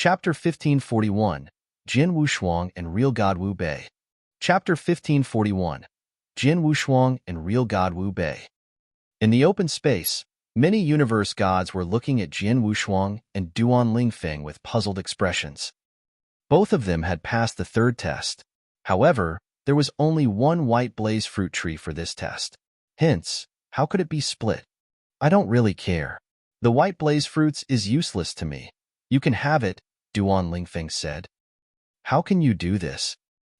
Chapter 1541, Jin Wushuang and Real God Wu Bei. Chapter 1541, Jin Wushuang and Real God Wu Bei. In the open space, many universe gods were looking at Jin Wushuang and Duan Lingfeng with puzzled expressions. Both of them had passed the third test. However, there was only one white blaze fruit tree for this test. Hence, how could it be split? I don't really care. The white blaze fruits is useless to me. You can have it, Duan Lingfeng said. How can you do this?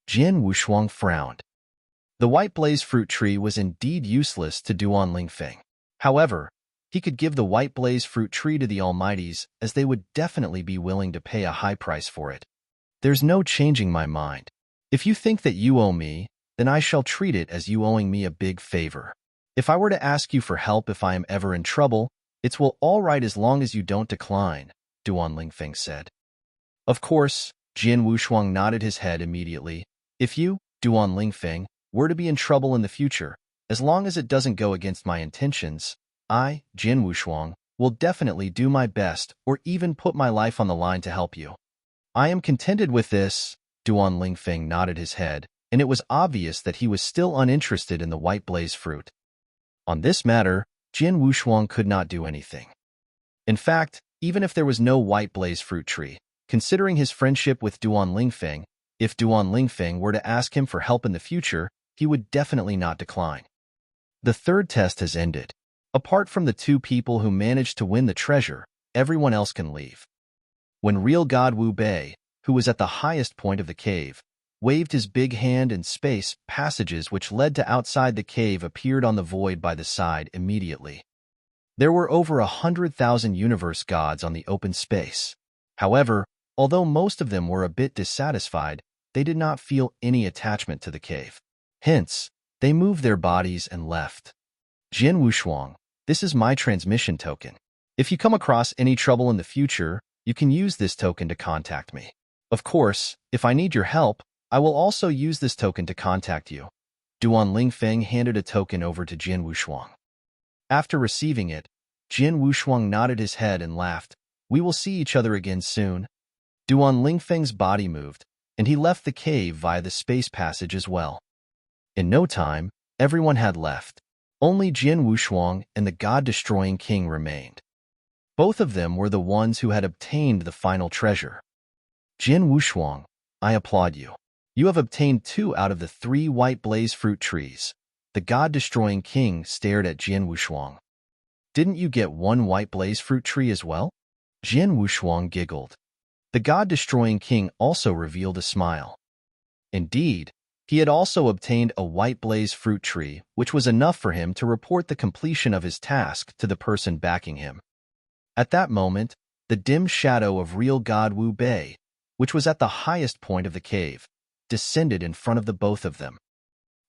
Jin Wushuang frowned. The white blaze fruit tree was indeed useless to Duan Lingfeng. However, he could give the white blaze fruit tree to the Almighties, as they would definitely be willing to pay a high price for it. There's no changing my mind. If you think that you owe me, then I shall treat it as you owing me a big favor. If I were to ask you for help if I am ever in trouble, it's well all right as long as you don't decline, Duan Lingfeng said. Of course, Jin Wushuang nodded his head immediately. If you, Duan Lingfeng, were to be in trouble in the future, as long as it doesn't go against my intentions, I, Jin Wushuang, will definitely do my best or even put my life on the line to help you. I am contented with this, Duan Lingfeng nodded his head, and it was obvious that he was still uninterested in the white blaze fruit. On this matter, Jin Wushuang could not do anything. In fact, even if there was no white blaze fruit tree, considering his friendship with Duan Lingfeng, if Duan Lingfeng were to ask him for help in the future, he would definitely not decline. The third test has ended. Apart from the two people who managed to win the treasure, everyone else can leave. When Real God Wu Bei, who was at the highest point of the cave, waved his big hand in space, passages which led to outside the cave appeared on the void by the side immediately. There were over 100,000 universe gods on the open space. However, although most of them were a bit dissatisfied, they did not feel any attachment to the cave. Hence, they moved their bodies and left. Jin Wushuang, this is my transmission token. If you come across any trouble in the future, you can use this token to contact me. Of course, if I need your help, I will also use this token to contact you. Duan Lingfeng handed a token over to Jin Wushuang. After receiving it, Jin Wushuang nodded his head and laughed. We will see each other again soon. Duan Lingfeng's body moved, and he left the cave via the space passage as well. In no time, everyone had left. Only Jin Wushuang and the God-destroying king remained. Both of them were the ones who had obtained the final treasure. Jin Wushuang, I applaud you. You have obtained 2 out of the 3 white blaze fruit trees. The God-destroying king stared at Jin Wushuang. Didn't you get 1 white blaze fruit tree as well? Jin Wushuang giggled. The God-destroying king also revealed a smile. Indeed, he had also obtained a white blaze fruit tree, which was enough for him to report the completion of his task to the person backing him. At that moment, the dim shadow of Real God Wu Bei, which was at the highest point of the cave, descended in front of the both of them.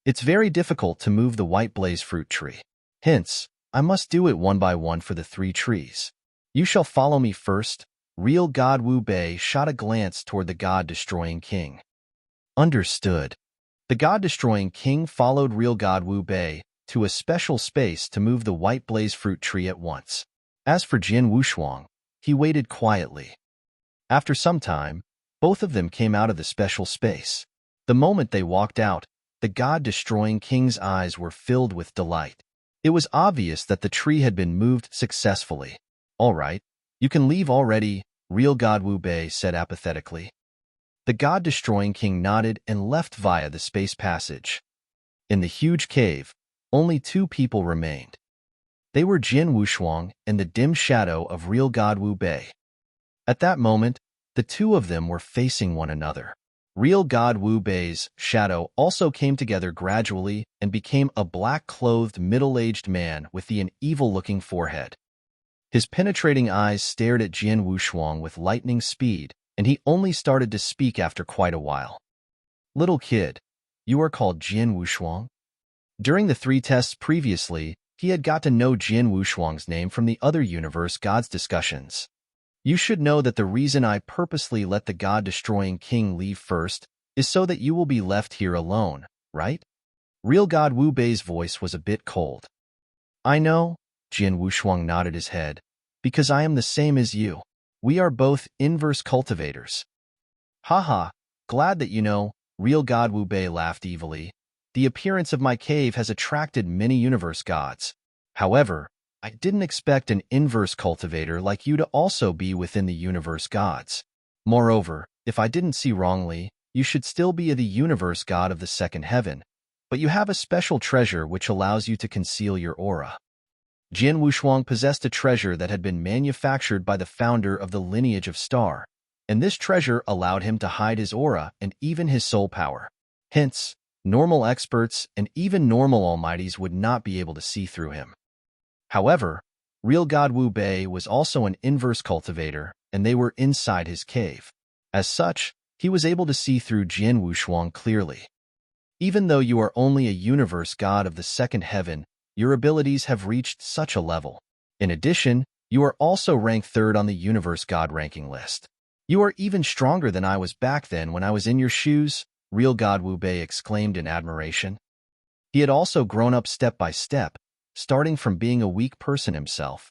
It's very difficult to move the white blaze fruit tree. Hence, I must do it one by one for the 3 trees. You shall follow me first. Real God Wu Bei shot a glance toward the God-destroying king. Understood. The God-destroying king followed Real God Wu Bei to a special space to move the white blaze fruit tree at once. As for Jin Wushuang, he waited quietly. After some time, both of them came out of the special space. The moment they walked out, the God-destroying king's eyes were filled with delight. It was obvious that the tree had been moved successfully. All right, you can leave already, Real God Wu Bei said apathetically. The God-destroying king nodded and left via the space passage. In the huge cave, only 2 people remained. They were Jin Wushuang and the dim shadow of Real God Wu Bei. At that moment, the 2 of them were facing one another. Real God Wu Bei's shadow also came together gradually and became a black-clothed middle-aged man with an evil-looking forehead. His penetrating eyes stared at Jin Wushuang with lightning speed, and he only started to speak after quite a while. Little kid, you are called Jin Wushuang? During the 3 tests previously, he had got to know Jin Wushuang's name from the other universe gods discussions. You should know that the reason I purposely let the God-destroying king leave first is so that you will be left here alone, right? Real God Wu Bei's voice was a bit cold. I know, Jin Wushuang nodded his head, because I am the same as you. We are both inverse cultivators. Haha, glad that you know, real God Wu Bei laughed evilly. The appearance of my cave has attracted many universe gods. However, I didn't expect an inverse cultivator like you to also be within the universe gods. Moreover, if I didn't see wrongly, you should still be the universe god of the second heaven, but you have a special treasure which allows you to conceal your aura. Jin Wushuang possessed a treasure that had been manufactured by the founder of the lineage of Star, and this treasure allowed him to hide his aura and even his soul power. Hence, normal experts and even normal almighties would not be able to see through him. However, real God Wu Bei was also an inverse cultivator, and they were inside his cave. As such, he was able to see through Jin Wushuang clearly. Even though you are only a universe god of the second heaven, your abilities have reached such a level. In addition, you are also ranked 3rd on the universe god ranking list. You are even stronger than I was back then when I was in your shoes, real God Wu Bei exclaimed in admiration. He had also grown up step by step, starting from being a weak person himself.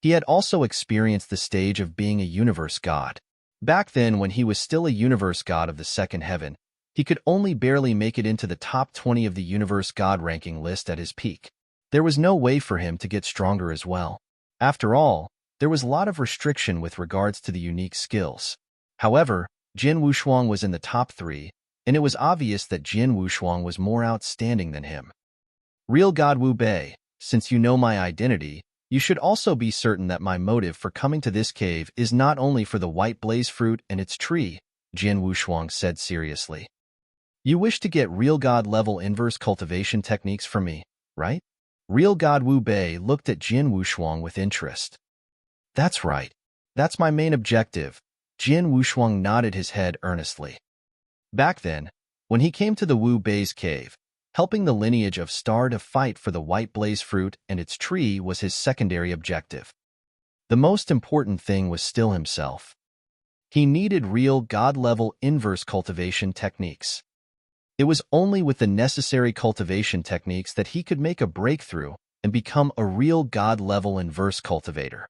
He had also experienced the stage of being a universe god. Back then, when he was still a universe god of the second heaven, he could only barely make it into the top 20 of the universe god ranking list at his peak. There was no way for him to get stronger as well. After all, there was a lot of restriction with regards to the unique skills. However, Jin Wushuang was in the top 3, and it was obvious that Jin Wushuang was more outstanding than him. Real God Wu Bei, since you know my identity, you should also be certain that my motive for coming to this cave is not only for the white blaze fruit and its tree, Jin Wushuang said seriously. You wish to get real God level inverse cultivation techniques from me, right? Real God Wu Bei looked at Jin Wushuang with interest. That's right. That's my main objective. Jin Wushuang nodded his head earnestly. Back then, when he came to the Wu Bei's cave, helping the lineage of Star to fight for the white blaze fruit and its tree was his secondary objective. The most important thing was still himself. He needed real God-level inverse cultivation techniques. It was only with the necessary cultivation techniques that he could make a breakthrough and become a real God-level inverse cultivator.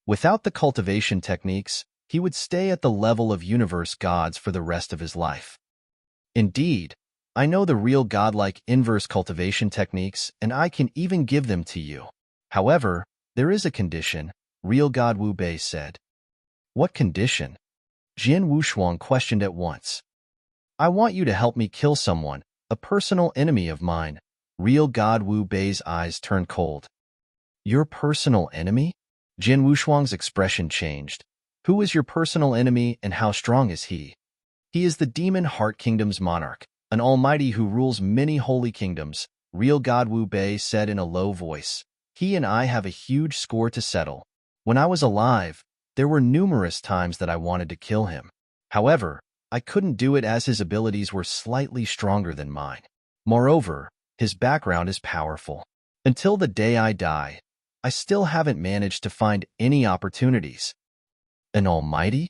Without the cultivation techniques, he would stay at the level of universe gods for the rest of his life. Indeed, I know the real godlike inverse cultivation techniques, and I can even give them to you. However, there is a condition, real God Wu Bei said. What condition? Jin Wushuang questioned at once. I want you to help me kill someone, a personal enemy of mine. Real God Wu Bei's eyes turned cold. Your personal enemy? Jin Wushuang's expression changed. Who is your personal enemy and how strong is he? He is the Demon Heart Kingdom's monarch, an almighty who rules many holy kingdoms, real God Wu Bei said in a low voice. He and I have a huge score to settle. When I was alive, there were numerous times that I wanted to kill him. However, I couldn't do it as his abilities were slightly stronger than mine. Moreover, his background is powerful. Until the day I die, I still haven't managed to find any opportunities. An almighty?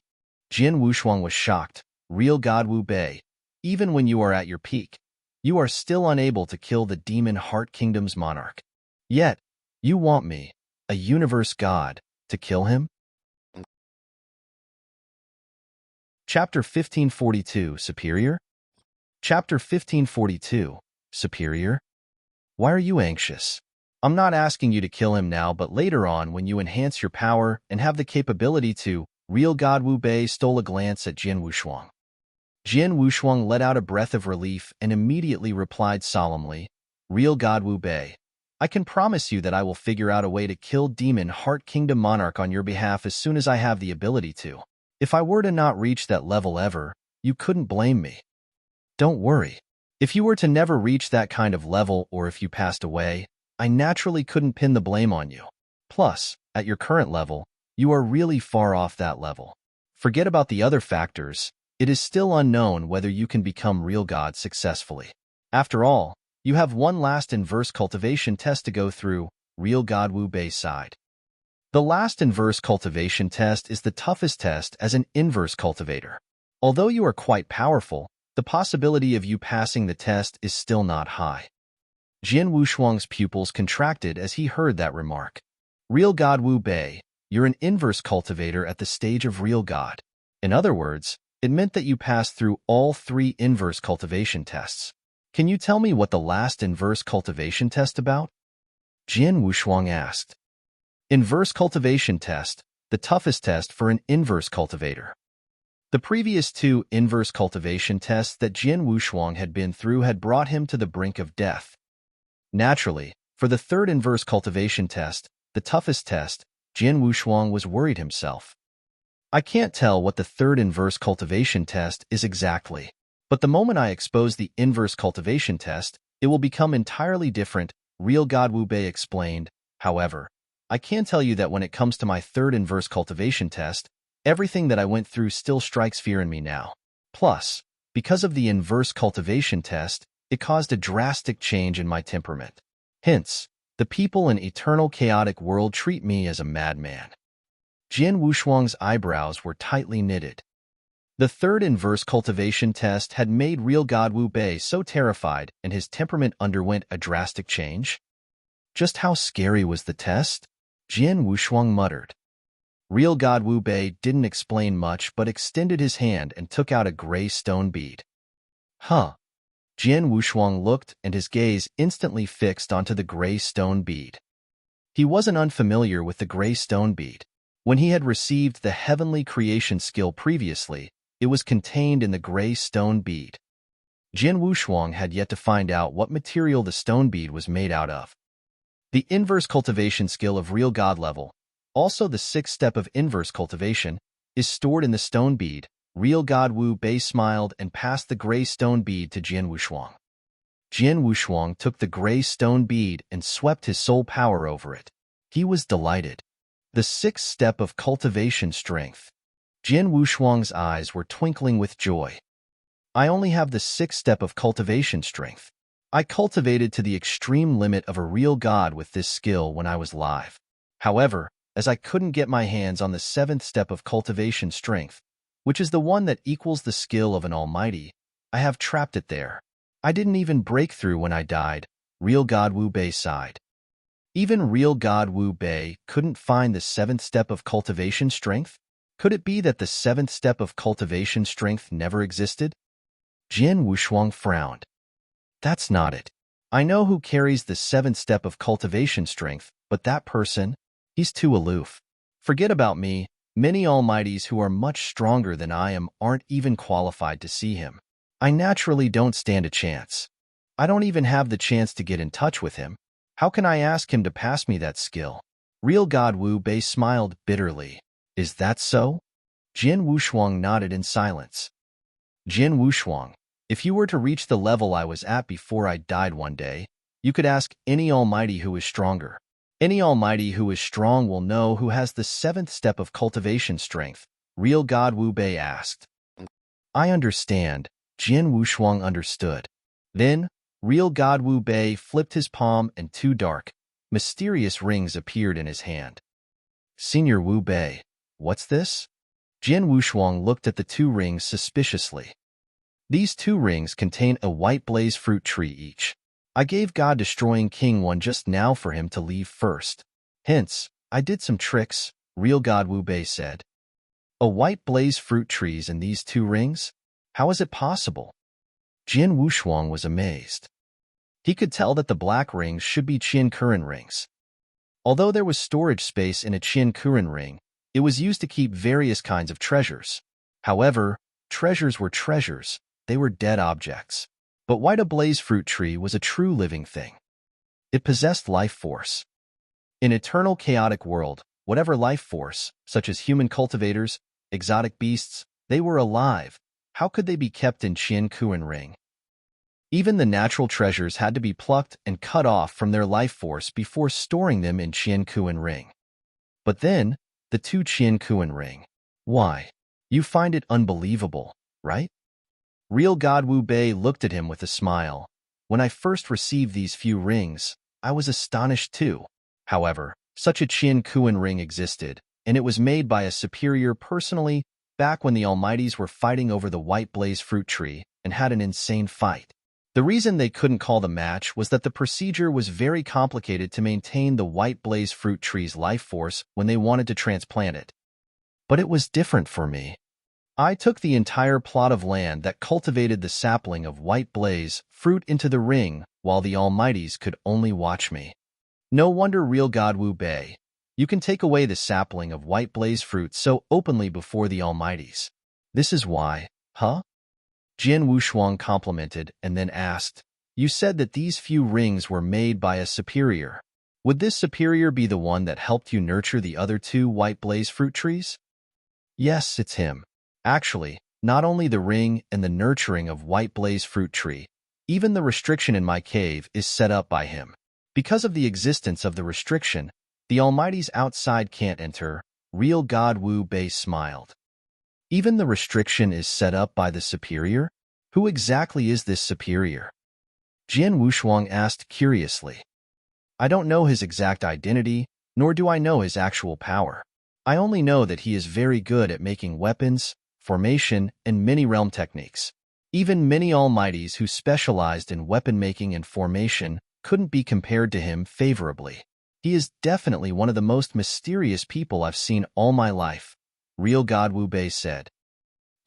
Jin Wushuang was shocked. Real God Wu Bei, even when you are at your peak, you are still unable to kill the Demon Heart Kingdom's monarch. Yet, you want me, a universe god, to kill him? Chapter 1542, Superior? Chapter 1542, Superior? Why are you anxious? I'm not asking you to kill him now, but later on when you enhance your power and have the capability to. Real God Wu Bei stole a glance at Jin Wushuang. Jin Wushuang let out a breath of relief and immediately replied solemnly, Real God Wu Bei, I can promise you that I will figure out a way to kill Demon Heart Kingdom Monarch on your behalf as soon as I have the ability to. If I were to not reach that level ever, you couldn't blame me. Don't worry. If you were to never reach that kind of level or if you passed away, I naturally couldn't pin the blame on you. Plus, at your current level, you are really far off that level. Forget about the other factors. It is still unknown whether you can become real god successfully. After all, you have one last inverse cultivation test to go through, real God Wu Bei sighed. The last inverse cultivation test is the toughest test as an inverse cultivator. Although you are quite powerful, the possibility of you passing the test is still not high. Jin Wushuang's pupils contracted as he heard that remark. Real God Wu Bei, you're an inverse cultivator at the stage of real God. In other words, it meant that you passed through all 3 inverse cultivation tests. Can you tell me what the last inverse cultivation test about? Jin Wushuang asked. Inverse cultivation test, the toughest test for an inverse cultivator. The previous 2 inverse cultivation tests that Jin Wushuang had been through had brought him to the brink of death. Naturally, for the 3rd inverse cultivation test, the toughest test, Jin Wushuang was worried himself. I can't tell what the 3rd inverse cultivation test is exactly, but the moment I expose the inverse cultivation test, it will become entirely different, Real God Wu Bei explained. However, I can tell you that when it comes to my 3rd inverse cultivation test, everything that I went through still strikes fear in me now. Plus, because of the inverse cultivation test, it caused a drastic change in my temperament. Hence, the people in eternal chaotic world treat me as a madman. Jin Wushuang's eyebrows were tightly knitted. The 3rd inverse cultivation test had made Real God Wu Bei so terrified and his temperament underwent a drastic change. Just how scary was the test? Jin Wushuang muttered. Real God Wu Bei didn't explain much but extended his hand and took out a gray stone bead. Huh. Jin Wushuang looked and his gaze instantly fixed onto the gray stone bead. He wasn't unfamiliar with the gray stone bead. When he had received the heavenly creation skill previously, it was contained in the gray stone bead. Jin Wushuang had yet to find out what material the stone bead was made out of. The inverse cultivation skill of real God level, also the 6th step of inverse cultivation, is stored in the stone bead. Real God Wu Bei smiled and passed the gray stone bead to Jin Wushuang. Jin Wushuang took the gray stone bead and swept his soul power over it. He was delighted. The 6th step of cultivation strength. Jin Wushuang's eyes were twinkling with joy. I only have the 6th step of cultivation strength. I cultivated to the extreme limit of a real god with this skill when I was live. However, as I couldn't get my hands on the 7th step of cultivation strength, which is the one that equals the skill of an almighty, I have trapped it there. I didn't even break through when I died, Real God Wu Bei sighed. Even Real God Wu Bei couldn't find the 7th step of cultivation strength? Could it be that the 7th step of cultivation strength never existed? Jin Wushuang frowned. That's not it. I know who carries the 7th step of cultivation strength, but that person, he's too aloof. Forget about me, many almighties who are much stronger than I am aren't even qualified to see him. I naturally don't stand a chance. I don't even have the chance to get in touch with him. How can I ask him to pass me that skill? Real God Wu Bei smiled bitterly. Is that so? Jin Wushuang nodded in silence. Jin Wushuang, if you were to reach the level I was at before I died one day, you could ask any almighty who is stronger. Any almighty who is strong will know who has the 7th step of cultivation strength, Real God Wu Bei asked. I understand. Jin Wushuang understood. Then, Real God Wu Bei flipped his palm and 2 dark, mysterious rings appeared in his hand. Senior Wu Bei, what's this? Jin Wushuang looked at the 2 rings suspiciously. These 2 rings contain a white blaze fruit tree each. I gave God-destroying King one just now for him to leave first. Hence, I did some tricks, Real God Wu Bei said. A white blaze fruit trees in these 2 rings? How is it possible? Jin Wushuang was amazed. He could tell that the black rings should be Qian Kuren rings. Although there was storage space in a Qian Kuren ring, it was used to keep various kinds of treasures. However, treasures were treasures, they were dead objects. But white ablaze fruit tree was a true living thing. It possessed life force. In eternal chaotic world, whatever life force, such as human cultivators, exotic beasts, they were alive. How could they be kept in Qian Kuren ring? Even the natural treasures had to be plucked and cut off from their life force before storing them in Qian Kuren ring. But then, the 2 Qian Kuren ring. Why? You find it unbelievable, right? Real God Wu Bei looked at him with a smile. When I first received these few rings, I was astonished too. However, such a Qian Kuren ring existed, and it was made by a superior personally back when the Almighties were fighting over the white blaze fruit tree and had an insane fight. The reason they couldn't call the match was that the procedure was very complicated to maintain the white blaze fruit tree's life force when they wanted to transplant it. But it was different for me. I took the entire plot of land that cultivated the sapling of white blaze fruit into the ring while the Almighties could only watch me. No wonder real God Wu Bei, you can take away the sapling of white blaze fruit so openly before the Almighties. This is why, huh? Jian Wushuang complimented and then asked, "You said that these few rings were made by a superior. Would this superior be the one that helped you nurture the other two white blaze fruit trees?" "Yes, it's him. Actually, not only the ring and the nurturing of white blaze fruit tree, even the restriction in my cave is set up by him. Because of the existence of the restriction, the Almighties outside can't enter." Real God Wu Bei smiled. "Even the restriction is set up by the superior? Who exactly is this superior?" Jian Wushuang asked curiously. "I don't know his exact identity, nor do I know his actual power. I only know that he is very good at making weapons, formation, and many realm techniques. Even many Almighties who specialized in weapon making and formation couldn't be compared to him favorably. He is definitely one of the most mysterious people I've seen all my life," Real God Wu Bei said.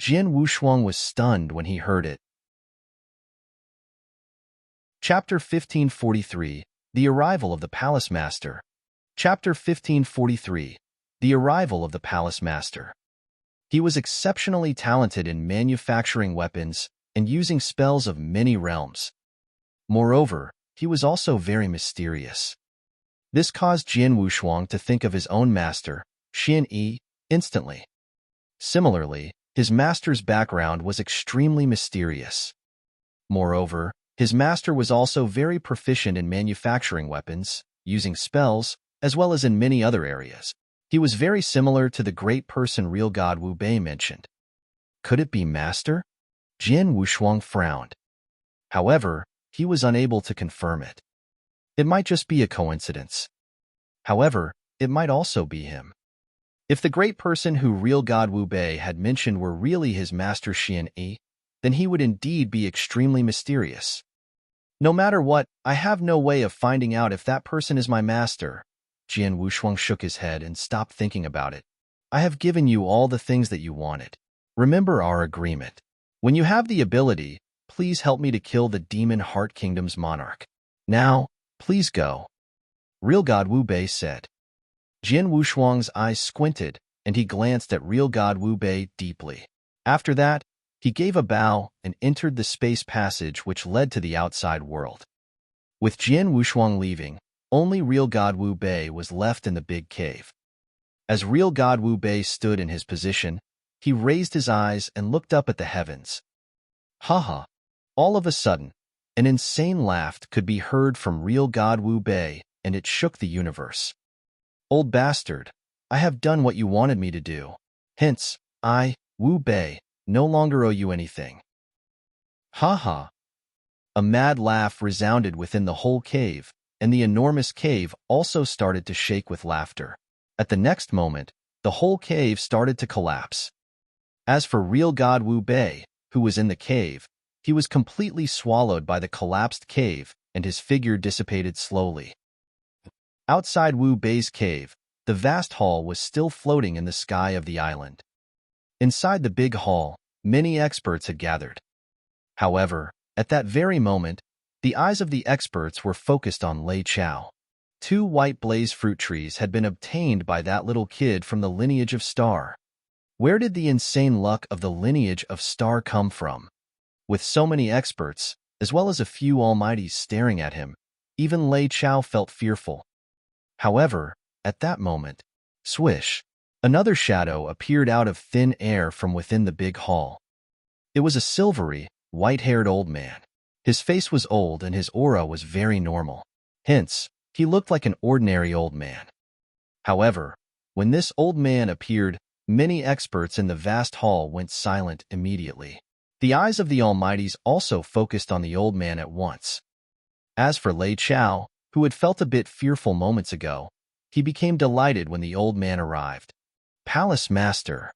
Jian Wushuang was stunned when he heard it. Chapter 1543, The Arrival of the Palace Master. Chapter 1543, The Arrival of the Palace Master. He was exceptionally talented in manufacturing weapons and using spells of many realms. Moreover, he was also very mysterious. This caused Jian Wushuang to think of his own master, Xian Yi, instantly. Similarly, his master's background was extremely mysterious. Moreover, his master was also very proficient in manufacturing weapons, using spells, as well as in many other areas. He was very similar to the great person Real God Wu Bei mentioned. Could it be Master? Jian Wushuang frowned. However, he was unable to confirm it. It might just be a coincidence. However, it might also be him. If the great person who Real God Wu Bei had mentioned were really his master Xian Yi, then he would indeed be extremely mysterious. No matter what, I have no way of finding out if that person is my master. Jian Wushuang shook his head and stopped thinking about it. I have given you all the things that you wanted. Remember our agreement. When you have the ability, please help me to kill the Demon Heart Kingdom's monarch. Now, please go. Real God Wu Bei said. Jian Wushuang's eyes squinted, and he glanced at Real God Wu Bei deeply. After that, he gave a bow and entered the space passage which led to the outside world. With Jian Wushuang leaving, only Real God Wu Bei was left in the big cave. As Real God Wu Bei stood in his position, he raised his eyes and looked up at the heavens. Ha! All of a sudden, an insane laugh could be heard from Real God Wu Bei, and it shook the universe. Old bastard, I have done what you wanted me to do. Hence, I, Wu Bei, no longer owe you anything. Ha! A mad laugh resounded within the whole cave, and the enormous cave also started to shake with laughter. At the next moment, the whole cave started to collapse. As for Real God Wu Bei, who was in the cave, he was completely swallowed by the collapsed cave, and his figure dissipated slowly. Outside Wu Bei's cave, the vast hall was still floating in the sky of the island. Inside the big hall, many experts had gathered. However, at that very moment, the eyes of the experts were focused on Lei Chao. 2 white blaze fruit trees had been obtained by that little kid from the lineage of Star. Where did the insane luck of the lineage of Star come from? With so many experts, as well as a few almighties staring at him, even Lei Chao felt fearful. However, at that moment, swish, another shadow appeared out of thin air from within the big hall. It was a silvery, white-haired old man. His face was old and his aura was very normal. Hence, he looked like an ordinary old man. However, when this old man appeared, many experts in the vast hall went silent immediately. The eyes of the Almighties also focused on the old man at once. As for Lei Chao, who had felt a bit fearful moments ago, he became delighted when the old man arrived. Palace Master.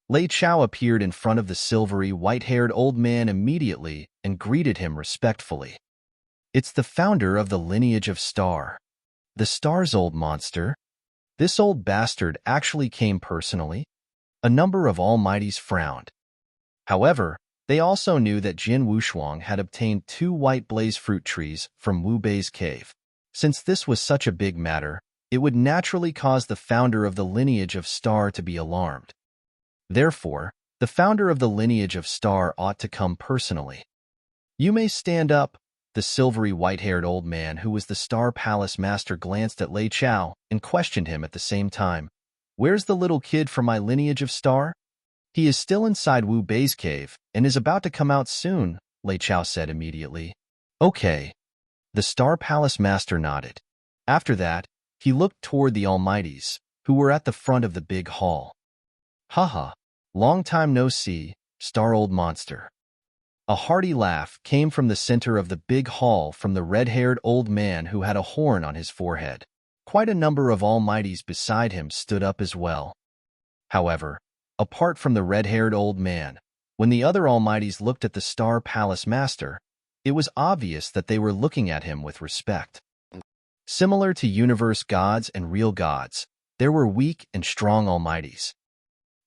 Lei Chao appeared in front of the silvery, white-haired old man immediately and greeted him respectfully. It's the founder of the lineage of Star. The Star's old monster? This old bastard actually came personally? A number of Almighties frowned. However, they also knew that Jin Wushuang had obtained 2 white blaze fruit trees from Wu Bei's cave. Since this was such a big matter, it would naturally cause the founder of the lineage of Star to be alarmed. Therefore, the founder of the lineage of Star ought to come personally. You may stand up. The silvery white-haired old man who was the Star Palace master glanced at Lei Chao and questioned him at the same time. Where's the little kid from my lineage of Star? He is still inside Wu Bei's cave and is about to come out soon, Lei Chao said immediately. Okay. The Star Palace master nodded. After that, he looked toward the Almighties, who were at the front of the big hall. Haha, long time no see, Star old monster. A hearty laugh came from the center of the big hall from the red-haired old man who had a horn on his forehead. Quite a number of Almighties beside him stood up as well. However, apart from the red-haired old man, when the other Almighties looked at the Star Palace master, it was obvious that they were looking at him with respect. Similar to universe gods and real gods, there were weak and strong Almighties.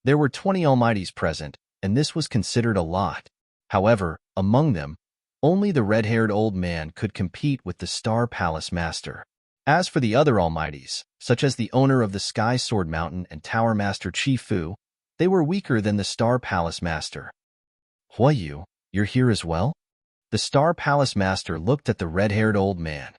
There were 20 Almighties present, and this was considered a lot. However, among them, only the red-haired old man could compete with the Star Palace master. As for the other Almighties, such as the owner of the Sky Sword Mountain and Tower Master Chi Fu, they were weaker than the Star Palace master. Huayu, you're here as well? The Star Palace master looked at the red-haired old man.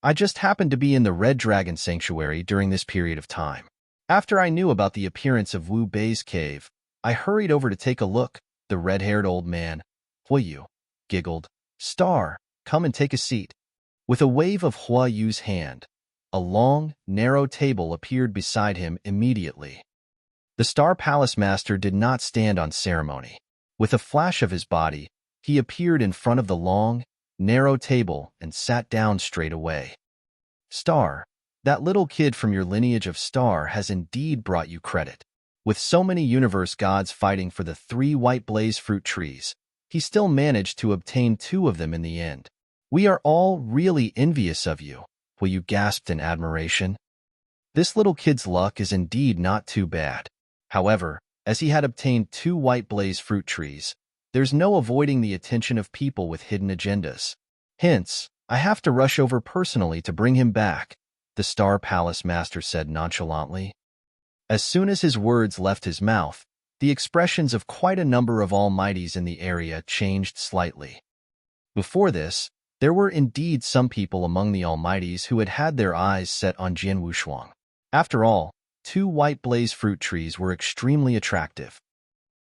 I just happened to be in the Red Dragon Sanctuary during this period of time. After I knew about the appearance of Wu Bei's cave, I hurried over to take a look. The red-haired old man, Huayu, giggled. Star, come and take a seat. With a wave of Huayu's hand, a long, narrow table appeared beside him immediately. The Star Palace master did not stand on ceremony. With a flash of his body, he appeared in front of the long, narrow table and sat down straight away. Star, that little kid from your lineage of Star has indeed brought you credit. With so many universe gods fighting for the 3 white blaze fruit trees, he still managed to obtain 2 of them in the end. We are all really envious of you, Huayu gasped in admiration. This little kid's luck is indeed not too bad. However, as he had obtained 2 white blaze fruit trees, there's no avoiding the attention of people with hidden agendas. Hence, I have to rush over personally to bring him back, the Star Palace master said nonchalantly. As soon as his words left his mouth, the expressions of quite a number of Almighties in the area changed slightly. Before this, there were indeed some people among the Almighties who had had their eyes set on Jin Wushuang. After all, 2 white blaze fruit trees were extremely attractive.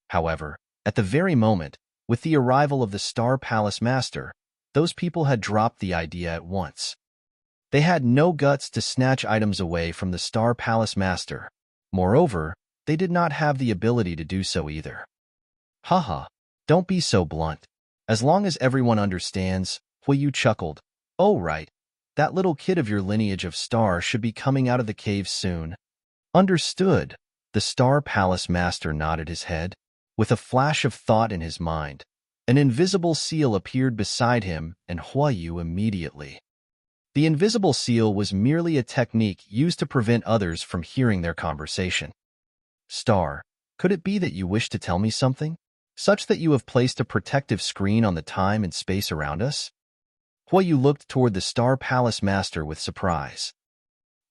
However, at the very moment, with the arrival of the Star Palace master, those people had dropped the idea at once. They had no guts to snatch items away from the Star Palace master. Moreover, they did not have the ability to do so either. Haha, don't be so blunt. As long as everyone understands, Huayu chuckled. Oh right, that little kid of your lineage of Star should be coming out of the cave soon. Understood. The Star Palace master nodded his head. With a flash of thought in his mind, an invisible seal appeared beside him and Huayu immediately. The invisible seal was merely a technique used to prevent others from hearing their conversation. Star, could it be that you wish to tell me something? Such that you have placed a protective screen on the time and space around us? Huayu looked toward the Star Palace master with surprise.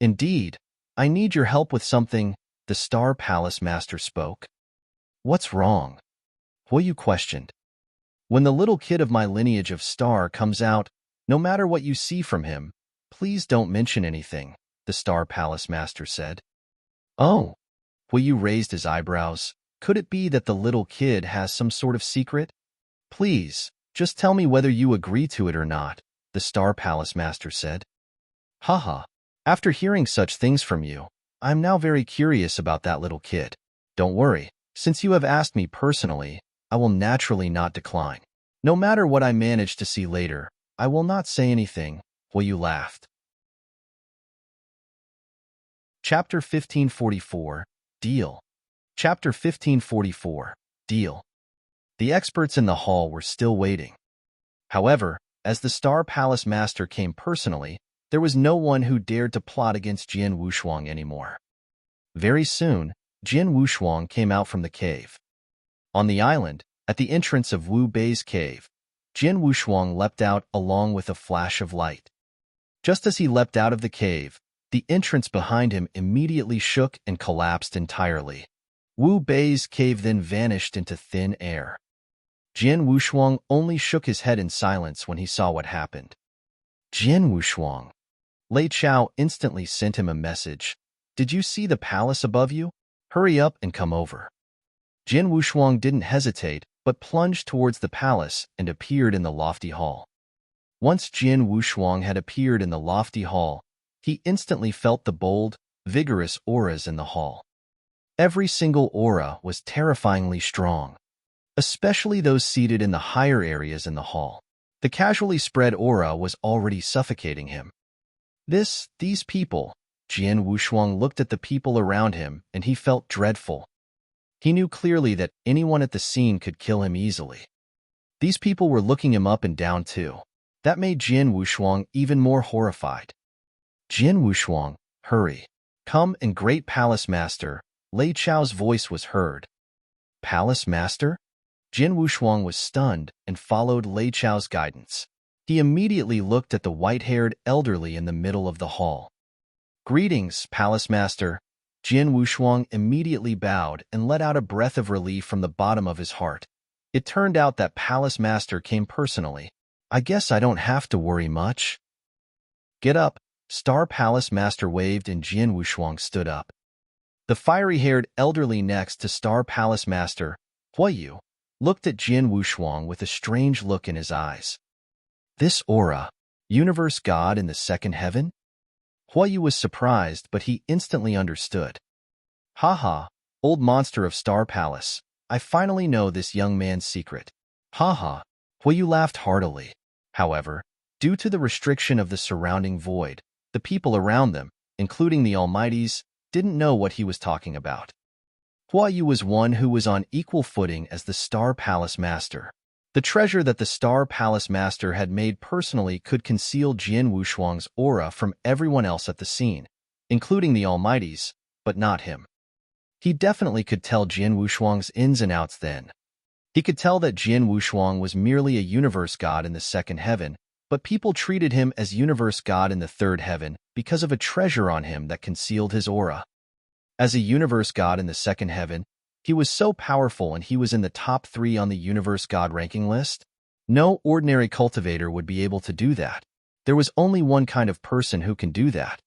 Indeed, I need your help with something, the Star Palace master spoke. What's wrong? Huayu questioned. When the little kid of my lineage of Star comes out, no matter what you see from him, please don't mention anything, the Star Palace master said. Oh, Huayu raised his eyebrows. Could it be that the little kid has some sort of secret? Please, just tell me whether you agree to it or not, the Star Palace master said. Haha, after hearing such things from you, I'm now very curious about that little kid. Don't worry, since you have asked me personally, I will naturally not decline. No matter what I manage to see later, I will not say anything, Huayu laughed. Chapter 1544, Deal. Chapter 1544. Deal. The experts in the hall were still waiting. However, as the Star Palace Master came personally, there was no one who dared to plot against Jin Wushuang anymore. Very soon, Jin Wushuang came out from the cave. On the island, at the entrance of Wu Bei's cave, Jin Wushuang leapt out along with a flash of light. Just as he leapt out of the cave, the entrance behind him immediately shook and collapsed entirely. Wu Bei's cave then vanished into thin air. Jin Wushuang only shook his head in silence when he saw what happened. Jin Wushuang. Lei Chao instantly sent him a message. Did you see the palace above you? Hurry up and come over. Jin Wushuang didn't hesitate, but plunged towards the palace and appeared in the lofty hall. Once Jin Wushuang had appeared in the lofty hall, he instantly felt the bold, vigorous auras in the hall. Every single aura was terrifyingly strong, especially those seated in the higher areas in the hall. The casually spread aura was already suffocating him. These people, Jin Wushuang looked at the people around him and he felt dreadful. He knew clearly that anyone at the scene could kill him easily. These people were looking him up and down too. That made Jin Wushuang even more horrified. Jin Wushuang, hurry. Come and Great Palace Master. Lei Chao's voice was heard. Palace Master? Jin Wushuang was stunned and followed Lei Chao's guidance. He immediately looked at the white-haired elderly in the middle of the hall. Greetings, Palace Master. Jin Wushuang immediately bowed and let out a breath of relief from the bottom of his heart. It turned out that Palace Master came personally. I guess I don't have to worry much. Get up. Star Palace Master waved and Jin Wushuang stood up. The fiery-haired elderly next to Star Palace Master, Huayu, looked at Jin Wushuang with a strange look in his eyes. This aura, universe god in the second heaven? Huayu was surprised, but he instantly understood. Haha, old monster of Star Palace, I finally know this young man's secret. Haha, Huayu laughed heartily. However, due to the restriction of the surrounding void, the people around them, including the Almighties, didn't know what he was talking about. Huayu was one who was on equal footing as the Star Palace Master. The treasure that the Star Palace Master had made personally could conceal Jin Wushuang's aura from everyone else at the scene, including the Almighties, but not him. He definitely could tell Jin Wushuang's ins and outs then. He could tell that Jin Wushuang was merely a universe god in the second heaven, but people treated him as universe god in the third heaven because of a treasure on him that concealed his aura. As a universe god in the second heaven, he was so powerful and he was in the top 3 on the universe god ranking list. No ordinary cultivator would be able to do that. There was only one kind of person who can do that.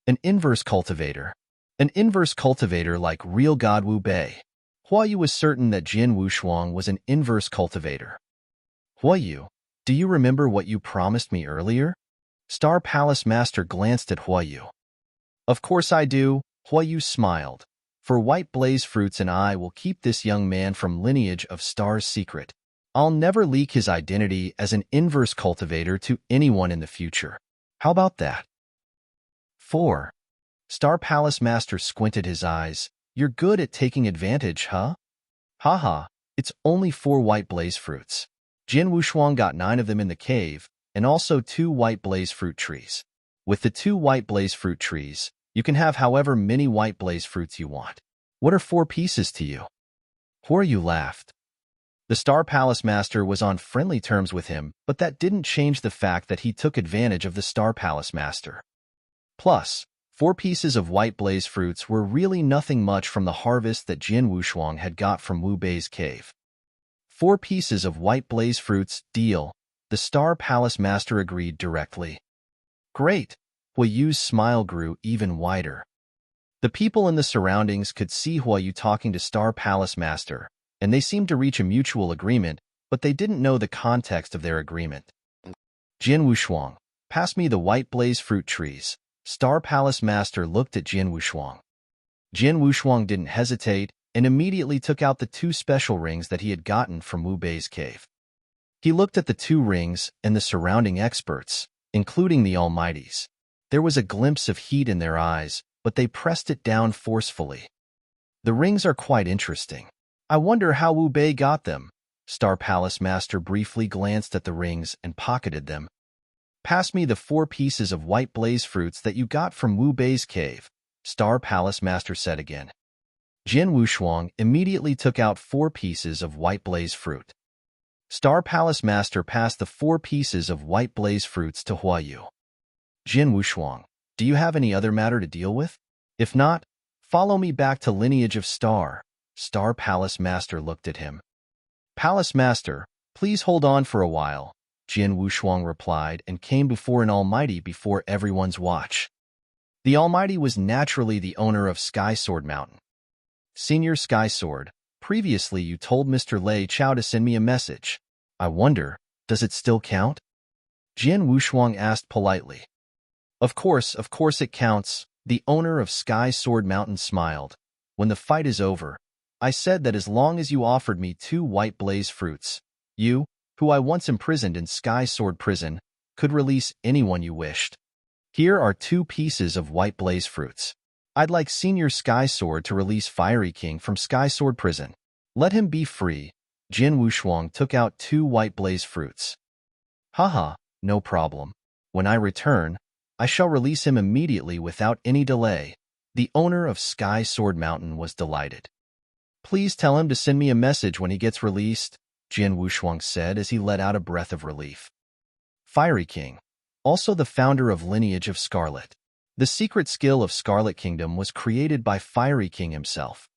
An inverse cultivator. An inverse cultivator like real god Wu Bei. Huayu was certain that Jin Wushuang was an inverse cultivator. Huayu, do you remember what you promised me earlier? Star Palace Master glanced at Huayu. Of course I do, Huayu smiled. For White Blaze Fruits and I will keep this young man from lineage of Star's secret. I'll never leak his identity as an inverse cultivator to anyone in the future. How about that? 4. Star Palace Master squinted his eyes. You're good at taking advantage, huh? Haha, it's only 4 White Blaze Fruits. Jin Wushuang got 9 of them in the cave, and also 2 White Blaze Fruit trees. With the 2 White Blaze Fruit trees, you can have however many White Blaze Fruits you want. What are 4 pieces to you? Huayu laughed. The Star Palace Master was on friendly terms with him, but that didn't change the fact that he took advantage of the Star Palace Master. Plus, 4 pieces of White Blaze Fruits were really nothing much from the harvest that Jin Wushuang had got from Wu Bei's cave. 4 pieces of White Blaze Fruits, deal, the Star Palace Master agreed directly. Great. Huayu's smile grew even wider. The people in the surroundings could see Huayu talking to Star Palace Master, and they seemed to reach a mutual agreement, but they didn't know the context of their agreement. Jin Wushuang, pass me the White Blaze Fruit trees. Star Palace Master looked at Jin Wushuang. Jin Wushuang didn't hesitate and immediately took out the 2 special rings that he had gotten from Wu Bei's cave. He looked at the 2 rings and the surrounding experts, including the Almighties. There was a glimpse of heat in their eyes, but they pressed it down forcefully. The rings are quite interesting. I wonder how Wu Bei got them. Star Palace Master briefly glanced at the rings and pocketed them. Pass me the 4 pieces of white blaze fruits that you got from Wu Bei's cave, Star Palace Master said again. Jin Wushuang immediately took out 4 pieces of white blaze fruit. Star Palace Master passed the 4 pieces of white blaze fruits to Huayu. Jin Wushuang, do you have any other matter to deal with? If not, follow me back to Lineage of Star. Star Palace Master looked at him. Palace Master, please hold on for a while, Jin Wushuang replied and came before an Almighty before everyone's watch. The Almighty was naturally the owner of Sky Sword Mountain. Senior Sky Sword, previously you told Mr. Lei Chao to send me a message. I wonder, does it still count? Jin Wushuang asked politely. Of course it counts, the owner of Sky Sword Mountain smiled. When the fight is over, I said that as long as you offered me 2 white blaze fruits, you, who I once imprisoned in Sky Sword Prison, could release anyone you wished. Here are 2 pieces of white blaze fruits. I'd like Senior Sky Sword to release Fiery King from Sky Sword Prison. Let him be free. Jin Wushuang took out 2 white blaze fruits. Haha, no problem. When I return, I shall release him immediately without any delay. The owner of Sky Sword Mountain was delighted. Please tell him to send me a message when he gets released, Jin Wushuang said as he let out a breath of relief. Fiery King, also the founder of Lineage of Scarlet. The secret skill of Scarlet Kingdom was created by Fiery King himself.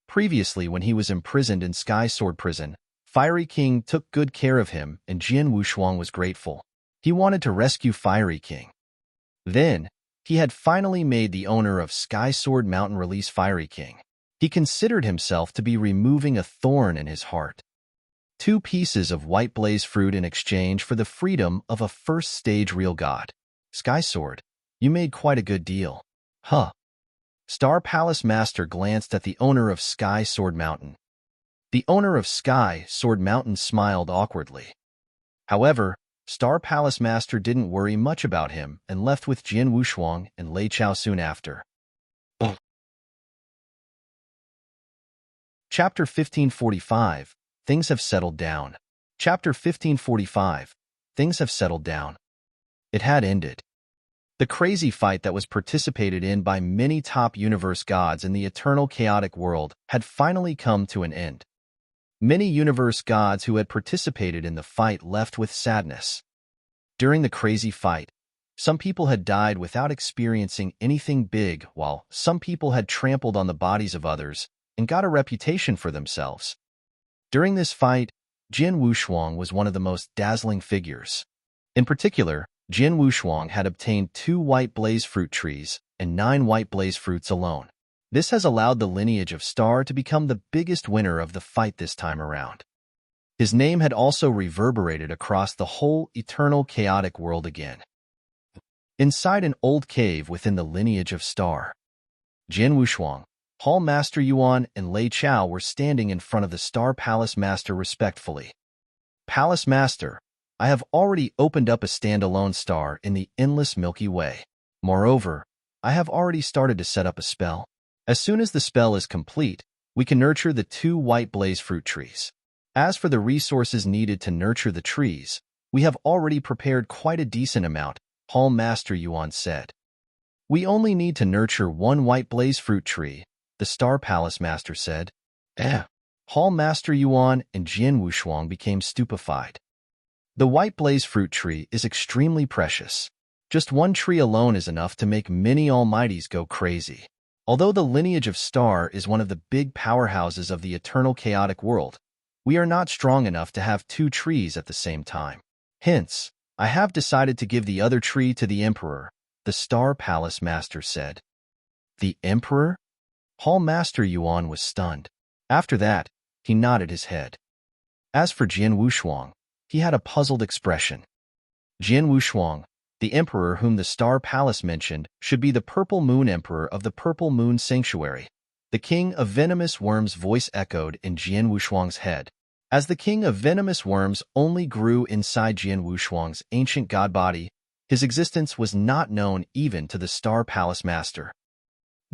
Previously, when he was imprisoned in Sky Sword Prison, Fiery King took good care of him and Jin Wushuang was grateful. He wanted to rescue Fiery King. Then, he had finally made the owner of Sky Sword Mountain release Fiery King. He considered himself to be removing a thorn in his heart. 2 pieces of white blaze fruit in exchange for the freedom of a first-stage real god. Sky Sword, you made quite a good deal. Huh. Star Palace Master glanced at the owner of Sky Sword Mountain. The owner of Sky Sword Mountain smiled awkwardly. However, Star Palace Master didn't worry much about him and left with Jin Wushuang and Lei Chao soon after. Chapter 1545, Things Have Settled Down. Chapter 1545, Things Have Settled Down. It had ended. The crazy fight that was participated in by many top universe gods in the eternal chaotic world had finally come to an end. Many universe gods who had participated in the fight left with sadness. During the crazy fight, some people had died without experiencing anything big, while some people had trampled on the bodies of others and got a reputation for themselves. During this fight, Jin Wushuang was one of the most dazzling figures. In particular, Jin Wushuang had obtained 2 white blaze fruit trees and 9 white blaze fruits alone. This has allowed the Lineage of Star to become the biggest winner of the fight this time around. His name had also reverberated across the whole eternal chaotic world again. Inside an old cave within the Lineage of Star, Jin Wushuang, Hall Master Yuan, and Lei Chao were standing in front of the Star Palace Master respectfully. Palace Master, I have already opened up a standalone star in the endless Milky Way. Moreover, I have already started to set up a spell. As soon as the spell is complete, we can nurture the 2 white blaze fruit trees. As for the resources needed to nurture the trees, we have already prepared quite a decent amount, Hall Master Yuan said. We only need to nurture 1 white blaze fruit tree, the Star Palace Master said. Hall Master Yuan and Jin Wushuang became stupefied. The white blaze fruit tree is extremely precious. Just 1 tree alone is enough to make many almighties go crazy. Although the Lineage of Star is one of the big powerhouses of the eternal chaotic world, we are not strong enough to have 2 trees at the same time. Hence, I have decided to give the other tree to the Emperor, the Star Palace Master said. The Emperor? Hall Master Yuan was stunned. After that, he nodded his head. As for Jin Wushuang, he had a puzzled expression. Jin Wushuang, the Emperor whom the Star Palace mentioned, should be the Purple Moon Emperor of the Purple Moon Sanctuary. The King of Venomous Worms' voice echoed in Jin Wushuang's head. As the King of Venomous Worms only grew inside Jin Wushuang's ancient god body, his existence was not known even to the Star Palace Master.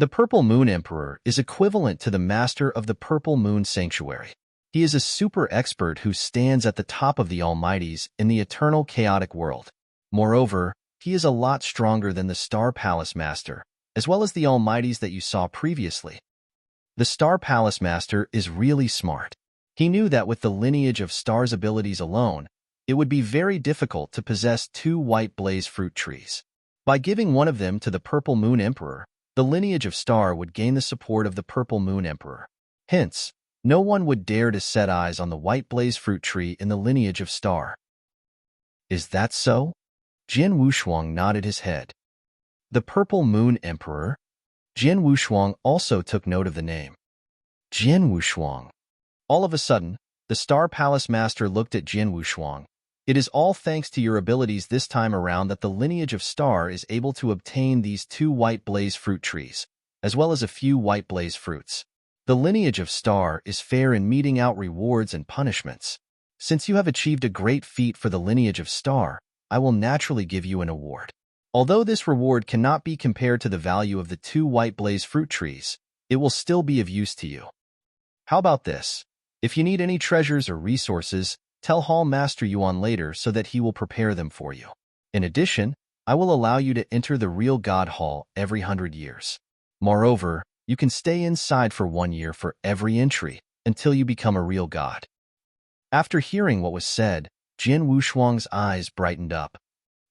The Purple Moon Emperor is equivalent to the master of the Purple Moon Sanctuary. He is a super expert who stands at the top of the Almighties in the eternal chaotic world. Moreover, he is a lot stronger than the Star Palace Master, as well as the Almighties that you saw previously. The Star Palace Master is really smart. He knew that with the lineage of Star's abilities alone, it would be very difficult to possess two white blaze fruit trees. By giving one of them to the Purple Moon Emperor, the lineage of Star would gain the support of the Purple Moon Emperor. Hence, no one would dare to set eyes on the white blaze fruit tree in the lineage of Star. Is that so? Jin Wushuang nodded his head. The Purple Moon Emperor? Jin Wushuang also took note of the name. Jin Wushuang. All of a sudden, the Star Palace Master looked at Jin Wushuang. It is all thanks to your abilities this time around that the lineage of Star is able to obtain these two white blaze fruit trees, as well as a few white blaze fruits. The lineage of Star is fair in meting out rewards and punishments. Since you have achieved a great feat for the lineage of Star, I will naturally give you an award. Although this reward cannot be compared to the value of the two white blaze fruit trees, it will still be of use to you. How about this? If you need any treasures or resources, tell Hall Master Yuan later so that he will prepare them for you. In addition, I will allow you to enter the real God Hall every 100 years. Moreover, you can stay inside for 1 year for every entry until you become a real god. After hearing what was said, Jin Wushuang's eyes brightened up.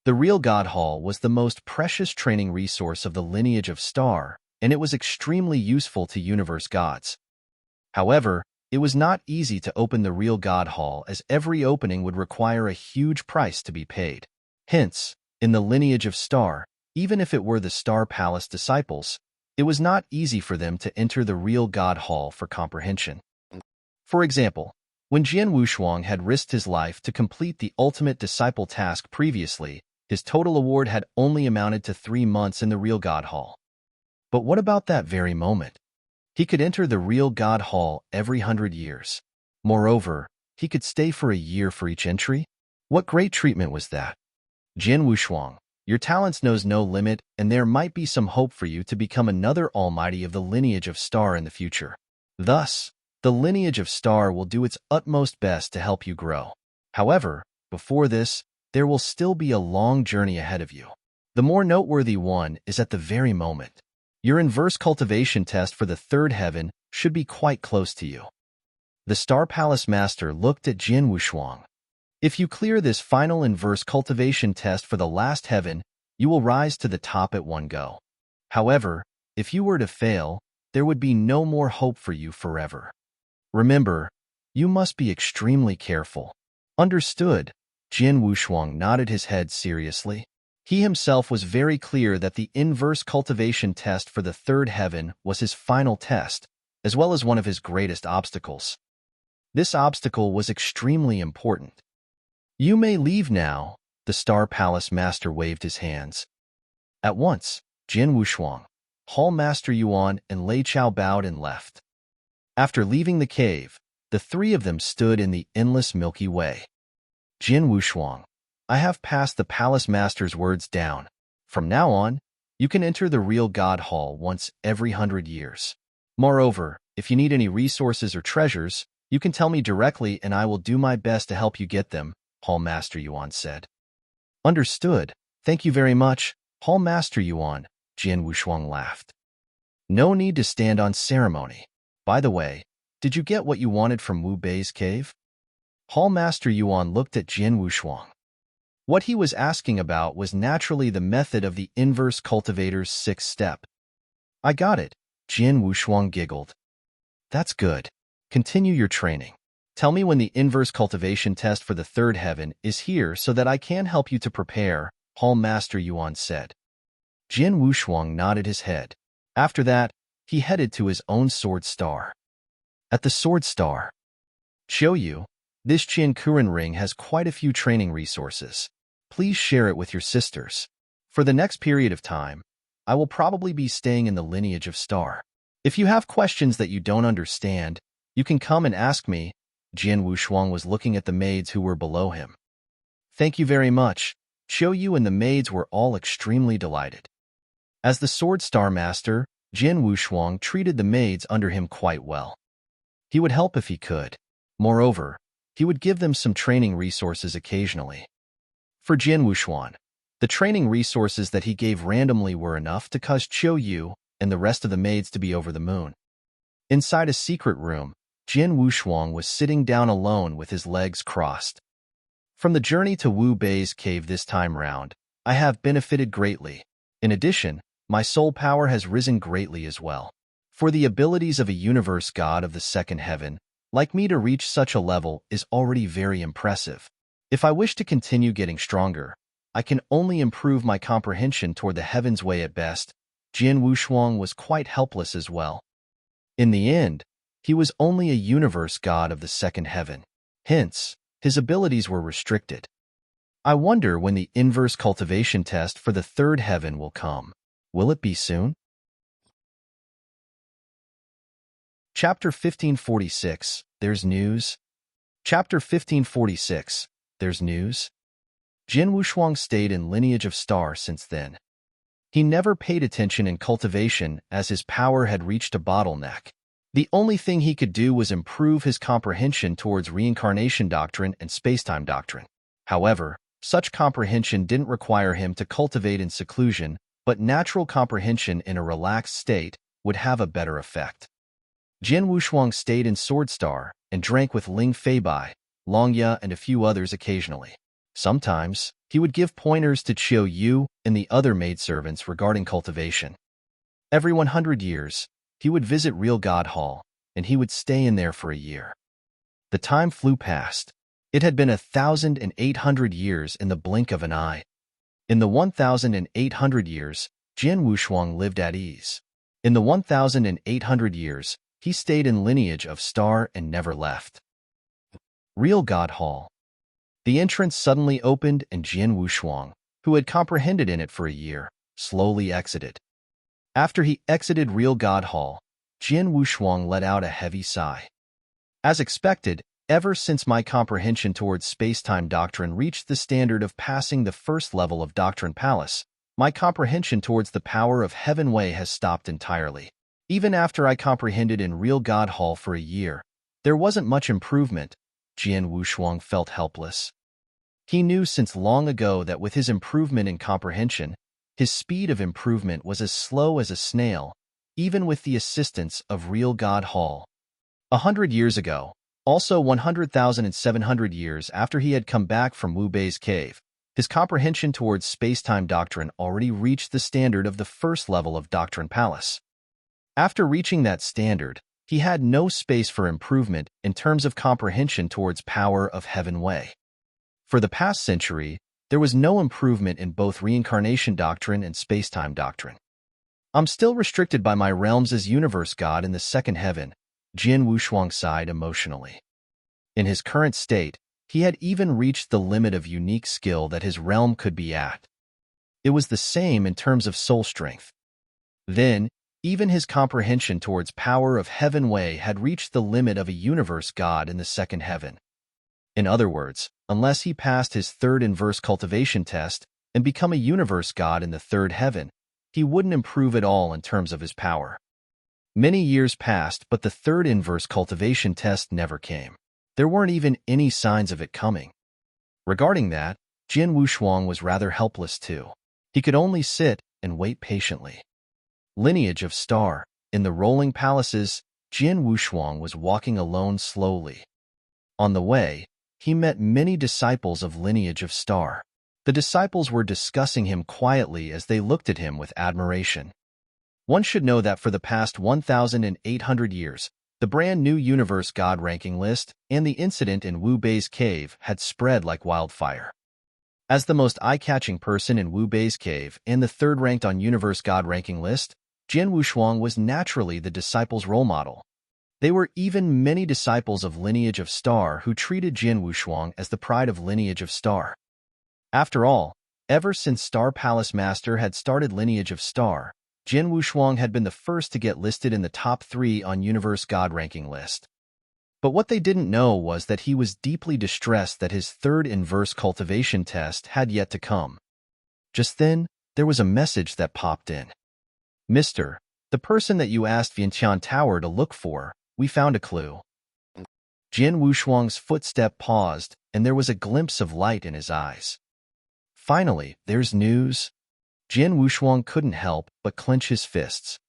The real God Hall was the most precious training resource of the lineage of Star, and it was extremely useful to universe gods. However, it was not easy to open the real God Hall as every opening would require a huge price to be paid. Hence, in the lineage of Star, even if it were the Star Palace disciples, it was not easy for them to enter the real God Hall for comprehension. For example, when Jin Wushuang had risked his life to complete the ultimate disciple task previously, his total award had only amounted to 3 months in the real God Hall. But what about that very moment? He could enter the real God Hall every 100 years. Moreover, he could stay for a year for each entry? What great treatment was that? Jin Wushuang, your talents knows no limit, and there might be some hope for you to become another Almighty of the lineage of Star in the future. Thus, the lineage of Star will do its utmost best to help you grow. However, before this, there will still be a long journey ahead of you. The more noteworthy one is at the very moment. Your inverse cultivation test for the third heaven should be quite close to you. The Star Palace Master looked at Jin Wushuang. If you clear this final inverse cultivation test for the last heaven, you will rise to the top at one go. However, if you were to fail, there would be no more hope for you forever. Remember, you must be extremely careful. Understood? Jin Wushuang nodded his head seriously. He himself was very clear that the inverse cultivation test for the third heaven was his final test, as well as one of his greatest obstacles. This obstacle was extremely important. You may leave now, the Star Palace Master waved his hands. At once, Jin Wushuang, Hall Master Yuan, and Lei Chao bowed and left. After leaving the cave, the three of them stood in the endless Milky Way. Jin Wushuang, I have passed the Palace Master's words down. From now on, you can enter the real God Hall once every 100 years. Moreover, if you need any resources or treasures, you can tell me directly and I will do my best to help you get them, Hall Master Yuan said. Understood. Thank you very much, Hall Master Yuan, Jin Wushuang laughed. No need to stand on ceremony. By the way, did you get what you wanted from Wu Bei's cave? Hall Master Yuan looked at Jin Wushuang. What he was asking about was naturally the method of the inverse cultivator's 6th step. I got it, Jin Wushuang giggled. That's good. Continue your training. Tell me when the inverse cultivation test for the third heaven is here so that I can help you to prepare, Hall Master Yuan said. Jin Wushuang nodded his head. After that, he headed to his own Sword Star. At the Sword Star, Qiuyu, this Qin Kuren ring has quite a few training resources. Please share it with your sisters. For the next period of time, I will probably be staying in the lineage of Star. If you have questions that you don't understand, you can come and ask me. Jin Wushuang was looking at the maids who were below him. Thank you very much. Qiuyu and the maids were all extremely delighted. As the Sword Star Master, Jin Wushuang treated the maids under him quite well. He would help if he could. Moreover, he would give them some training resources occasionally. For Jin Wushuang, the training resources that he gave randomly were enough to cause Qiu Yu and the rest of the maids to be over the moon. Inside a secret room, Jin Wushuang was sitting down alone with his legs crossed. From the journey to Wu Bei's cave this time round, I have benefited greatly. In addition, my soul power has risen greatly as well. For the abilities of a universe god of the second heaven, like me to reach such a level is already very impressive. If I wish to continue getting stronger, I can only improve my comprehension toward the heaven's way at best. Jin Wushuang was quite helpless as well. In the end, he was only a universe god of the second heaven. Hence, his abilities were restricted. I wonder when the inverse cultivation test for the third heaven will come. Will it be soon? Chapter 1546, There's News. Chapter 1546, There's News. Jin Wushuang stayed in lineage of star since then. He never paid attention in cultivation as his power had reached a bottleneck. The only thing he could do was improve his comprehension towards reincarnation doctrine and spacetime doctrine. However, such comprehension didn't require him to cultivate in seclusion, but natural comprehension in a relaxed state would have a better effect. Jin Wushuang stayed in Swordstar and drank with Ling Feibai, Longya, and a few others occasionally. Sometimes, he would give pointers to Qiu Yu and the other maidservants regarding cultivation. Every 100 years, he would visit Real God Hall, and he would stay in there for a year. The time flew past. It had been 1,800 years in the blink of an eye. In the 1,800 years, Jin Wushuang lived at ease. In the 1,800 years, he stayed in lineage of star and never left. Real God Hall. The entrance suddenly opened and Jin Wushuang, who had comprehended in it for a year, slowly exited. After he exited Real God Hall, Jin Wushuang let out a heavy sigh. As expected, ever since my comprehension towards spacetime doctrine reached the standard of passing the first level of Doctrine Palace, my comprehension towards the power of Heaven Way has stopped entirely. Even after I comprehended in Real God Hall for a year, there wasn't much improvement. Jin Wushuang felt helpless. He knew since long ago that with his improvement in comprehension, his speed of improvement was as slow as a snail, even with the assistance of Real God Hall. 100 years ago, also 100,700 years after he had come back from Wu Bei's cave, his comprehension towards spacetime doctrine already reached the standard of the first level of Doctrine Palace. After reaching that standard, he had no space for improvement in terms of comprehension towards power of Heaven Way. For the past century, there was no improvement in both reincarnation doctrine and spacetime doctrine. I'm still restricted by my realms as universe god in the second heaven, Jin Wushuang sighed emotionally. In his current state, he had even reached the limit of unique skill that his realm could be at. It was the same in terms of soul strength. Then, even his comprehension towards power of Heaven Way had reached the limit of a universe god in the second heaven. In other words, unless he passed his third inverse cultivation test and become a universe god in the third heaven, he wouldn't improve at all in terms of his power. Many years passed, but the third inverse cultivation test never came. There weren't even any signs of it coming. Regarding that, Jin Wushuang was rather helpless too. He could only sit and wait patiently. Lineage of Star. In the rolling palaces, Jin Wushuang was walking alone slowly. On the way, he met many disciples of Lineage of Star. The disciples were discussing him quietly as they looked at him with admiration. One should know that for the past 1,800 years, the brand new Universe God ranking list and the incident in Wu Bei's cave had spread like wildfire. As the most eye-catching person in Wu Bei's cave and the third ranked on Universe God ranking list, Jin Wushuang was naturally the disciples' role model. There were even many disciples of Lineage of Star who treated Jin Wushuang as the pride of Lineage of Star. After all, ever since Star Palace Master had started Lineage of Star, Jin Wushuang had been the first to get listed in the top 3 on Universe God ranking list. But what they didn't know was that he was deeply distressed that his third inverse cultivation test had yet to come. Just then, there was a message that popped in. Mr. The person that you asked Vientiane Tower to look for, we found a clue. Jin Wushuang's footstep paused, and there was a glimpse of light in his eyes. Finally, there's news. Jin Wushuang couldn't help but clench his fists.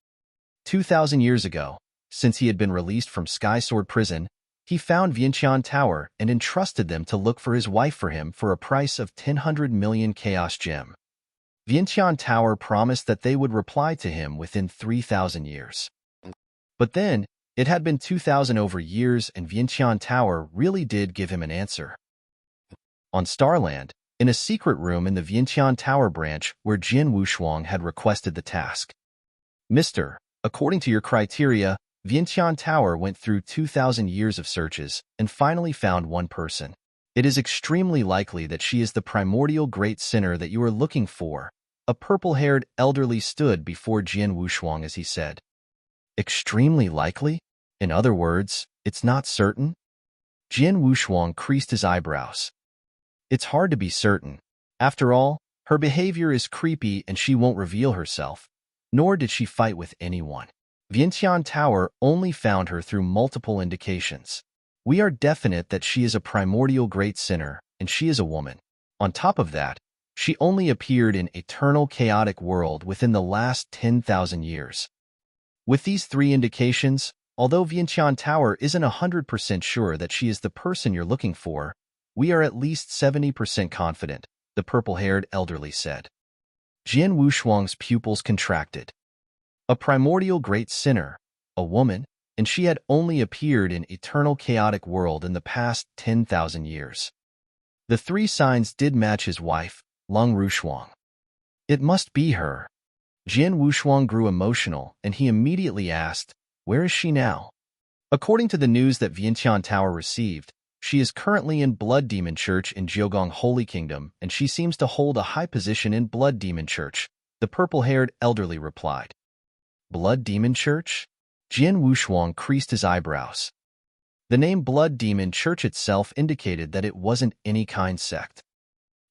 2,000 years ago, since he had been released from Sky Sword Prison, he found Vientiane Tower and entrusted them to look for his wife for him for a price of 100 million Chaos Gem. Vientiane Tower promised that they would reply to him within 3,000 years. But then, it had been 2,000 over years and Vientiane Tower really did give him an answer. On Starland, in a secret room in the Vientiane Tower branch where Jin Wushuang had requested the task. Mr. According to your criteria, Vientiane Tower went through 2,000 years of searches and finally found one person. It is extremely likely that she is the primordial great sinner that you are looking for. A purple-haired elderly stood before Jin Wushuang as he said. Extremely likely? In other words, it's not certain? Jin Wushuang creased his eyebrows. It's hard to be certain. After all, her behavior is creepy and she won't reveal herself, nor did she fight with anyone. Vientiane Tower only found her through multiple indications. We are definite that she is a primordial great sinner, and she is a woman. On top of that, she only appeared in eternal chaotic world within the last 10,000 years. With these three indications, although Vientiane Tower isn't 100% sure that she is the person you're looking for, we are at least 70% confident, the purple-haired elderly said. Jin Wushuang's pupils contracted. A primordial great sinner, a woman, and she had only appeared in eternal chaotic world in the past 10,000 years. The three signs did match his wife, Lung Rushuang. It must be her. Jin Wushuang grew emotional, and he immediately asked, where is she now? According to the news that Vientiane Tower received, she is currently in Blood Demon Church in Jiogong Holy Kingdom, and she seems to hold a high position in Blood Demon Church, the purple-haired elderly replied. Blood Demon Church? Jin Wushuang creased his eyebrows. The name Blood Demon Church itself indicated that it wasn't any kind sect.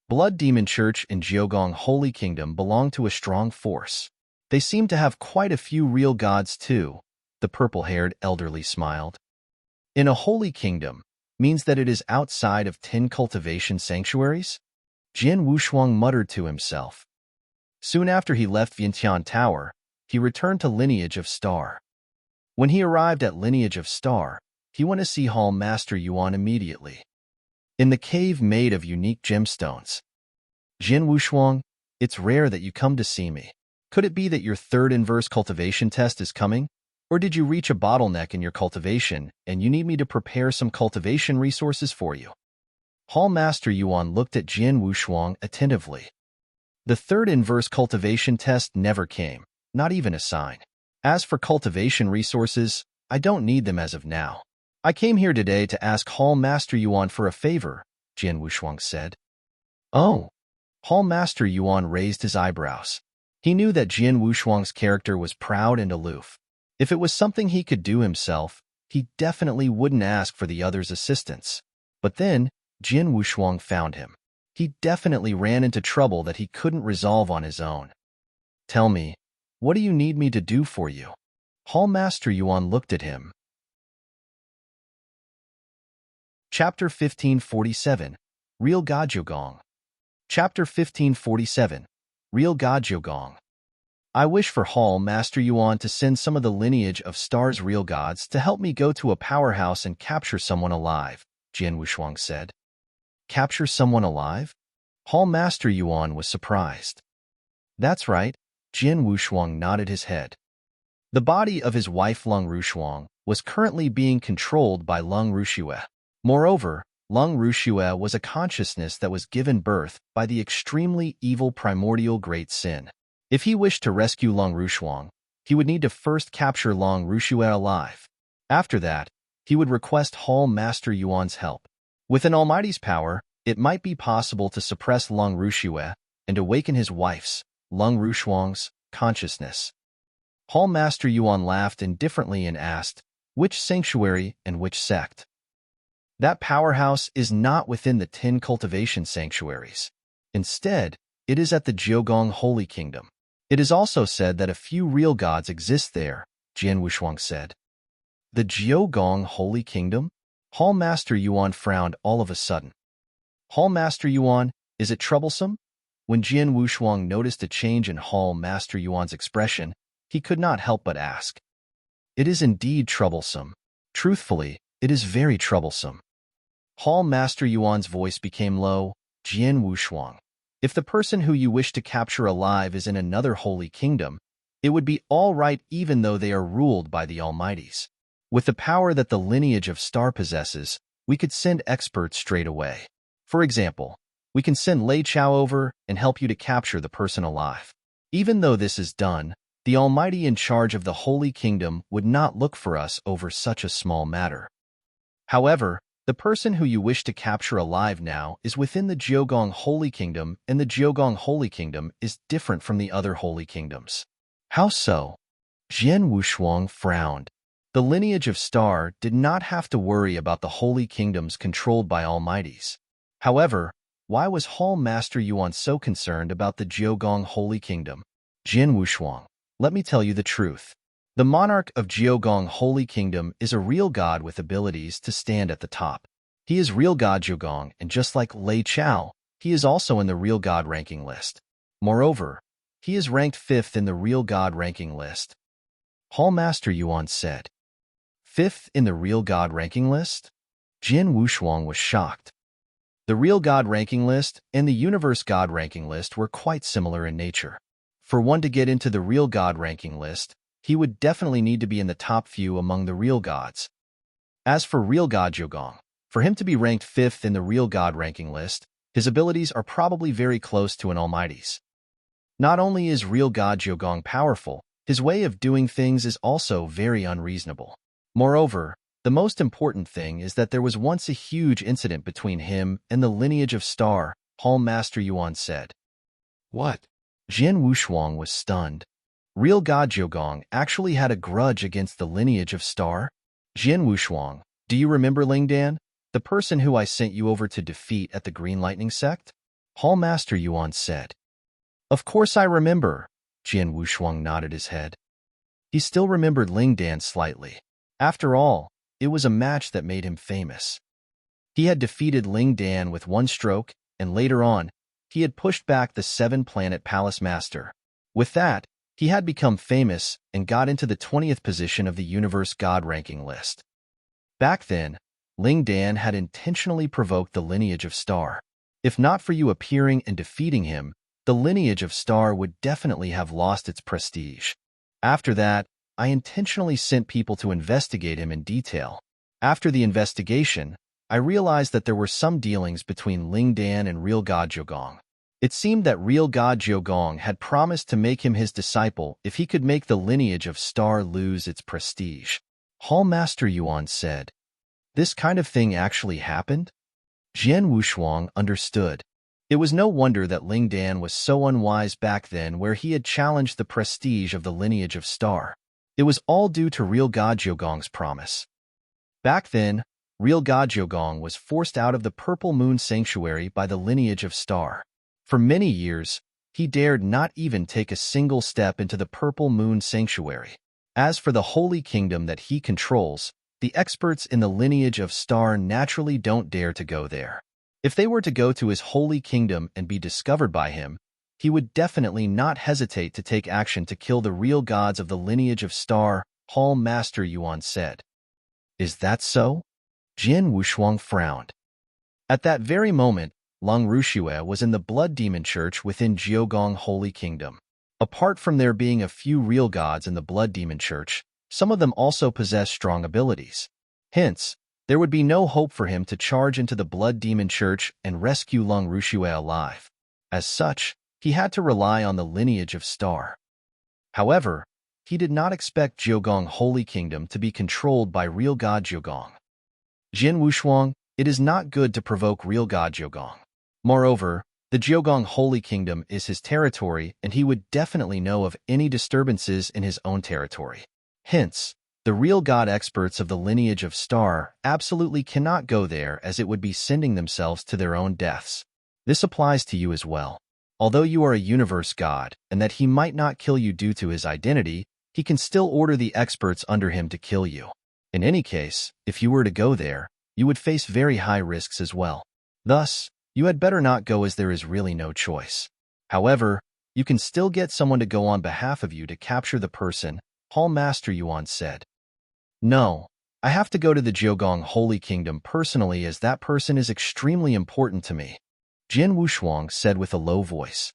Blood Demon Church in Jiogong Holy Kingdom belonged to a strong force. They seemed to have quite a few real gods too, the purple-haired elderly smiled. In a holy kingdom means that it is outside of 10 cultivation sanctuaries? Jin Wushuang muttered to himself. Soon after he left Vientiane Tower, he returned to Lineage of Star. When he arrived at Lineage of Star, he went to see Hall Master Yuan immediately. In the cave made of unique gemstones. Jin Wushuang, it's rare that you come to see me. Could it be that your third inverse cultivation test is coming? Or did you reach a bottleneck in your cultivation and you need me to prepare some cultivation resources for you? Hall Master Yuan looked at Jin Wushuang attentively. The third inverse cultivation test never came, not even a sign. As for cultivation resources, I don't need them as of now. I came here today to ask Hall Master Yuan for a favor, Jin Wushuang said. Oh. Hall Master Yuan raised his eyebrows. He knew that Jin Wushuang's character was proud and aloof. If it was something he could do himself, he definitely wouldn't ask for the other's assistance. But then, Jin Wushuang found him. He definitely ran into trouble that he couldn't resolve on his own. Tell me, what do you need me to do for you? Hall Master Yuan looked at him. Chapter 1547, Real God Jiogong. Chapter 1547, Real God Jiogong. I wish for Hall Master Yuan to send some of the Lineage of Stars real gods to help me go to a powerhouse and capture someone alive, Jin Wushuang said. Capture someone alive? Hall Master Yuan was surprised. That's right, Jin Wushuang nodded his head. The body of his wife Lung Rushuang was currently being controlled by Lung Rushue. Moreover, Lung Rushue was a consciousness that was given birth by the extremely evil primordial great sin. If he wished to rescue Lung Rushuang, he would need to first capture Lung Rushue alive. After that, he would request Hall Master Yuan's help. With an almighty's power, it might be possible to suppress Lung Rushue and awaken his wife's, Lung Rushuang's, consciousness. Hall Master Yuan laughed indifferently and asked, which sanctuary and which sect? That powerhouse is not within the 10 cultivation sanctuaries. Instead, it is at the Jiogong Holy Kingdom. It is also said that a few real gods exist there, Jian Wushuang said. The Jiugong Holy Kingdom? Hall Master Yuan frowned all of a sudden. Hall Master Yuan, is it troublesome? When Jian Wushuang noticed a change in Hall Master Yuan's expression, he could not help but ask. It is indeed troublesome. Truthfully, it is very troublesome. Hall Master Yuan's voice became low. Jian Wushuang, if the person who you wish to capture alive is in another holy kingdom, it would be all right even though they are ruled by the Almighties. With the power that the lineage of Star possesses, we could send experts straight away. For example, we can send Lei Chao over and help you to capture the person alive. Even though this is done, the Almighty in charge of the Holy Kingdom would not look for us over such a small matter. However, the person who you wish to capture alive now is within the Jiugong Holy Kingdom, and the Jiugong Holy Kingdom is different from the other holy kingdoms. How so? Jian Wushuang frowned. The lineage of Star did not have to worry about the holy kingdoms controlled by Almighties. However, why was Hall Master Yuan so concerned about the Jiugong Holy Kingdom? Jian Wushuang, let me tell you the truth. The monarch of Jiugong Holy Kingdom is a real god with abilities to stand at the top. He is real god Jiugong, and just like Lei Chao, he is also in the real god ranking list. Moreover, he is ranked 5th in the real god ranking list. Hall Master Yuan said. 5th in the real god ranking list? Jian Wushuang was shocked. The real god ranking list and the universe god ranking list were quite similar in nature. For one to get into the real god ranking list, he would definitely need to be in the top few among the real gods. As for real god Jiugong, for him to be ranked 5th in the real god ranking list, his abilities are probably very close to an Almighty's. Not only is real god Jiugong powerful, his way of doing things is also very unreasonable. Moreover, the most important thing is that there was once a huge incident between him and the lineage of Star, Hall Master Yuan said. What? Jian Wushuang was stunned. Real god Jiugong actually had a grudge against the lineage of Star? Jian Wushuang, do you remember Lingdan, the person who I sent you over to defeat at the Green Lightning Sect? Hall Master Yuan said. Of course I remember. Jian Wushuang nodded his head. He still remembered Lingdan slightly. After all, it was a match that made him famous. He had defeated Lingdan with one stroke, and later on, he had pushed back the 7-planet Palace Master. With that, he had become famous and got into the 20th position of the Universe God ranking list. Back then, Lingdan had intentionally provoked the lineage of Star. If not for you appearing and defeating him, the lineage of Star would definitely have lost its prestige. After that, I intentionally sent people to investigate him in detail. After the investigation, I realized that there were some dealings between Lingdan and real god Jiugong. It seemed that real god Jiugong had promised to make him his disciple if he could make the lineage of Star lose its prestige. Hall Master Yuan said, "This kind of thing actually happened?" Jian Wushuang understood. It was no wonder that Lingdan was so unwise back then where he had challenged the prestige of the lineage of Star. It was all due to real god Jiugong's promise. Back then, real god Jiugong was forced out of the Purple Moon Sanctuary by the lineage of Star. For many years, he dared not even take a single step into the Purple Moon Sanctuary. As for the Holy Kingdom that he controls, the experts in the lineage of Star naturally don't dare to go there. If they were to go to his Holy Kingdom and be discovered by him, he would definitely not hesitate to take action to kill the real gods of the lineage of Star, Hall Master Yuan said. Is that so? Jian Wushuang frowned. At that very moment, Long Rushue was in the Blood Demon Church within Jiugong Holy Kingdom. Apart from there being a few real gods in the Blood Demon Church, some of them also possess strong abilities. Hence, there would be no hope for him to charge into the Blood Demon Church and rescue Long Rushue alive. As such, he had to rely on the lineage of Star. However, he did not expect Jiugong Holy Kingdom to be controlled by real god Jiugong. Jian Wushuang, it is not good to provoke real god Jiugong. Moreover, the Jiugong Holy Kingdom is his territory and he would definitely know of any disturbances in his own territory. Hence, the real god experts of the lineage of Star absolutely cannot go there as it would be sending themselves to their own deaths. This applies to you as well. Although you are a universe god, and that he might not kill you due to his identity, he can still order the experts under him to kill you. In any case, if you were to go there, you would face very high risks as well. Thus, you had better not go as there is really no choice. However, you can still get someone to go on behalf of you to capture the person, Hall Master Yuan said. No, I have to go to the Jiogong Holy Kingdom personally as that person is extremely important to me, Jin Wushuang said with a low voice.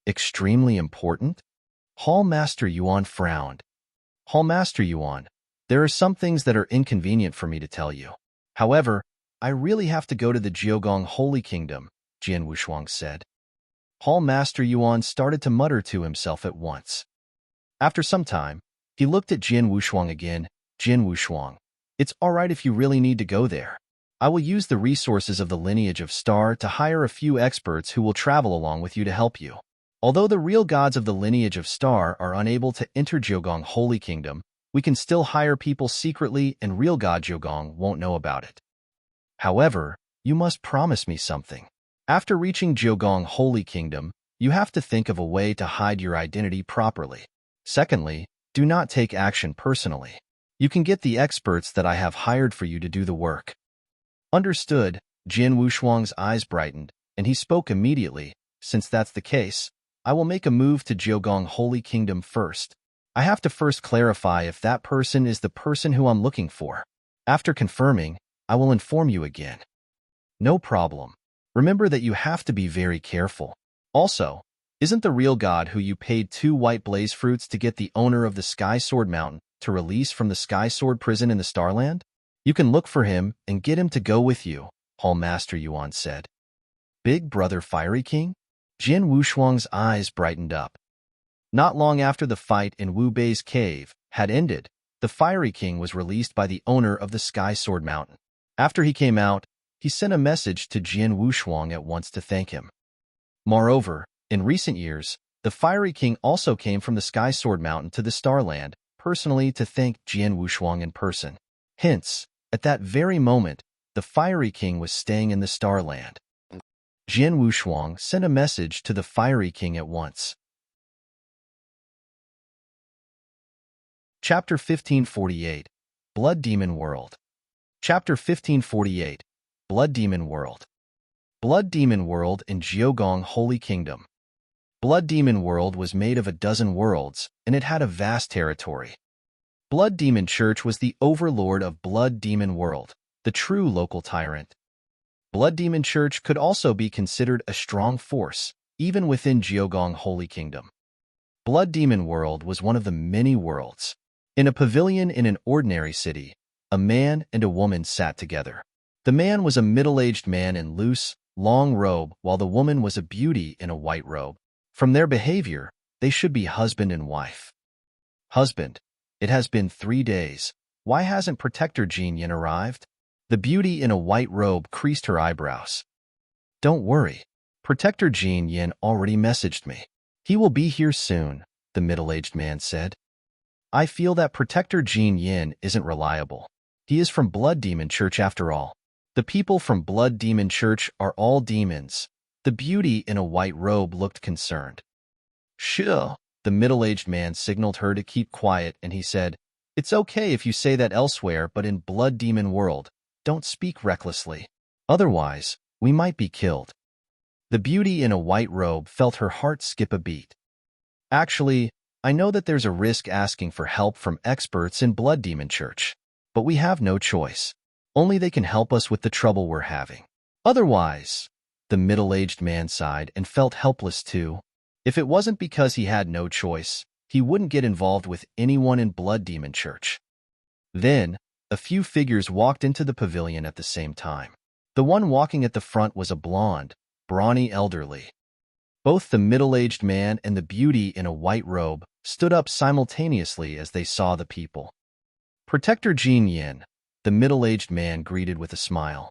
Extremely important? Hall Master Yuan frowned. Hall Master Yuan, there are some things that are inconvenient for me to tell you. However, I really have to go to the Jiogong Holy Kingdom, Jin Wushuang said. Hall Master Yuan started to mutter to himself at once. After some time, he looked at Jin Wushuang again. Jin Wushuang, it's all right if you really need to go there. I will use the resources of the lineage of Star to hire a few experts who will travel along with you to help you. Although the real gods of the lineage of Star are unable to enter Jiogong Holy Kingdom, we can still hire people secretly and real god Jiogong won't know about it. However, you must promise me something. After reaching Jiogong Holy Kingdom, you have to think of a way to hide your identity properly. Secondly, do not take action personally. You can get the experts that I have hired for you to do the work. Understood, Jin Wushuang's eyes brightened, and he spoke immediately. Since that's the case, I will make a move to Jiogong Holy Kingdom first. I have to first clarify if that person is the person who I'm looking for. After confirming, I will inform you again. No problem. Remember that you have to be very careful. Also, isn't the real god who you paid 2 white blaze fruits to get the owner of the Sky Sword Mountain to release from the Sky Sword prison in the Starland? You can look for him and get him to go with you, Hall Master Yuan said. Big Brother Fiery King? Jin Wushuang's eyes brightened up. Not long after the fight in Wu Bei's cave had ended, the Fiery King was released by the owner of the Sky Sword Mountain. After he came out, he sent a message to Jin Wushuang at once to thank him. Moreover, in recent years, the Fiery King also came from the Sky Sword Mountain to the Starland, personally to thank Jin Wushuang in person. Hence, at that very moment, the Fiery King was staying in the Starland. Jin Wushuang sent a message to the Fiery King at once. Chapter 1548, Blood Demon World. Chapter 1548, Blood Demon World. Blood Demon World in Jiogong Holy Kingdom. Blood Demon World was made of a dozen worlds, and it had a vast territory. Blood Demon Church was the overlord of Blood Demon World, the true local tyrant. Blood Demon Church could also be considered a strong force, even within Jiogong Holy Kingdom. Blood Demon World was one of the many worlds. In a pavilion in an ordinary city, a man and a woman sat together. The man was a middle-aged man in loose, long robe, while the woman was a beauty in a white robe. From their behavior, they should be husband and wife. Husband, it has been 3 days. Why hasn't Protector Jin Yin arrived? The beauty in a white robe creased her eyebrows. Don't worry. Protector Jin Yin already messaged me. He will be here soon, the middle-aged man said. I feel that Protector Jin Yin isn't reliable. He is from Blood Demon Church after all. The people from Blood Demon Church are all demons. The beauty in a white robe looked concerned. Sure. The middle-aged man signaled her to keep quiet, and he said, It's okay if you say that elsewhere, but in Blood Demon World, don't speak recklessly. Otherwise, we might be killed. The beauty in a white robe felt her heart skip a beat. Actually, I know that there's a risk asking for help from experts in Blood Demon Church, but we have no choice. Only they can help us with the trouble we're having. Otherwise, the middle-aged man sighed and felt helpless too. If it wasn't because he had no choice, he wouldn't get involved with anyone in Blood Demon Church. Then, a few figures walked into the pavilion at the same time. The one walking at the front was a blonde, brawny elderly. Both the middle-aged man and the beauty in a white robe stood up simultaneously as they saw the people. Protector Jin Yin, the middle-aged man greeted with a smile.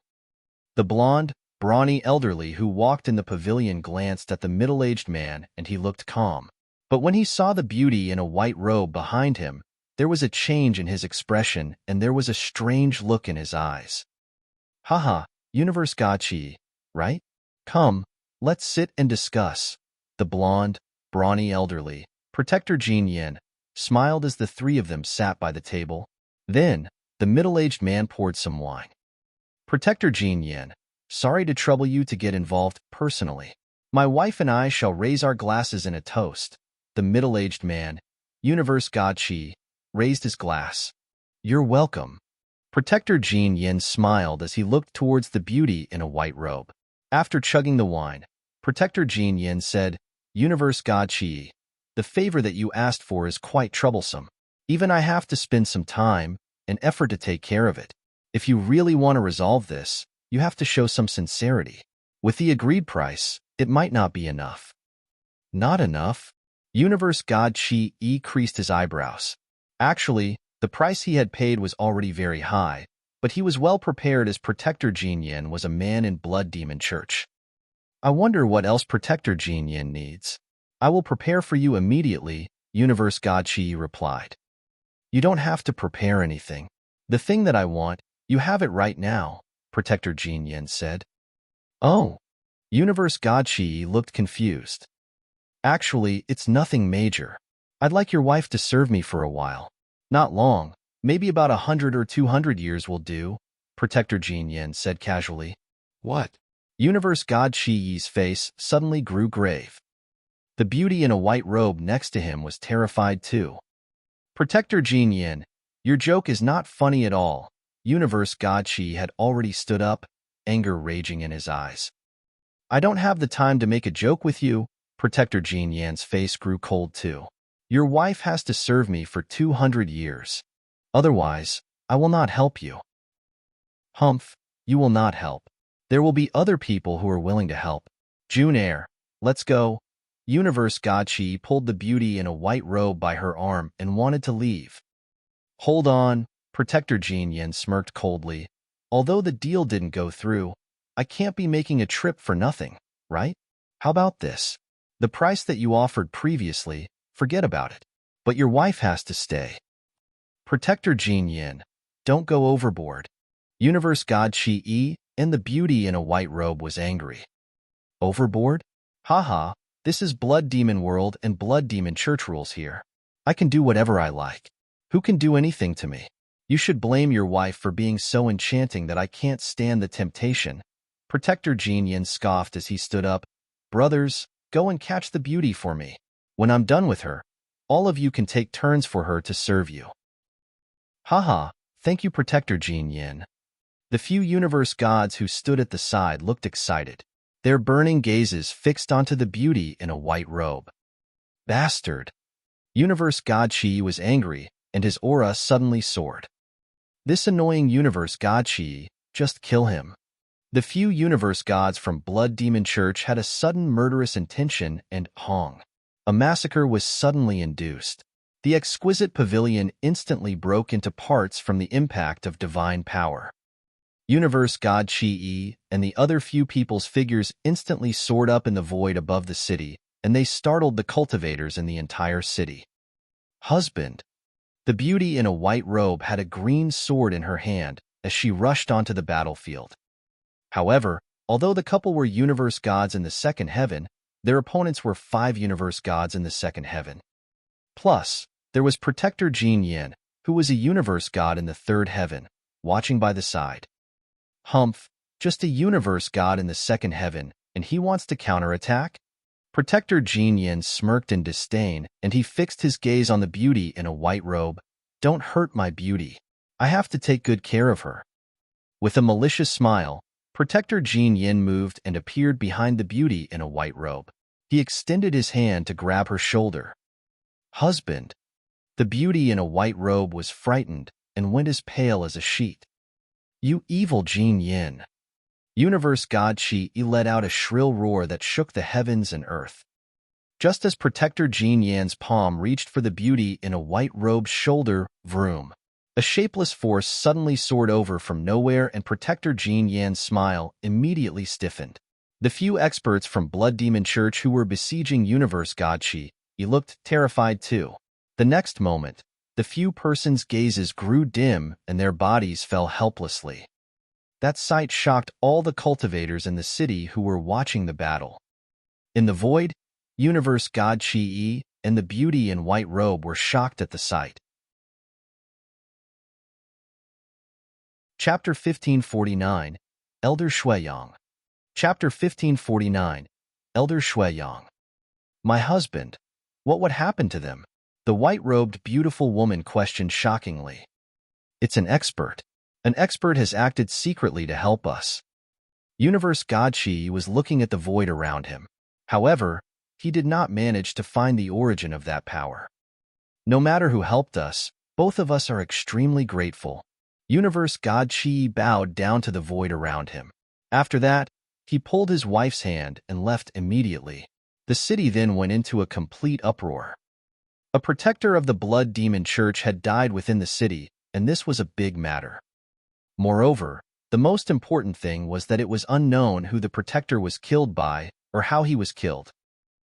The blonde, brawny elderly who walked in the pavilion glanced at the middle-aged man and he looked calm. But when he saw the beauty in a white robe behind him, there was a change in his expression and there was a strange look in his eyes. Haha, Universe God Chi, right? Come, let's sit and discuss. The blonde, brawny elderly, Protector Jin Yin, smiled as the three of them sat by the table. Then, the middle-aged man poured some wine. Protector Jin Yin, sorry to trouble you to get involved personally. My wife and I shall raise our glasses in a toast. The middle-aged man, Universe God Chi, raised his glass. You're welcome. Protector Jin Yin smiled as he looked towards the beauty in a white robe. After chugging the wine, Protector Jin Yin said, Universe God Chi, the favor that you asked for is quite troublesome. Even I have to spend some time and effort to take care of it. If you really want to resolve this, you have to show some sincerity. With the agreed price, it might not be enough. Not enough? Universe God Chi creased his eyebrows. Actually, the price he had paid was already very high, but he was well prepared as Protector Jin Yin was a man in Blood Demon Church. I wonder what else Protector Jin Yin needs. I will prepare for you immediately, Universe God Chi replied. You don't have to prepare anything. The thing that I want, you have it right now, Protector Jin Yin said. Oh. Universe God Chi looked confused. Actually, it's nothing major. I'd like your wife to serve me for a while. Not long, maybe about 100 or 200 years will do, Protector Jin Yin said casually. What? Universe God Chi's face suddenly grew grave. The beauty in a white robe next to him was terrified too. Protector Jin Yin, your joke is not funny at all. Universe God Chi had already stood up, anger raging in his eyes. I don't have the time to make a joke with you. Protector Jin Yin's face grew cold too. Your wife has to serve me for 200 years. Otherwise, I will not help you. Humph, you will not help. There will be other people who are willing to help. June Air, let's go. Universe God Chi pulled the beauty in a white robe by her arm and wanted to leave. Hold on, Protector Jin Yin smirked coldly. Although the deal didn't go through, I can't be making a trip for nothing, right? How about this? The price that you offered previously, forget about it. But your wife has to stay. Protector Jin Yin, don't go overboard. Universe God Chi and the beauty in a white robe was angry. Overboard? Haha, this is Blood Demon World and Blood Demon Church rules here. I can do whatever I like. Who can do anything to me? You should blame your wife for being so enchanting that I can't stand the temptation. Protector Jin Yin scoffed as he stood up. Brothers, go and catch the beauty for me. When I'm done with her, all of you can take turns for her to serve you. Haha, thank you Protector Jin Yin. The few universe gods who stood at the side looked excited, their burning gazes fixed onto the beauty in a white robe. Bastard! Universe God Chi was angry, and his aura suddenly soared. This annoying universe God Chi, just kill him. The few universe gods from Blood Demon Church had a sudden murderous intention and Hong. A massacre was suddenly induced. The exquisite pavilion instantly broke into parts from the impact of divine power. Universe God Chi and the other few people's figures instantly soared up in the void above the city, and they startled the cultivators in the entire city. Husband. The beauty in a white robe had a green sword in her hand as she rushed onto the battlefield. However, although the couple were universe gods in the second heaven, their opponents were 5 universe gods in the second heaven. Plus, there was Protector Jin Yin, who was a universe god in the third heaven, watching by the side. Humph, just a universe god in the second heaven, and he wants to counterattack? Protector Jin Yin smirked in disdain, and he fixed his gaze on the beauty in a white robe. Don't hurt my beauty. I have to take good care of her. With a malicious smile, Protector Jin Yin moved and appeared behind the beauty in a white robe. He extended his hand to grab her shoulder. Husband. The beauty in a white robe was frightened and went as pale as a sheet. You evil Jin Yin. Universe God Chi let out a shrill roar that shook the heavens and earth. Just as Protector Jin Yin's palm reached for the beauty in a white robe's shoulder, vroom. A shapeless force suddenly soared over from nowhere and Protector Jin Yin's smile immediately stiffened. The few experts from Blood Demon Church who were besieging Universe God Chi looked terrified too. The next moment, the few persons' gazes grew dim and their bodies fell helplessly. That sight shocked all the cultivators in the city who were watching the battle. In the void, Universe God Qi and the beauty in white robe were shocked at the sight. Chapter 1549, Elder Shuiyang. Chapter 1549, Elder Shuiyang. My husband, what would happen to them? The white-robed beautiful woman questioned shockingly. It's an expert. An expert has acted secretly to help us. Universe God Qi was looking at the void around him. However, he did not manage to find the origin of that power. No matter who helped us, both of us are extremely grateful. Universe God Qi bowed down to the void around him. After that, he pulled his wife's hand and left immediately. The city then went into a complete uproar. A protector of the Blood Demon Church had died within the city, and this was a big matter. Moreover, the most important thing was that it was unknown who the protector was killed by or how he was killed.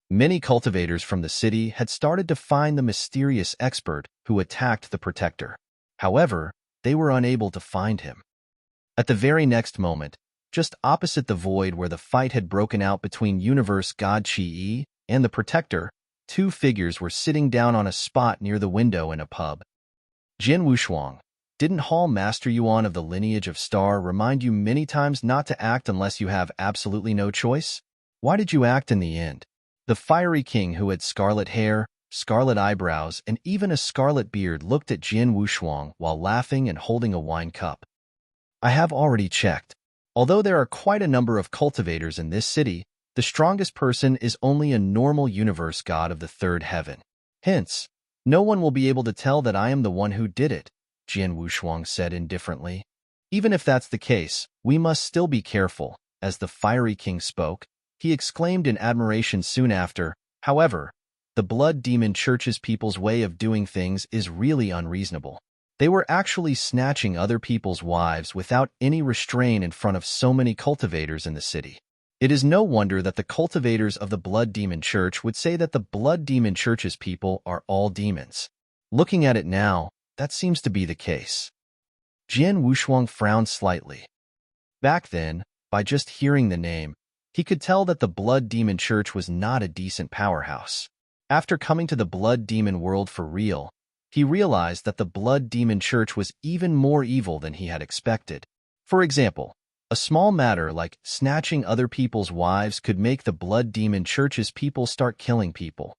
Many cultivators from the city had started to find the mysterious expert who attacked the protector. However, they were unable to find him. At the very next moment, just opposite the void where the fight had broken out between Universe God Qi and the protector, two figures were sitting down on a spot near the window in a pub. Jin Wushuang, didn't Hall Master Yuan of the lineage of Star remind you many times not to act unless you have absolutely no choice? Why did you act in the end? The fiery king who had scarlet hair, scarlet eyebrows, and even a scarlet beard looked at Jin Wushuang while laughing and holding a wine cup. I have already checked. Although there are quite a number of cultivators in this city, the strongest person is only a normal universe god of the third heaven. Hence, no one will be able to tell that I am the one who did it, Jin Wushuang said indifferently. Even if that's the case, we must still be careful. As the fiery king spoke, he exclaimed in admiration soon after, however, the Blood Demon Church's people's way of doing things is really unreasonable. They were actually snatching other people's wives without any restraint in front of so many cultivators in the city. It is no wonder that the cultivators of the Blood Demon Church would say that the Blood Demon Church's people are all demons. Looking at it now, that seems to be the case. Jin Wushuang frowned slightly. Back then, by just hearing the name, he could tell that the Blood Demon Church was not a decent powerhouse. After coming to the Blood Demon world for real, he realized that the Blood Demon Church was even more evil than he had expected. For example, a small matter like snatching other people's wives could make the Blood Demon Church's people start killing people.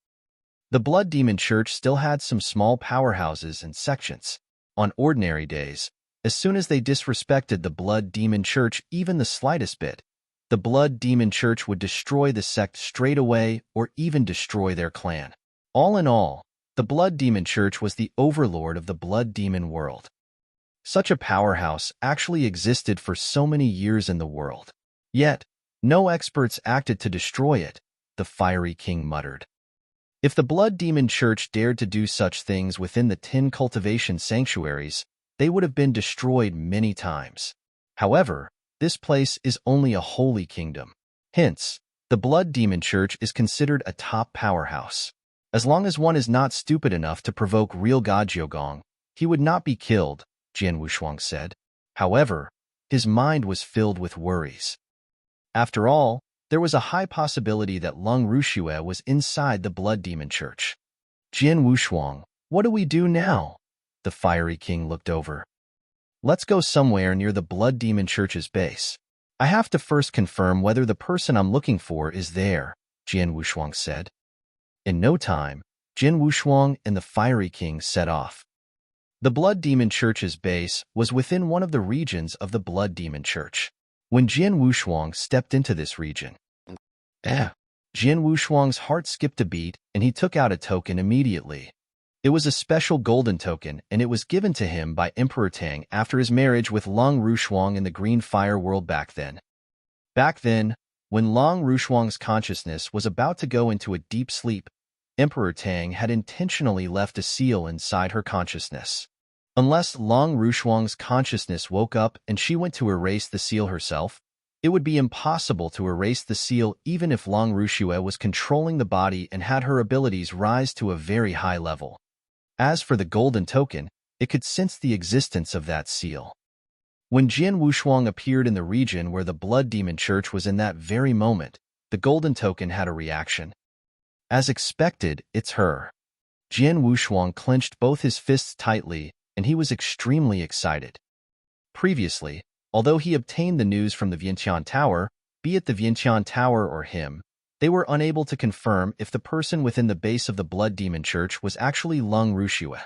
The Blood Demon Church still had some small powerhouses and sections. On ordinary days, as soon as they disrespected the Blood Demon Church even the slightest bit, the Blood Demon Church would destroy the sect straight away or even destroy their clan. All in all, the Blood Demon Church was the overlord of the Blood Demon world. Such a powerhouse actually existed for so many years in the world. Yet, no experts acted to destroy it, the fiery king muttered. If the Blood Demon Church dared to do such things within the 10 cultivation sanctuaries, they would have been destroyed many times. However, this place is only a holy kingdom. Hence, the Blood Demon Church is considered a top powerhouse. As long as one is not stupid enough to provoke real God Jiogong, he would not be killed, Jin Wushuang said. However, his mind was filled with worries. After all, there was a high possibility that Lung Rushue was inside the Blood Demon Church. Jin Wushuang, what do we do now? The fiery king looked over. Let's go somewhere near the Blood Demon Church's base. I have to first confirm whether the person I'm looking for is there, Jin Wushuang said. In no time, Jin Wushuang and the fiery king set off. The Blood Demon Church's base was within one of the regions of the Blood Demon Church. When Jin Wushuang stepped into this region, Jin Wushuang's heart skipped a beat and he took out a token immediately. It was a special golden token, and it was given to him by Emperor Tang after his marriage with Lung Rushuang in the Green Fire world back then. Back then, when Lung Rushuang's consciousness was about to go into a deep sleep, Emperor Tang had intentionally left a seal inside her consciousness. Unless Lung Rushuang's consciousness woke up and she went to erase the seal herself, it would be impossible to erase the seal even if Lung Rushue was controlling the body and had her abilities rise to a very high level. As for the golden token, it could sense the existence of that seal. When Jin Wushuang appeared in the region where the Blood Demon Church was in that very moment, the golden token had a reaction. As expected, it's her. Jian Wushuang clenched both his fists tightly, and he was extremely excited. Previously, although he obtained the news from the Vientiane Tower, be it the Vientiane Tower or him, they were unable to confirm if the person within the base of the Blood Demon Church was actually Leng Ruxue.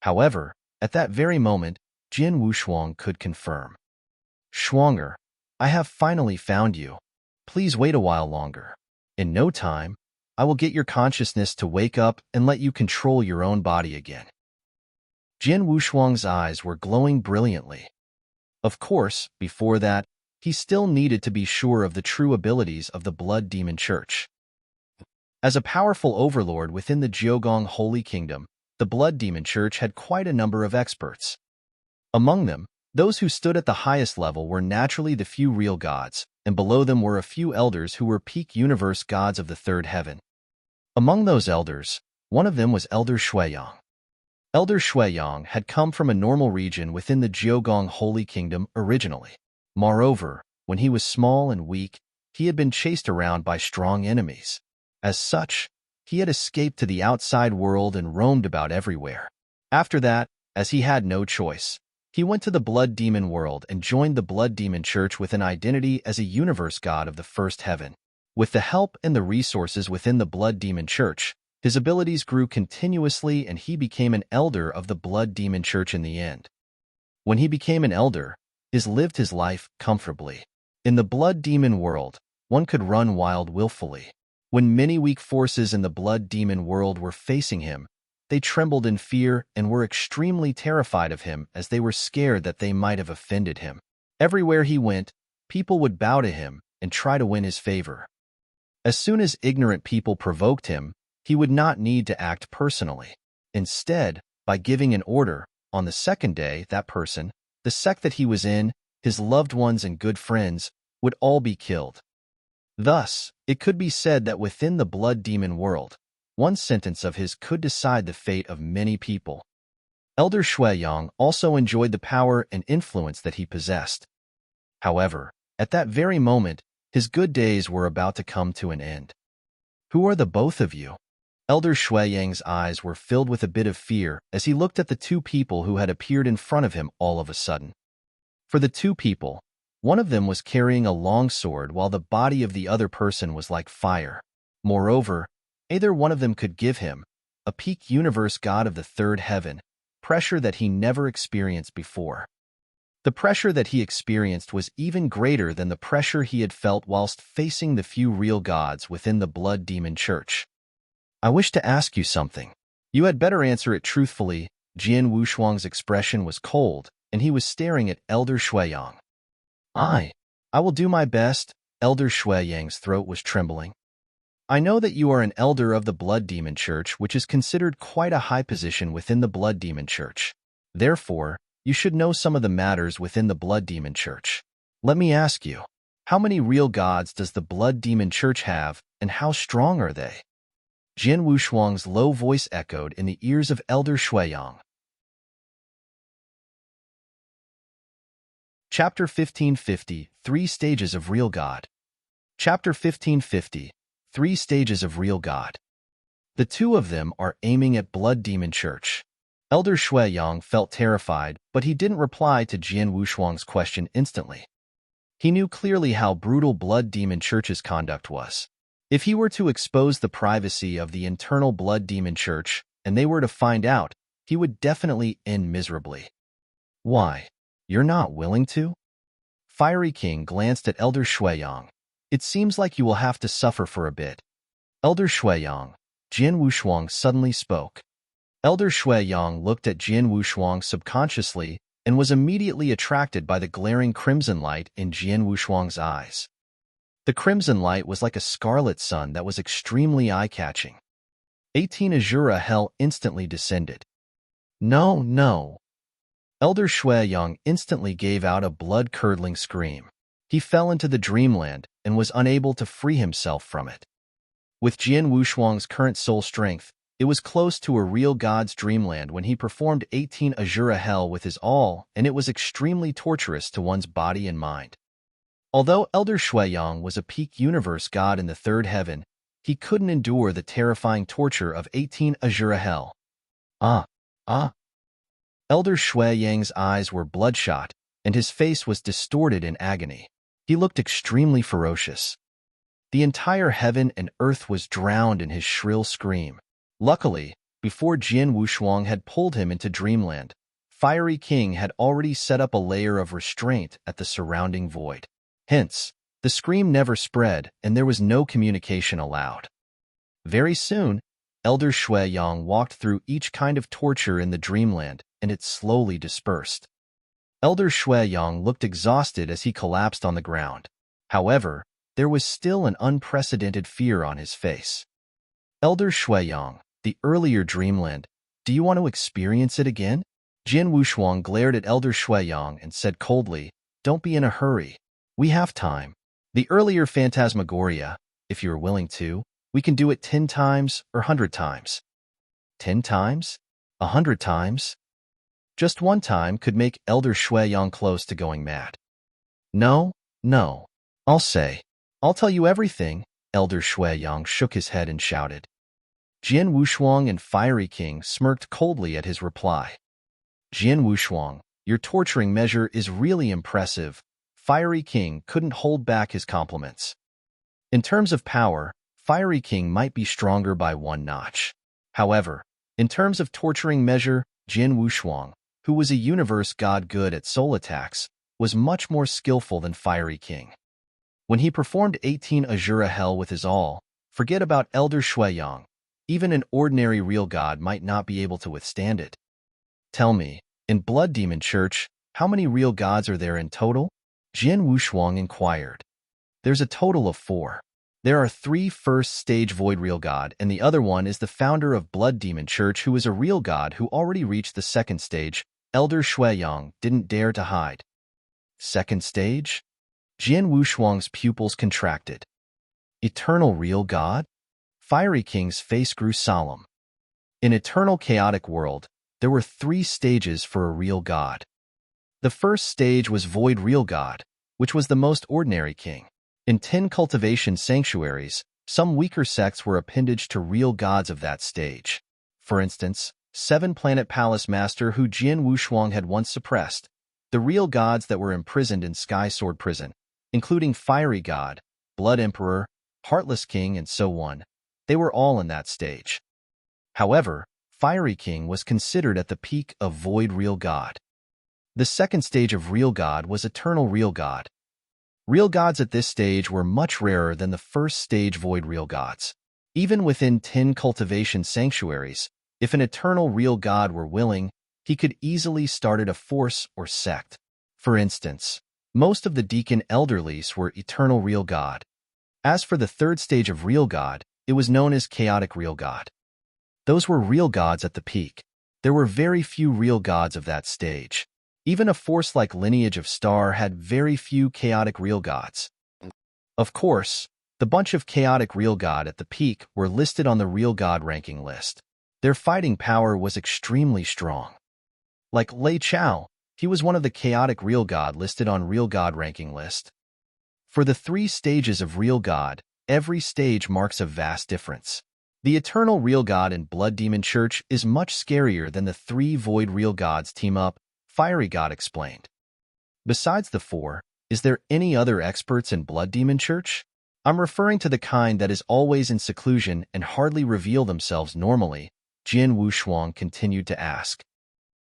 However, at that very moment, Jian Wushuang could confirm. Shuanger, I have finally found you. Please wait a while longer. In no time, I will get your consciousness to wake up and let you control your own body again. Jian Wushuang's eyes were glowing brilliantly. Of course, before that, he still needed to be sure of the true abilities of the Blood Demon Church. As a powerful overlord within the Jiogong Holy Kingdom, the Blood Demon Church had quite a number of experts. Among them, those who stood at the highest level were naturally the few real gods, and below them were a few elders who were peak universe gods of the third heaven. Among those elders, one of them was Elder Shuiyang. Elder Shuiyang had come from a normal region within the Jiogong Holy Kingdom originally. Moreover, when he was small and weak, he had been chased around by strong enemies. As such, he had escaped to the outside world and roamed about everywhere. After that, as he had no choice, he went to the Blood Demon world and joined the Blood Demon Church with an identity as a universe god of the first heaven. With the help and the resources within the Blood Demon Church, his abilities grew continuously and he became an elder of the Blood Demon Church in the end. When he became an elder, he lived his life comfortably. In the Blood Demon world, one could run wild willfully. When many weak forces in the Blood Demon world were facing him, they trembled in fear and were extremely terrified of him as they were scared that they might have offended him. Everywhere he went, people would bow to him and try to win his favor. As soon as ignorant people provoked him, he would not need to act personally. Instead, by giving an order, on the second day, that person, the sect that he was in, his loved ones and good friends, would all be killed. Thus, it could be said that within the Blood Demon world, one sentence of his could decide the fate of many people. Elder Shuiyang also enjoyed the power and influence that he possessed. However, at that very moment, his good days were about to come to an end. Who are the both of you? Elder Shuiyang's eyes were filled with a bit of fear as he looked at the two people who had appeared in front of him all of a sudden. For the two people, one of them was carrying a long sword while the body of the other person was like fire. Moreover, either one of them could give him, a peak universe god of the third heaven, pressure that he never experienced before. The pressure that he experienced was even greater than the pressure he had felt whilst facing the few real gods within the Blood Demon Church. I wish to ask you something. You had better answer it truthfully. Jian Wushuang's expression was cold, and he was staring at Elder Shuiyang. I will do my best. Elder Shuiyang's throat was trembling. I know that you are an elder of the Blood Demon Church, which is considered quite a high position within the Blood Demon Church. Therefore, you should know some of the matters within the Blood Demon Church. Let me ask you, how many real gods does the Blood Demon Church have, and how strong are they? Jian Wushuang's low voice echoed in the ears of Elder Shuiyang. Chapter 1550, 3 Stages of Real God. Chapter 1550, 3 Stages of Real God. The two of them are aiming at Blood Demon Church. Elder Shuiyang felt terrified, but he didn't reply to Jian Wushuang's question instantly. He knew clearly how brutal Blood Demon Church's conduct was. If he were to expose the privacy of the internal Blood Demon Church, and they were to find out, he would definitely end miserably. Why? You're not willing to? Fiery King glanced at Elder Shuiyang. It seems like you will have to suffer for a bit. Elder Shuiyang, Jian Wushuang suddenly spoke. Elder Shuiyang looked at Jian Wushuang subconsciously and was immediately attracted by the glaring crimson light in Jian Wushuang's eyes. The crimson light was like a scarlet sun that was extremely eye-catching. 18 Azura Hell instantly descended. No, no. Elder Shuiyang instantly gave out a blood-curdling scream. He fell into the dreamland and was unable to free himself from it. With Jian Wushuang's current soul strength, it was close to a real god's dreamland when he performed 18 Azura Hell with his all, and it was extremely torturous to one's body and mind. Although Elder Shuiyang was a peak universe god in the third heaven, He couldn't endure the terrifying torture of 18 Azura Hell. Ah, ah. Elder Shui Yang's eyes were bloodshot, and his face was distorted in agony. He looked extremely ferocious. The entire heaven and earth was drowned in his shrill scream. Luckily, before Jin Wushuang had pulled him into dreamland, Fiery King had already set up a layer of restraint at the surrounding void. Hence, the scream never spread and there was no communication allowed. Very soon, Elder Shui Yang walked through each kind of torture in the dreamland and it slowly dispersed. Elder Shui Yang looked exhausted as he collapsed on the ground. However, there was still an unprecedented fear on his face. Elder Shui Yang, the earlier dreamland, do you want to experience it again? Jin Wushuang glared at Elder Shui Yang and said coldly, don't be in a hurry. We have time. The earlier Phantasmagoria, if you're willing to, we can do it 10 times or 100 times. 10 times? 100 times? Just one time could make Elder Shui Yang close to going mad. No, no. I'll tell you everything, Elder Shui Yang shook his head and shouted. Jin Wushuang and Fiery King smirked coldly at his reply. Jin Wushuang, your torturing measure is really impressive. Fiery King couldn't hold back his compliments. In terms of power, Fiery King might be stronger by one notch. However, in terms of torturing measure, Jin Wushuang, who was a universe god good at soul attacks, was much more skillful than Fiery King. When he performed 18 Azura Hell with his all, forget about Elder Shui Yang. Even an ordinary real god might not be able to withstand it. Tell me, in Blood Demon Church, how many real gods are there in total? Jin Wushuang inquired. There's a total of 4. There are 3 first-stage Void Real God, and the other one is the founder of Blood Demon Church who is a real god who already reached the 2nd stage. Elder Shui Yang didn't dare to hide. 2nd stage? Jin Wushuang's pupils contracted. Eternal real god? Fiery King's face grew solemn. In Eternal Chaotic World, there were 3 stages for a real god. The first stage was Void Real God, which was the most ordinary king. In 10 cultivation sanctuaries, some weaker sects were appendage to real gods of that stage. For instance, 7 Planet Palace Master who Jin Wushuang had once suppressed, the real gods that were imprisoned in Sky Sword Prison, including Fiery God, Blood Emperor, Heartless King, and so on. They were all in that stage. However, Fiery King was considered at the peak of Void Real God. The 2nd stage of Real God was Eternal Real God. Real gods at this stage were much rarer than the first stage Void Real gods. Even within 10 cultivation sanctuaries, if an Eternal Real God were willing, he could easily start a force or sect. For instance, most of the Deacon Elderlies were Eternal Real God. As for the 3rd stage of Real God, it was known as Chaotic Real God. Those were real gods at the peak. There were very few real gods of that stage. Even a force like Lineage of Star had very few chaotic real gods. Of course, the bunch of chaotic real god at the peak were listed on the real god ranking list. Their fighting power was extremely strong. Like Lei Chao, he was one of the chaotic real god listed on real god ranking list. For the 3 stages of real god, every stage marks a vast difference. The Eternal Real God in Blood Demon Church is much scarier than the 3 Void Real Gods team up, Fiery God explained. Besides the 4, is there any other experts in Blood Demon Church? I'm referring to the kind that is always in seclusion and hardly reveal themselves normally, Jin Wushuang continued to ask.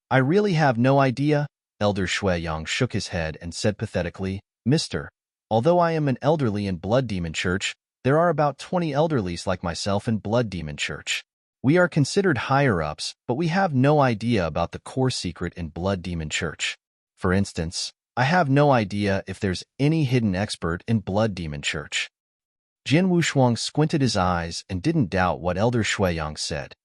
I really have no idea, Elder Shui Yang shook his head and said pathetically, Mister, although I am an elderly in Blood Demon Church, there are about 20 elderlies like myself in Blood Demon Church. We are considered higher-ups, but we have no idea about the core secret in Blood Demon Church. For instance, I have no idea if there's any hidden expert in Blood Demon Church. Jin Wushuang squinted his eyes and didn't doubt what Elder Shui Yang said.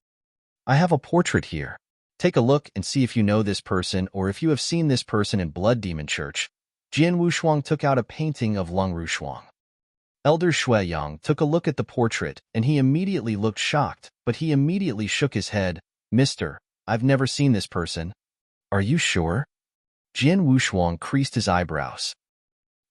I have a portrait here. Take a look and see if you know this person or if you have seen this person in Blood Demon Church. Jin Wushuang took out a painting of Lung Rushuang. Elder Shui Yang took a look at the portrait, and he immediately looked shocked, but he immediately shook his head. Mister, I've never seen this person. Are you sure? Jin Wushuang creased his eyebrows.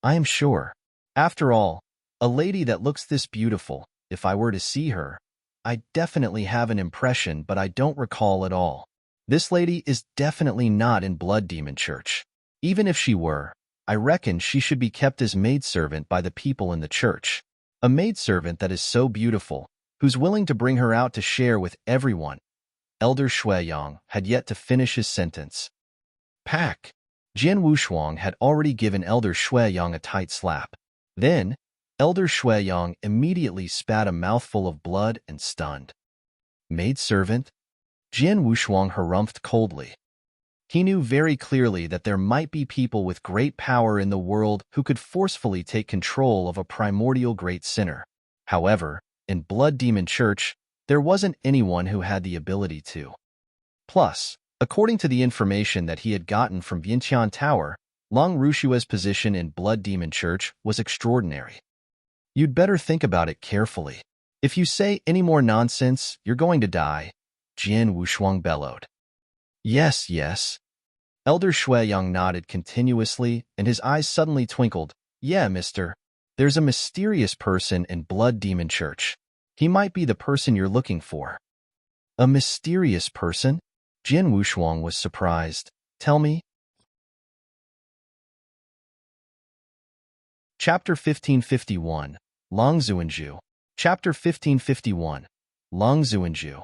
I am sure. After all, a lady that looks this beautiful, if I were to see her. I definitely have an impression, but I don't recall at all. This lady is definitely not in Blood Demon Church. Even if she were, I reckon she should be kept as maidservant by the people in the church. A maidservant that is so beautiful, who's willing to bring her out to share with everyone. Elder Shuiyang had yet to finish his sentence. Pack! Jian Wushuang had already given Elder Shuiyang a tight slap. Then, Elder Shuiyang immediately spat a mouthful of blood and stunned. Maidservant? Jian Wushuang harumphed coldly. He knew very clearly that there might be people with great power in the world who could forcefully take control of a primordial great sinner. However, in Blood Demon Church, there wasn't anyone who had the ability to. Plus, according to the information that he had gotten from Vientiane Tower, Long Rushue's position in Blood Demon Church was extraordinary. You'd better think about it carefully. If you say any more nonsense, you're going to die, Jian Wushuang bellowed. Yes, yes. Elder Shuiyang nodded continuously, and his eyes suddenly twinkled. Yeah, mister. There's a mysterious person in Blood Demon Church. He might be the person you're looking for. A mysterious person? Jian Wushuang was surprised. Tell me. Chapter 1551, Long Zuanju. Chapter 1551, Long Zuanju.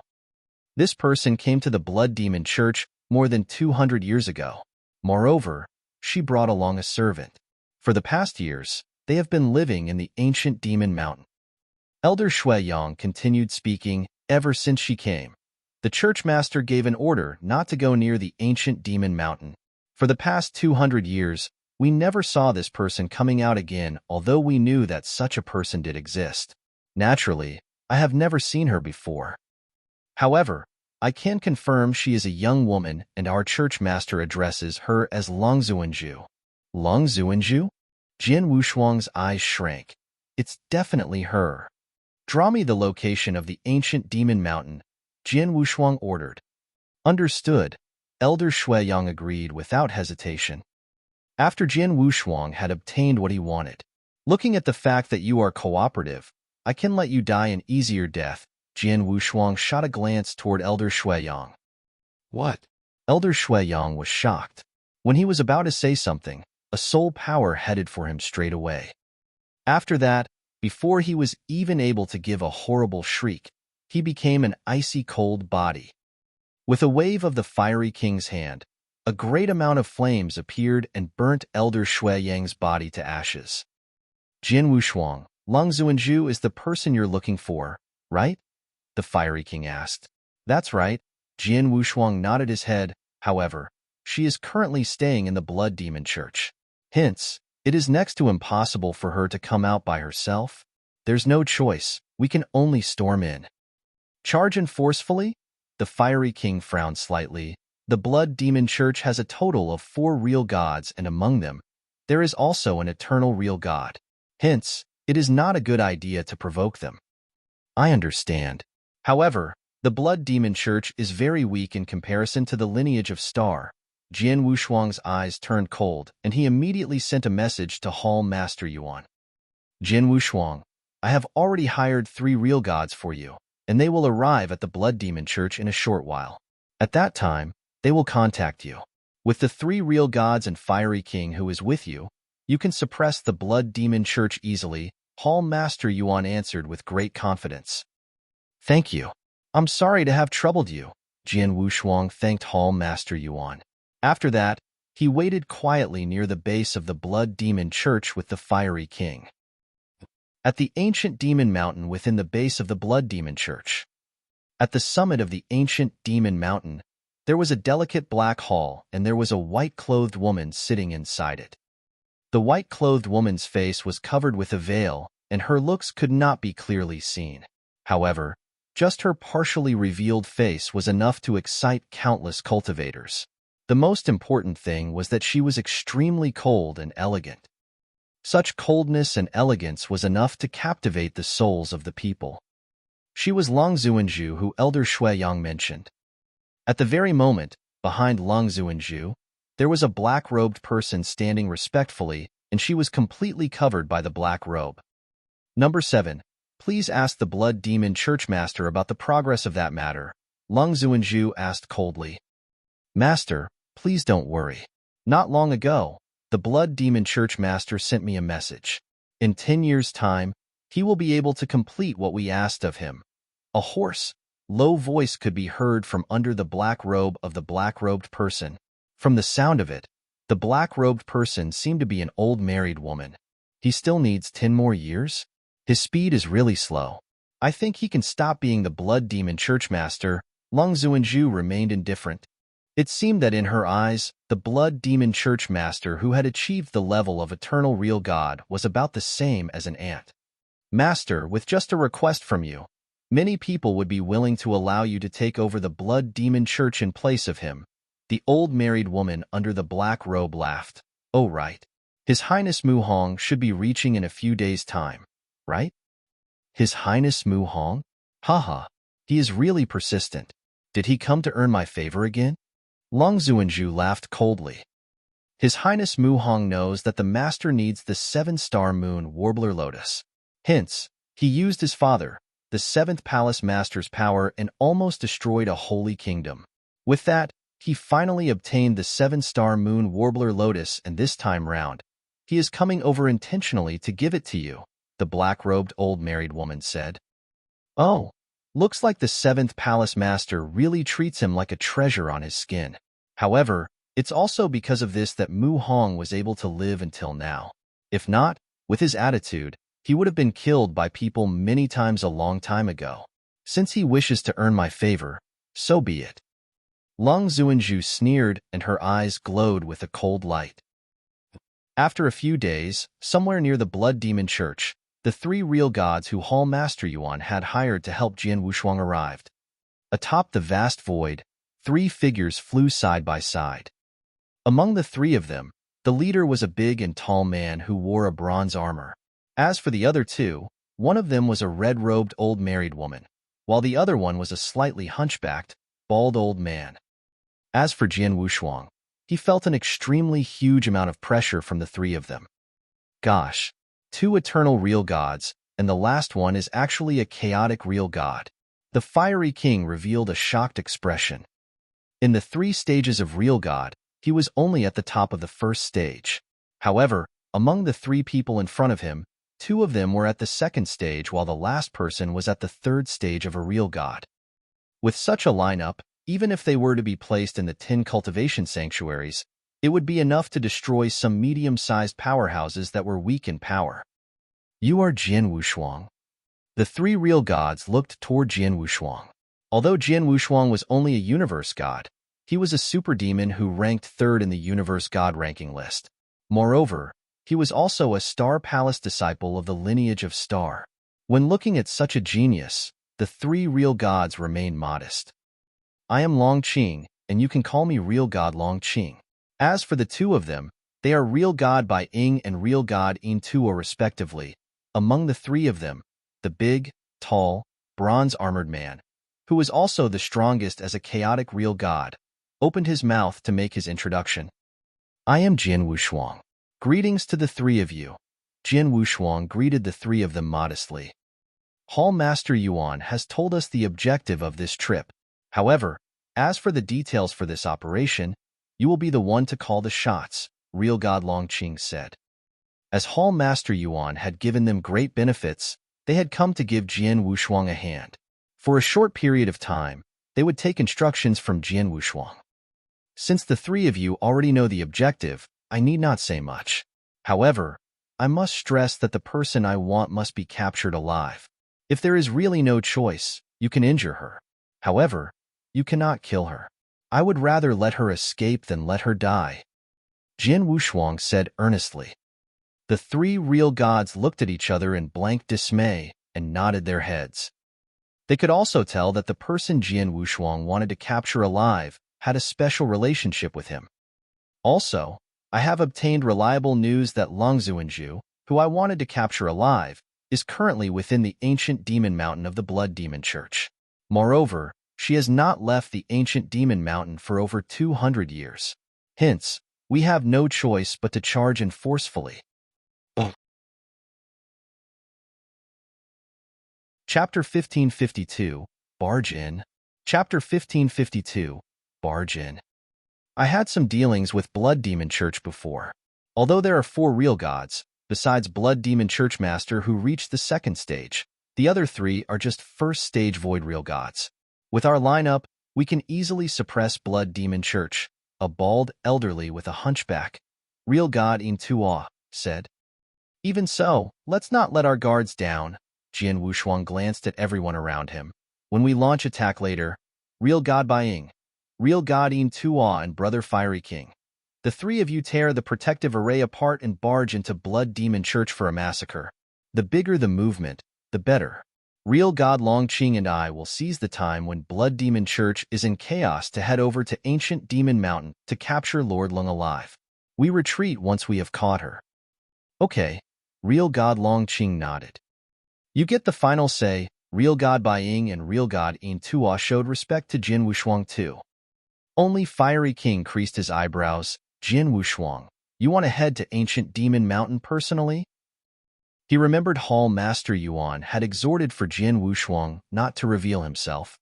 This person came to the Blood Demon Church more than 200 years ago. Moreover, she brought along a servant. For the past years, they have been living in the ancient Demon Mountain. Elder Shuiyang continued speaking. Ever since she came, the church master gave an order not to go near the ancient Demon Mountain. For the past 200 years, we never saw this person coming out again, although we knew that such a person did exist. Naturally, I have never seen her before. However, I can confirm she is a young woman, and our church master addresses her as Long Zuanju. Long Zuanju? Jian Wushuang's eyes shrank. It's definitely her. Draw me the location of the ancient Demon Mountain, Jian Wushuang ordered. Understood. Elder Shuiyang agreed without hesitation. After Jian Wushuang had obtained what he wanted, looking at the fact that you are cooperative, I can let you die an easier death. Jian Wushuang shot a glance toward Elder Shuiyang. What? Elder Shuiyang was shocked. When he was about to say something, a soul power headed for him straight away. After that, before he was even able to give a horrible shriek, he became an icy cold body. With a wave of the fiery king's hand, a great amount of flames appeared and burnt Elder Shuiyang's body to ashes. Jian Wushuang, Long Zuanju is the person you're looking for, right? The fiery king asked. That's right. Jian Wushuang nodded his head. However, she is currently staying in the Blood Demon Church. Hence, it is next to impossible for her to come out by herself. There's no choice. We can only storm in. Charge in forcefully? The fiery king frowned slightly. The Blood Demon Church has a total of 4 real gods, and among them, there is also an eternal real god. Hence, it is not a good idea to provoke them. I understand. However, the Blood Demon Church is very weak in comparison to the lineage of Star. Jian Wushuang's eyes turned cold, and he immediately sent a message to Hall Master Yuan. Jian Wushuang, I have already hired 3 real gods for you, and they will arrive at the Blood Demon Church in a short while. At that time, they will contact you. With the 3 real gods and fiery king who is with you, you can suppress the Blood Demon Church easily, Hall Master Yuan answered with great confidence. Thank you. I'm sorry to have troubled you. Jian Wushuang thanked Hall Master Yuan. After that, he waited quietly near the base of the Blood Demon Church with the fiery king. At the ancient Demon Mountain within the base of the Blood Demon Church. At the summit of the ancient Demon Mountain, there was a delicate black hall, and there was a white-clothed woman sitting inside it. The white-clothed woman's face was covered with a veil, and her looks could not be clearly seen. However, just her partially revealed face was enough to excite countless cultivators. The most important thing was that she was extremely cold and elegant. Such coldness and elegance was enough to captivate the souls of the people. She was Long Zuanju, who Elder Shuiyang mentioned. At the very moment, behind Long Zuanju, there was a black-robed person standing respectfully, and she was completely covered by the black robe. Number 7. Please ask the Blood Demon Churchmaster about the progress of that matter, Lung Zuanzhu asked coldly. Master, please don't worry. Not long ago, the Blood Demon Churchmaster sent me a message. In 10 years' time, he will be able to complete what we asked of him. A hoarse, low voice could be heard from under the black robe of the black-robed person. From the sound of it, the black-robed person seemed to be an old married woman. He still needs 10 more years? His speed is really slow. I think he can stop being the Blood Demon Churchmaster. Lung Zuanzhu remained indifferent. It seemed that in her eyes, the Blood Demon Churchmaster who had achieved the level of eternal real God was about the same as an ant. Master, with just a request from you, many people would be willing to allow you to take over the Blood Demon Church in place of him. The old married woman under the black robe laughed. Oh, right. His Highness Mu Hong should be reaching in a few days' time, right? His Highness Mu Hong? Haha, he is really persistent. Did he come to earn my favor again? Lung Zuanzhu laughed coldly. His Highness Mu Hong knows that the master needs the 7-star moon warbler lotus. Hence, he used his father, the 7th Palace Master's power and almost destroyed a holy kingdom. With that, he finally obtained the 7-star moon warbler lotus, and this time round, he is coming over intentionally to give it to you, the black-robed old married woman said. Oh, looks like the 7th Palace Master really treats him like a treasure on his skin. However, it's also because of this that Mu Hong was able to live until now. If not, with his attitude, he would have been killed by people many times a long time ago. Since he wishes to earn my favor, so be it. Lung Zuanzhu sneered, and her eyes glowed with a cold light. After a few days, somewhere near the Blood Demon Church, the 3 real gods who Hall Master Yuan had hired to help Jian Wushuang arrived. Atop the vast void, 3 figures flew side by side. Among the 3 of them, the leader was a big and tall man who wore a bronze armor. As for the other 2, one of them was a red-robed old married woman, while the other one was a slightly hunchbacked, bald old man. As for Jian Wushuang, he felt an extremely huge amount of pressure from the 3 of them. Gosh, 2 eternal real gods, and the last one is actually a chaotic real god. The fiery king revealed a shocked expression. In the 3 stages of real god, he was only at the top of the first stage. However, among the 3 people in front of him, 2 of them were at the second stage while the last person was at the 3rd stage of a real god. With such a lineup, even if they were to be placed in the 10 cultivation sanctuaries, it would be enough to destroy some medium-sized powerhouses that were weak in power. You are Jian Wushuang. The 3 real gods looked toward Jian Wushuang. Although Jian Wushuang was only a universe god, he was a super demon who ranked 3rd in the universe god ranking list. Moreover, he was also a Star Palace disciple of the lineage of Star. When looking at such a genius, the 3 real gods remained modest. I am Long Qing, and you can call me Real God Long Qing. As for the 2 of them, they are Real God Bai Ying and Real God Yin Tuo respectively. Among the 3 of them, the big, tall, bronze-armored man, who was also the strongest as a chaotic real god, opened his mouth to make his introduction. I am Jian Wushuang. Greetings to the 3 of you. Jian Wushuang greeted the 3 of them modestly. Hall Master Yuan has told us the objective of this trip. However, as for the details for this operation, you will be the one to call the shots, Real God Long Qing said. As Hall Master Yuan had given them great benefits, they had come to give Jian Wushuang a hand. For a short period of time, they would take instructions from Jian Wushuang. Since the 3 of you already know the objective, I need not say much. However, I must stress that the person I want must be captured alive. If there is really no choice, you can injure her. However, you cannot kill her. I would rather let her escape than let her die. Jian Wushuang said earnestly. The 3 real gods looked at each other in blank dismay and nodded their heads. They could also tell that the person Jian Wushuang wanted to capture alive had a special relationship with him. Also, I have obtained reliable news that Lung Zuanzhu, who I wanted to capture alive, is currently within the ancient demon mountain of the Blood Demon Church. Moreover, she has not left the ancient demon mountain for over 200 years. Hence, we have no choice but to charge in forcefully. Chapter 1552, Barge In. Chapter 1552, Barge In. I had some dealings with Blood Demon Church before. Although there are 4 real gods, besides Blood Demon Church Master who reached the 2nd stage, the other 3 are just 1st stage Void real gods. With our lineup, we can easily suppress Blood Demon Church, a bald elderly with a hunchback. Real God in Tuo said. Even so, let's not let our guards down. Jian Wushuang glanced at everyone around him. When we launch attack later, Real God Baiying, Real God in Tuo and Brother Fiery King. The 3 of you tear the protective array apart and barge into Blood Demon Church for a massacre. The bigger the movement, the better. Real God Longqing and I will seize the time when Blood Demon Church is in chaos to head over to Ancient Demon Mountain to capture Lord Lung alive. We retreat once we have caught her. Okay, Real God Longqing nodded. You get the final say. Real God Baiying and Real God in Tuo showed respect to Jin Wushuang too. Only Fiery King creased his eyebrows. Jin Wushuang, you want to head to Ancient Demon Mountain personally? He remembered Hall Master Yuan had exhorted for Jin Wushuang not to reveal himself.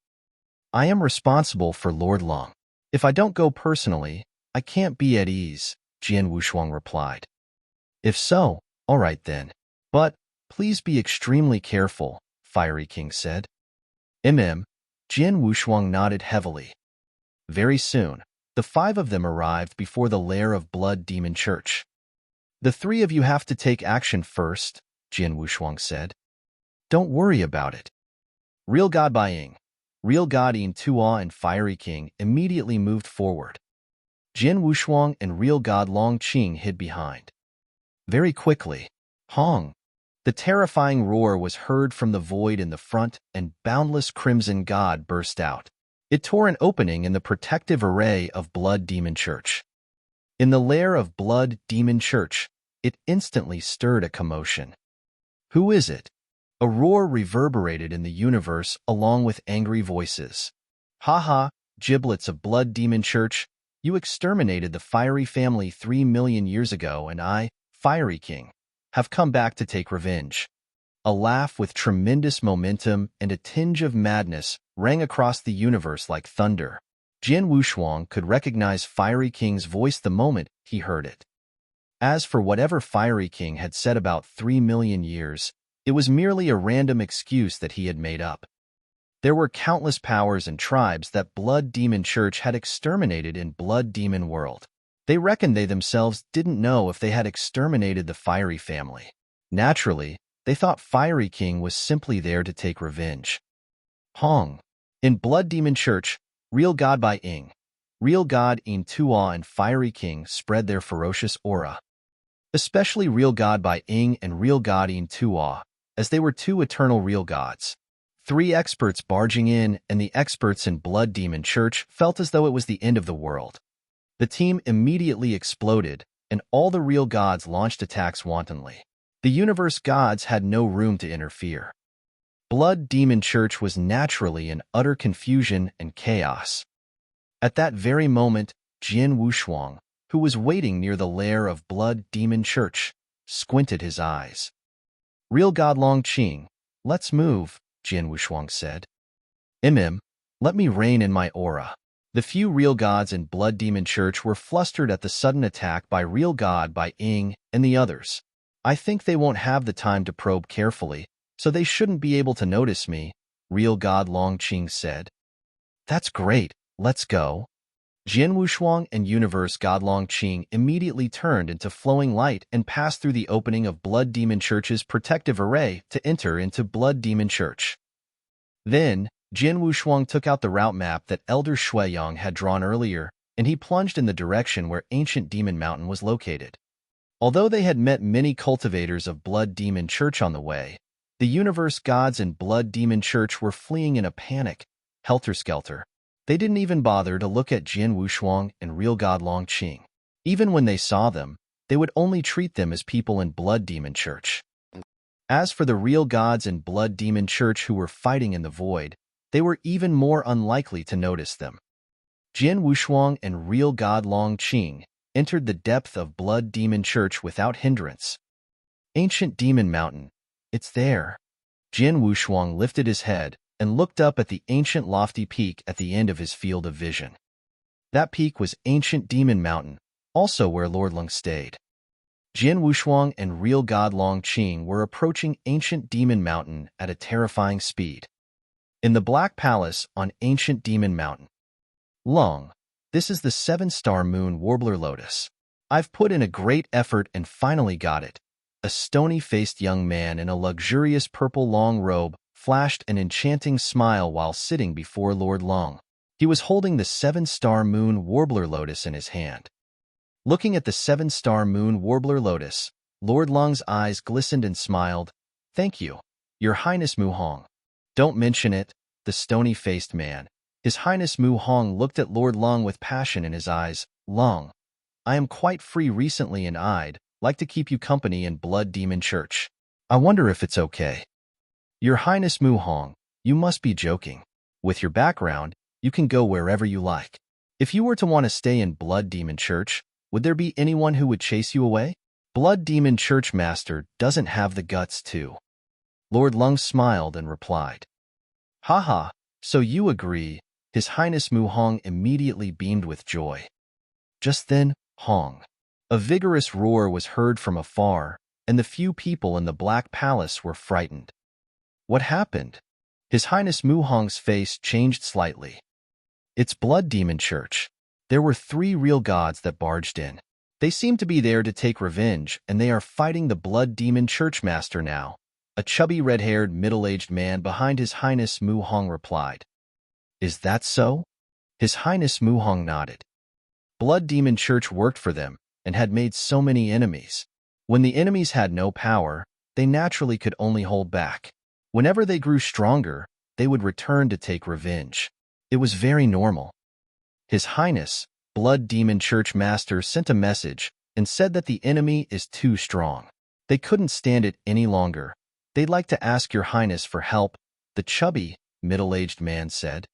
I am responsible for Lord Lung. If I don't go personally, I can't be at ease, Jin Wushuang replied. If so, all right then. But please be extremely careful, Fiery King said. Jin Wushuang nodded heavily. Very soon, the 5 of them arrived before the lair of Blood Demon Church. The 3 of you have to take action first, Jin Wushuang said. Don't worry about it. Real God Baiying, Real God in Tuo and Fiery King immediately moved forward. Jin Wushuang and Real God Longqing hid behind. Very quickly, Hong! The terrifying roar was heard from the void in the front, and boundless crimson God burst out. It tore an opening in the protective array of Blood Demon Church. In the lair of Blood Demon Church, it instantly stirred a commotion. Who is it? A roar reverberated in the universe along with angry voices. Ha ha, giblets of Blood Demon Church, you exterminated the Fiery family 3 million years ago and I, Fiery King, have come back to take revenge. A laugh with tremendous momentum and a tinge of madness rang across the universe like thunder. Jin Wushuang could recognize Fiery King's voice the moment he heard it. As for whatever Fiery King had said about 3 million years, it was merely a random excuse that he had made up. There were countless powers and tribes that Blood Demon Church had exterminated in Blood Demon World. They reckoned they themselves didn't know if they had exterminated the Fiery family. Naturally, they thought Fiery King was simply there to take revenge. Hong. In Blood Demon Church, Real God Baiying, Real God in Tuo and Fiery King spread their ferocious aura. Especially Real God Baiying and Real God in Tuo, as they were 2 eternal real gods. 3 experts barging in, and the experts in Blood Demon Church felt as though it was the end of the world. The team immediately exploded, and all the real gods launched attacks wantonly. The universe gods had no room to interfere. Blood Demon Church was naturally in utter confusion and chaos. At that very moment, Jin Wushuang, who was waiting near the lair of Blood Demon Church, squinted his eyes. Real God Longqing, let's move, Jin Wushuang said. Let me rein in my aura. The few real gods in Blood Demon Church were flustered at the sudden attack by Real God Baiying and the others. I think they won't have the time to probe carefully, so they shouldn't be able to notice me, Real God Longqing said. That's great, let's go. Jin Wushuang and Universe God Longqing immediately turned into flowing light and passed through the opening of Blood Demon Church's protective array to enter into Blood Demon Church. Then, Jin Wushuang took out the route map that Elder Shuiyang had drawn earlier, and he plunged in the direction where Ancient Demon Mountain was located. Although they had met many cultivators of Blood Demon Church on the way, the universe gods in Blood Demon Church were fleeing in a panic, helter-skelter. They didn't even bother to look at Jin Wushuang and Real God Longqing. Even when they saw them, they would only treat them as people in Blood Demon Church. As for the real gods in Blood Demon Church who were fighting in the void, they were even more unlikely to notice them. Jin Wushuang and Real God Longqing entered the depth of Blood Demon Church without hindrance. Ancient Demon Mountain, it's there. Jin Wushuang lifted his head and looked up at the ancient lofty peak at the end of his field of vision. That peak was ancient Demon Mountain, also where Lord Lung stayed. Jin Wushuang and real god Long Qing were approaching ancient Demon Mountain at a terrifying speed. In the Black Palace on ancient Demon Mountain. Long, this is the 7-star moon warbler lotus. I've put in a great effort and finally got it. A stony-faced young man in a luxurious purple long robe flashed an enchanting smile while sitting before Lord Long. He was holding the 7-star moon warbler lotus in his hand. Looking at the 7-star moon warbler lotus, Lord Long's eyes glistened and smiled. "Thank you, Your Highness Mu Hong." "Don't mention it," the stony-faced man. His Highness Mu Hong looked at Lord Long with passion in his eyes. "Long, I am quite free recently and I'd like to keep you company in Blood Demon Church. I wonder if it's okay." "Your Highness Mu Hong, you must be joking. With your background, you can go wherever you like. If you were to want to stay in Blood Demon Church, would there be anyone who would chase you away? Blood Demon Church Master doesn't have the guts to." Lord Lung smiled and replied. "Haha, so you agree." His Highness Mu Hong immediately beamed with joy. Just then, Hong. A vigorous roar was heard from afar, and the few people in the Black Palace were frightened. What happened? His Highness Mu Hong's face changed slightly. "It's Blood Demon Church. There were 3 real gods that barged in. They seem to be there to take revenge, and they are fighting the Blood Demon Church Master now." A chubby red-haired middle-aged man behind His Highness Mu Hong replied. "Is that so?" His Highness Mu Hong nodded. Blood Demon Church worked for them and had made so many enemies. When the enemies had no power, they naturally could only hold back. Whenever they grew stronger, they would return to take revenge. It was very normal. His Highness, Blood Demon Church Master, sent a message and said that the enemy is too strong. They couldn't stand it any longer. "They'd like to ask Your Highness for help," the chubby, middle-aged man said.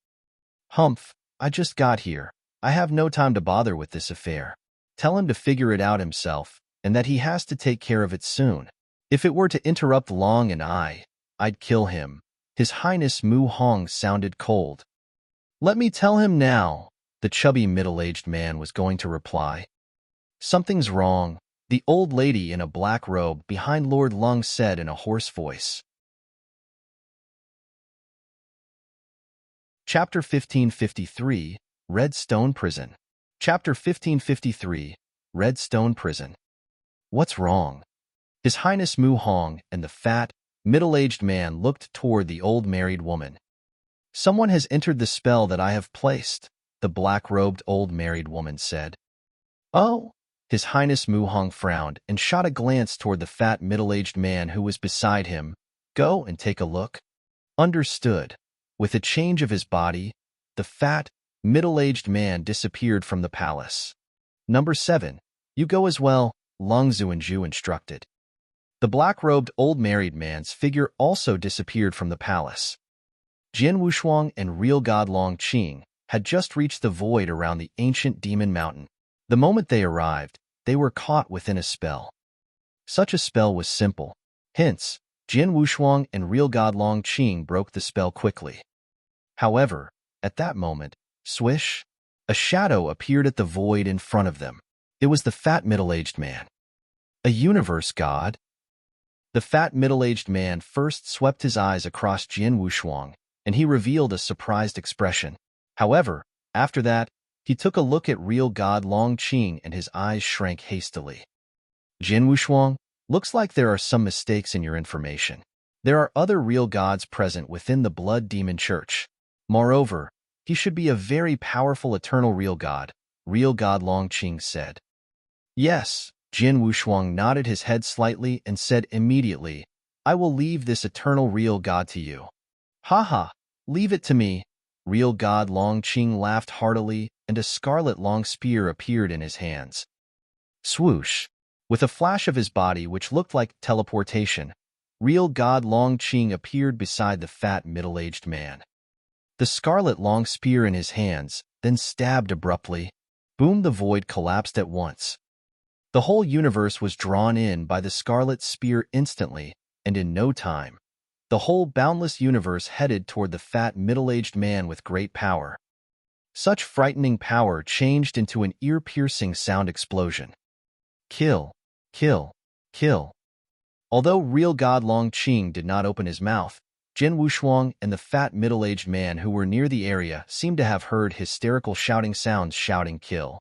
"Humph, I just got here. I have no time to bother with this affair. Tell him to figure it out himself, and that he has to take care of it soon. If it were to interrupt Long and I'd kill him." His Highness Mu Hong sounded cold. "Let me tell him now," the chubby middle-aged man was going to reply. "Something's wrong," the old lady in a black robe behind Lord Lung said in a hoarse voice. Chapter 1553, Red Stone Prison. Chapter 1553, Red Stone Prison. "What's wrong?" His Highness Mu Hong and the fat, middle-aged man looked toward the old married woman. "Someone has entered the spell that I have placed," the black-robed old married woman said. "Oh?" His Highness Mu Hong frowned and shot a glance toward the fat middle-aged man who was beside him. "Go and take a look." Understood. With a change of his body, the fat, middle-aged man disappeared from the palace. "Number 7, you go as well," Lung Zuanju instructed. The black-robed old married man's figure also disappeared from the palace. Jin Wushuang and real god Long Qing had just reached the void around the ancient Demon Mountain. The moment they arrived, they were caught within a spell. Such a spell was simple. Hence, Jin Wushuang and real god Long Qing broke the spell quickly. However, at that moment, swish, a shadow appeared at the void in front of them. It was the fat middle-aged man. A universe god? The fat middle-aged man first swept his eyes across Jin Wushuang, and he revealed a surprised expression. However, after that, he took a look at real god Long Qing and his eyes shrank hastily. "Jin Wushuang, looks like there are some mistakes in your information. There are other real gods present within the Blood Demon Church. Moreover, he should be a very powerful eternal real god Long Qing said. "Yes," Jin Wushuang nodded his head slightly and said immediately, "I will leave this eternal real god to you." "Haha, leave it to me." Real god Long Qing laughed heartily, and a scarlet long spear appeared in his hands. Swoosh! With a flash of his body which looked like teleportation, real god Long Qing appeared beside the fat middle-aged man. The scarlet long spear in his hands, then stabbed abruptly. Boom! The void collapsed at once. The whole universe was drawn in by the scarlet spear instantly, and in no time, The whole boundless universe headed toward the fat middle-aged man with great power. Such frightening power changed into an ear-piercing sound explosion. Kill, kill, kill. Although real god Long Qing did not open his mouth, Jin Wushuang and the fat middle-aged man who were near the area seemed to have heard hysterical shouting sounds shouting kill.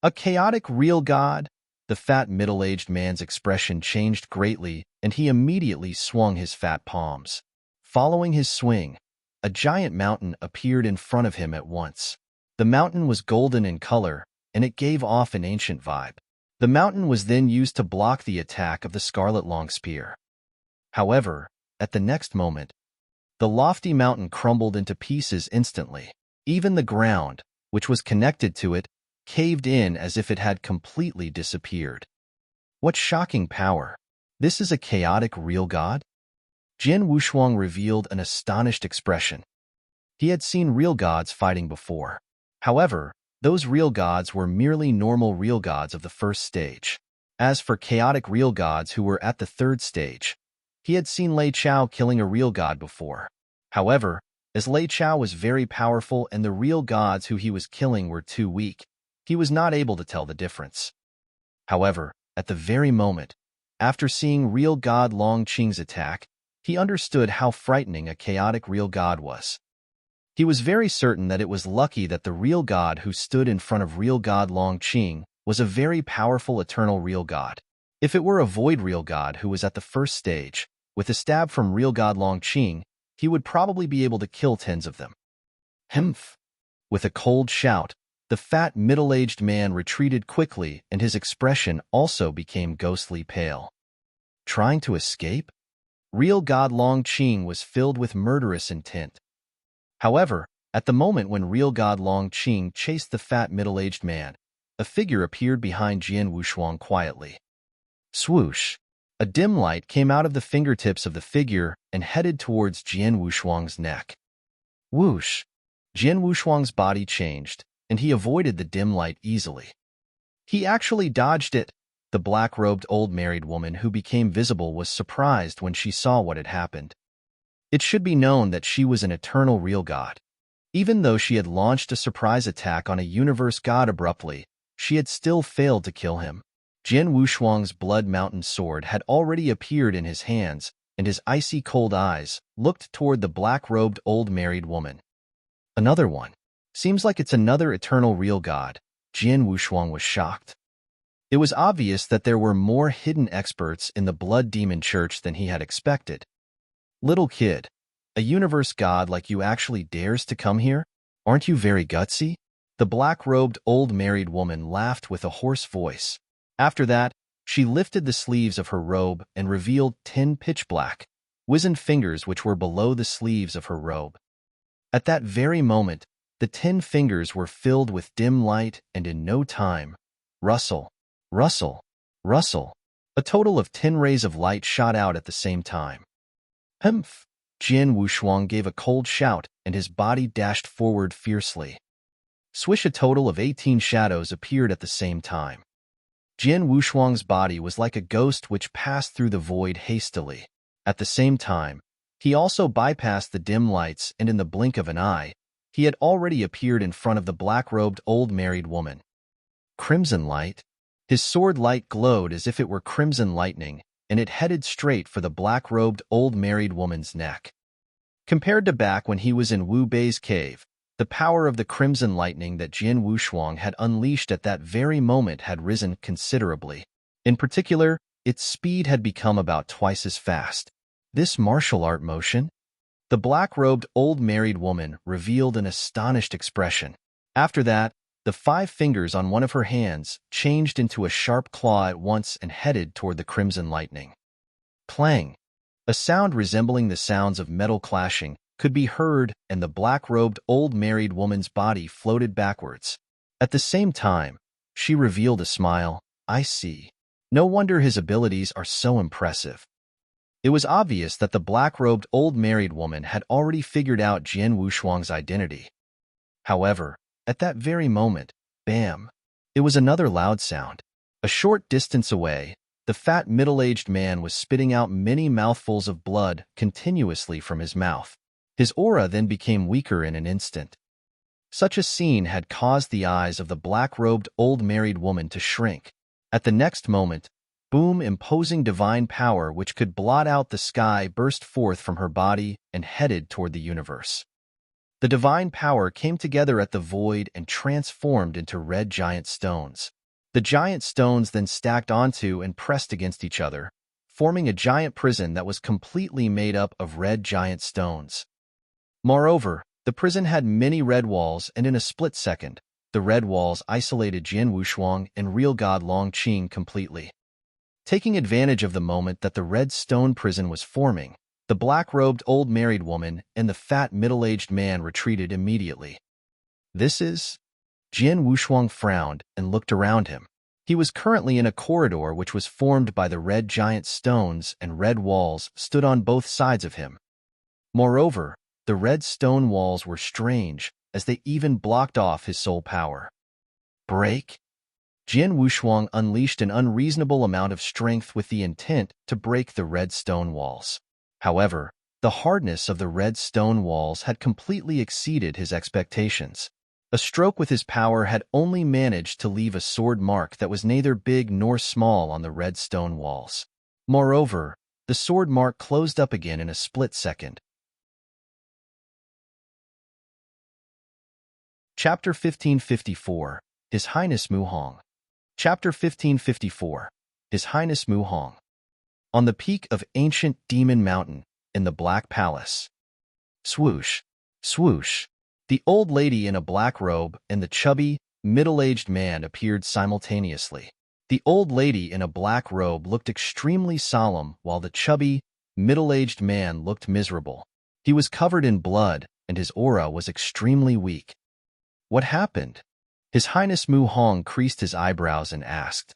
A chaotic real god? The fat middle-aged man's expression changed greatly, and he immediately swung his fat palms. Following his swing, a giant mountain appeared in front of him at once. The mountain was golden in color, and it gave off an ancient vibe. The mountain was then used to block the attack of the scarlet long spear. However, at the next moment, the lofty mountain crumbled into pieces instantly. Even the ground, which was connected to it, caved in as if it had completely disappeared. What shocking power! This is a chaotic real god? Jin Wushuang revealed an astonished expression. He had seen real gods fighting before. However, those real gods were merely normal real gods of the first stage. As for chaotic real gods who were at the third stage, he had seen Lei Chao killing a real god before. However, as Lei Chao was very powerful and the real gods who he was killing were too weak, he was not able to tell the difference. However, at the very moment, after seeing real god Long Qing's attack, he understood how frightening a chaotic real god was. He was very certain that it was lucky that the real god who stood in front of real god Long Qing was a very powerful eternal real god. If it were a void real god who was at the first stage, with a stab from real god Long Qing, he would probably be able to kill tens of them. Humph! With a cold shout, the fat middle-aged man retreated quickly and his expression also became ghostly pale. Trying to escape? Real god Long Qing was filled with murderous intent. However, at the moment when real god Long Qing chased the fat middle-aged man, a figure appeared behind Jin Wushuang quietly. Swoosh! A dim light came out of the fingertips of the figure and headed towards Jin Wushuang's neck. Whoosh! Jin Wushuang's body changed, and he avoided the dim light easily. He actually dodged it. The black-robed old married woman who became visible was surprised when she saw what had happened. It should be known that she was an eternal real god. Even though she had launched a surprise attack on a universe god abruptly, she had still failed to kill him. Jin Wushuang's blood mountain sword had already appeared in his hands, and his icy cold eyes looked toward the black-robed old married woman. Another one. Seems like it's another eternal real god. Jin Wushuang was shocked. It was obvious that there were more hidden experts in the Blood Demon Church than he had expected. Little kid, a universe god like you actually dares to come here? Aren't you very gutsy? The black-robed old married woman laughed with a hoarse voice. After that, she lifted the sleeves of her robe and revealed 10 pitch-black, wizened fingers which were below the sleeves of her robe. At that very moment, the 10 fingers were filled with dim light and in no time, rustle, rustle, rustle. A total of 10 rays of light shot out at the same time. Humph! Jin Wushuang gave a cold shout and his body dashed forward fiercely. Swish! A total of 18 shadows appeared at the same time. Jin Wushuang's body was like a ghost which passed through the void hastily. At the same time, he also bypassed the dim lights and in the blink of an eye, he had already appeared in front of the black-robed old married woman. Crimson light? His sword light glowed as if it were crimson lightning, and it headed straight for the black-robed old married woman's neck. Compared to back when he was in Wu Bei's cave, the power of the crimson lightning that Jin Wushuang had unleashed at that very moment had risen considerably. In particular, its speed had become about twice as fast. This martial art motion? The black-robed old married woman revealed an astonished expression. After that, the 5 fingers on one of her hands changed into a sharp claw at once and headed toward the crimson lightning. Clang! A sound resembling the sounds of metal clashing could be heard, and the black-robed old married woman's body floated backwards. At the same time, she revealed a smile. I see. No wonder his abilities are so impressive. It was obvious that the black-robed old married woman had already figured out Jin Wushuang's identity. However, at that very moment, bam! It was another loud sound. A short distance away, The fat middle-aged man was spitting out many mouthfuls of blood continuously from his mouth. His aura then became weaker in an instant. Such a scene had caused the eyes of the black-robed old married woman to shrink. At the next moment, boom, imposing divine power which could blot out the sky burst forth from her body and headed toward the universe. The divine power came together at the void and transformed into red giant stones. The giant stones then stacked onto and pressed against each other, forming a giant prison that was completely made up of red giant stones. Moreover, the prison had many red walls, and in a split second, the red walls isolated Jian Wushuang and real god Long Qing completely. Taking advantage of the moment that the red stone prison was forming, the black-robed old married woman and the fat middle-aged man retreated immediately. This is... Jian Wushuang frowned and looked around him. He was currently in a corridor which was formed by the red giant stones, and red walls stood on both sides of him. Moreover, the red stone walls were strange, as they even blocked off his soul power. Break? Jian Wushuang unleashed an unreasonable amount of strength with the intent to break the red stone walls. However, the hardness of the red stone walls had completely exceeded his expectations. A stroke with his power had only managed to leave a sword mark that was neither big nor small on the red stone walls. Moreover, the sword mark closed up again in a split second. Chapter 1554, His Highness Mu Hong. Chapter 1554, His Highness Mu Hong. On the peak of ancient Demon Mountain, in the Black Palace. Swoosh, swoosh. The old lady in a black robe and the chubby, middle-aged man appeared simultaneously. The old lady in a black robe looked extremely solemn, while the chubby, middle-aged man looked miserable. He was covered in blood, and his aura was extremely weak. What happened? His Highness Mu Hong creased his eyebrows and asked.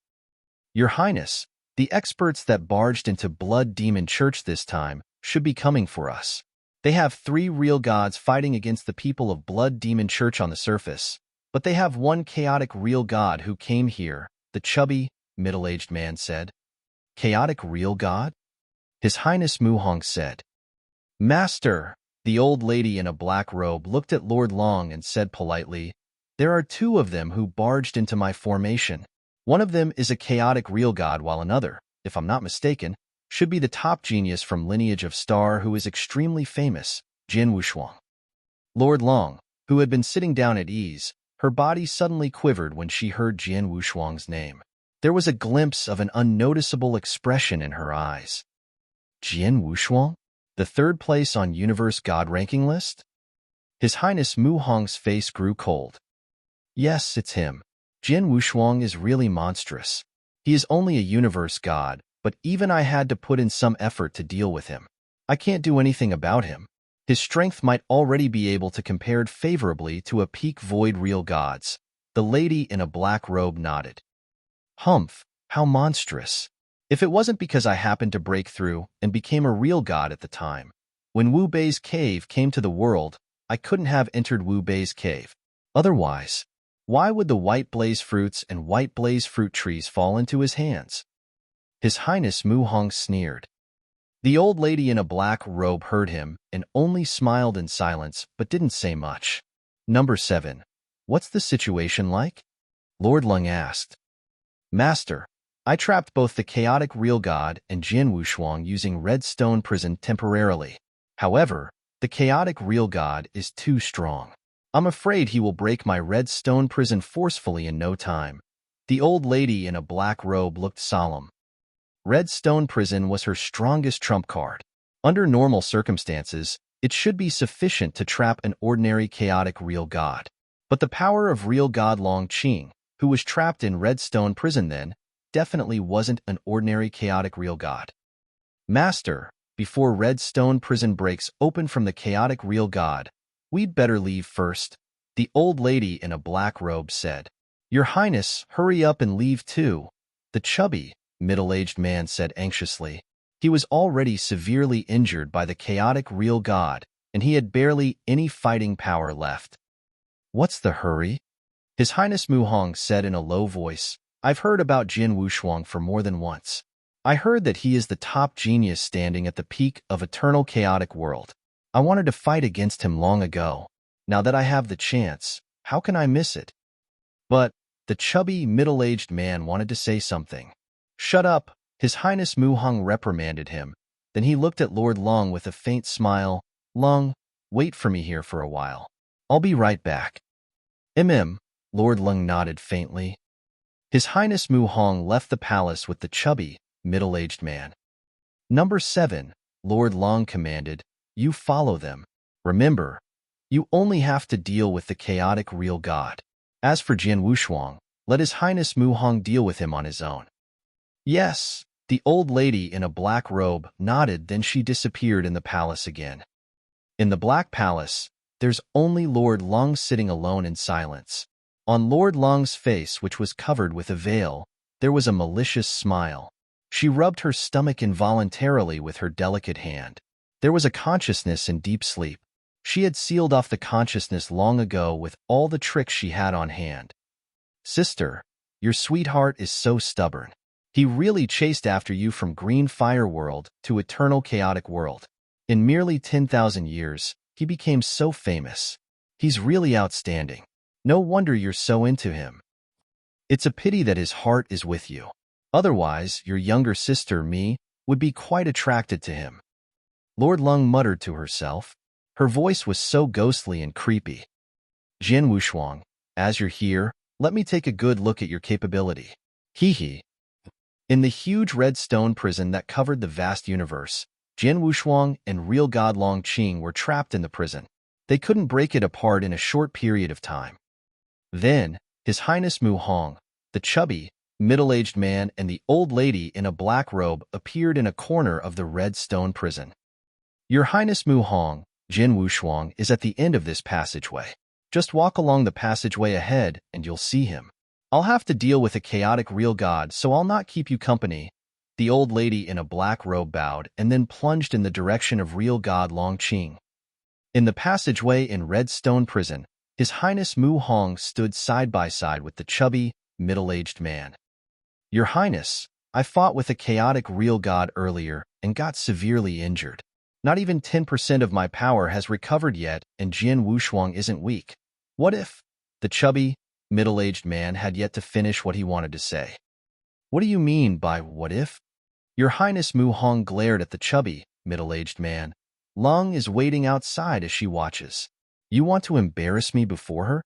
Your Highness, the experts that barged into Blood Demon Church this time should be coming for us. They have 3 real gods fighting against the people of Blood Demon Church on the surface, but they have one chaotic real god who came here, the chubby, middle-aged man said. Chaotic real god? His Highness Mu Hong said. Master, the old lady in a black robe looked at Lord Long and said politely, there are 2 of them who barged into my formation. One of them is a chaotic real god, while another, if I'm not mistaken, should be the top genius from lineage of Star who is extremely famous, Jian Wushuang. Lord Long, who had been sitting down at ease, her body suddenly quivered when she heard Jian Wushuang's name. There was a glimpse of an unnoticeable expression in her eyes. Jian Wushuang? The 3rd place on Universe God ranking list? His Highness Mu Hong's face grew cold. Yes, it's him. Jian Wushuang is really monstrous. He is only a Universe God, but even I had to put in some effort to deal with him. I can't do anything about him. His strength might already be able to compare favorably to a peak void real gods. The lady in a black robe nodded. Humph, how monstrous. If it wasn't because I happened to break through and became a real god at the time, when Wu Bei's cave came to the world, I couldn't have entered Wu Bei's cave. Otherwise, why would the white blaze fruits and white blaze fruit trees fall into his hands? His Highness Mu Hong sneered. The old lady in a black robe heard him and only smiled in silence but didn't say much. Number 7. What's the situation like? Lord Lung asked. Master, I trapped both the chaotic real god and Jian Wushuang using red stone prison temporarily. However, the chaotic real god is too strong. I'm afraid he will break my red stone prison forcefully in no time. The old lady in a black robe looked solemn. Red stone prison was her strongest trump card. Under normal circumstances, it should be sufficient to trap an ordinary chaotic real god. But the power of real god Long Qing, who was trapped in red stone prison then, definitely wasn't an ordinary chaotic real god. Master, before red stone prison breaks open from the chaotic real god, we'd better leave first, the old lady in a black robe said. Your Highness, hurry up and leave too, the chubby, middle-aged man said anxiously. He was already severely injured by the chaotic real god, and he had barely any fighting power left. What's the hurry? His Highness Mu Hong said in a low voice. I've heard about Jian Wushuang for more than once. I heard that he is the top genius standing at the peak of eternal chaotic world. I wanted to fight against him long ago. Now that I have the chance, how can I miss it? But the chubby, middle-aged man wanted to say something. Shut up, His Highness Mu Hong reprimanded him. Then he looked at Lord Long with a faint smile. Long, wait for me here for a while. I'll be right back. Lord Long nodded faintly. His Highness Mu Hong left the palace with the chubby, middle-aged man. Number 7, Lord Long commanded, you follow them. Remember, you only have to deal with the chaotic real god. As for Jian Wushuang, let His Highness Mu Hong deal with him on his own. Yes, the old lady in a black robe nodded, then she disappeared in the palace again. In the Black Palace, there's only Lord Long sitting alone in silence. On Lord Long's face, which was covered with a veil, there was a malicious smile. She rubbed her stomach involuntarily with her delicate hand. There was a consciousness in deep sleep. She had sealed off the consciousness long ago with all the tricks she had on hand. Sister, your sweetheart is so stubborn. He really chased after you from Green Fire World to Eternal Chaotic World. In merely 10,000 years, he became so famous. He's really outstanding. No wonder you're so into him. It's a pity that his heart is with you. Otherwise, your younger sister, me, would be quite attracted to him. Lord Lung muttered to herself. Her voice was so ghostly and creepy. Jian Wushuang, as you're here, let me take a good look at your capability. Hee. In the huge red stone prison that covered the vast universe, Jian Wushuang and real god Long Qing were trapped in the prison. They couldn't break it apart in a short period of time. Then, His Highness Mu Hong, the chubby, middle-aged man and the old lady in a black robe appeared in a corner of the red stone prison. Your Highness Mu Hong, Jian Wushuang is at the end of this passageway. Just walk along the passageway ahead and you'll see him. I'll have to deal with a chaotic real god, so I'll not keep you company. The old lady in a black robe bowed and then plunged in the direction of real god Long Qing. In the passageway in red stone prison, His Highness Mu Hong stood side by side with the chubby, middle-aged man. Your Highness, I fought with a chaotic real god earlier and got severely injured. Not even 10% of my power has recovered yet, and Jian Wushuang isn't weak. What if? The chubby, middle-aged man had yet to finish what he wanted to say. What do you mean by what if? Your Highness Mu Hong glared at the chubby, middle-aged man. Long is waiting outside as she watches. You want to embarrass me before her?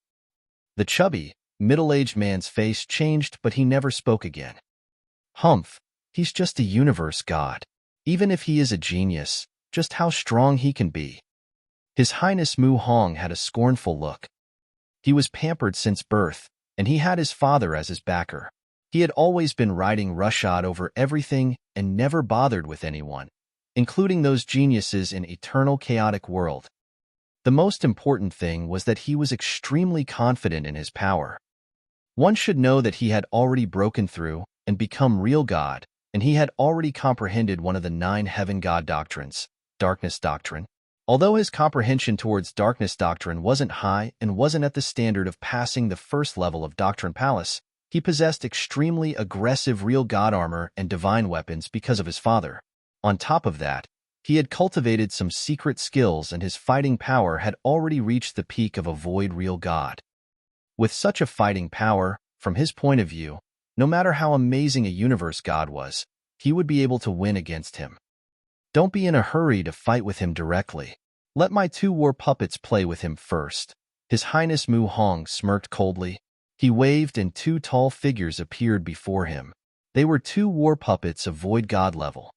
The chubby, middle-aged man's face changed, but he never spoke again. Humph, he's just a universe god. Even if he is a genius, just how strong he can be. His Highness Mu Hong had a scornful look. He was pampered since birth, and he had his father as his backer. He had always been riding roughshod over everything and never bothered with anyone, including those geniuses in Eternal Chaotic World. The most important thing was that he was extremely confident in his power. One should know that he had already broken through and become real god, and he had already comprehended one of the 9 heaven god doctrines, Darkness Doctrine. Although his comprehension towards Darkness Doctrine wasn't high and wasn't at the standard of passing the first level of Doctrine Palace, he possessed extremely aggressive real god armor and divine weapons because of his father. On top of that, he had cultivated some secret skills and his fighting power had already reached the peak of a void real god. With such a fighting power, from his point of view, no matter how amazing a universe god was, he would be able to win against him. Don't be in a hurry to fight with him directly. Let my 2 war puppets play with him first. His Highness Mu Hong smirked coldly. He waved and 2 tall figures appeared before him. They were 2 war puppets of void god level.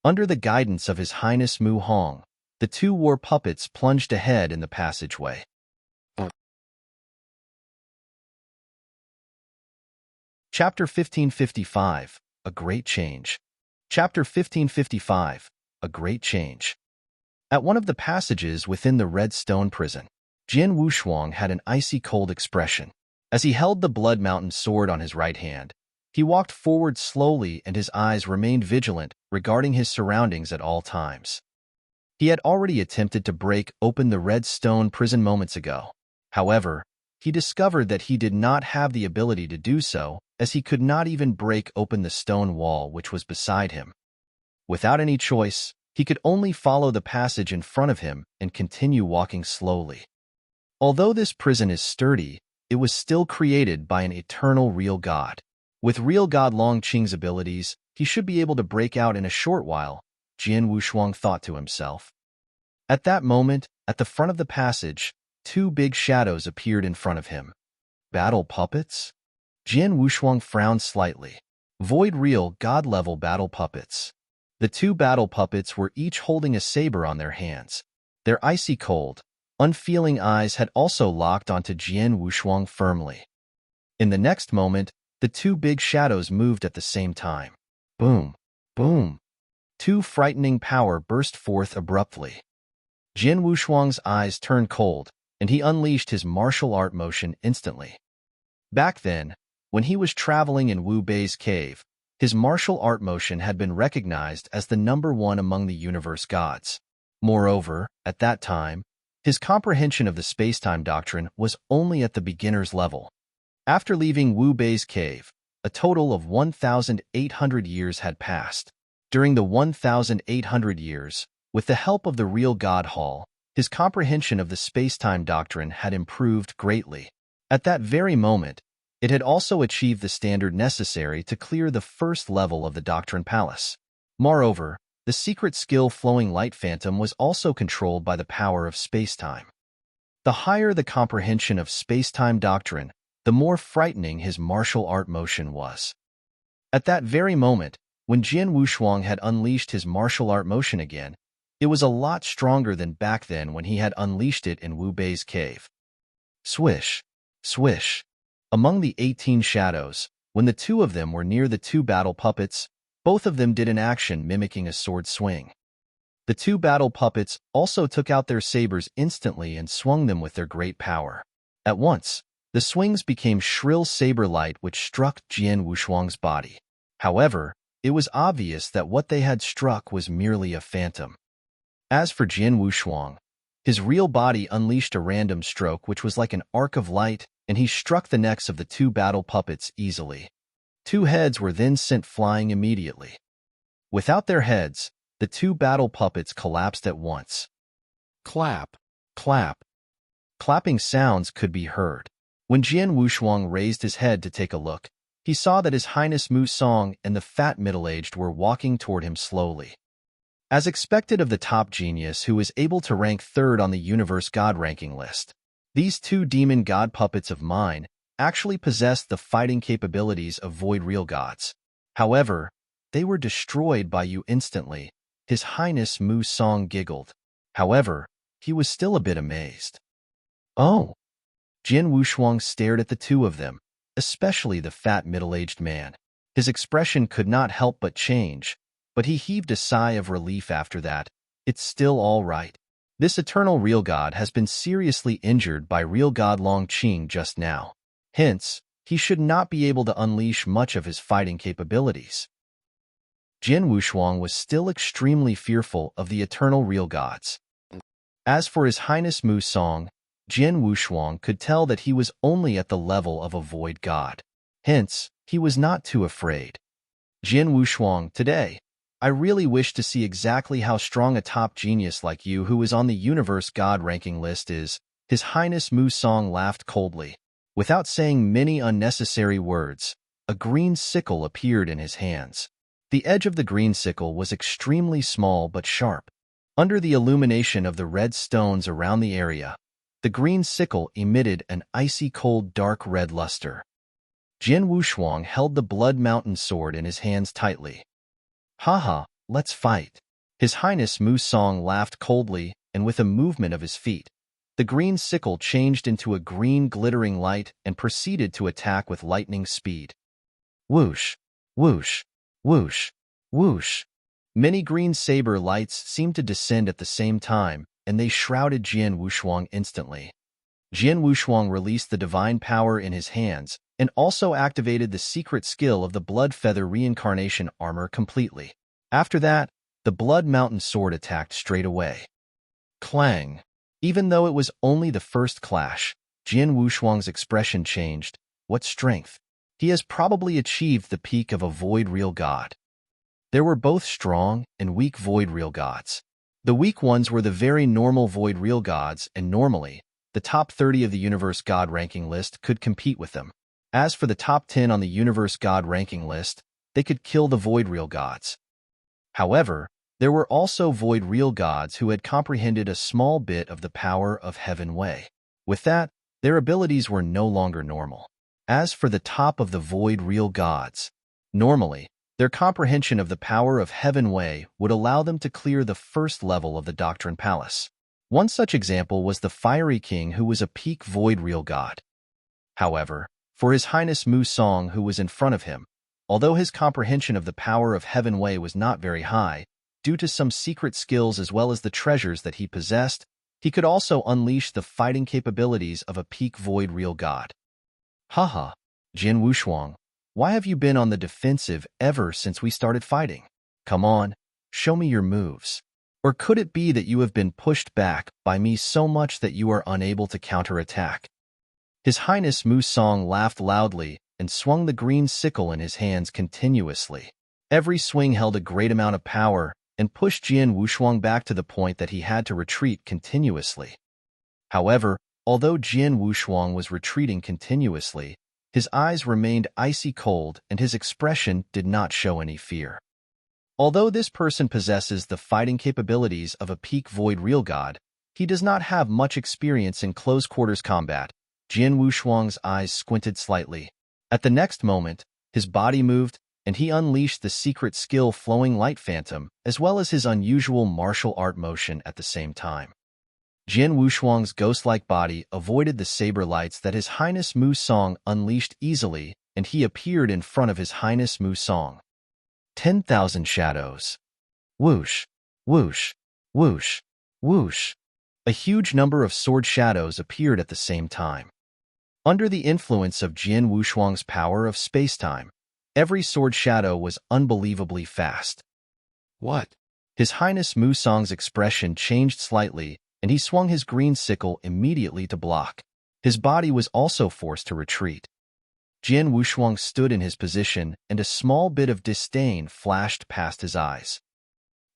Under the guidance of His Highness Mu Hong, the 2 war puppets plunged ahead in the passageway. Chapter 1555, A Great Change. Chapter 1555, A Great Change. At one of the passages within the red stone prison, Jian Wushuang had an icy cold expression. As he held the Blood Mountain sword on his right hand, he walked forward slowly and his eyes remained vigilant regarding his surroundings at all times. He had already attempted to break open the red stone prison moments ago. However, he discovered that he did not have the ability to do so as he could not even break open the stone wall which was beside him. Without any choice, he could only follow the passage in front of him and continue walking slowly. Although this prison is sturdy, it was still created by an eternal real God. With real God Long Qing's abilities, he should be able to break out in a short while, Jian Wushuang thought to himself. At that moment, at the front of the passage, two big shadows appeared in front of him. Battle puppets? Jian Wushuang frowned slightly. Void real God-level battle puppets. The two battle puppets were each holding a saber on their hands. Their icy cold, unfeeling eyes had also locked onto Jian Wushuang firmly. In the next moment, the two big shadows moved at the same time. Boom! Boom! Two frightening power burst forth abruptly. Jian Wushuang's eyes turned cold, and he unleashed his martial art motion instantly. Back then, when he was traveling in Wu Bei's cave, his martial art motion had been recognized as the #1 among the universe gods. Moreover, at that time, his comprehension of the space-time doctrine was only at the beginner's level. After leaving Wu Bei's cave, a total of 1,800 years had passed. During the 1,800 years, with the help of the real God Hall, his comprehension of the space-time doctrine had improved greatly. At that very moment, it had also achieved the standard necessary to clear the first level of the Doctrine Palace. Moreover, the secret skill Flowing Light Phantom was also controlled by the power of space-time. The higher the comprehension of space-time doctrine, the more frightening his martial art motion was. At that very moment, when Jian Wushuang had unleashed his martial art motion again, it was a lot stronger than back then when he had unleashed it in Wu Bei's cave. Swish! Swish! Among the 18 shadows, when the two of them were near the two battle puppets, both of them did an action mimicking a sword swing. The two battle puppets also took out their sabers instantly and swung them with their great power. At once, the swings became shrill saber light which struck Jian Wushuang's body. However, it was obvious that what they had struck was merely a phantom. As for Jian Wushuang, his real body unleashed a random stroke which was like an arc of light, and he struck the necks of the two battle puppets easily. Two heads were then sent flying immediately. Without their heads, the two battle puppets collapsed at once. Clap, clap. Clapping sounds could be heard. When Jian Wushuang raised his head to take a look, he saw that His Highness Mu Song and the fat middle-aged were walking toward him slowly. As expected of the top genius who was able to rank third on the universe god ranking list, these two demon god puppets of mine actually possessed the fighting capabilities of void real gods. However, they were destroyed by you instantly. His Highness Mu Song giggled. However, he was still a bit amazed. Oh! Jian Wushuang stared at the two of them, especially the fat middle-aged man. His expression could not help but change, but he heaved a sigh of relief after that. It's still all right. This eternal real god has been seriously injured by real god Long Qing just now. Hence, he should not be able to unleash much of his fighting capabilities. Jian Wushuang was still extremely fearful of the eternal real gods. As for His Highness Mu Song, Jian Wushuang could tell that he was only at the level of a void god. Hence, he was not too afraid. Jian Wushuang, today, I really wish to see exactly how strong a top genius like you who is on the universe god ranking list is. His Highness Mu Song laughed coldly. Without saying many unnecessary words, a green sickle appeared in his hands. The edge of the green sickle was extremely small but sharp. Under the illumination of the red stones around the area, the green sickle emitted an icy cold dark red luster. Jian Wushuang held the Blood Mountain sword in his hands tightly. Haha, let's fight. His Highness Mu Song laughed coldly, and with a movement of his feet, the green sickle changed into a green glittering light and proceeded to attack with lightning speed. Whoosh, whoosh, whoosh, whoosh. Many green saber lights seemed to descend at the same time, and they shrouded Jian Wushuang instantly. Jian Wushuang released the divine power in his hands and also activated the secret skill of the Blood Feather Reincarnation Armor completely. After that, the Blood Mountain sword attacked straight away. Clang! Even though it was only the first clash, Jian Wushuang's expression changed. What strength! he has probably achieved the peak of a void real god. There were both strong and weak void real gods. The weak ones were the very normal void real gods, and normally, the top 30 of the universe god ranking list could compete with them. As for the top 10 on the universe god ranking list, they could kill the void real gods. However, there were also void real gods who had comprehended a small bit of the power of Heaven Way. With that, their abilities were no longer normal. As for the top of the void real gods, normally, their comprehension of the power of Heaven Way would allow them to clear the first level of the Doctrine Palace. One such example was the Fiery King, who was a peak void real god. However, for His Highness Mu Song, who was in front of him, although his comprehension of the power of Heaven Way was not very high, due to some secret skills as well as the treasures that he possessed, he could also unleash the fighting capabilities of a peak void real god. Haha, Jin Wushuang, why have you been on the defensive ever since we started fighting? Come on, show me your moves. Or could it be that you have been pushed back by me so much that you are unable to counterattack? His Highness Mu Song laughed loudly and swung the green sickle in his hands continuously. Every swing held a great amount of power and pushed Jin Wushuang back to the point that he had to retreat continuously. However, although Jin Wushuang was retreating continuously, his eyes remained icy cold and his expression did not show any fear. Although this person possesses the fighting capabilities of a peak void real god, he does not have much experience in close-quarters combat. Jin Wushuang's eyes squinted slightly. At the next moment, his body moved, and he unleashed the secret skill Flowing Light Phantom, as well as his unusual martial art motion at the same time. Jin Wushuang's ghost-like body avoided the saber lights that His Highness Mu Song unleashed easily, and he appeared in front of His Highness Mu Song. 10,000 shadows. Whoosh, whoosh, whoosh, whoosh. A huge number of sword shadows appeared at the same time. Under the influence of Jin Wushuang's power of space-time, every sword shadow was unbelievably fast. What? His Highness Mu Song's expression changed slightly, and he swung his green sickle immediately to block. His body was also forced to retreat. Jin Wushuang stood in his position, and a small bit of disdain flashed past his eyes.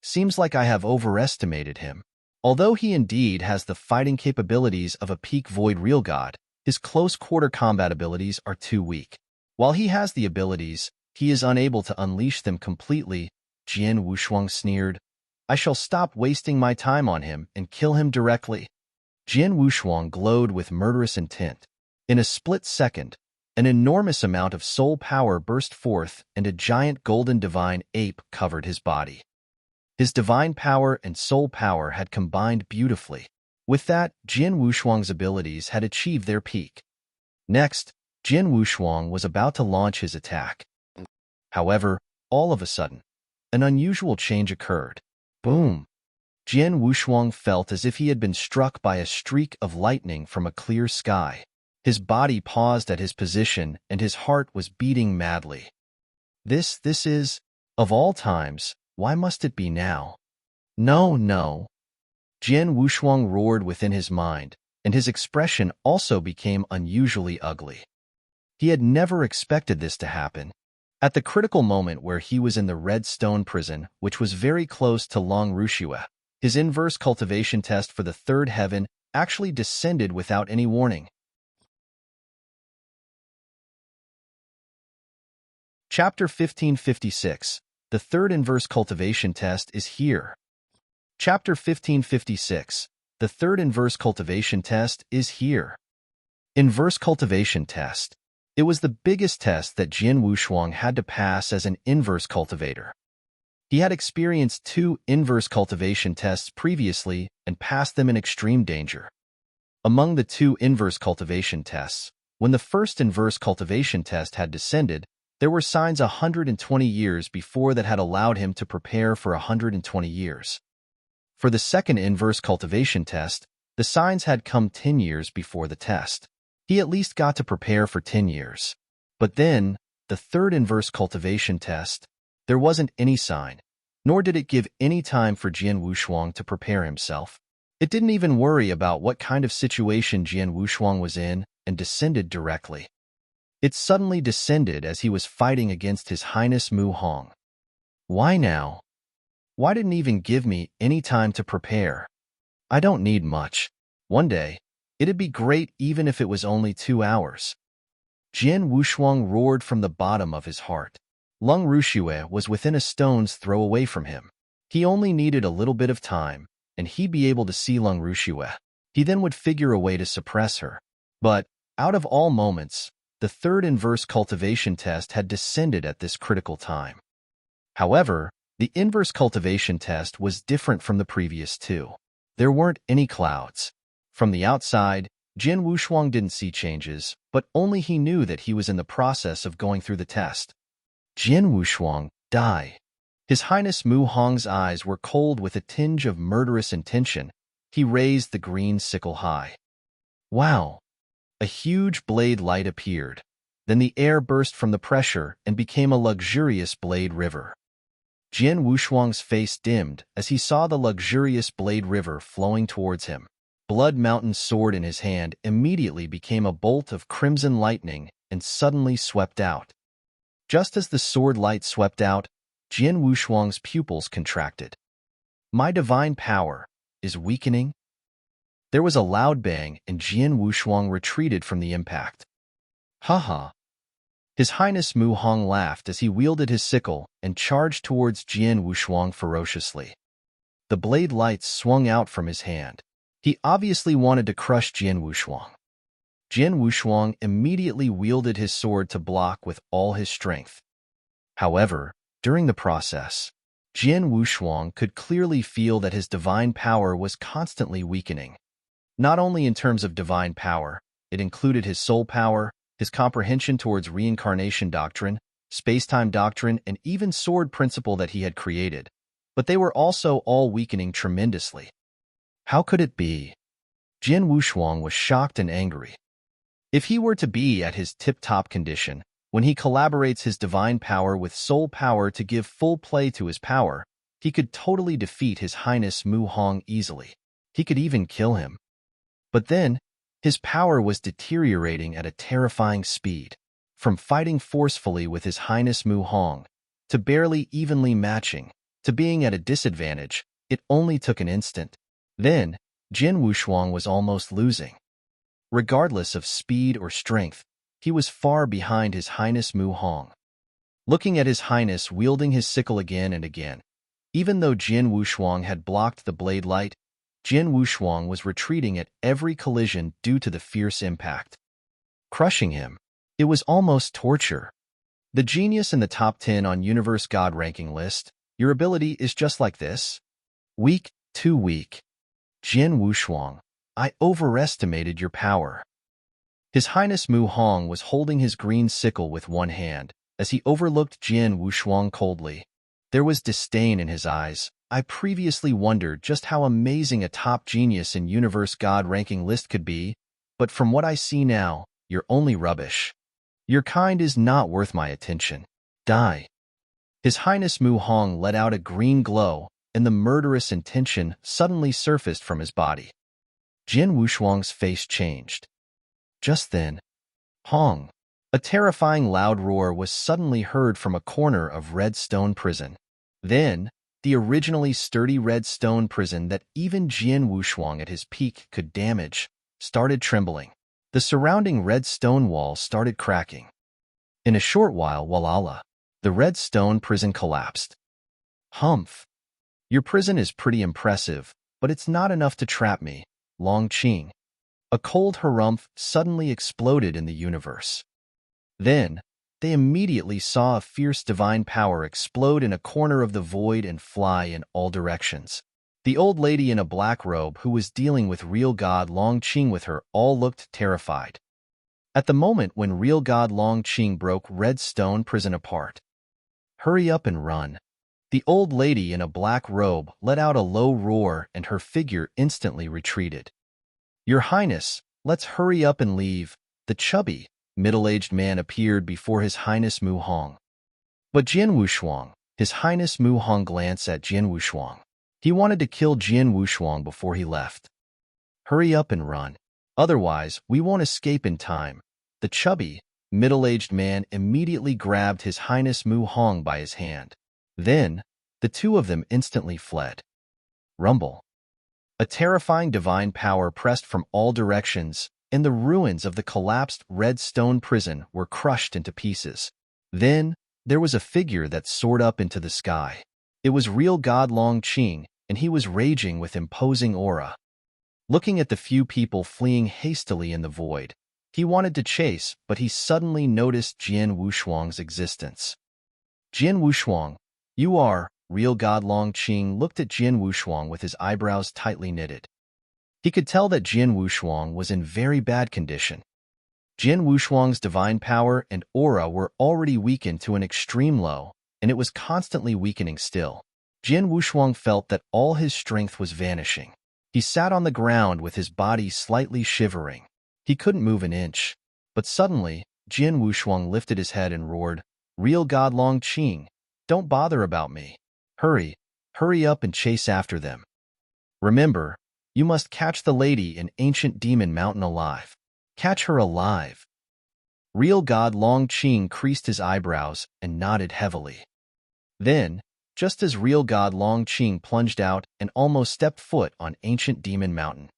Seems like I have overestimated him. Although he indeed has the fighting capabilities of a peak void real god, his close-quarter combat abilities are too weak. While he has the abilities, he is unable to unleash them completely. Jin Wushuang sneered. I shall stop wasting my time on him and kill him directly. Jin Wushuang glowed with murderous intent. In a split second, an enormous amount of soul power burst forth and a giant golden divine ape covered his body. His divine power and soul power had combined beautifully. With that, Jin Wushuang's abilities had achieved their peak. Next, Jin Wushuang was about to launch his attack. However, all of a sudden, an unusual change occurred. Boom! Jin Wushuang felt as if he had been struck by a streak of lightning from a clear sky. His body paused at his position and his heart was beating madly. This is, of all times, why must it be now? No, no. Jin Wushuang roared within his mind, and his expression also became unusually ugly. He had never expected this to happen. At the critical moment where he was in the red stone prison, which was very close to Long Rushua, his inverse cultivation test for the third heaven actually descended without any warning. Chapter 1556. The third inverse cultivation test is here. Chapter 1556. The third inverse cultivation test is here. Inverse cultivation test. It was the biggest test that Jin Wushuang had to pass as an inverse cultivator. He had experienced 2 inverse cultivation tests previously and passed them in extreme danger. Among the 2 inverse cultivation tests, when the first inverse cultivation test had descended, there were signs 120 years before that had allowed him to prepare for 120 years. For the second inverse cultivation test, the signs had come 10 years before the test. He at least got to prepare for 10 years. But then, the third inverse cultivation test, there wasn't any sign, nor did it give any time for Jin Wushuang to prepare himself. It didn't even worry about what kind of situation Jin Wushuang was in and descended directly. It suddenly descended as he was fighting against His Highness Mu Hong. Why now? Why didn't even give me any time to prepare? I don't need much. One day, it'd be great even if it was only 2 hours. Jian Wushuang roared from the bottom of his heart. Lung Ruxue was within a stone's throw away from him. He only needed a little bit of time, and he'd be able to see Lung Ruxue. He then would figure a way to suppress her. But, out of all moments, the third inverse cultivation test had descended at this critical time. However, the inverse cultivation test was different from the previous two. There weren't any clouds. From the outside, Jian Wushuang didn't see changes, but only he knew that he was in the process of going through the test. Jian Wushuang, die. His Highness Mu Hong's eyes were cold with a tinge of murderous intention. He raised the green sickle high. Wow! A huge blade light appeared. Then the air burst from the pressure and became a luxurious blade river. Jian Wushuang's face dimmed as he saw the luxurious blade river flowing towards him. Blood Mountain's sword in his hand immediately became a bolt of crimson lightning and suddenly swept out. Just as the sword light swept out, Jian Wushuang's pupils contracted. My divine power is weakening? There was a loud bang and Jian Wushuang retreated from the impact. Ha. His Highness Mu Hong laughed as he wielded his sickle and charged towards Jian Wushuang ferociously. The blade lights swung out from his hand. He obviously wanted to crush Jian Wushuang. Jian Wushuang immediately wielded his sword to block with all his strength. However, during the process, Jian Wushuang could clearly feel that his divine power was constantly weakening. Not only in terms of divine power, it included his soul power, his comprehension towards reincarnation doctrine, space-time doctrine, and even sword principle that he had created, but they were also all weakening tremendously. How could it be? Jian Wushuang was shocked and angry. If he were to be at his tip-top condition, when he collaborates his divine power with soul power to give full play to his power, he could totally defeat His Highness Mu Hong easily. He could even kill him. But then, his power was deteriorating at a terrifying speed. From fighting forcefully with His Highness Mu Hong, to barely evenly matching, to being at a disadvantage, it only took an instant. Then, Jian Wushuang was almost losing. Regardless of speed or strength, he was far behind His Highness Mu Hong. Looking at His Highness wielding his sickle again and again, even though Jian Wushuang had blocked the blade light, Jian Wushuang was retreating at every collision due to the fierce impact. Crushing him, it was almost torture. The genius in the top 10 on Universe God ranking list, your ability is just like this? Weak, too weak. Jian Wushuang, I overestimated your power. His Highness Mu Hong was holding his green sickle with one hand, as he overlooked Jian Wushuang coldly. There was disdain in his eyes. I previously wondered just how amazing a top genius in Universe God ranking list could be, but from what I see now, you're only rubbish. Your kind is not worth my attention. Die. His Highness Mu Hong let out a green glow, and the murderous intention suddenly surfaced from his body. Jian Wushuang's face changed. Just then, Hong! A terrifying loud roar was suddenly heard from a corner of Red Stone Prison. Then, the originally sturdy red stone prison that even Jian Wushuang at his peak could damage, started trembling. The surrounding red stone walls started cracking. In a short while, Walala, the red stone prison collapsed. Humph! Your prison is pretty impressive, but it's not enough to trap me, Long Qing. A cold harumph suddenly exploded in the universe. Then, they immediately saw a fierce divine power explode in a corner of the void and fly in all directions. The old lady in a black robe who was dealing with real god Long Qing with her all looked terrified. At the moment when real god Long Qing broke Red Stone Prison apart. Hurry up and run. The old lady in a black robe let out a low roar and her figure instantly retreated. Your Highness, let's hurry up and leave. The chubby, middle-aged man appeared before His Highness Mu Hong. But Jian Wushuang, His Highness Mu Hong glanced at Jian Wushuang. He wanted to kill Jian Wushuang before he left. Hurry up and run. Otherwise, we won't escape in time. The chubby, middle-aged man immediately grabbed His Highness Mu Hong by his hand. Then, the two of them instantly fled. Rumble. A terrifying divine power pressed from all directions, and the ruins of the collapsed red stone prison were crushed into pieces. Then, there was a figure that soared up into the sky. It was real God Long Qing, and he was raging with imposing aura. Looking at the few people fleeing hastily in the void, he wanted to chase, but he suddenly noticed Jian Wushuang's existence. Jian Wushuang, you are, real God Long Qing looked at Jian Wushuang with his eyebrows tightly knitted. He could tell that Jian Wushuang was in very bad condition. Jian Wushuang's divine power and aura were already weakened to an extreme low, and it was constantly weakening still. Jian Wushuang felt that all his strength was vanishing. He sat on the ground with his body slightly shivering. He couldn't move an inch. But suddenly, Jian Wushuang lifted his head and roared, "Real God Long Qing, don't bother about me. Hurry up and chase after them. Remember, you must catch the lady in Ancient Demon Mountain alive. Catch her alive." Real God Long Qing creased his eyebrows and nodded heavily. Then, just as real God Long Qing plunged out and almost stepped foot on Ancient Demon Mountain,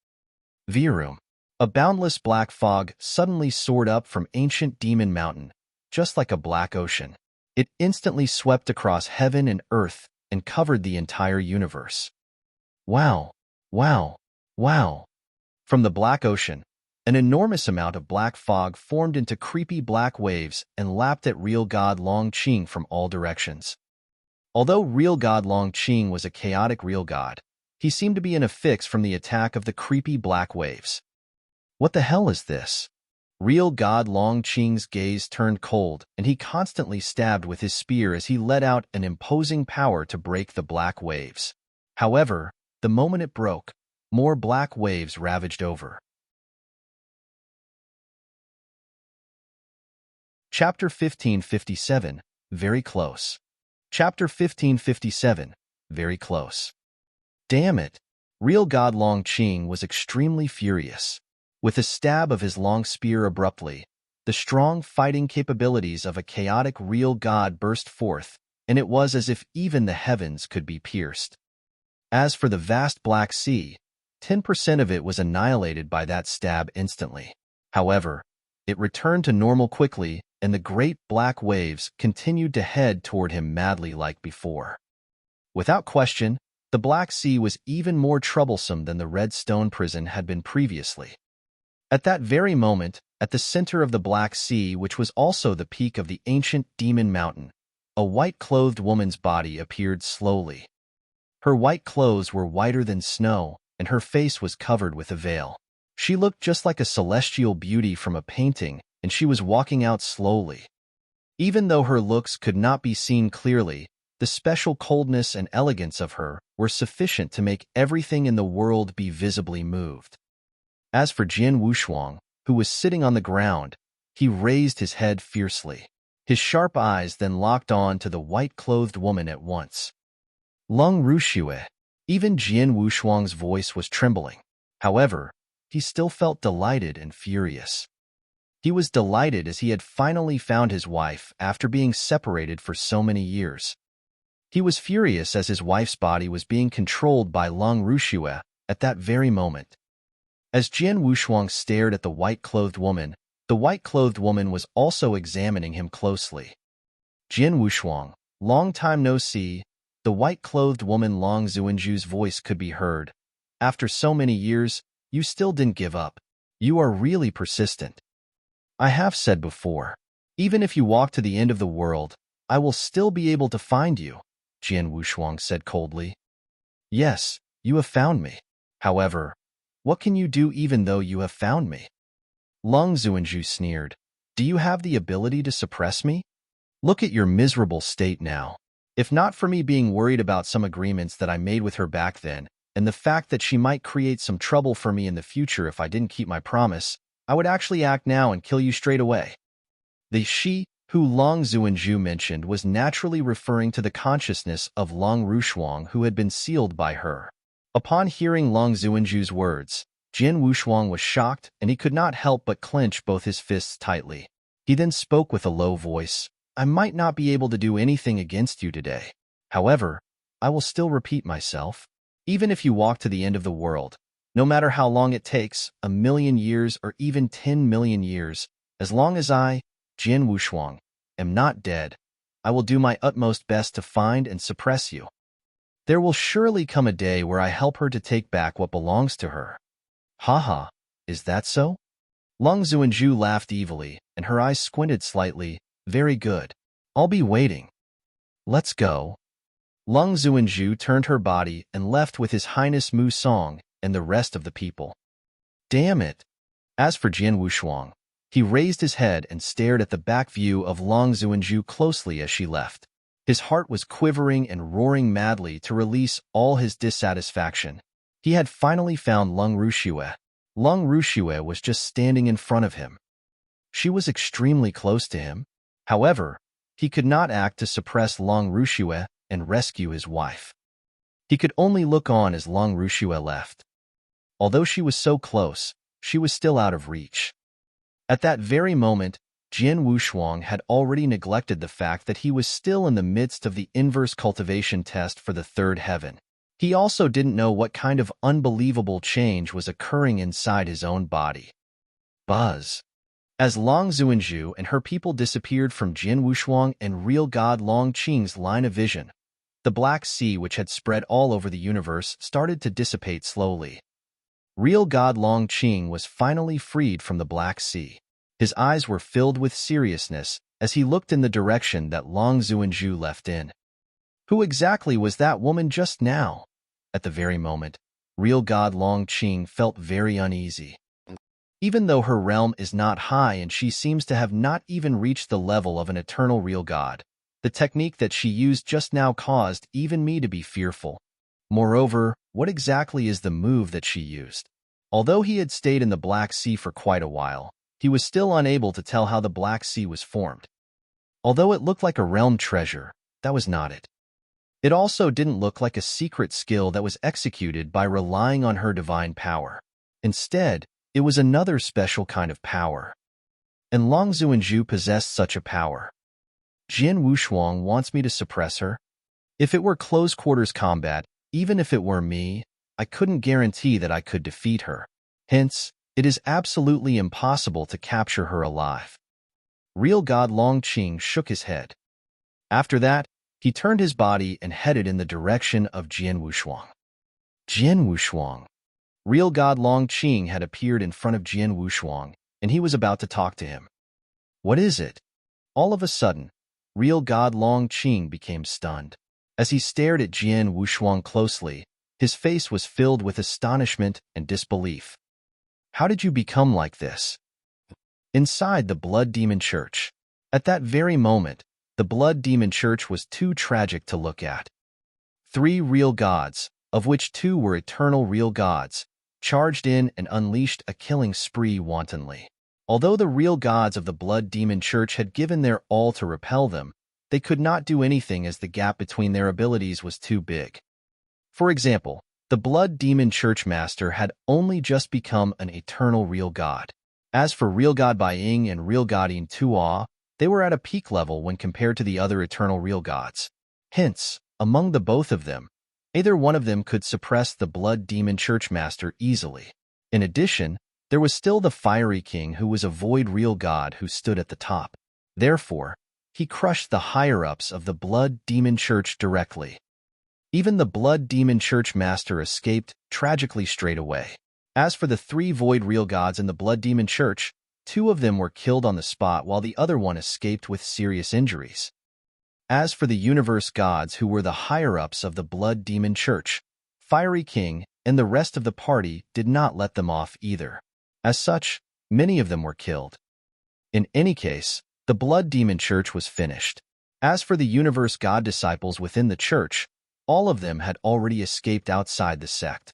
Virum. A boundless black fog suddenly soared up from Ancient Demon Mountain, just like a black ocean. It instantly swept across heaven and earth and covered the entire universe. Wow! Wow! Wow! From the black ocean, an enormous amount of black fog formed into creepy black waves and lapped at real God Long Qing from all directions. Although real God Long Qing was a chaotic real god, he seemed to be in a fix from the attack of the creepy black waves. What the hell is this? Real God Long Qing's gaze turned cold, and he constantly stabbed with his spear as he let out an imposing power to break the black waves. However, the moment it broke, more black waves ravaged over. Chapter 1557, Very Close. Chapter 1557, Very Close. Damn it! Real God Long Qing was extremely furious. With a stab of his long spear abruptly, the strong fighting capabilities of a chaotic real god burst forth, and it was as if even the heavens could be pierced. As for the vast Black Sea, 10% of it was annihilated by that stab instantly. However, it returned to normal quickly, and the great black waves continued to head toward him madly like before. Without question, the Black Sea was even more troublesome than the red stone prison had been previously. At that very moment, at the center of the Black Sea, which was also the peak of the Ancient Demon Mountain, a white-clothed woman's body appeared slowly. Her white clothes were whiter than snow, and her face was covered with a veil. She looked just like a celestial beauty from a painting, and she was walking out slowly. Even though her looks could not be seen clearly, the special coldness and elegance of her were sufficient to make everything in the world be visibly moved. As for Jian Wushuang, who was sitting on the ground, he raised his head fiercely. His sharp eyes then locked on to the white-clothed woman at once. Lung Ruxue. Even Jian Wushuang's voice was trembling. However, he still felt delighted and furious. He was delighted as he had finally found his wife after being separated for so many years. He was furious as his wife's body was being controlled by Lung Ruxue at that very moment. As Jian Wushuang stared at the white-clothed woman, the white-clothed woman was also examining him closely. Jian Wushuang, long time no see, the white-clothed woman Long Zuanju's voice could be heard. After so many years, you still didn't give up. You are really persistent. I have said before, even if you walk to the end of the world, I will still be able to find you, Jian Wushuang said coldly. Yes, you have found me. However, what can you do even though you have found me? Lung Zuanju sneered. Do you have the ability to suppress me? Look at your miserable state now. If not for me being worried about some agreements that I made with her back then, and the fact that she might create some trouble for me in the future if I didn't keep my promise, I would actually act now and kill you straight away. The she who Long Zuanju mentioned was naturally referring to the consciousness of Long Ruxuang who had been sealed by her. Upon hearing Long Zuanju's words, Jian Wushuang was shocked and he could not help but clench both his fists tightly. He then spoke with a low voice. I might not be able to do anything against you today. However, I will still repeat myself. Even if you walk to the end of the world, no matter how long it takes, 1,000,000 years or even 10 million years, as long as I, Jin Wushuang, am not dead, I will do my utmost best to find and suppress you. There will surely come a day where I help her to take back what belongs to her. Haha, is that so? Lung Zuanju laughed evilly, and her eyes squinted slightly. Very good. I'll be waiting. Let's go. Lung Zuanju turned her body and left with His Highness Mu Song and the rest of the people. Damn it! As for Jin Wushuang, he raised his head and stared at the back view of Lung Zuanju closely as she left. His heart was quivering and roaring madly to release all his dissatisfaction. He had finally found Lung Rushue. Lung Rushue was just standing in front of him. She was extremely close to him. However, he could not act to suppress Lung Rushue and rescue his wife. He could only look on as Lung Rushue left. Although she was so close, she was still out of reach. At that very moment, Jin Wushuang had already neglected the fact that he was still in the midst of the inverse cultivation test for the third heaven. He also didn't know what kind of unbelievable change was occurring inside his own body. Buzz. As Long Zuanju and her people disappeared from Jin Wushuang and real god Long Qing's line of vision, the Black Sea, which had spread all over the universe, started to dissipate slowly. Real god Long Qing was finally freed from the Black Sea. His eyes were filled with seriousness as he looked in the direction that Long Zuanju left in. Who exactly was that woman just now? At the very moment, real god Long Qing felt very uneasy. Even though her realm is not high and she seems to have not even reached the level of an eternal real god, the technique that she used just now caused even me to be fearful. Moreover, what exactly is the move that she used? Although he had stayed in the Black Sea for quite a while, he was still unable to tell how the Black Sea was formed. Although it looked like a realm treasure, that was not it. It also didn't look like a secret skill that was executed by relying on her divine power. Instead, it was another special kind of power. And Long Zuanju possessed such a power. Jin Wushuang wants me to suppress her? If it were close-quarters combat, even if it were me, I couldn't guarantee that I could defeat her. Hence, it is absolutely impossible to capture her alive. Real god Long Qing shook his head. After that, he turned his body and headed in the direction of Jin Wushuang. Jin Wushuang. Real god Long Qing had appeared in front of Jin Wushuang, and he was about to talk to him. What is it? All of a sudden, real god Long Qing became stunned. As he stared at Jin Wushuang closely, his face was filled with astonishment and disbelief. How did you become like this? Inside the Blood Demon Church. At that very moment, the Blood Demon Church was too tragic to look at. 3 real gods, of which 2 were eternal real gods, charged in and unleashed a killing spree wantonly. Although the real gods of the Blood Demon Church had given their all to repel them, they could not do anything as the gap between their abilities was too big. For example, the Blood Demon Church Master had only just become an eternal real god. As for real god Bai Ying and real god Yin Tuo, they were at a peak level when compared to the other eternal real gods. Hence, among the both of them, either one of them could suppress the Blood Demon Church Master easily. In addition, there was still the Fiery King, who was a void real god who stood at the top. Therefore, he crushed the higher-ups of the Blood Demon Church directly. Even the Blood Demon Church Master escaped tragically straight away. As for the 3 void real gods in the Blood Demon Church, 2 of them were killed on the spot while the other one escaped with serious injuries. As for the universe gods, who were the higher-ups of the Blood Demon Church, Fiery King and the rest of the party did not let them off either. As such, many of them were killed. In any case, the Blood Demon Church was finished. As for the universe god disciples within the church, all of them had already escaped outside the sect.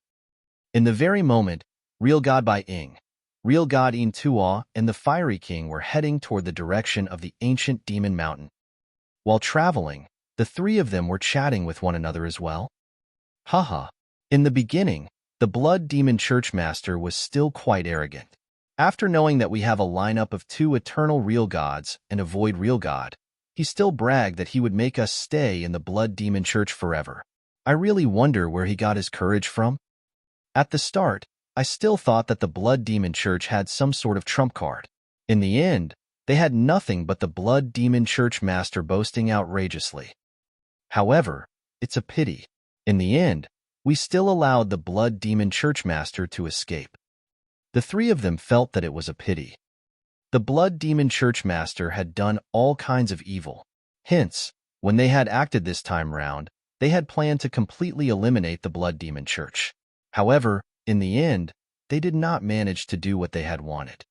In the very moment, real god Bai Ying, real god Yin Tuo, and the Fiery King were heading toward the direction of the ancient demon mountain. While traveling, the 3 of them were chatting with one another as well. Haha. In the beginning, the Blood Demon Church Master was still quite arrogant. After knowing that we have a lineup of 2 eternal real gods and a void real god, he still bragged that he would make us stay in the Blood Demon Church forever. I really wonder where he got his courage from. At the start, I still thought that the Blood Demon Church had some sort of trump card. In the end, they had nothing but the Blood Demon Church Master boasting outrageously. However, it's a pity. In the end, we still allowed the Blood Demon Church Master to escape. The 3 of them felt that it was a pity. The Blood Demon Church Master had done all kinds of evil. Hence, when they had acted this time round, they had planned to completely eliminate the Blood Demon Church. However, in the end, they did not manage to do what they had wanted.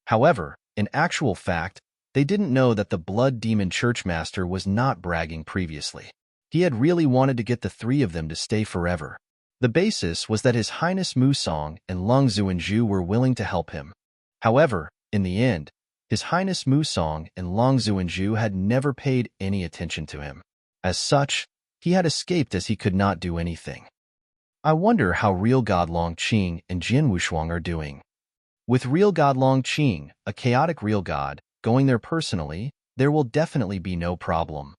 However, in actual fact, they didn't know that the Blood Demon Church Master was not bragging previously. He had really wanted to get the 3 of them to stay forever. The basis was that His Highness Musong and Lung Zuanju were willing to help him. However, in the end, His Highness Musong and Lung Zuanju had never paid any attention to him. As such, he had escaped as he could not do anything. I wonder how Real God Long Qing and Jin Wushuang are doing. With Real God Long Qing, a chaotic real god, going there personally, there will definitely be no problem.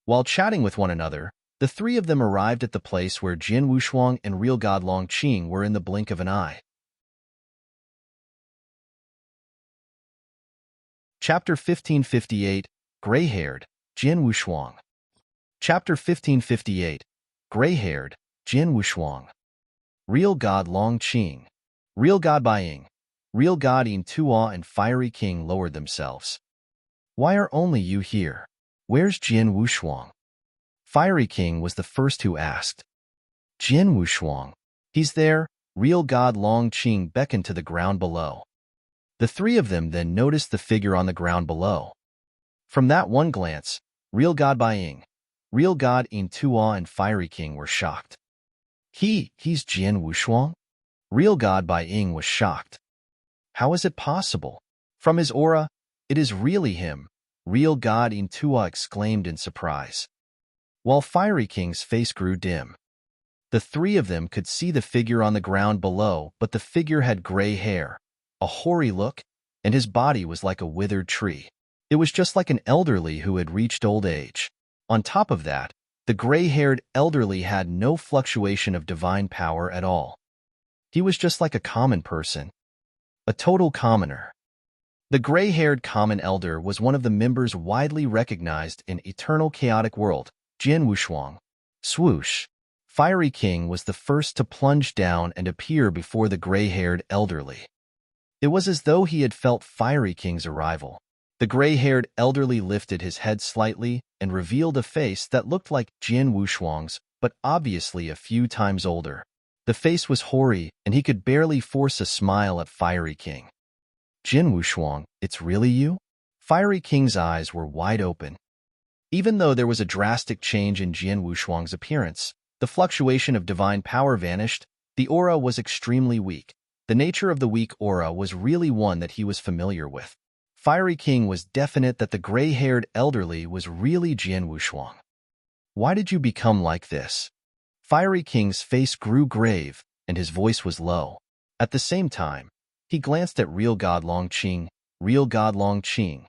While chatting with one another, the 3 of them arrived at the place where Jin Wushuang and Real God Long Qing were in the blink of an eye. Chapter 1558, Gray-Haired, Jin Wushuang. Chapter 1558, Gray-Haired, Jin Wushuang. Real God Long Qing. Real God Baiying. Real God Yin Tuo and Fiery King lowered themselves. Why are only you here? Where's Jin Wushuang? Fiery King was the first who asked. Jin Wushuang. He's there. Real God Long Qing beckoned to the ground below. The 3 of them then noticed the figure on the ground below. From that one glance, Real God Baiying, Real God Yin Tuo and Fiery King were shocked. He's Jin Wushuang? Real God Baiying was shocked. How is it possible? From his aura, it is really him, Real God Yin Tuo exclaimed in surprise. While Fiery King's face grew dim. The 3 of them could see the figure on the ground below, but the figure had gray hair, a hoary look, and his body was like a withered tree. It was just like an elderly who had reached old age. On top of that, the gray-haired elderly had no fluctuation of divine power at all. He was just like a common person. A total commoner. The gray-haired common elder was one of the members widely recognized in Eternal Chaotic World, Jin Wushuang. Swoosh. Fiery King was the first to plunge down and appear before the gray-haired elderly. It was as though he had felt Fiery King's arrival. The gray-haired elderly lifted his head slightly and revealed a face that looked like Jin Wushuang's, but obviously a few times older. The face was hoary, and he could barely force a smile at Fiery King. Jin Wushuang, it's really you? Fiery King's eyes were wide open. Even though there was a drastic change in Jin Wushuang's appearance, the fluctuation of divine power vanished, the aura was extremely weak. The nature of the weak aura was really one that he was familiar with. Fiery King was definite that the gray-haired elderly was really Jin Wushuang. Why did you become like this? Fiery King's face grew grave, and his voice was low. At the same time, he glanced at Real God Long Qing. Real God Long Qing,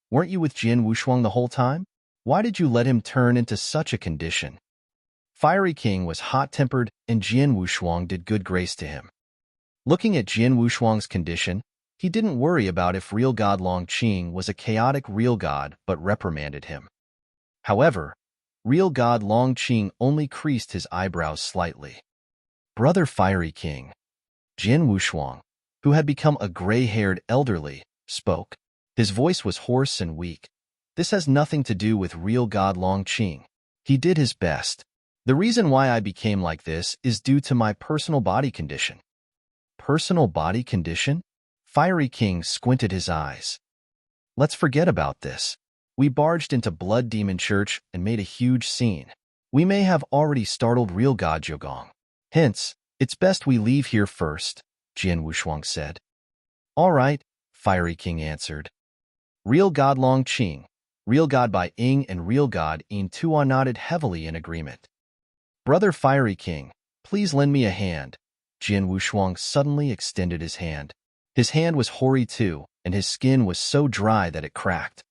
weren't you with Jin Wushuang the whole time? Why did you let him turn into such a condition? Fiery King was hot-tempered, and Jin Wushuang did good grace to him. Looking at Jin Wushuang's condition, he didn't worry about if Real God Long Qing was a chaotic real god but reprimanded him. However, Real God Long Qing only creased his eyebrows slightly. Brother Fiery King, Jin Wushuang, who had become a gray-haired elderly, spoke. His voice was hoarse and weak. This has nothing to do with Real God Long Qing. He did his best. The reason why I became like this is due to my personal body condition. Personal body condition? Fiery King squinted his eyes. Let's forget about this. We barged into Blood Demon Church and made a huge scene. We may have already startled Real God Jiugong. Hence, it's best we leave here first, Jin Wushuang said. All right, Fiery King answered. Real God Long Qing, Real God Baiying and Real God Yin Tuo nodded heavily in agreement. Brother Fiery King, please lend me a hand. Jin Wushuang suddenly extended his hand. His hand was hoary too, and his skin was so dry that it cracked.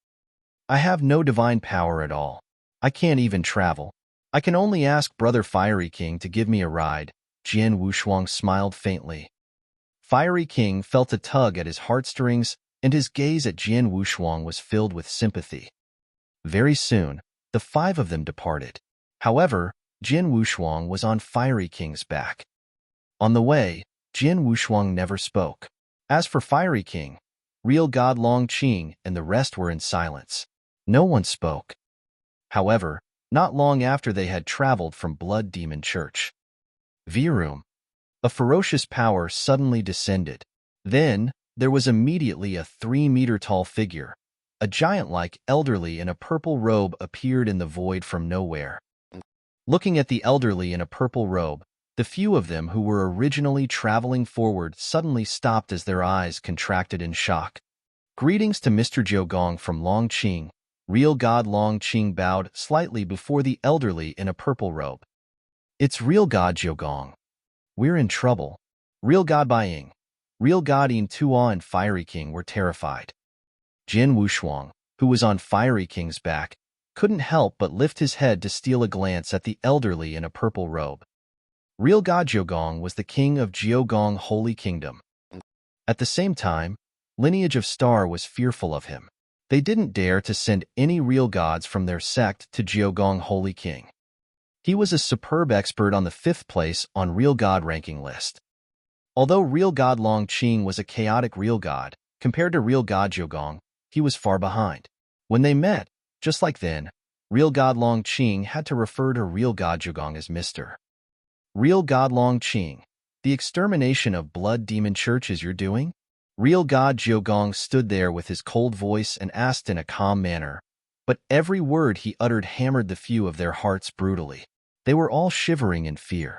I have no divine power at all. I can't even travel. I can only ask Brother Fiery King to give me a ride. Jian Wushuang smiled faintly. Fiery King felt a tug at his heartstrings, and his gaze at Jian Wushuang was filled with sympathy. Very soon, the five of them departed. However, Jian Wushuang was on Fiery King's back. On the way, Jian Wushuang never spoke. As for Fiery King, real God Long Qing and the rest were in silence. No one spoke. However, not long after they had traveled from Blood Demon Church, Virum, a ferocious power suddenly descended. Then, there was immediately a 3-meter-tall figure. A giant-like elderly in a purple robe appeared in the void from nowhere. Looking at the elderly in a purple robe, the few of them who were originally traveling forward suddenly stopped as their eyes contracted in shock. Greetings to Mr. Jiugong from Long Qing. Real God Long Qing bowed slightly before the elderly in a purple robe. It's Real God Jiugong. We're in trouble. Real God Baiying, Real God Yin Tuo and Fiery King were terrified. Jian Wushuang, who was on Fiery King's back, couldn't help but lift his head to steal a glance at the elderly in a purple robe. Real God Jiugong was the king of Jiugong Holy Kingdom. At the same time, Lineage of Star was fearful of him. They didn't dare to send any real gods from their sect to Jiugong Holy King. He was a superb expert on the 5th place on Real God ranking list. Although Real God Long Qing was a chaotic real god, compared to Real God Jiugong, he was far behind. When they met, just like then, Real God Long Qing had to refer to Real God Jiugong as Mr. Real God Long Qing, the extermination of Blood Demon Church is your doing? Real God Jiugong stood there with his cold voice and asked in a calm manner, but every word he uttered hammered the few of their hearts brutally. They were all shivering in fear.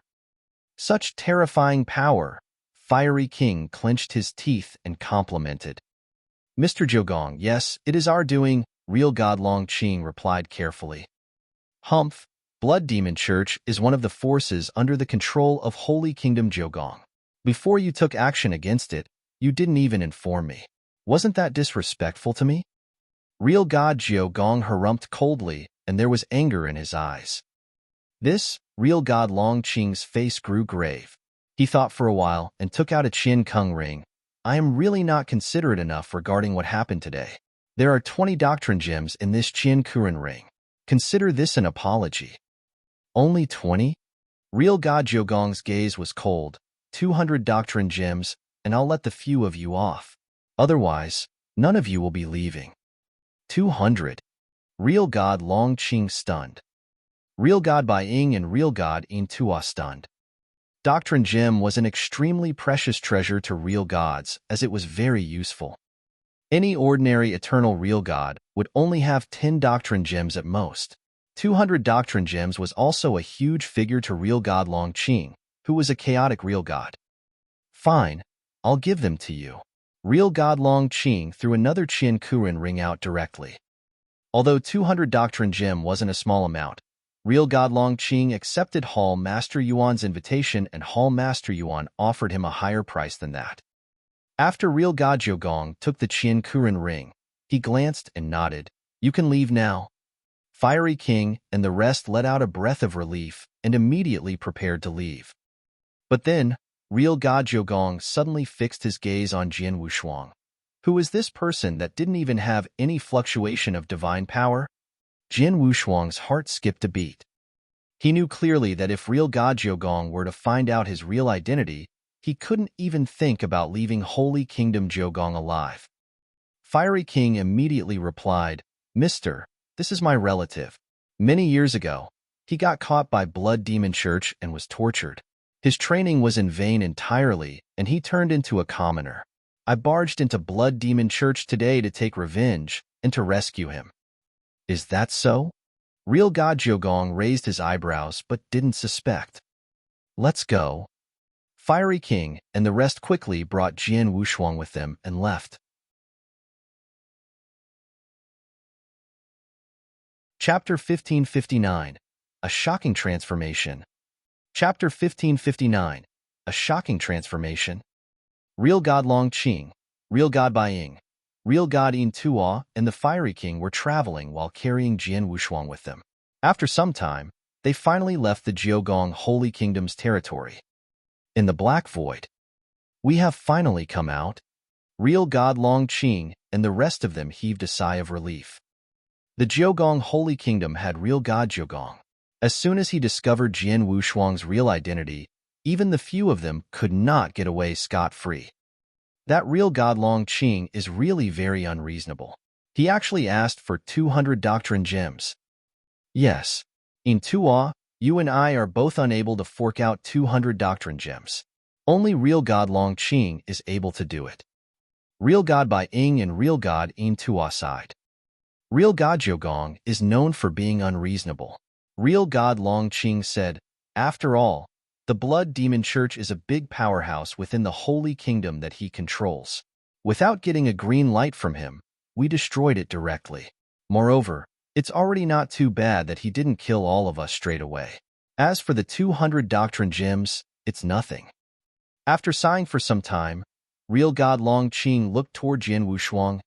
Such terrifying power! Fiery King clenched his teeth and complimented. Mr. Jiugong, yes, it is our doing, Real God Long Qing replied carefully. Humph, Blood Demon Church is one of the forces under the control of Holy Kingdom Jiugong. Before you took action against it, you didn't even inform me. Wasn't that disrespectful to me? Real God Jiugong harumphed coldly, and there was anger in his eyes. This, Real God Long Qing's face grew grave. He thought for a while and took out a Qin Kung ring. I am really not considerate enough regarding what happened today. There are 20 doctrine gems in this Qin Kuren ring. Consider this an apology. Only 20? Real God Jiugong's gaze was cold. 200 doctrine gems, and I'll let the few of you off. Otherwise, none of you will be leaving. 200. Real God Long Qing stunned. Real God Baiying and Real God Yin Tuo stunned. Doctrine Gem was an extremely precious treasure to real gods, as it was very useful. Any ordinary eternal real god would only have 10 Doctrine Gems at most. 200 Doctrine Gems was also a huge figure to Real God Long Qing, who was a chaotic real god. Fine, I'll give them to you. Real God Long Qing threw another Qin Kuren ring out directly. Although 200 Doctrine Gem wasn't a small amount, Real God Long Qing accepted Hall Master Yuan's invitation, and Hall Master Yuan offered him a higher price than that. After Real God Jiugong took the Qin Kuren ring, he glanced and nodded. You can leave now. Fiery King and the rest let out a breath of relief and immediately prepared to leave. But then, Real God Jiugong suddenly fixed his gaze on Jian Wushuang. Who is this person that didn't even have any fluctuation of divine power? Jian Wushuang's heart skipped a beat. He knew clearly that if Real God Jiugong were to find out his real identity, he couldn't even think about leaving Holy Kingdom Jiugong alive. Fiery King immediately replied, Mister, this is my relative. Many years ago, he got caught by Blood Demon Church and was tortured. His training was in vain entirely, and he turned into a commoner. I barged into Blood Demon Church today to take revenge and to rescue him. Is that so? Real God Jiugong raised his eyebrows but didn't suspect. Let's go. Fiery King and the rest quickly brought Jian Wushuang with them and left. Chapter 1559. A Shocking Transformation. Chapter 1559. A Shocking Transformation. Real God Long Qing, Real God Bai Ying, Real God Yin Tuo, and the Fiery King were traveling while carrying Jian Wushuang with them. After some time, they finally left the Jiogong Holy Kingdom's territory. In the Black Void, we have finally come out. Real God Long Qing and the rest of them heaved a sigh of relief. The Jiogong Holy Kingdom had real God Jiogong. As soon as he discovered Jian Wushuang's real identity, even the few of them could not get away scot-free. That real God Long Qing is really very unreasonable. He actually asked for 200 doctrine gems. Yes, in Tuo, you and I are both unable to fork out 200 doctrine gems. Only real God Long Qing is able to do it. Real God Bai Ying and real God Yin Tuo side. Real God Jiogong is known for being unreasonable. Real God Long Qing said, after all, the Blood Demon Church is a big powerhouse within the Holy Kingdom that he controls. Without getting a green light from him, we destroyed it directly. Moreover, it's already not too bad that he didn't kill all of us straight away. As for the 200 doctrine gems, it's nothing. After sighing for some time, real God Long Qing looked toward Jian Wushuang.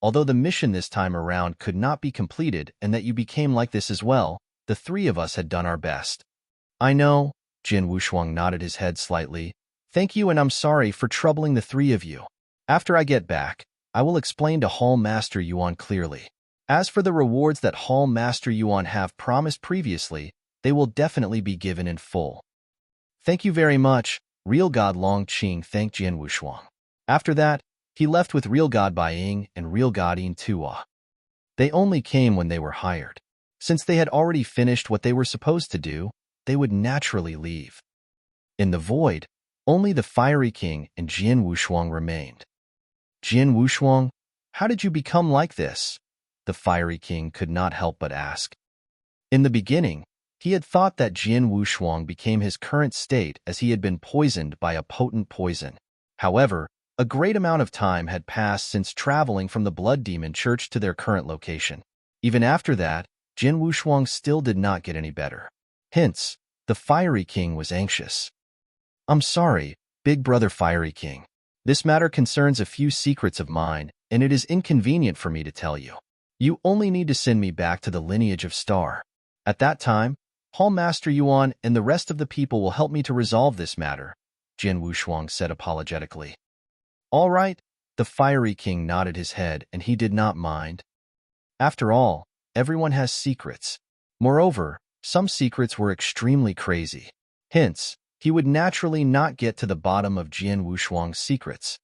Although the mission this time around could not be completed and that you became like this as well, the three of us had done our best. I know, Jian Wushuang nodded his head slightly. Thank you, and I'm sorry for troubling the three of you. After I get back, I will explain to Hall Master Yuan clearly. As for the rewards that Hall Master Yuan have promised previously, they will definitely be given in full. Thank you very much, real God Long Qing thanked Jian Wushuang. After that, he left with real God Bai Ying and real God Yin Tuo. They only came when they were hired. Since they had already finished what they were supposed to do, they would naturally leave. In the void, only the Fiery King and Jian Wushuang remained. Jian Wushuang, how did you become like this? The Fiery King could not help but ask. In the beginning, he had thought that Jian Wushuang became his current state as he had been poisoned by a potent poison. However, a great amount of time had passed since traveling from the Blood Demon Church to their current location. Even after that, Jian Wushuang still did not get any better. Hence, the Fiery King was anxious. I'm sorry, Big Brother Fiery King. This matter concerns a few secrets of mine, and it is inconvenient for me to tell you. You only need to send me back to the lineage of Star. At that time, Hall Master Yuan and the rest of the people will help me to resolve this matter, Jian Wushuang said apologetically. All right, the Fiery King nodded his head, and he did not mind. After all, everyone has secrets. Moreover, some secrets were extremely crazy. Hence, he would naturally not get to the bottom of Jian Wushuang's secrets.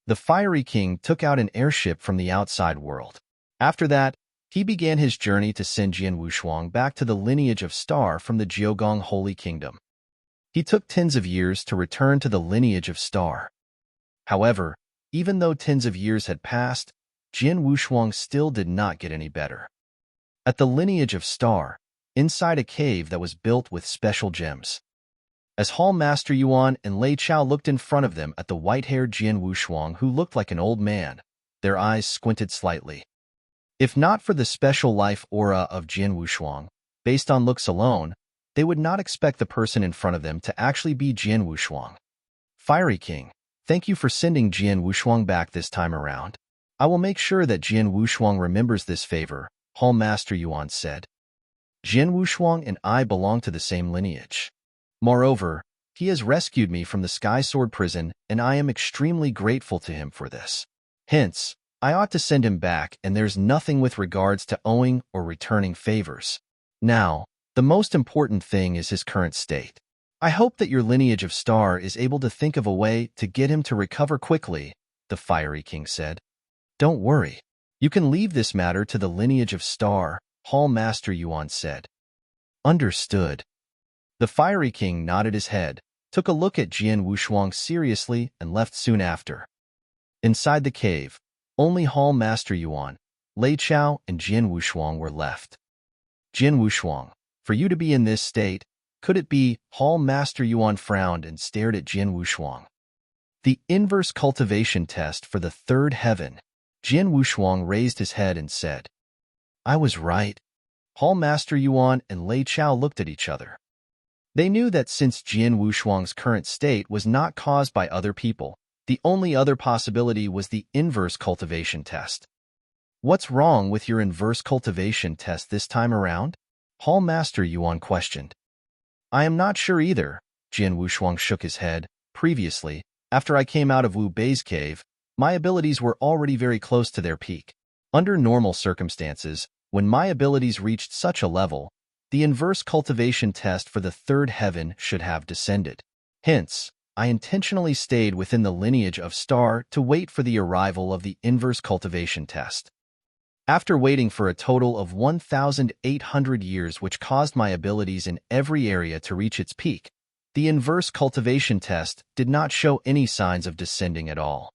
The Fiery King took out an airship from the outside world. After that, he began his journey to send Jian Wushuang back to the lineage of Star from the Jiogong Holy Kingdom. He took tens of years to return to the lineage of Star. However, even though tens of years had passed, Jian Wushuang still did not get any better. At the lineage of Star, inside a cave that was built with special gems. As Hall Master Yuan and Lei Chao looked in front of them at the white-haired Jian Wushuang who looked like an old man, their eyes squinted slightly. If not for the special life aura of Jian Wushuang, based on looks alone, they would not expect the person in front of them to actually be Jian Wushuang. Fiery King, thank you for sending Jian Wushuang back this time around. I will make sure that Jian Wushuang remembers this favor, Hall Master Yuan said. Jian Wushuang and I belong to the same lineage. Moreover, he has rescued me from the Sky Sword prison, and I am extremely grateful to him for this. Hence, I ought to send him back, and there's nothing with regards to owing or returning favors. Now, the most important thing is his current state. I hope that your lineage of Star is able to think of a way to get him to recover quickly, the Fiery King said. Don't worry. You can leave this matter to the lineage of Star, Hall Master Yuan said. Understood. The Fiery King nodded his head, took a look at Jian Wushuang seriously, and left soon after. Inside the cave, only Hall Master Yuan, Lei Chao, and Jian Wushuang were left. Jian Wushuang, for you to be in this state, could it be? Hall Master Yuan frowned and stared at Jian Wushuang. The inverse cultivation test for the third heaven. Jian Wushuang raised his head and said, I was right. Hall Master Yuan and Lei Chao looked at each other. They knew that since Jian Wushuang's current state was not caused by other people, the only other possibility was the inverse cultivation test. What's wrong with your inverse cultivation test this time around? Hall Master Yuan questioned. I am not sure either, Jian Wushuang shook his head. Previously, after I came out of Wu Bei's cave, my abilities were already very close to their peak. Under normal circumstances, when my abilities reached such a level, the inverse cultivation test for the third heaven should have descended. Hence, I intentionally stayed within the lineage of Star to wait for the arrival of the inverse cultivation test. After waiting for a total of 1,800 years, which caused my abilities in every area to reach its peak, the inverse cultivation test did not show any signs of descending at all.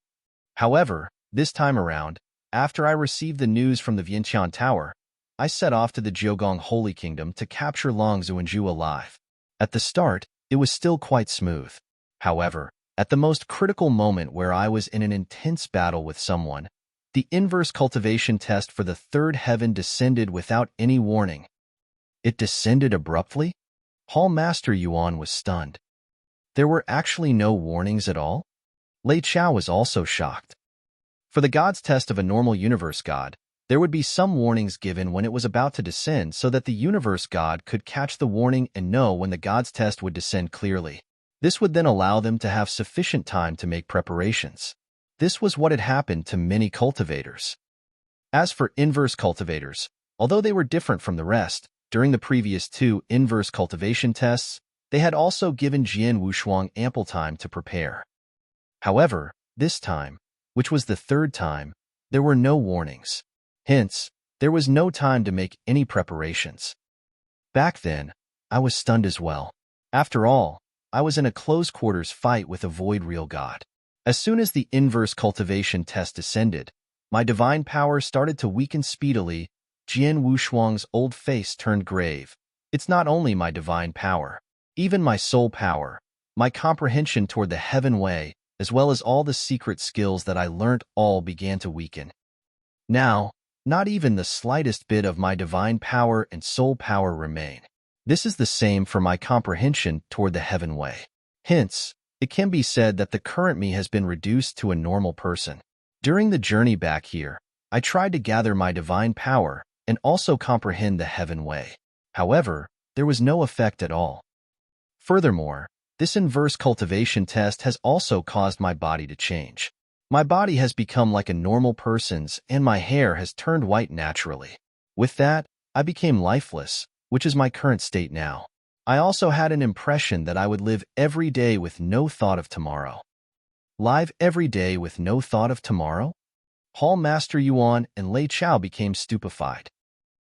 However, this time around, after I received the news from the Vientiane Tower, I set off to the Jiugong Holy Kingdom to capture Long Zuanju alive. At the start, it was still quite smooth. However, at the most critical moment where I was in an intense battle with someone, the inverse cultivation test for the third heaven descended without any warning. It descended abruptly? Hall Master Yuan was stunned. There were actually no warnings at all? Lei Chao was also shocked. For the God's test of a normal universe god, there would be some warnings given when it was about to descend so that the universe god could catch the warning and know when the God's test would descend clearly. This would then allow them to have sufficient time to make preparations. This was what had happened to many cultivators. As for inverse cultivators, although they were different from the rest, during the previous two inverse cultivation tests, they had also given Jian Wushuang ample time to prepare. However, this time, which was the third time, there were no warnings. Hence, there was no time to make any preparations. Back then, I was stunned as well. After all, I was in a close-quarters fight with a void real god. As soon as the inverse cultivation test descended, my divine power started to weaken speedily. Jian Wushuang's old face turned grave. It's not only my divine power, even my soul power, my comprehension toward the heaven way, as well as all the secret skills that I learnt all began to weaken. Now, not even the slightest bit of my divine power and soul power remain. This is the same for my comprehension toward the heaven way. Hence, it can be said that the current me has been reduced to a normal person. During the journey back here, I tried to gather my divine power and also comprehend the heaven way. However, there was no effect at all. Furthermore, this inverse cultivation test has also caused my body to change. My body has become like a normal person's and my hair has turned white naturally. With that, I became lifeless, which is my current state now. I also had an impression that I would live every day with no thought of tomorrow. Live every day with no thought of tomorrow? Hall Master Yuan and Lei Chao became stupefied.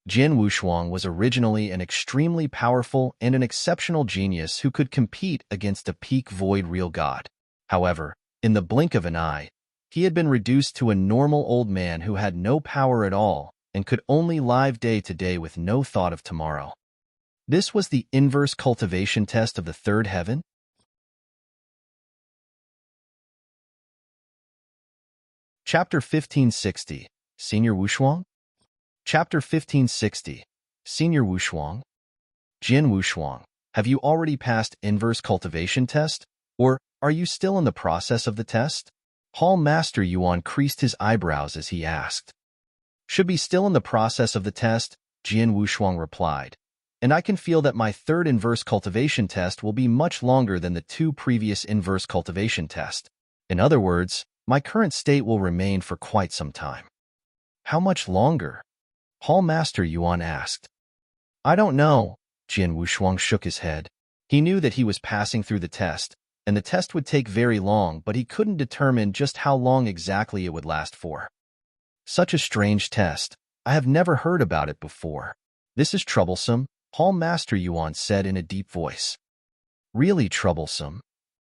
Jian Wushuang was originally an extremely powerful and an exceptional genius who could compete against a peak void real god. However, in the blink of an eye, he had been reduced to a normal old man who had no power at all and could only live day to day with no thought of tomorrow. This was the inverse cultivation test of the third heaven? Chapter 1560, Senior Wushuang? Chapter 1560, Senior Wushuang? Jian Wushuang, have you already passed inverse cultivation test? Or are you still in the process of the test? Hall Master Yuan creased his eyebrows as he asked. Should be still in the process of the test, Jian Wushuang replied. And I can feel that my third inverse cultivation test will be much longer than the two previous inverse cultivation tests. In other words, my current state will remain for quite some time. How much longer? Hall Master Yuan asked. I don't know, Jian Wushuang shook his head. He knew that he was passing through the test, and the test would take very long, but he couldn't determine just how long exactly it would last for. Such a strange test. I have never heard about it before. This is troublesome, Hall Master Yuan said in a deep voice. Really troublesome?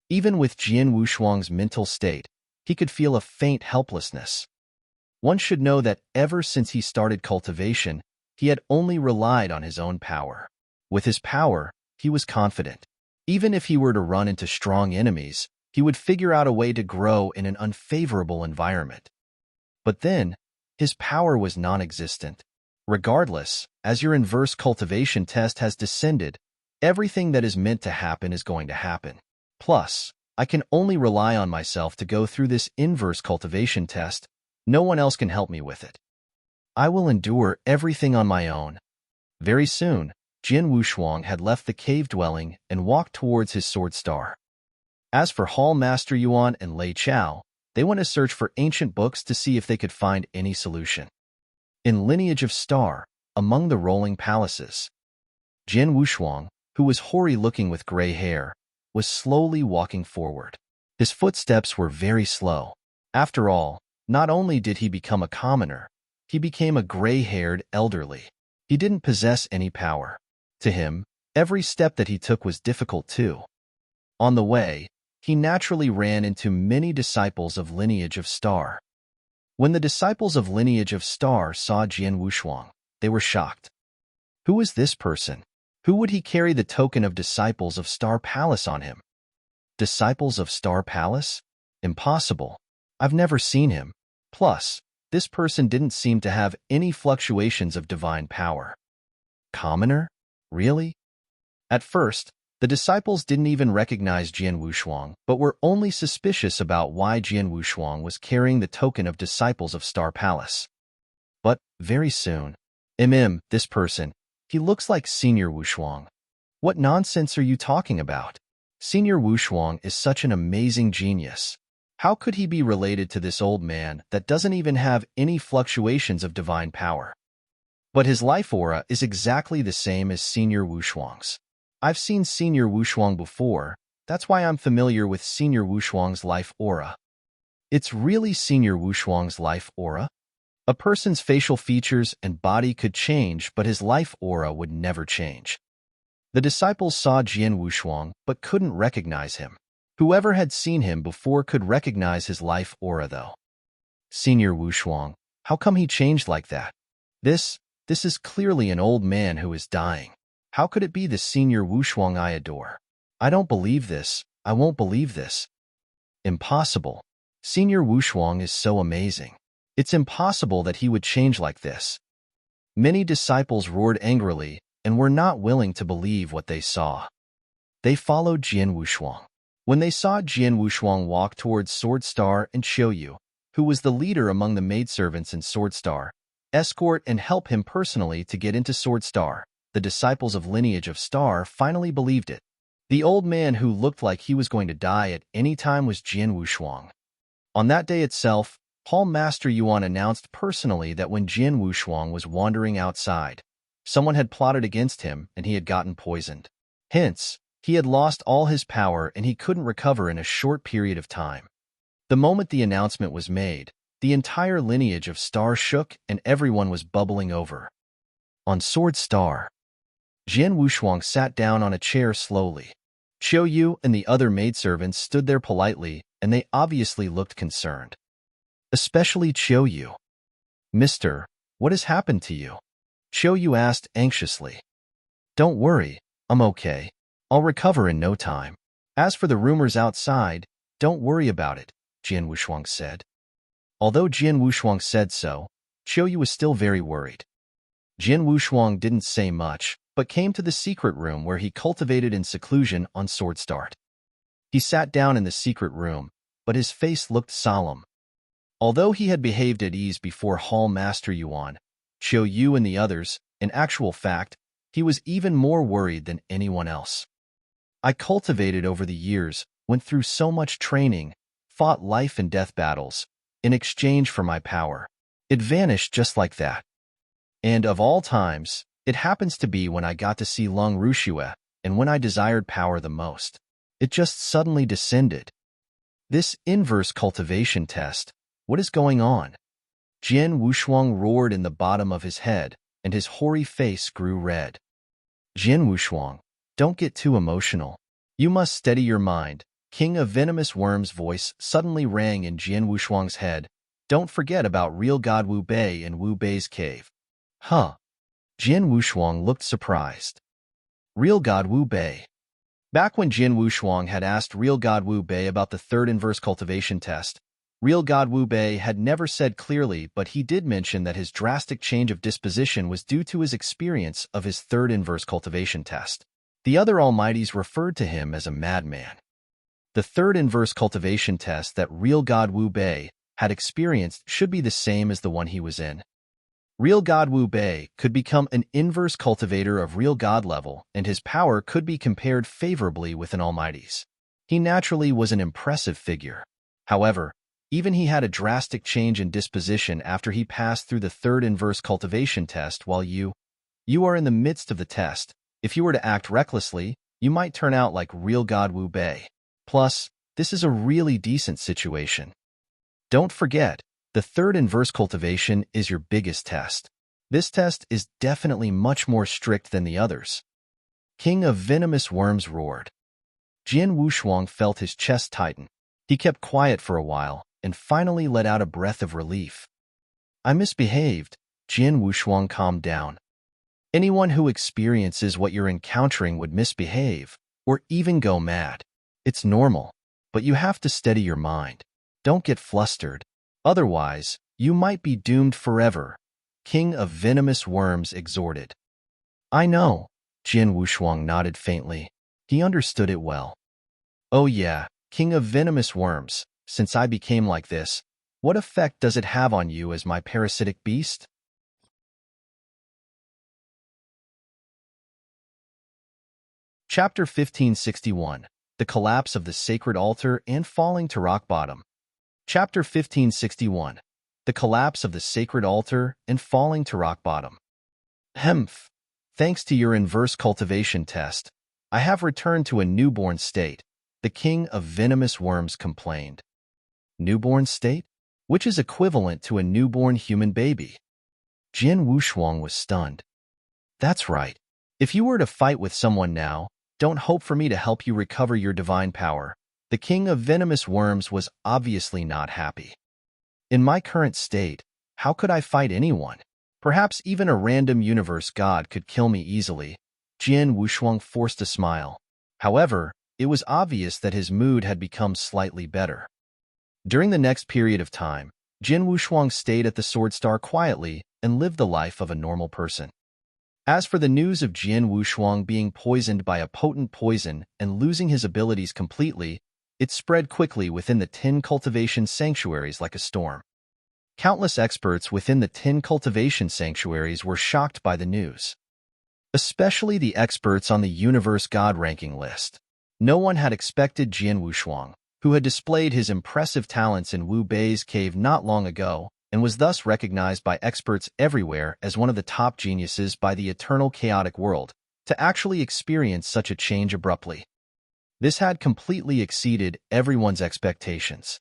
Even with Jian Wushuang's mental state, he could feel a faint helplessness. One should know that ever since he started cultivation, he had only relied on his own power. With his power, he was confident. Even if he were to run into strong enemies, he would figure out a way to grow in an unfavorable environment. But then, his power was non-existent. Regardless, as your inverse cultivation test has descended, Everything that is meant to happen is going to happen. Plus, I can only rely on myself to go through this inverse cultivation test. No one else can help me with it. I will endure everything on my own. Very soon, Jin Wushuang had left the cave dwelling and walked towards his sword star. As for Hall Master Yuan and Lei Chao, they went to search for ancient books to see if they could find any solution. In Lineage of Star, among the rolling palaces, Jin Wushuang, who was hoary-looking with gray hair, was slowly walking forward. His footsteps were very slow. After all, not only did he become a commoner, he became a gray-haired elderly. He didn't possess any power. To him, every step that he took was difficult too. On the way, he naturally ran into many disciples of Lineage of Star. When the disciples of Lineage of Star saw Jin Wushuang, they were shocked. Who is this person? Who would he carry the token of Disciples of Star Palace on him? Disciples of Star Palace? Impossible. I've never seen him. Plus, this person didn't seem to have any fluctuations of divine power. Commoner? Really? At first, the disciples didn't even recognize Jin Wushuang, but were only suspicious about why Jin Wushuang was carrying the token of Disciples of Star Palace. But, very soon, this person, he looks like Senior Wushuang. What nonsense are you talking about? Senior Wushuang is such an amazing genius. How could he be related to this old man that doesn't even have any fluctuations of divine power? But his life aura is exactly the same as Senior Wushuang's. I've seen Senior Wushuang before, that's why I'm familiar with Senior Wushuang's life aura. It's really Senior Wushuang's life aura? A person's facial features and body could change, but his life aura would never change. The disciples saw Jin Wushuang but couldn't recognize him. Whoever had seen him before could recognize his life aura though. Senior Wushuang, how come he changed like that? This is clearly an old man who is dying. How could it be the Senior Wushuang I adore? I don't believe this. I won't believe this. Impossible. Senior Wushuang is so amazing. It's impossible that he would change like this. Many disciples roared angrily and were not willing to believe what they saw. They followed Jin Wushuang. When they saw Jin Wushuang walk towards Sword Star and Qiuyu, who was the leader among the maidservants in Sword Star, escort and help him personally to get into Sword Star, the disciples of Lineage of Star finally believed it. The old man who looked like he was going to die at any time was Jin Wushuang. On that day itself, Hall Master Yuan announced personally that when Jin Wushuang was wandering outside, someone had plotted against him and he had gotten poisoned. Hence, he had lost all his power and he couldn't recover in a short period of time. The moment the announcement was made, the entire Lineage of Star shook and everyone was bubbling over. On Sword Star, Jin Wushuang sat down on a chair slowly. Qiuyu and the other maidservants stood there politely and they obviously looked concerned. Especially Qiuyu. Mister, what has happened to you? Qiuyu asked anxiously. Don't worry, I'm okay. I'll recover in no time. As for the rumors outside, don't worry about it, Jin Wushuang said. Although Jin Wushuang said so, Qiuyu was still very worried. Jin Wushuang didn't say much, but came to the secret room where he cultivated in seclusion on Sword Start. He sat down in the secret room, but his face looked solemn. Although he had behaved at ease before Hall Master Yuan, Qiuyu and the others, in actual fact, he was even more worried than anyone else. I cultivated over the years, went through so much training, fought life and death battles, in exchange for my power. It vanished just like that. And of all times, it happens to be when I got to see Lung Rushue, and when I desired power the most. It just suddenly descended. This inverse cultivation test, what is going on? Jin Wushuang roared in the bottom of his head, and his hoary face grew red. Jin Wushuang, don't get too emotional. You must steady your mind. King of Venomous Worm's voice suddenly rang in Jin Wushuang's head. Don't forget about real God Wu Bei and Wu Bei's cave. Huh? Jin Wushuang looked surprised. Real God Wu Bei. Back when Jin Wushuang had asked real God Wu Bei about the third inverse cultivation test, real God Wu Bei had never said clearly, but he did mention that his drastic change of disposition was due to his experience of his third inverse cultivation test. The other almighties referred to him as a madman. The third inverse cultivation test that real God Wu Bei had experienced should be the same as the one he was in. Real God Wu Bei could become an inverse cultivator of real God level, and his power could be compared favorably with an almighty's. He naturally was an impressive figure. However, even he had a drastic change in disposition after he passed through the third inverse cultivation test. While you are in the midst of the test, if you were to act recklessly, you might turn out like real God Wu Bei. Plus, this is a really decent situation. Don't forget, the third inverse cultivation is your biggest test. This test is definitely much more strict than the others. King of Venomous Worms roared. Jian Wushuang felt his chest tighten. He kept quiet for a while, and finally let out a breath of relief. I misbehaved. Jian Wushuang calmed down. Anyone who experiences what you're encountering would misbehave, or even go mad. It's normal, but you have to steady your mind. Don't get flustered. Otherwise, you might be doomed forever, King of Venomous Worms exhorted. I know, Jian Wushuang nodded faintly. He understood it well. Oh yeah, King of Venomous Worms, since I became like this, what effect does it have on you as my parasitic beast? Chapter 1561. The Collapse of the Sacred Altar and Falling to Rock Bottom. Chapter 1561. The Collapse of the Sacred Altar and Falling to Rock Bottom. Hemph. Thanks to your inverse cultivation test, I have returned to a newborn state, the King of Venomous Worms complained. Newborn state? Which is equivalent to a newborn human baby. Jian Wushuang was stunned. That's right. If you were to fight with someone now, don't hope for me to help you recover your divine power. The King of Venomous Worms was obviously not happy. In my current state, how could I fight anyone? Perhaps even a random universe god could kill me easily. Jian Wushuang forced a smile. However, it was obvious that his mood had become slightly better. During the next period of time, Jian Wushuang stayed at the Sword Star quietly and lived the life of a normal person. As for the news of Jian Wushuang being poisoned by a potent poison and losing his abilities completely, it spread quickly within the 10 cultivation sanctuaries like a storm. Countless experts within the 10 cultivation sanctuaries were shocked by the news. Especially the experts on the Universe God ranking list. No one had expected Jian Wushuang, who had displayed his impressive talents in Wu Bei's cave not long ago, and was thus recognized by experts everywhere as one of the top geniuses by the eternal chaotic world, to actually experience such a change abruptly. This had completely exceeded everyone's expectations.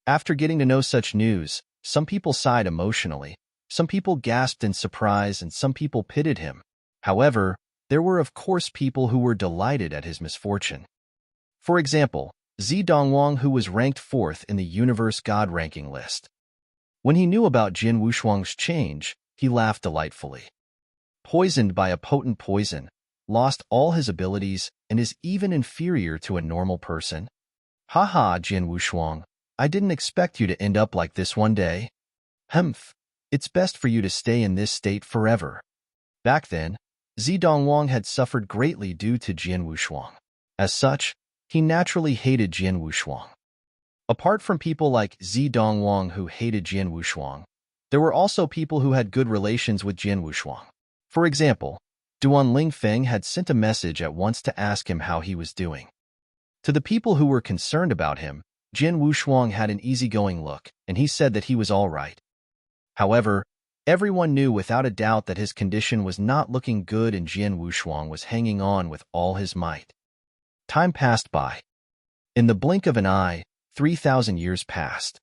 After getting to know such news, some people sighed emotionally, some people gasped in surprise, and some people pitied him. However, there were of course people who were delighted at his misfortune. For example, Zi Dongwang, who was ranked 4th in the Universe God ranking list. When he knew about Jian Wushuang's change, he laughed delightfully. Poisoned by a potent poison, lost all his abilities, and is even inferior to a normal person? Haha, Jian Wushuang, I didn't expect you to end up like this one day. Humph, it's best for you to stay in this state forever. Back then, Zi Dongwang had suffered greatly due to Jian Wushuang. As such, he naturally hated Jian Wushuang. Apart from people like Zi Dongwang who hated Jian Wushuang, there were also people who had good relations with Jian Wushuang. For example, Duan Lingfeng had sent a message at once to ask him how he was doing. To the people who were concerned about him, Jian Wushuang had an easygoing look, and he said that he was all right. However, everyone knew without a doubt that his condition was not looking good, and Jian Wushuang was hanging on with all his might. Time passed by. In the blink of an eye, 3,000 years passed.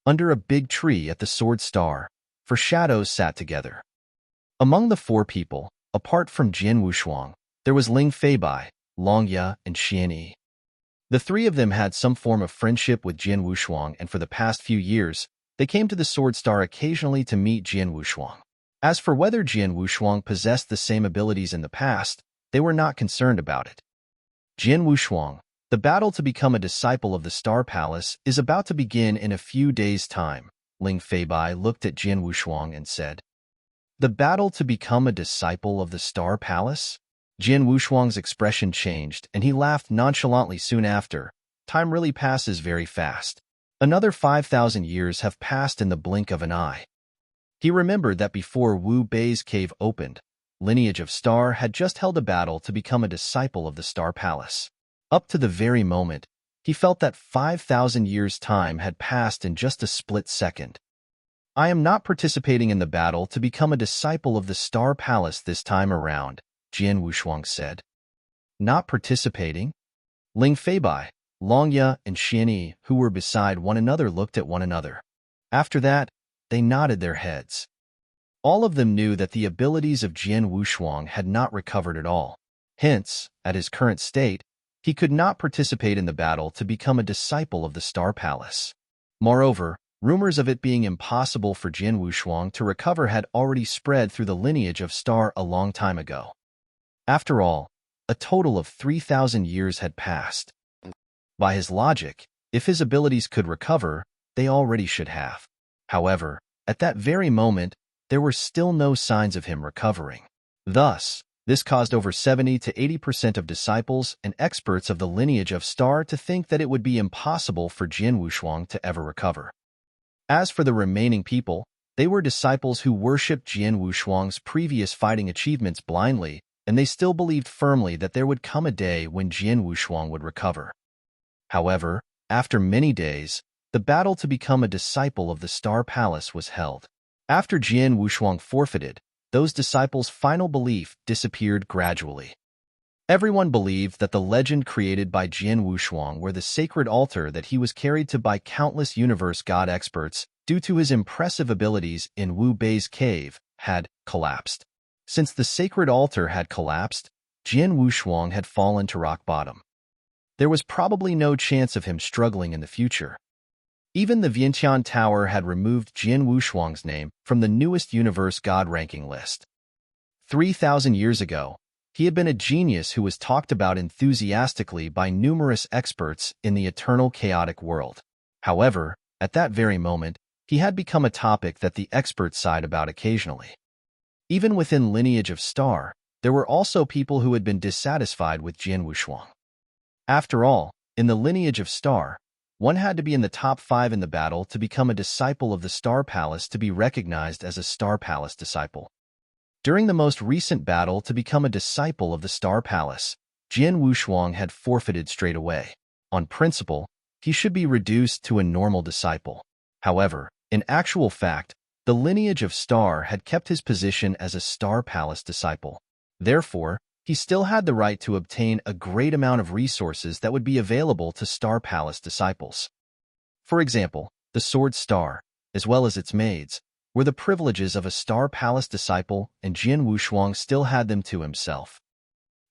Under a big tree at the Sword Star, 4 shadows sat together. Among the 4 people, apart from Jian Wushuang, there was Ling Feibai, Long Ya, and Xian Yi. The 3 of them had some form of friendship with Jian Wushuang, and for the past few years, they came to the Sword Star occasionally to meet Jian Wushuang. As for whether Jian Wushuang possessed the same abilities in the past, they were not concerned about it. Jian Wushuang, the battle to become a disciple of the Star Palace is about to begin in a few days' time. Ling Feibai looked at Jian Wushuang and said, The battle to become a disciple of the Star Palace? Jin Wushuang's expression changed, and he laughed nonchalantly soon after. Time really passes very fast. Another 5,000 years have passed in the blink of an eye. He remembered that before Wu Bei's cave opened, Lineage of Star had just held a battle to become a disciple of the Star Palace. Up to the very moment, he felt that 5,000 years' time had passed in just a split second. I am not participating in the battle to become a disciple of the Star Palace this time around, Jin Wushuang said. Not participating? Ling Feibai, Longya, and Xianyi, who were beside one another, looked at one another. After that, they nodded their heads. All of them knew that the abilities of Jin Wushuang had not recovered at all. Hence, at his current state, he could not participate in the battle to become a disciple of the Star Palace. Moreover, rumors of it being impossible for Jin Wushuang to recover had already spread through the lineage of Star a long time ago. After all, a total of 3,000 years had passed. By his logic, if his abilities could recover, they already should have. However, at that very moment, there were still no signs of him recovering. Thus, this caused over 70 to 80% of disciples and experts of the lineage of Star to think that it would be impossible for Jin Wushuang to ever recover. As for the remaining people, they were disciples who worshipped Jin Wushuang's previous fighting achievements blindly, and they still believed firmly that there would come a day when Jin Wushuang would recover. However, after many days, the battle to become a disciple of the Star Palace was held. After Jin Wushuang forfeited, those disciples' final belief disappeared gradually. Everyone believed that the legend created by Jin Wushuang, where the sacred altar that he was carried to by countless universe god experts due to his impressive abilities in Wu Bei's cave, had collapsed. Since the sacred altar had collapsed, Jin Wushuang had fallen to rock bottom. There was probably no chance of him struggling in the future. Even the Vientiane Tower had removed Jin Wushuang's name from the newest universe god ranking list. 3,000 years ago, he had been a genius who was talked about enthusiastically by numerous experts in the eternal chaotic world. However, at that very moment, he had become a topic that the experts sighed about occasionally. Even within Lineage of Star, there were also people who had been dissatisfied with Jin Wushuang. After all, in the Lineage of Star, one had to be in the top 5 in the battle to become a disciple of the Star Palace to be recognized as a Star Palace disciple. During the most recent battle to become a disciple of the Star Palace, Jin Wushuang had forfeited straight away. On principle, he should be reduced to a normal disciple. However, in actual fact, the Lineage of Star had kept his position as a Star Palace disciple. Therefore, he still had the right to obtain a great amount of resources that would be available to Star Palace disciples. For example, the Sword Star, as well as its maids, were the privileges of a Star Palace disciple, and Jin Wushuang still had them to himself.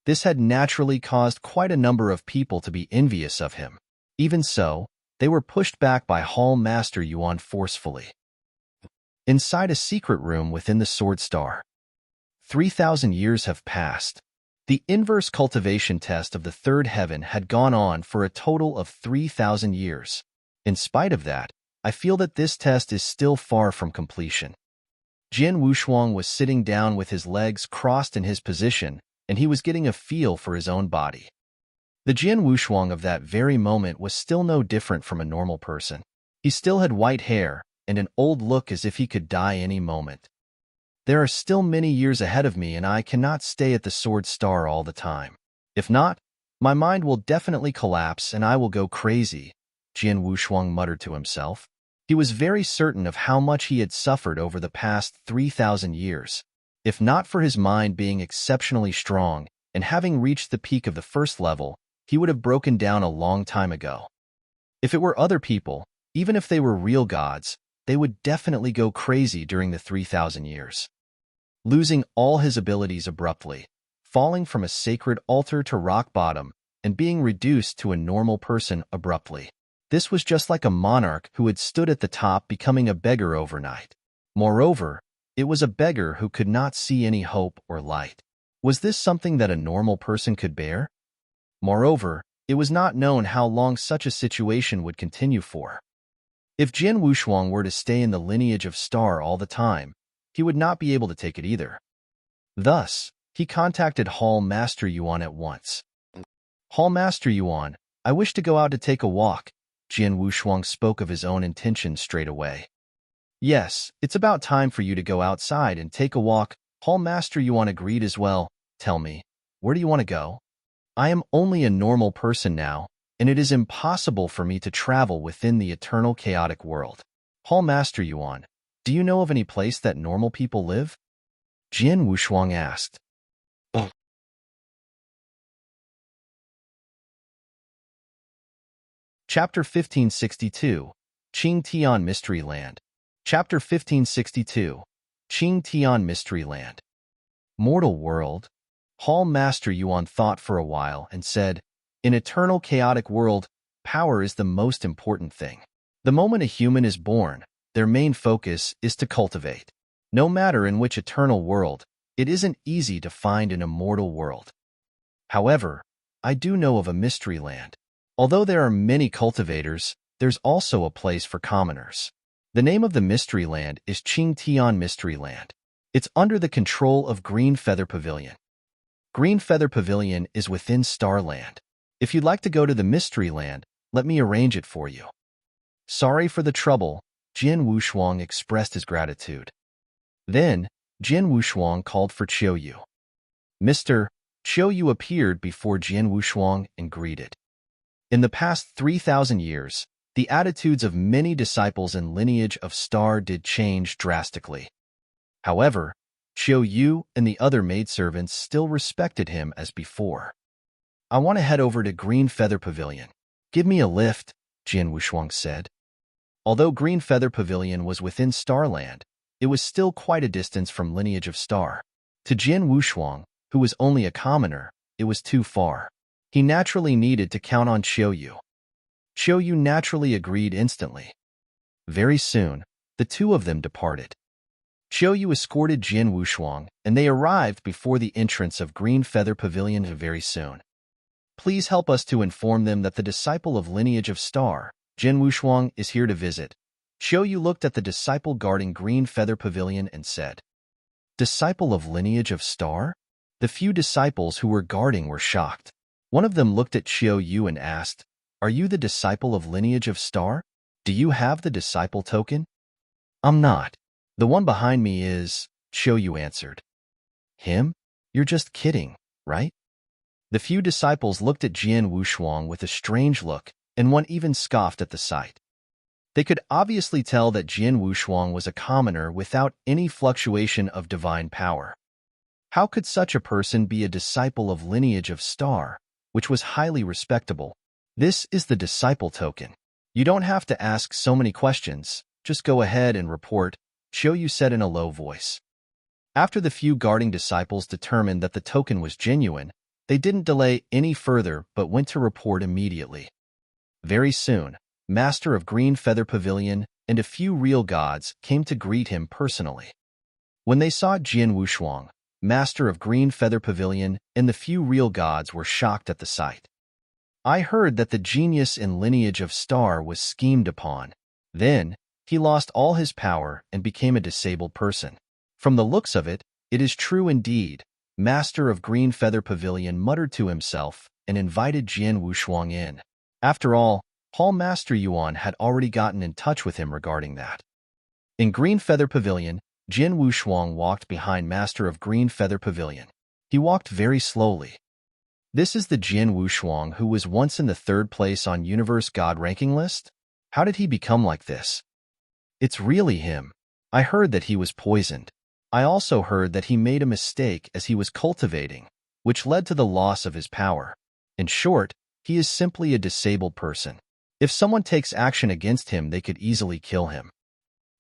This had naturally caused quite a number of people to be envious of him. Even so, they were pushed back by Hall Master Yuan forcefully. Inside a secret room within the Sword Star, 3,000 years have passed. The inverse cultivation test of the third heaven had gone on for a total of 3,000 years. In spite of that, I feel that this test is still far from completion. Jin Wushuang was sitting down with his legs crossed in his position, and he was getting a feel for his own body. The Jin Wushuang of that very moment was still no different from a normal person. He still had white hair and an old look as if he could die any moment. There are still many years ahead of me, and I cannot stay at the Sword Star all the time. If not, my mind will definitely collapse and I will go crazy, Jin Wushuang muttered to himself. He was very certain of how much he had suffered over the past 3,000 years. If not for his mind being exceptionally strong and having reached the peak of the first level, he would have broken down a long time ago. If it were other people, even if they were real gods, they would definitely go crazy during the 3,000 years. Losing all his abilities abruptly, falling from a sacred altar to rock bottom, and being reduced to a normal person abruptly. This was just like a monarch who had stood at the top becoming a beggar overnight. Moreover, it was a beggar who could not see any hope or light. Was this something that a normal person could bear? Moreover, it was not known how long such a situation would continue for. If Jin Wushuang were to stay in the Lineage of Star all the time, he would not be able to take it either. Thus, He contacted Hall Master Yuan at once. Hall Master Yuan, I wish to go out to take a walk. Jin Wushuang spoke of his own intentions straight away. Yes, it's about time for you to go outside and take a walk. Hall Master Yuan agreed as well. Tell me, where do you want to go? I am only a normal person now, and it is impossible for me to travel within the eternal chaotic world. Hall Master Yuan, do you know of any place that normal people live? Jin Wushuang asked. Chapter 1562, Qing Tian Mystery Land. Chapter 1562, Qing Tian Mystery Land. Mortal world? Hall Master Yuan thought for a while and said, in eternal chaotic world, power is the most important thing. The moment a human is born, their main focus is to cultivate. No matter in which eternal world, it isn't easy to find an immortal world. However, I do know of a mystery land. Although there are many cultivators, there's also a place for commoners. The name of the mystery land is Qing Tian Mystery Land. It's under the control of Green Feather Pavilion. Green Feather Pavilion is within Starland. If you'd like to go to the mystery land, let me arrange it for you. Sorry for the trouble, Jin Wushuang expressed his gratitude. Then, Jin Wushuang called for Qiuyu. Mr. Qiuyu appeared before Jin Wushuang and greeted. In the past 3,000 years, the attitudes of many disciples in lineage of Star did change drastically. However, Qiuyu and the other maidservants still respected him as before. I want to head over to Green Feather Pavilion. Give me a lift, Jin Wushuang said. Although Green Feather Pavilion was within Starland, it was still quite a distance from lineage of Star. To Jin Wushuang, who was only a commoner, it was too far. He naturally needed to count on Qiuyu. Qiuyu naturally agreed instantly. Very soon, the two of them departed. Qiuyu escorted Jin Wushuang, and they arrived before the entrance of Green Feather Pavilion very soon. Please help us to inform them that the disciple of lineage of Star, Jin Wushuang, is here to visit. Qiuyu looked at the disciple guarding Green Feather Pavilion and said, Disciple of lineage of Star? The few disciples who were guarding were shocked. One of them looked at Qiuyu and asked, Are you the disciple of lineage of Star? Do you have the disciple token? I'm not. The one behind me is, Qiuyu answered. Him? You're just kidding, right? The few disciples looked at Jin Wushuang with a strange look, and one even scoffed at the sight. They could obviously tell that Jin Wushuang was a commoner without any fluctuation of divine power. How could such a person be a disciple of lineage of Star, which was highly respectable? This is the disciple token. You don't have to ask so many questions, just go ahead and report, Qiuyu said in a low voice. After the few guarding disciples determined that the token was genuine, they didn't delay any further but went to report immediately. Very soon, Master of Green Feather Pavilion and a few real gods came to greet him personally. When they saw Jin Wushuang, Master of Green Feather Pavilion and the few real gods were shocked at the sight. I heard that the genius in lineage of Star was schemed upon. Then, he lost all his power and became a disabled person. From the looks of it, it is true indeed, Master of Green Feather Pavilion muttered to himself and invited Jin Wushuang in. After all, Hall Master Yuan had already gotten in touch with him regarding that. In Green Feather Pavilion, Jin Wushuang walked behind Master of Green Feather Pavilion. He walked very slowly. This is the Jin Wushuang who was once in the 3rd place on Universe God ranking list? How did he become like this? It's really him. I heard that he was poisoned. I also heard that he made a mistake as he was cultivating, which led to the loss of his power. In short, he is simply a disabled person. If someone takes action against him, they could easily kill him.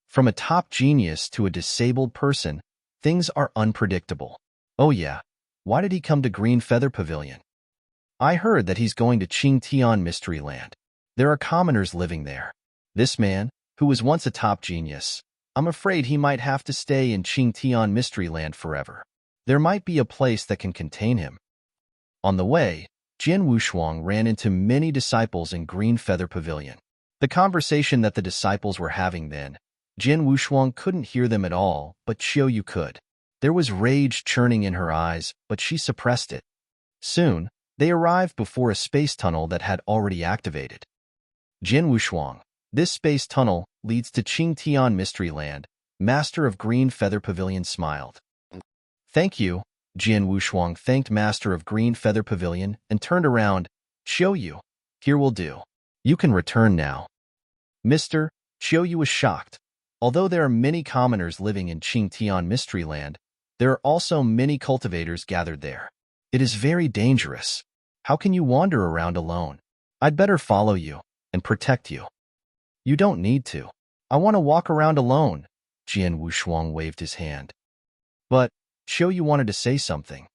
From a top genius to a disabled person, things are unpredictable. Oh yeah, why did he come to Green Feather Pavilion? I heard that he's going to Qing Tian Mystery Land. There are commoners living there. This man, who was once a top genius, I'm afraid he might have to stay in Qing Tian Mystery Land forever. There might be a place that can contain him. On the way, Jin Wushuang ran into many disciples in Green Feather Pavilion. The conversation that the disciples were having then, Jin Wushuang couldn't hear them at all, but Qiuyu could. There was rage churning in her eyes, but she suppressed it. Soon, they arrived before a space tunnel that had already activated. Jin Wushuang. This space tunnel leads to Qingtian Mystery Land. Master of Green Feather Pavilion smiled. Thank you. Jin Wushuang thanked Master of Green Feather Pavilion and turned around. Qiuyu, here will do. You can return now. Mr. Qiuyu was shocked. Although there are many commoners living in Qingtian Mystery Land, there are also many cultivators gathered there. It is very dangerous. How can you wander around alone? I'd better follow you and protect you. You don't need to. I want to walk around alone. Jin Wushuang waved his hand. But Qiuyu wanted to say something.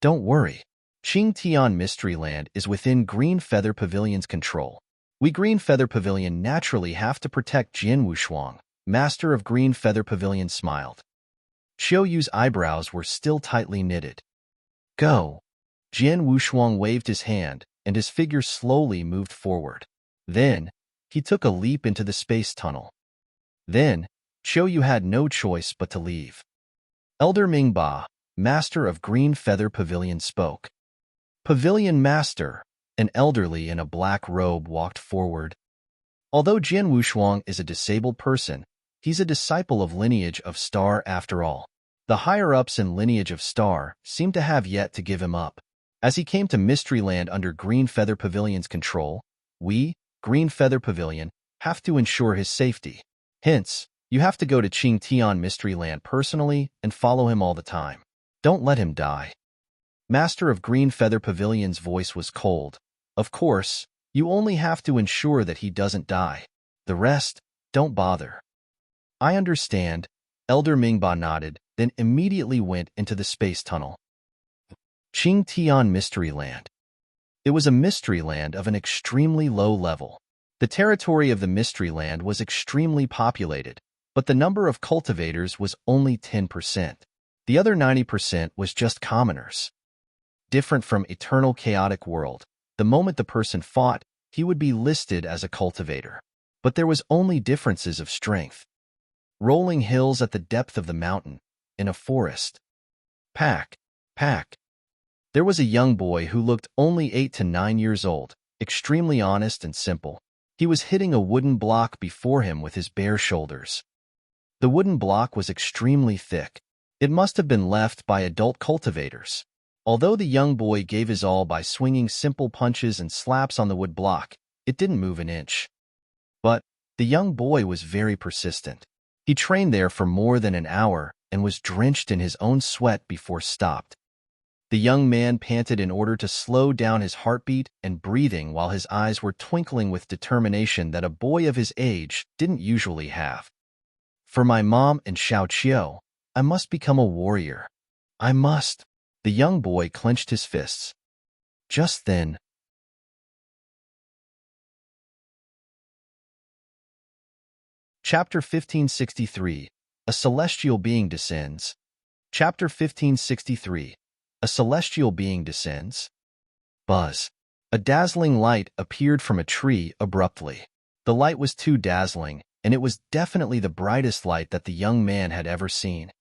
Don't worry. Qingtian Mystery Land is within Green Feather Pavilion's control. We Green Feather Pavilion naturally have to protect Jin Wushuang. Master of Green Feather Pavilion smiled. Qiuyu's eyebrows were still tightly knitted. Go. Jin Wushuang waved his hand, and his figure slowly moved forward. Then, he took a leap into the space tunnel. Then, Qiuyu had no choice but to leave. Elder Mingba, Master of Green Feather Pavilion spoke. Pavilion Master, an elderly in a black robe walked forward. Although Jin Wushuang is a disabled person, he's a disciple of Lineage of Star after all. The higher-ups in Lineage of Star seem to have yet to give him up. As he came to Mystery Land under Green Feather Pavilion's control, we, Green Feather Pavilion, have to ensure his safety. Hence, you have to go to Qingtian Mystery Land personally and follow him all the time. Don't let him die. Master of Green Feather Pavilion's voice was cold. Of course, you only have to ensure that he doesn't die. The rest, don't bother. I understand. Elder Mingba nodded, then immediately went into the space tunnel. Qingtian Mystery Land. It was a mystery land of an extremely low level. The territory of the Mystery Land was extremely populated, but the number of cultivators was only 10%. The other 90% was just commoners. Different from Eternal Chaotic World, the moment the person fought, he would be listed as a cultivator. But there was only differences of strength. Rolling hills at the depth of the mountain, in a forest. Pack. There was a young boy who looked only 8 to 9 years old, extremely honest and simple. He was hitting a wooden block before him with his bare shoulders. The wooden block was extremely thick. It must have been left by adult cultivators. Although the young boy gave his all by swinging simple punches and slaps on the wood block, it didn't move an inch. But the young boy was very persistent. He trained there for more than an hour and was drenched in his own sweat before stopped. The young man panted in order to slow down his heartbeat and breathing while his eyes were twinkling with determination that a boy of his age didn't usually have. For my mom and Xiao Qiu, I must become a warrior. I must. The young boy clenched his fists. Just then, Chapter 1563, A Celestial Being Descends. Chapter 1563, A Celestial Being Descends. Buzz. A dazzling light appeared from a tree abruptly. The light was too dazzling, and it was definitely the brightest light that the young man had ever seen.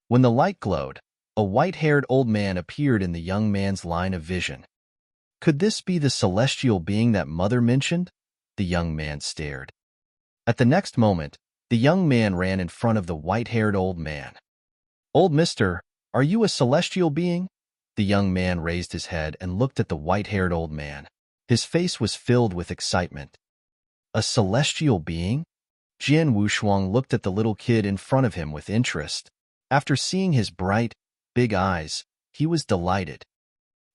When the light glowed, a white-haired old man appeared in the young man's line of vision. Could this be the celestial being that Mother mentioned? The young man stared. At the next moment, the young man ran in front of the white-haired old man. Old mister, are you a celestial being? The young man raised his head and looked at the white-haired old man. His face was filled with excitement. A celestial being? Jin Wushuang looked at the little kid in front of him with interest. After seeing his bright, big eyes, he was delighted.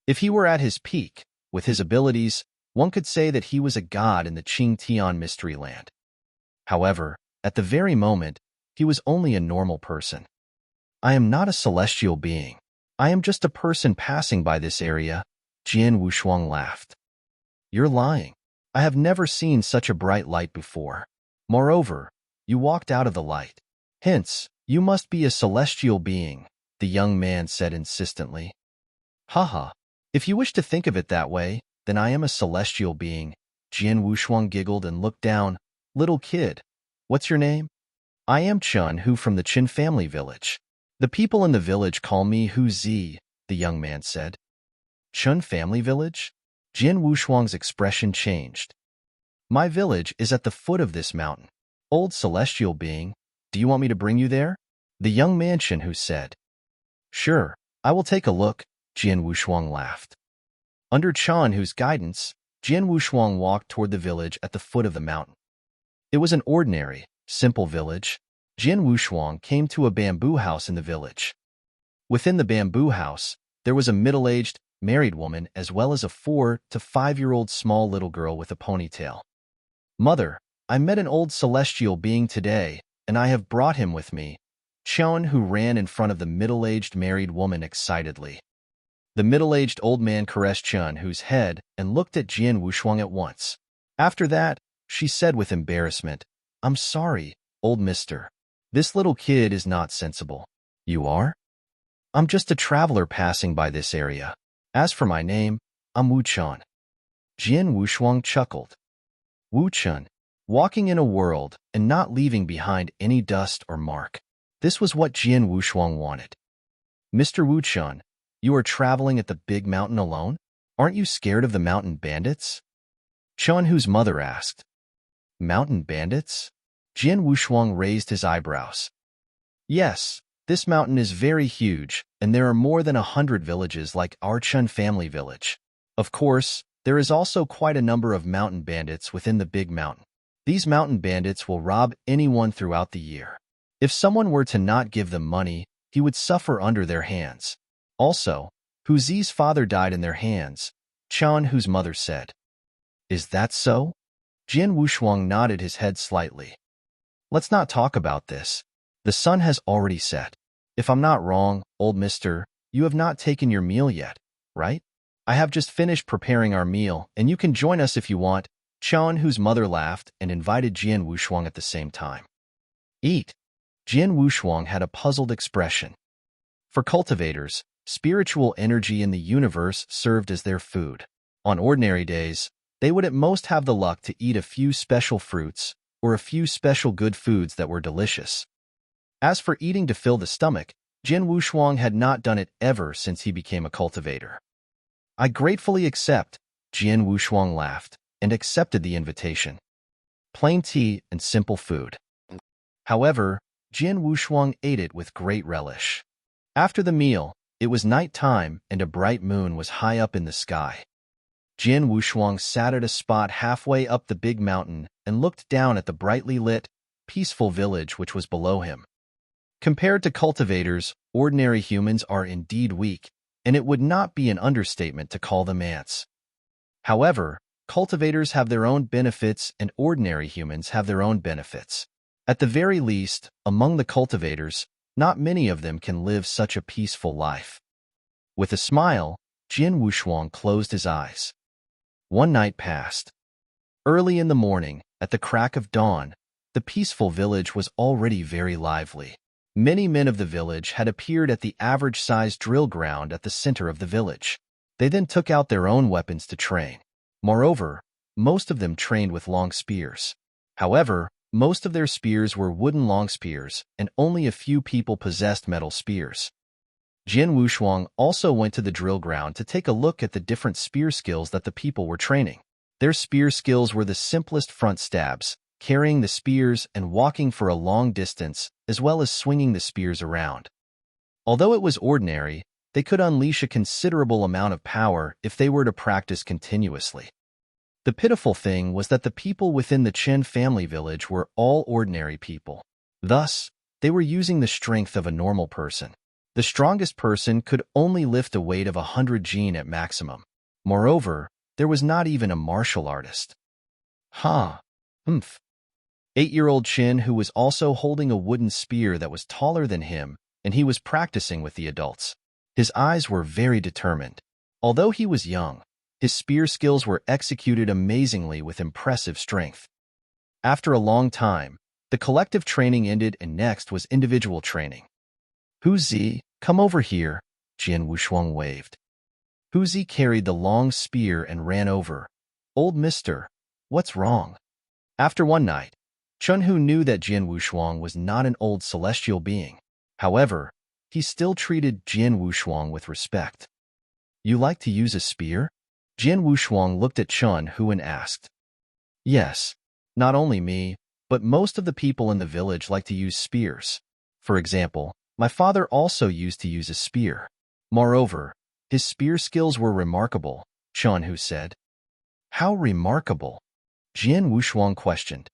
If he were at his peak, with his abilities, one could say that he was a god in the Qingtian Mystery Land. However, at the very moment, he was only a normal person. I am not a celestial being. I am just a person passing by this area, Jin Wushuang laughed. You're lying. I have never seen such a bright light before. Moreover, you walked out of the light. Hence, you must be a celestial being, the young man said insistently. Haha, if you wish to think of it that way, then I am a celestial being. Jin Wushuang giggled and looked down. Little kid, what's your name? I am Chun Hu from the Qin family village. The people in the village call me Hu Zi, the young man said. Chun family village? Jin Wushuang's expression changed. My village is at the foot of this mountain. Old celestial being, do you want me to bring you there? The young man Chen Hu said. Sure, I will take a look, Jin Wushuang laughed. Under Chan Hu's guidance, Jin Wushuang walked toward the village at the foot of the mountain. It was an ordinary, simple village. Jin Wushuang came to a bamboo house in the village. Within the bamboo house, there was a middle-aged, married woman as well as a 4 to 5-year-old small little girl with a ponytail. Mother, I met an old celestial being today, and I have brought him with me, Chun Hu ran in front of the middle-aged married woman excitedly. The middle-aged old man caressed Chun Hu's head and looked at Jin Wushuang at once. After that, she said with embarrassment, I'm sorry, old mister. This little kid is not sensible. You are? I'm just a traveler passing by this area. As for my name, I'm Wu Chun. Jin Wushuang chuckled. Wu Chun, walking in a world and not leaving behind any dust or mark. This was what Jin Wushuang wanted. Mr. Wu Chun, you are traveling at the big mountain alone? Aren't you scared of the mountain bandits? Chun Hu's mother asked. Mountain bandits? Jin Wushuang raised his eyebrows. Yes, this mountain is very huge, and there are more than 100 villages like our Chun family village. Of course, there is also quite a number of mountain bandits within the big mountain. These mountain bandits will rob anyone throughout the year. If someone were to not give them money, he would suffer under their hands. Also, Hu Zi's father died in their hands, Chan Hu's mother said. Is that so? Jin Wushuang nodded his head slightly. Let's not talk about this. The sun has already set. If I'm not wrong, old mister, you have not taken your meal yet, right? I have just finished preparing our meal, and you can join us if you want. Chan Hu's mother laughed and invited Jin Wushuang at the same time. Eat. Jin Wushuang had a puzzled expression. For cultivators, spiritual energy in the universe served as their food. On ordinary days, they would at most have the luck to eat a few special fruits or a few special good foods that were delicious. As for eating to fill the stomach, Jin Wushuang had not done it ever since he became a cultivator. I gratefully accept, Jin Wushuang laughed and accepted the invitation. Plain tea and simple food. However, Jin Wushuang ate it with great relish. After the meal, it was night time and a bright moon was high up in the sky. Jin Wushuang sat at a spot halfway up the big mountain and looked down at the brightly lit, peaceful village which was below him. Compared to cultivators, ordinary humans are indeed weak, and it would not be an understatement to call them ants. However, cultivators have their own benefits and ordinary humans have their own benefits. At the very least, among the cultivators, not many of them can live such a peaceful life. With a smile, Jin Wushuang closed his eyes. One night passed. Early in the morning, at the crack of dawn, the peaceful village was already very lively. Many men of the village had appeared at the average-sized drill ground at the center of the village. They then took out their own weapons to train. Moreover, most of them trained with long spears. However, most of their spears were wooden long spears, and only a few people possessed metal spears. Jin Wushuang also went to the drill ground to take a look at the different spear skills that the people were training. Their spear skills were the simplest front stabs, carrying the spears and walking for a long distance, as well as swinging the spears around. Although it was ordinary, they could unleash a considerable amount of power if they were to practice continuously. The pitiful thing was that the people within the Chen family village were all ordinary people. Thus, they were using the strength of a normal person. The strongest person could only lift a weight of 100 jin at maximum. Moreover, there was not even a martial artist. Humph. 8-year-old Chin, who was also holding a wooden spear that was taller than him, and he was practicing with the adults. His eyes were very determined. Although he was young, his spear skills were executed amazingly with impressive strength. After a long time, the collective training ended and next was individual training. Hu Zi, come over here, Jin Wushuang waved. Hu Zi carried the long spear and ran over. Old mister, what's wrong? After one night, Chun Hu knew that Jin Wushuang was not an old celestial being. However, he still treated Jin Wushuang with respect. You like to use a spear? Jin Wushuang looked at Chun Hu and asked. Yes, not only me, but most of the people in the village like to use spears. For example, my father also used to use a spear. Moreover, his spear skills were remarkable, Chun Hu said. How remarkable? Jin Wushuang questioned.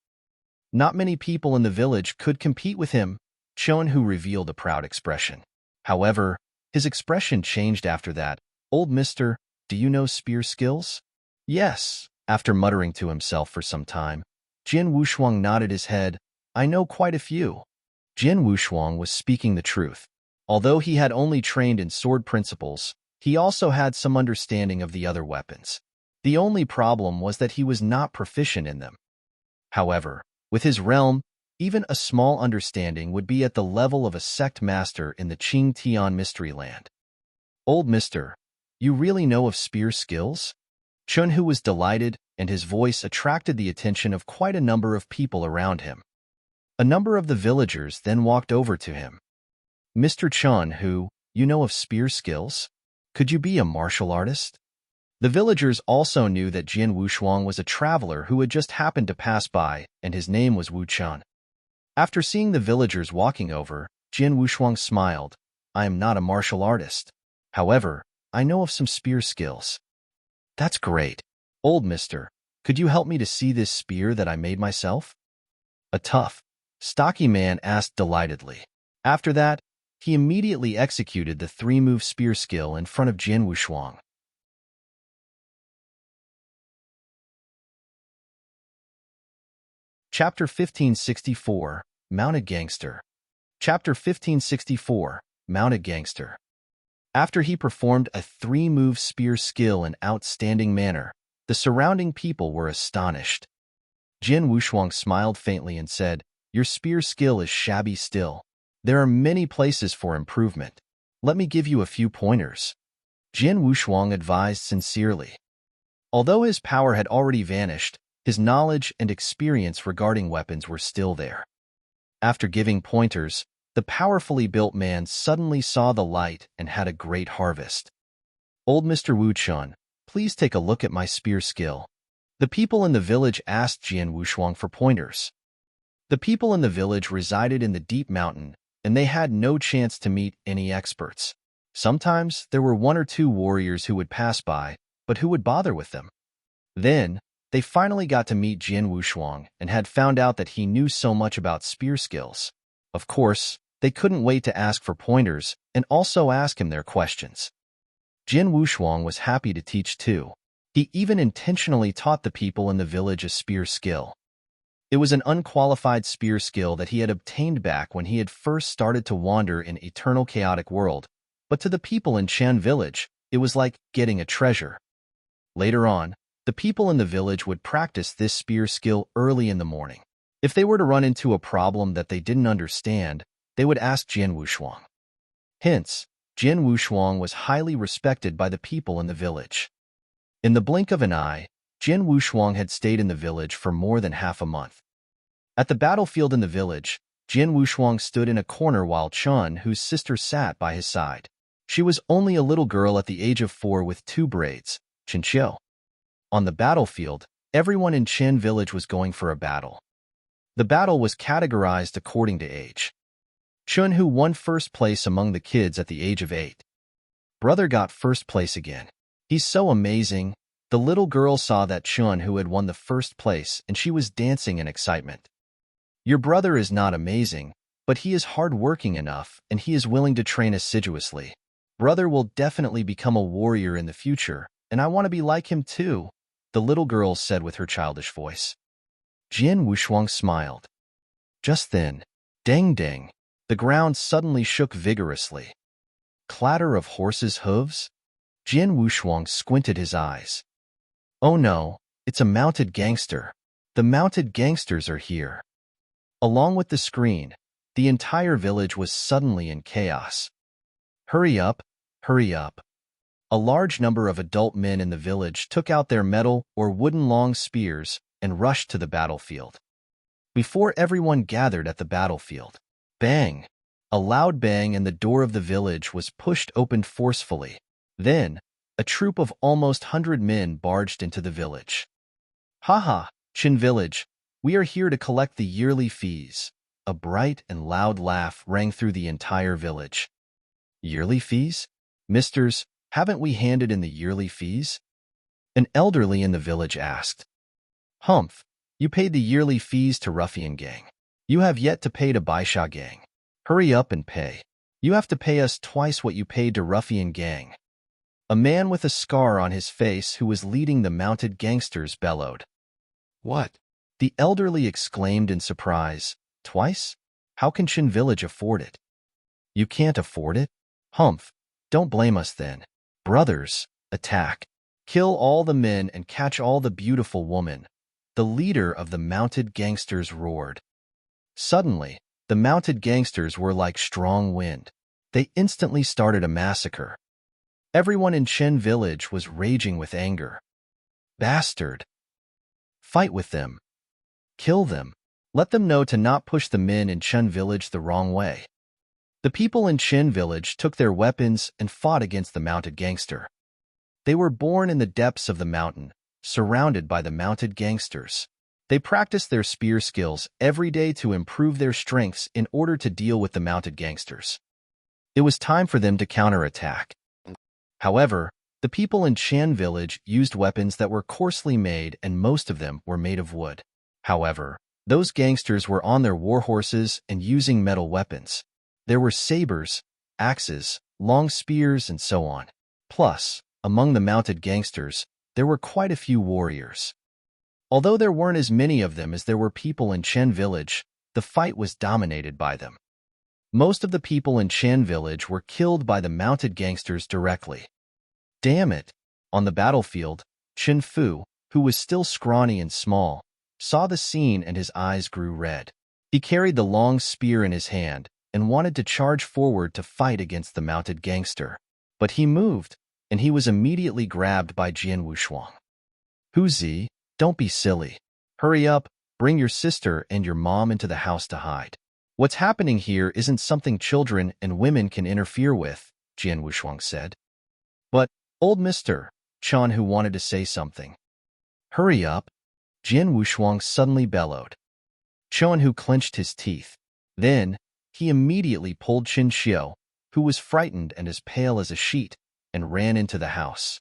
Not many people in the village could compete with him, Chun Hu revealed a proud expression. However, his expression changed after that. Old mister, do you know spear skills? Yes, after muttering to himself for some time. Jin Wushuang nodded his head. I know quite a few. Jin Wushuang was speaking the truth. Although he had only trained in sword principles, he also had some understanding of the other weapons. The only problem was that he was not proficient in them. However, with his realm, even a small understanding would be at the level of a sect master in the Qing Tian Mystery Land. Old mister, you really know of spear skills? Chun Hu was delighted, and his voice attracted the attention of quite a number of people around him. A number of the villagers then walked over to him. Mr. Chun Hu, you know of spear skills? Could you be a martial artist? The villagers also knew that Jin Wushuang was a traveler who had just happened to pass by, and his name was Wu Chun. After seeing the villagers walking over, Jin Wushuang smiled. I am not a martial artist. However, I know of some spear skills. That's great. Old mister, could you help me to see this spear that I made myself? A tough, stocky man asked delightedly. After that, he immediately executed the 3-move spear skill in front of Jin Wushuang. Chapter 1564, Mounted Gangster. Chapter 1564, Mounted Gangster. After he performed a 3-move spear skill in outstanding manner, the surrounding people were astonished. Jin Wushuang smiled faintly and said, Your spear skill is shabby still. There are many places for improvement. Let me give you a few pointers. Jin Wushuang advised sincerely. Although his power had already vanished, his knowledge and experience regarding weapons were still there. After giving pointers, the powerfully built man suddenly saw the light and had a great harvest. Old Mr. Wu Chun, please take a look at my spear skill. The people in the village asked Jin Wushuang for pointers. The people in the village resided in the deep mountain, and they had no chance to meet any experts. Sometimes there were 1 or 2 warriors who would pass by, but who would bother with them? Then, they finally got to meet Jin Wushuang and had found out that he knew so much about spear skills. Of course, they couldn't wait to ask for pointers and also ask him their questions. Jin Wushuang was happy to teach too. He even intentionally taught the people in the village a spear skill. It was an unqualified spear skill that he had obtained back when he had first started to wander in eternal chaotic world, but to the people in Chan village, it was like getting a treasure. Later on, the people in the village would practice this spear skill early in the morning. If they were to run into a problem that they didn't understand, they would ask Jin Wushuang. Hence, Jin Wushuang was highly respected by the people in the village. In the blink of an eye, Jin Wushuang had stayed in the village for more than half a month. At the battlefield in the village, Jin Wushuang stood in a corner while Chun, whose sister, sat by his side. She was only a little girl at the age of 4 with 2 braids, Chinchil. On the battlefield, everyone in Chen village was going for a battle. The battle was categorized according to age. Chun Hu won first place among the kids at the age of 8. Brother got first place again. He's so amazing. The little girl saw that Chun Hu had won the first place and she was dancing in excitement. Your brother is not amazing, but he is hard-working enough and he is willing to train assiduously. Brother will definitely become a warrior in the future, and I want to be like him too, the little girl said with her childish voice. Jin Wushuang smiled. Just then, dang dang, the ground suddenly shook vigorously. Clatter of horses' hooves? Jin Wushuang squinted his eyes. Oh no, it's a mounted gangster. The mounted gangsters are here. Along with the screen, the entire village was suddenly in chaos. Hurry up, hurry up. A large number of adult men in the village took out their metal or wooden long spears and rushed to the battlefield. Before everyone gathered at the battlefield, bang! A loud bang and the door of the village was pushed open forcefully. Then, a troop of almost 100 men barged into the village. "Ha ha, Chin Village, we are here to collect the yearly fees." A bright and loud laugh rang through the entire village. "Yearly fees? Misters, haven't we handed in the yearly fees?" An elderly in the village asked. "Humph, you paid the yearly fees to Ruffian Gang. You have yet to pay to Baisha Gang. Hurry up and pay. You have to pay us twice what you paid to Ruffian Gang." A man with a scar on his face who was leading the mounted gangsters bellowed. "What?" the elderly exclaimed in surprise. "Twice? How can Chin Village afford it?" "You can't afford it? Humph, don't blame us then. Brothers, attack. Kill all the men and catch all the beautiful women," the leader of the mounted gangsters roared. Suddenly, the mounted gangsters were like strong wind. They instantly started a massacre. Everyone in Chen Village was raging with anger. "Bastard! Fight with them. Kill them. Let them know to not push the men in Chen Village the wrong way." The people in Chen Village took their weapons and fought against the mounted gangster. They were born in the depths of the mountain, surrounded by the mounted gangsters. They practiced their spear skills every day to improve their strengths in order to deal with the mounted gangsters. It was time for them to counterattack. However, the people in Chan Village used weapons that were coarsely made and most of them were made of wood. However, those gangsters were on their war horses and using metal weapons. There were sabers, axes, long spears, and so on. Plus, among the mounted gangsters, there were quite a few warriors. Although there weren't as many of them as there were people in Chen Village, the fight was dominated by them. Most of the people in Chen Village were killed by the mounted gangsters directly. Damn it! On the battlefield, Chen Fu, who was still scrawny and small, saw the scene and his eyes grew red. He carried the long spear in his hand and wanted to charge forward to fight against the mounted gangster. But he moved, and he was immediately grabbed by Jian Wushuang. "Hu Zi, don't be silly. Hurry up, bring your sister and your mom into the house to hide. What's happening here isn't something children and women can interfere with," Jian Wushuang said. "But, old mister," Chan Hu wanted to say something. "Hurry up," Jian Wushuang suddenly bellowed. Chan Hu clenched his teeth. Then, he immediately pulled Qin Xiu, who was frightened and as pale as a sheet, and ran into the house.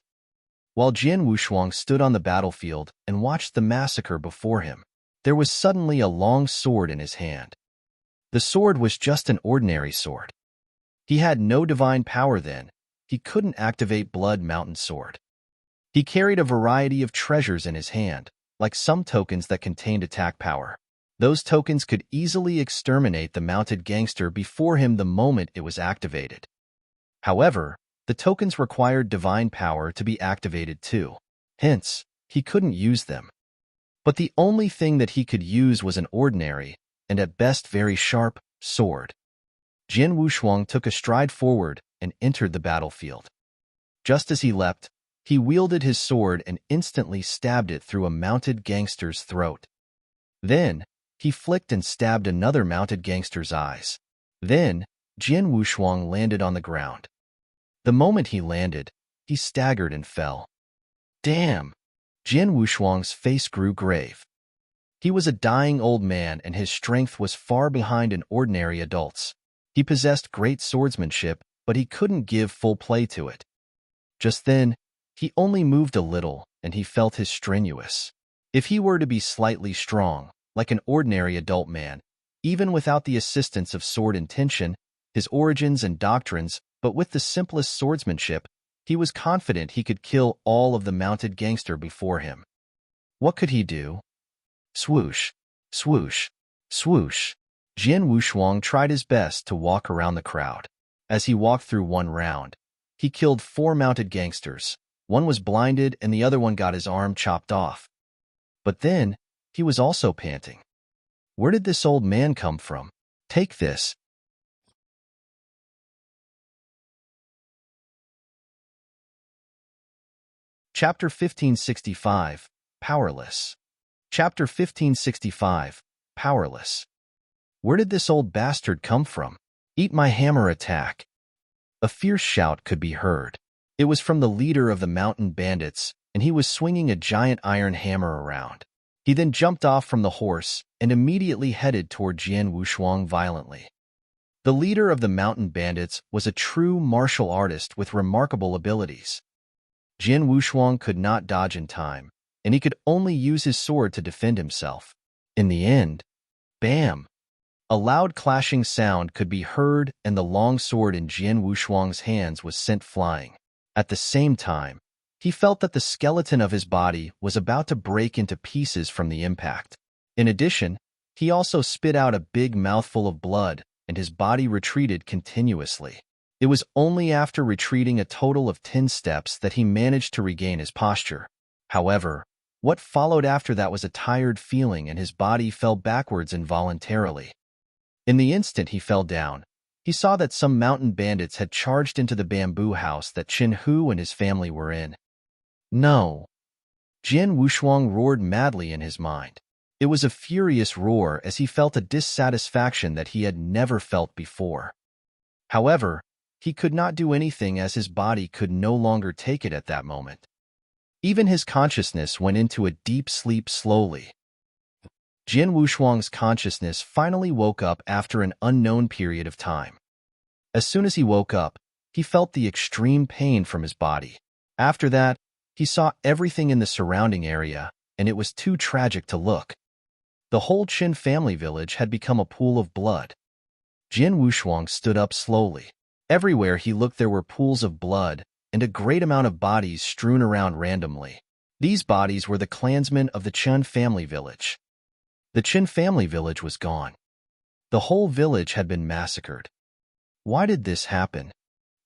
While Jian Wushuang stood on the battlefield and watched the massacre before him, there was suddenly a long sword in his hand. The sword was just an ordinary sword. He had no divine power then. He couldn't activate Blood Mountain Sword. He carried a variety of treasures in his hand, like some tokens that contained attack power. Those tokens could easily exterminate the mounted gangster before him the moment it was activated. However, the tokens required divine power to be activated too. Hence, he couldn't use them. But the only thing that he could use was an ordinary, and at best very sharp, sword. Jian Wushuang took a stride forward and entered the battlefield. Just as he leapt, he wielded his sword and instantly stabbed it through a mounted gangster's throat. Then, he flicked and stabbed another mounted gangster's eyes. Then, Jian Wushuang landed on the ground. The moment he landed, he staggered and fell. Damn! Jian Wushuang's face grew grave. He was a dying old man and his strength was far behind an ordinary adult's. He possessed great swordsmanship, but he couldn't give full play to it. Just then, he only moved a little and he felt his strenuous. If he were to be slightly strong, like an ordinary adult man, even without the assistance of sword intention, his origins and doctrines, but with the simplest swordsmanship, he was confident he could kill all of the mounted gangster before him. What could he do? Swoosh, swoosh, swoosh. Jian Wushuang tried his best to walk around the crowd. As he walked through one round, he killed 4 mounted gangsters. One was blinded and the other one got his arm chopped off. But then, he was also panting. Where did this old man come from? Take this. Chapter 1565, Powerless. Chapter 1565, Powerless. Where did this old bastard come from? Eat my hammer attack. A fierce shout could be heard. It was from the leader of the mountain bandits, and he was swinging a giant iron hammer around. He then jumped off from the horse and immediately headed toward Jian Wushuang violently. The leader of the mountain bandits was a true martial artist with remarkable abilities. Jian Wushuang could not dodge in time, and he could only use his sword to defend himself. In the end, bam! A loud clashing sound could be heard, and the long sword in Jian Wushuang's hands was sent flying. At the same time, he felt that the skeleton of his body was about to break into pieces from the impact. In addition, he also spit out a big mouthful of blood, and his body retreated continuously. It was only after retreating a total of 10 steps that he managed to regain his posture. However, what followed after that was a tired feeling, and his body fell backwards involuntarily. In the instant he fell down, he saw that some mountain bandits had charged into the bamboo house that Qin Hu and his family were in. No! Jian Wushuang roared madly in his mind. It was a furious roar as he felt a dissatisfaction that he had never felt before. However, he could not do anything as his body could no longer take it at that moment. Even his consciousness went into a deep sleep slowly. Jian Wushuang's consciousness finally woke up after an unknown period of time. As soon as he woke up, he felt the extreme pain from his body. After that, he saw everything in the surrounding area, and it was too tragic to look. The whole Qin family village had become a pool of blood. Jian Wushuang stood up slowly. Everywhere he looked there were pools of blood, and a great amount of bodies strewn around randomly. These bodies were the clansmen of the Qin family village. The Qin family village was gone. The whole village had been massacred. Why did this happen?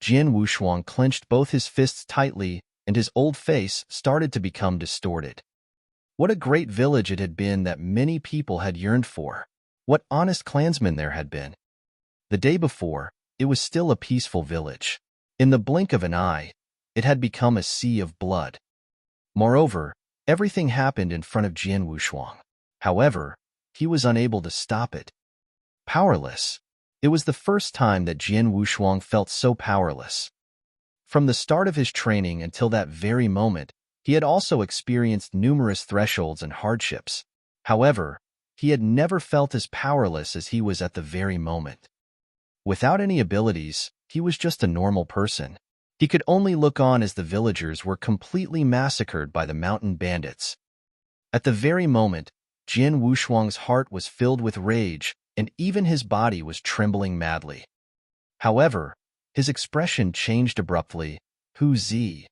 Jian Wushuang clenched both his fists tightly, and his old face started to become distorted. What a great village it had been that many people had yearned for. What honest clansmen there had been. The day before, it was still a peaceful village. In the blink of an eye, it had become a sea of blood. Moreover, everything happened in front of Jian Wushuang. However, he was unable to stop it. Powerless. It was the first time that Jian Wushuang felt so powerless. From the start of his training until that very moment, he had also experienced numerous thresholds and hardships. However, he had never felt as powerless as he was at the very moment. Without any abilities, he was just a normal person. He could only look on as the villagers were completely massacred by the mountain bandits. At the very moment, Jian Wushuang's heart was filled with rage, and even his body was trembling madly. However, his expression changed abruptly. Hu Zi.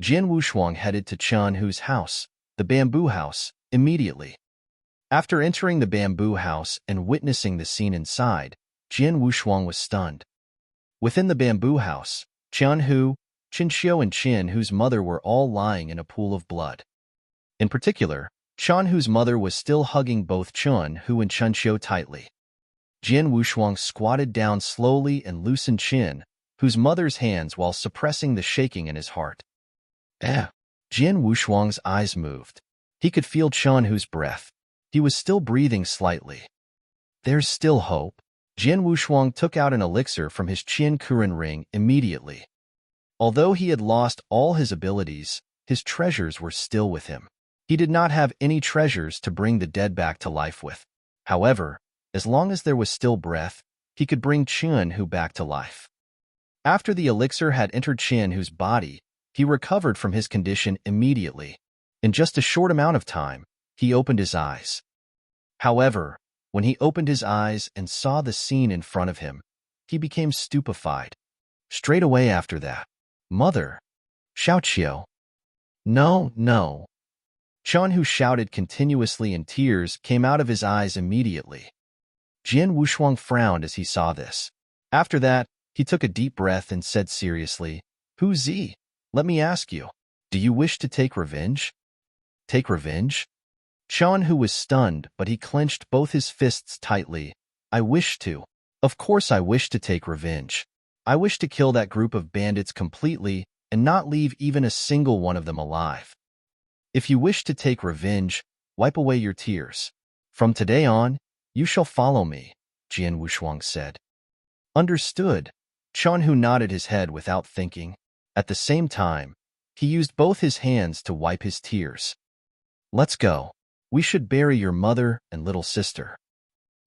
Jian Wushuang headed to Qin Hu's house, the bamboo house, immediately. After entering the bamboo house and witnessing the scene inside, Jian Wushuang was stunned. Within the bamboo house, Qin Hu, Qin Xiu and Qin Hu's mother were all lying in a pool of blood. In particular, Qin Hu's mother was still hugging both Qin Hu and Qin Xiu tightly. Jian Wushuang squatted down slowly and loosened Qin Hu's mother's hands while suppressing the shaking in his heart. Jian Wushuang's eyes moved. He could feel Qin Hu's breath. He was still breathing slightly. There's still hope. Jian Wushuang took out an elixir from his Qian Kuren ring immediately. Although he had lost all his abilities, his treasures were still with him. He did not have any treasures to bring the dead back to life with. However, as long as there was still breath, he could bring Qin Hu back to life. After the elixir had entered Qin Hu's body, he recovered from his condition immediately. In just a short amount of time, he opened his eyes. However, when he opened his eyes and saw the scene in front of him, he became stupefied. Straight away after that, "Mother! Xiaoqiu! No, no!" Qin Hu shouted continuously and tears came out of his eyes immediately. Jian Wushuang frowned as he saw this. After that, he took a deep breath and said seriously, "Hu Zi, let me ask you, do you wish to take revenge?" Take revenge? Qin Hu was stunned, but he clenched both his fists tightly. "I wish to. Of course I wish to take revenge. I wish to kill that group of bandits completely and not leave even a single one of them alive. If you wish to take revenge, wipe away your tears. From today on, you shall follow me," Jian Wushuang said. Understood. Chun-Hu nodded his head without thinking. At the same time, he used both his hands to wipe his tears. Let's go. We should bury your mother and little sister.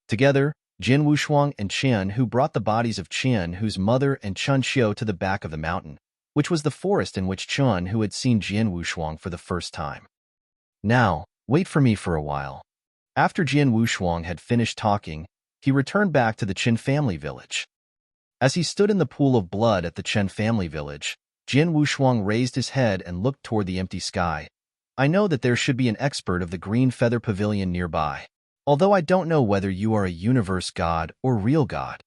Together, Jin Wushuang and Qian-Hu brought the bodies of Qian-Hu's mother and Chun-Xiu to the back of the mountain, which was the forest in which Chun-Hu had seen Jin Wushuang for the first time. Now, wait for me for a while. After Jin Wushuang had finished talking, he returned back to the Qin family village. As he stood in the pool of blood at the Chen family village, Jin Wushuang raised his head and looked toward the empty sky. I know that there should be an expert of the Green Feather Pavilion nearby, although I don't know whether you are a universe god or real god.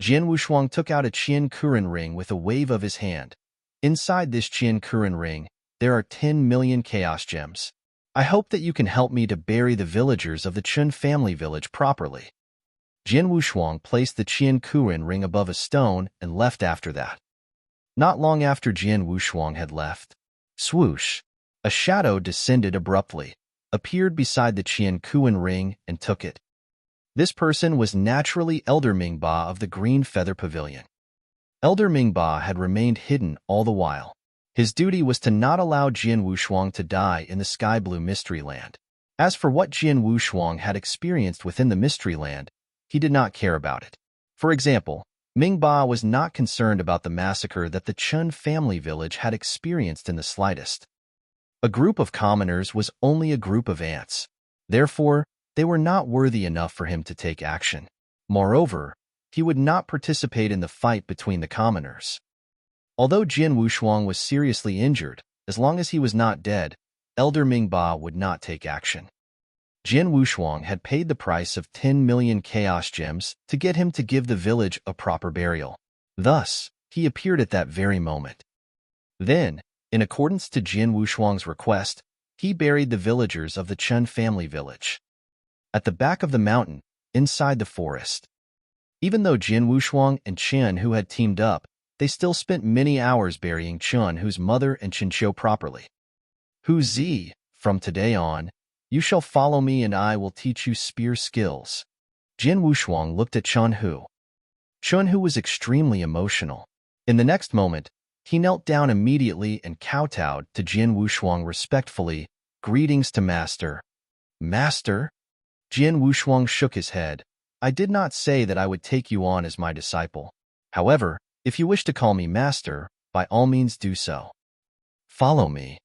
Jin Wushuang took out a Qian Kuren ring with a wave of his hand. Inside this Qian Kuren ring, there are 10 million chaos gems. I hope that you can help me to bury the villagers of the Chen family village properly. Jin Wushuang placed the Qian Kuren ring above a stone and left after that. Not long after Jin Wushuang had left, swoosh, a shadow descended abruptly, appeared beside the Qian Kuren ring and took it. This person was naturally Elder Mingba of the Green Feather Pavilion. Elder Mingba had remained hidden all the while. His duty was to not allow Jin Wushuang to die in the Sky Blue Mystery Land. As for what Jin Wushuang had experienced within the Mystery Land, he did not care about it. For example, Mingba was not concerned about the massacre that the Chun family village had experienced in the slightest. A group of commoners was only a group of ants. Therefore, they were not worthy enough for him to take action. Moreover, he would not participate in the fight between the commoners. Although Jin Wushuang was seriously injured, as long as he was not dead, Elder Mingba would not take action. Jin Wushuang had paid the price of 10 million chaos gems to get him to give the village a proper burial. Thus, he appeared at that very moment. Then, in accordance to Jin Wushuang's request, he buried the villagers of the Chen family village. At the back of the mountain, inside the forest. Even though Jin Wushuang and Qian-Hu had teamed up, they still spent many hours burying Chun-Hu's mother and Qin-Xiu properly. Hu Zi, from today on, you shall follow me and I will teach you spear skills. Jin Wushuang looked at Chun-Hu. Chun-Hu was extremely emotional. In the next moment, he knelt down immediately and kowtowed to Jin Wushuang respectfully. Greetings to Master. Master? Jin Wushuang shook his head. I did not say that I would take you on as my disciple. However, if you wish to call me Master, by all means do so. Follow me.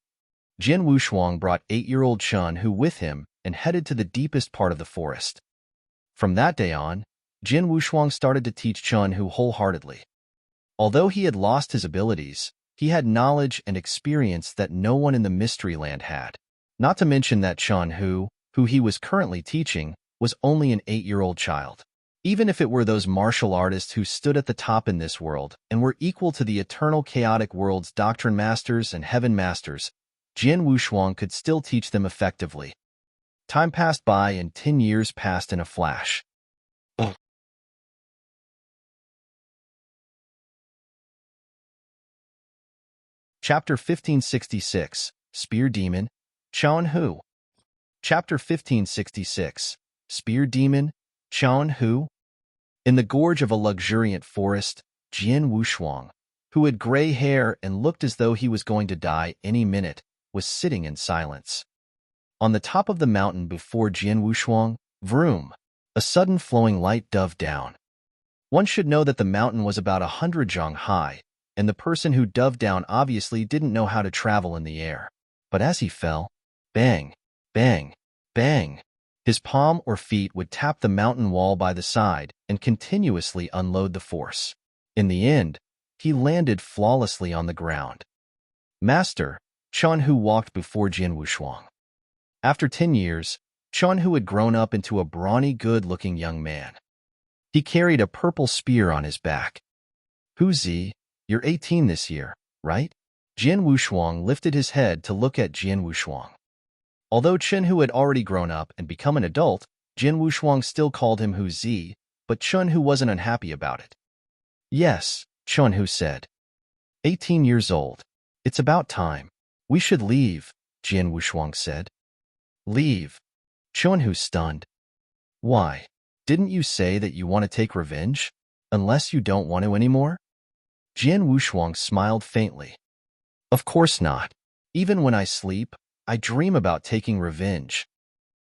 Jin Wushuang brought 8-year-old Chun-Hu with him and headed to the deepest part of the forest. From that day on, Jin Wushuang started to teach Chun-Hu wholeheartedly. Although he had lost his abilities, he had knowledge and experience that no one in the Mystery Land had. Not to mention that Chun-Hu, who he was currently teaching, was only an 8-year-old child. Even if it were those martial artists who stood at the top in this world and were equal to the eternal chaotic world's doctrine masters and heaven masters, Jin Wushuang could still teach them effectively. Time passed by and 10 years passed in a flash. Chapter 1566, Spear Demon, Chun-Hu. Chapter 1566, Spear Demon, Chun-Hu. In the gorge of a luxuriant forest, Jin Wushuang, who had gray hair and looked as though he was going to die any minute, was sitting in silence. On the top of the mountain before Jin Wushuang, vroom, a sudden flowing light dove down. One should know that the mountain was about 100 zhang high, and the person who dove down obviously didn't know how to travel in the air. But as he fell, bang, bang, bang, his palm or feet would tap the mountain wall by the side and continuously unload the force. In the end, he landed flawlessly on the ground. Master, Chun-Hu walked before Jin Wushuang. After 10 years, Chun-Hu had grown up into a brawny, good-looking young man. He carried a purple spear on his back. Hu Zi, you're 18 this year, right? Jin Wushuang lifted his head to look at Jin Wushuang. Although Chun-Hu had already grown up and become an adult, Jin Wushuang still called him Hu Zi, but Chun-Hu wasn't unhappy about it. Yes, Chun-Hu said. 18 years old. It's about time. We should leave, Jin Wushuang said. Leave? Chun-Hu stunned. Why? Didn't you say that you want to take revenge? Unless you don't want to anymore? Jian Wushuang smiled faintly. Of course not. Even when I sleep, I dream about taking revenge.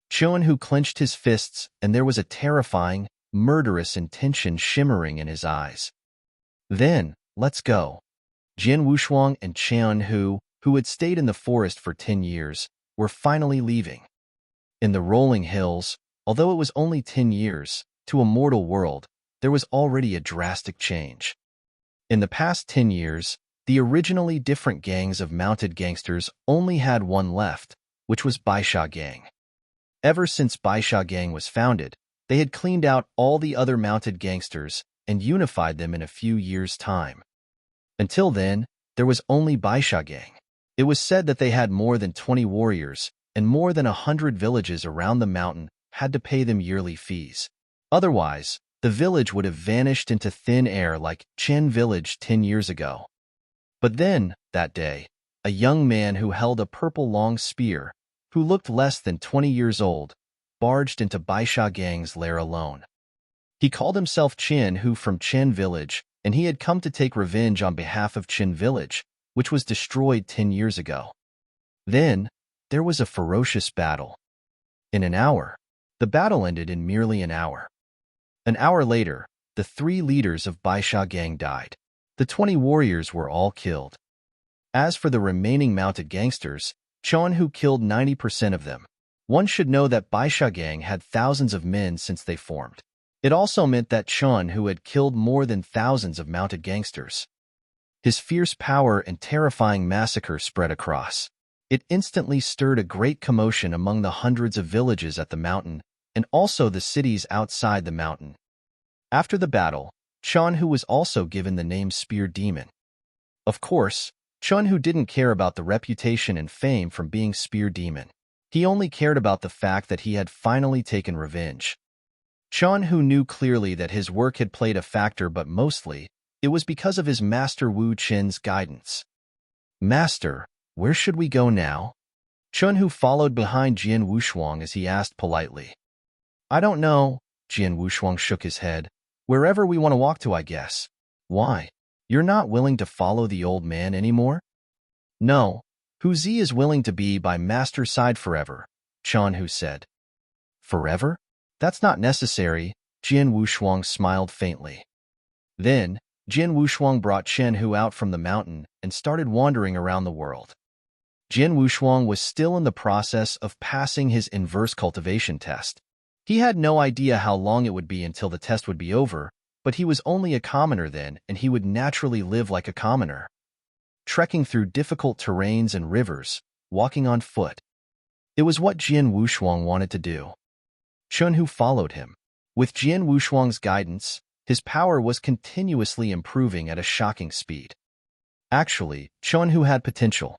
Chuan-Hu clenched his fists, and there was a terrifying, murderous intention shimmering in his eyes. Then, let's go. Jian Wushuang and Chuan-Hu, who had stayed in the forest for 10 years, were finally leaving. In the rolling hills, although it was only 10 years, to a mortal world, there was already a drastic change. In the past 10 years, the originally different gangs of mounted gangsters only had one left, which was Baisha Gang. Ever since Baisha Gang was founded, they had cleaned out all the other mounted gangsters and unified them in a few years' time. Until then, there was only Baisha Gang. It was said that they had more than 20 warriors, and more than 100 villages around the mountain had to pay them yearly fees. Otherwise, the village would have vanished into thin air like Chen Village 10 years ago. But then, that day, a young man who held a purple long spear, who looked less than 20 years old, barged into Baisha Gang's lair alone. He called himself Chen-Hu from Chen Village, and he had come to take revenge on behalf of Chen Village, which was destroyed 10 years ago. Then, there was a ferocious battle. In an hour, the battle ended in merely an hour. An hour later, the 3 leaders of Baisha Gang died. The 20 warriors were all killed. As for the remaining mounted gangsters, Chuan-Hu killed 90% of them. One should know that Baisha Gang had thousands of men since they formed. It also meant that Chuan-Hu had killed more than thousands of mounted gangsters. His fierce power and terrifying massacre spread across. It instantly stirred a great commotion among the hundreds of villages at the mountain and also the cities outside the mountain. After the battle, Chuan-Hu was also given the name Spear Demon. Of course, Chuan-Hu didn't care about the reputation and fame from being Spear Demon. He only cared about the fact that he had finally taken revenge. Chuan-Hu knew clearly that his work had played a factor, but mostly, it was because of his master Wu Qin's guidance. Master, where should we go now? Chuan-Hu followed behind Jian Wushuang as he asked politely. I don't know, Jian Wushuang shook his head. Wherever we want to walk to, I guess. Why? You're not willing to follow the old man anymore? No, Hu Zi is willing to be by master's side forever, Chuan-Hu said. Forever? That's not necessary, Jian Wushuang smiled faintly. Then, Jian Wushuang brought Chen-Hu out from the mountain and started wandering around the world. Jian Wushuang was still in the process of passing his inverse cultivation test. He had no idea how long it would be until the test would be over, but he was only a commoner then, and he would naturally live like a commoner. Trekking through difficult terrains and rivers, walking on foot. It was what Jian Wushuang wanted to do. Chen-Hu followed him. With Jian Wushuang's guidance, his power was continuously improving at a shocking speed. Actually, Chen-Hu had potential.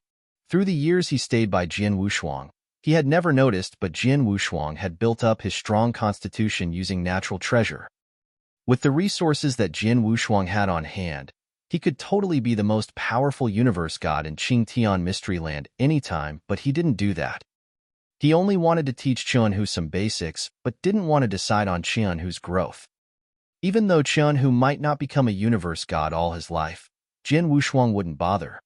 Through the years he stayed by Jian Wushuang, he had never noticed, but Jian Wushuang had built up his strong constitution using natural treasure. With the resources that Jian Wushuang had on hand, he could totally be the most powerful universe god in Qingtian Mystery Land anytime, but he didn't do that. He only wanted to teach Chen-Hu some basics, but didn't want to decide on Chen-Hu's growth. Even though Chen-Hu might not become a universe god all his life, Jian Wushuang wouldn't bother.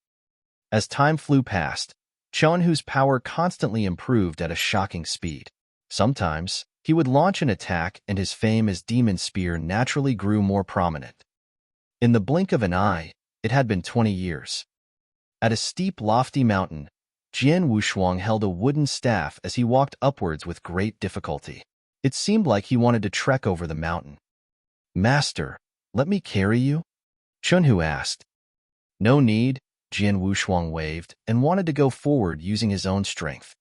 As time flew past, Chen-Hu's power constantly improved at a shocking speed. Sometimes, he would launch an attack and his fame as Demon Spear naturally grew more prominent. In the blink of an eye, it had been 20 years. At a steep, lofty mountain, Jian Wushuang held a wooden staff as he walked upwards with great difficulty. It seemed like he wanted to trek over the mountain. Master, let me carry you? Chen-Hu asked. No need, Jian Wushuang waved and wanted to go forward using his own strength.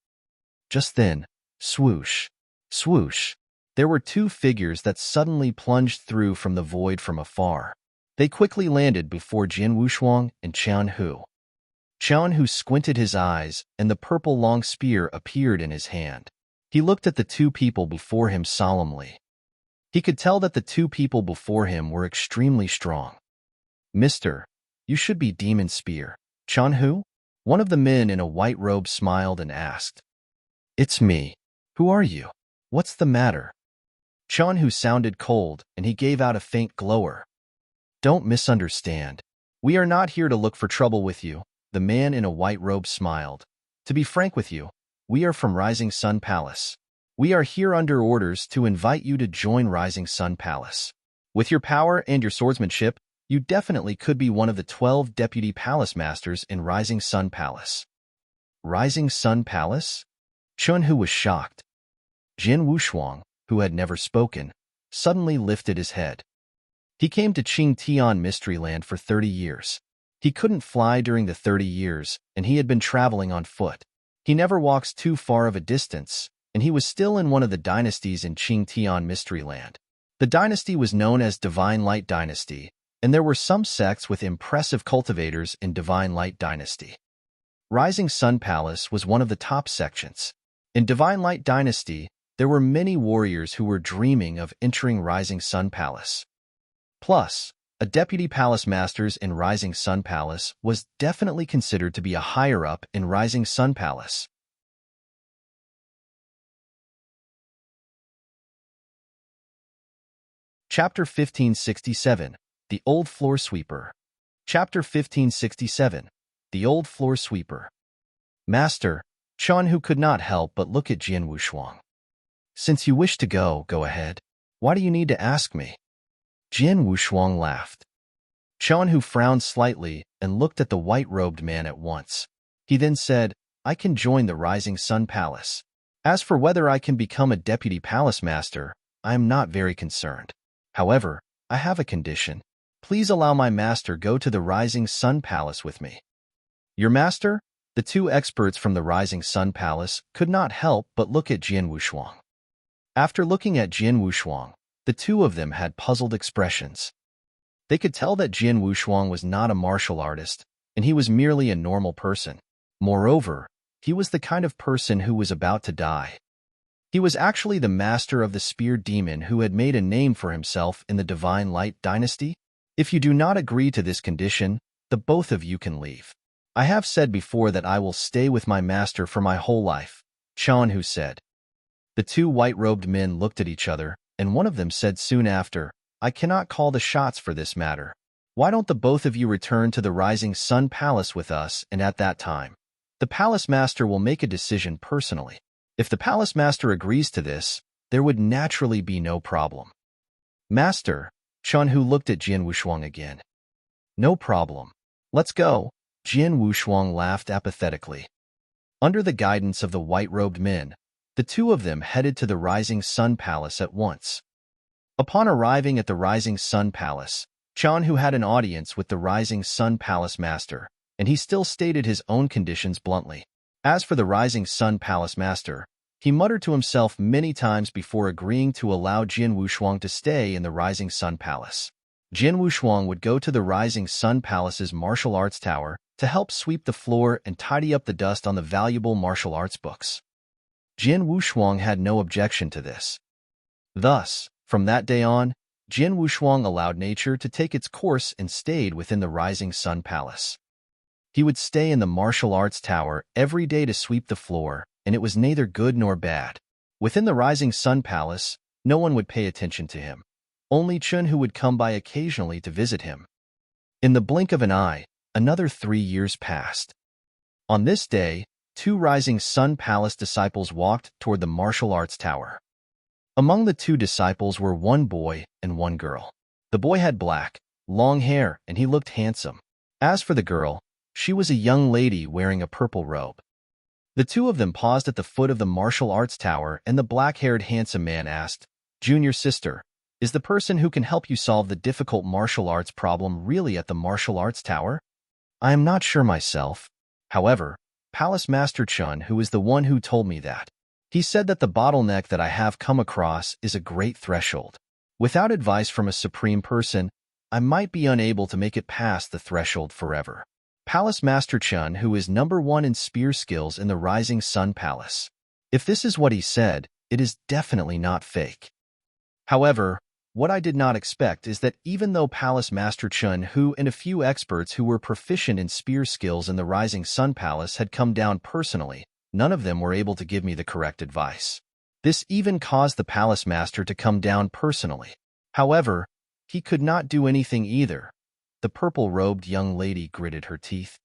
Just then, swoosh, swoosh, there were 2 figures that suddenly plunged through from the void from afar. They quickly landed before Jian Wushuang and Chen-Hu. Chen-Hu squinted his eyes, and the purple long spear appeared in his hand. He looked at the 2 people before him solemnly. He could tell that the 2 people before him were extremely strong. Mister, you should be Demon Spear. Chen-Hu? One of the men in a white robe smiled and asked. It's me. Who are you? What's the matter? Chen-Hu sounded cold, and he gave out a faint glower. Don't misunderstand. We are not here to look for trouble with you. The man in a white robe smiled. To be frank with you, we are from Rising Sun Palace. We are here under orders to invite you to join Rising Sun Palace. With your power and your swordsmanship, you definitely could be one of the 12 deputy palace masters in Rising Sun Palace. Rising Sun Palace? Chunhu was shocked. Jin Wushuang, who had never spoken, suddenly lifted his head. He came to Qingtian Mysteryland for 30 years. He couldn't fly during the 30 years, and he had been traveling on foot. He never walks too far of a distance, and he was still in one of the dynasties in Qingtian Mysteryland. The dynasty was known as Divine Light Dynasty, and there were some sects with impressive cultivators in Divine Light Dynasty. Rising Sun Palace was one of the top sections. In Divine Light Dynasty, there were many warriors who were dreaming of entering Rising Sun Palace. Plus, a deputy palace masters in Rising Sun Palace was definitely considered to be a higher-up in Rising Sun Palace. Chapter 1567, The Old Floor Sweeper. Chapter 1567, The Old Floor Sweeper. Master, Chunhu could not help but look at Jin Wushuang. Since you wish to go ahead. Why do you need to ask me? Jin Wushuang laughed. Chunhu frowned slightly and looked at the white-robed man at once. He then said, I can join the Rising Sun Palace. As for whether I can become a deputy palace master, I am not very concerned. However, I have a condition. Please allow my master go to the Rising Sun Palace with me. Your master? The two experts from the Rising Sun Palace could not help but look at Jin Wushuang. After looking at Jin Wushuang, the two of them had puzzled expressions. They could tell that Jin Wushuang was not a martial artist, and he was merely a normal person. Moreover, he was the kind of person who was about to die. He was actually the master of the spear demon who had made a name for himself in the Divine Light Dynasty. If you do not agree to this condition, the both of you can leave. I have said before that I will stay with my master for my whole life, Chunhu said. The two white-robed men looked at each other, and one of them said soon after, I cannot call the shots for this matter. Why don't the both of you return to the Rising Sun Palace with us, and at that time, the palace master will make a decision personally. If the palace master agrees to this, there would naturally be no problem. Master, Chunhu looked at Jin Wushuang again. No problem. Let's go. Jin Wushuang laughed apathetically. Under the guidance of the white-robed men, the two of them headed to the Rising Sun Palace at once. Upon arriving at the Rising Sun Palace, Chunhu had an audience with the Rising Sun Palace master, and he still stated his own conditions bluntly. As for the Rising Sun Palace master, he muttered to himself many times before agreeing to allow Jin Wushuang to stay in the Rising Sun Palace. Jin Wushuang would go to the Rising Sun Palace's martial arts tower to help sweep the floor and tidy up the dust on the valuable martial arts books. Jin Wushuang had no objection to this. Thus, from that day on, Jin Wushuang allowed nature to take its course and stayed within the Rising Sun Palace. He would stay in the martial arts tower every day to sweep the floor, and it was neither good nor bad. Within the Rising Sun Palace, no one would pay attention to him. Only Chunhu would come by occasionally to visit him. In the blink of an eye, another 3 years passed. On this day, 2 Rising Sun Palace disciples walked toward the martial arts tower. Among the 2 disciples were 1 boy and 1 girl. The boy had black, long hair, and he looked handsome. As for the girl, she was a young lady wearing a purple robe. The 2 of them paused at the foot of the martial arts tower, and the black-haired handsome man asked, Junior sister, is the person who can help you solve the difficult martial arts problem really at the martial arts tower? I am not sure myself. However, Palace Master Chun, who is the one who told me that. He said that the bottleneck that I have come across is a great threshold. Without advice from a supreme person, I might be unable to make it past the threshold forever. Palace Master Chun, who is number 1 in spear skills in the Rising Sun Palace. If this is what he said, it is definitely not fake. However, what I did not expect is that even though Palace Master Chun, who and a few experts who were proficient in spear skills in the Rising Sun Palace had come down personally, none of them were able to give me the correct advice. This even caused the Palace Master to come down personally. However, he could not do anything either. The purple-robed young lady gritted her teeth.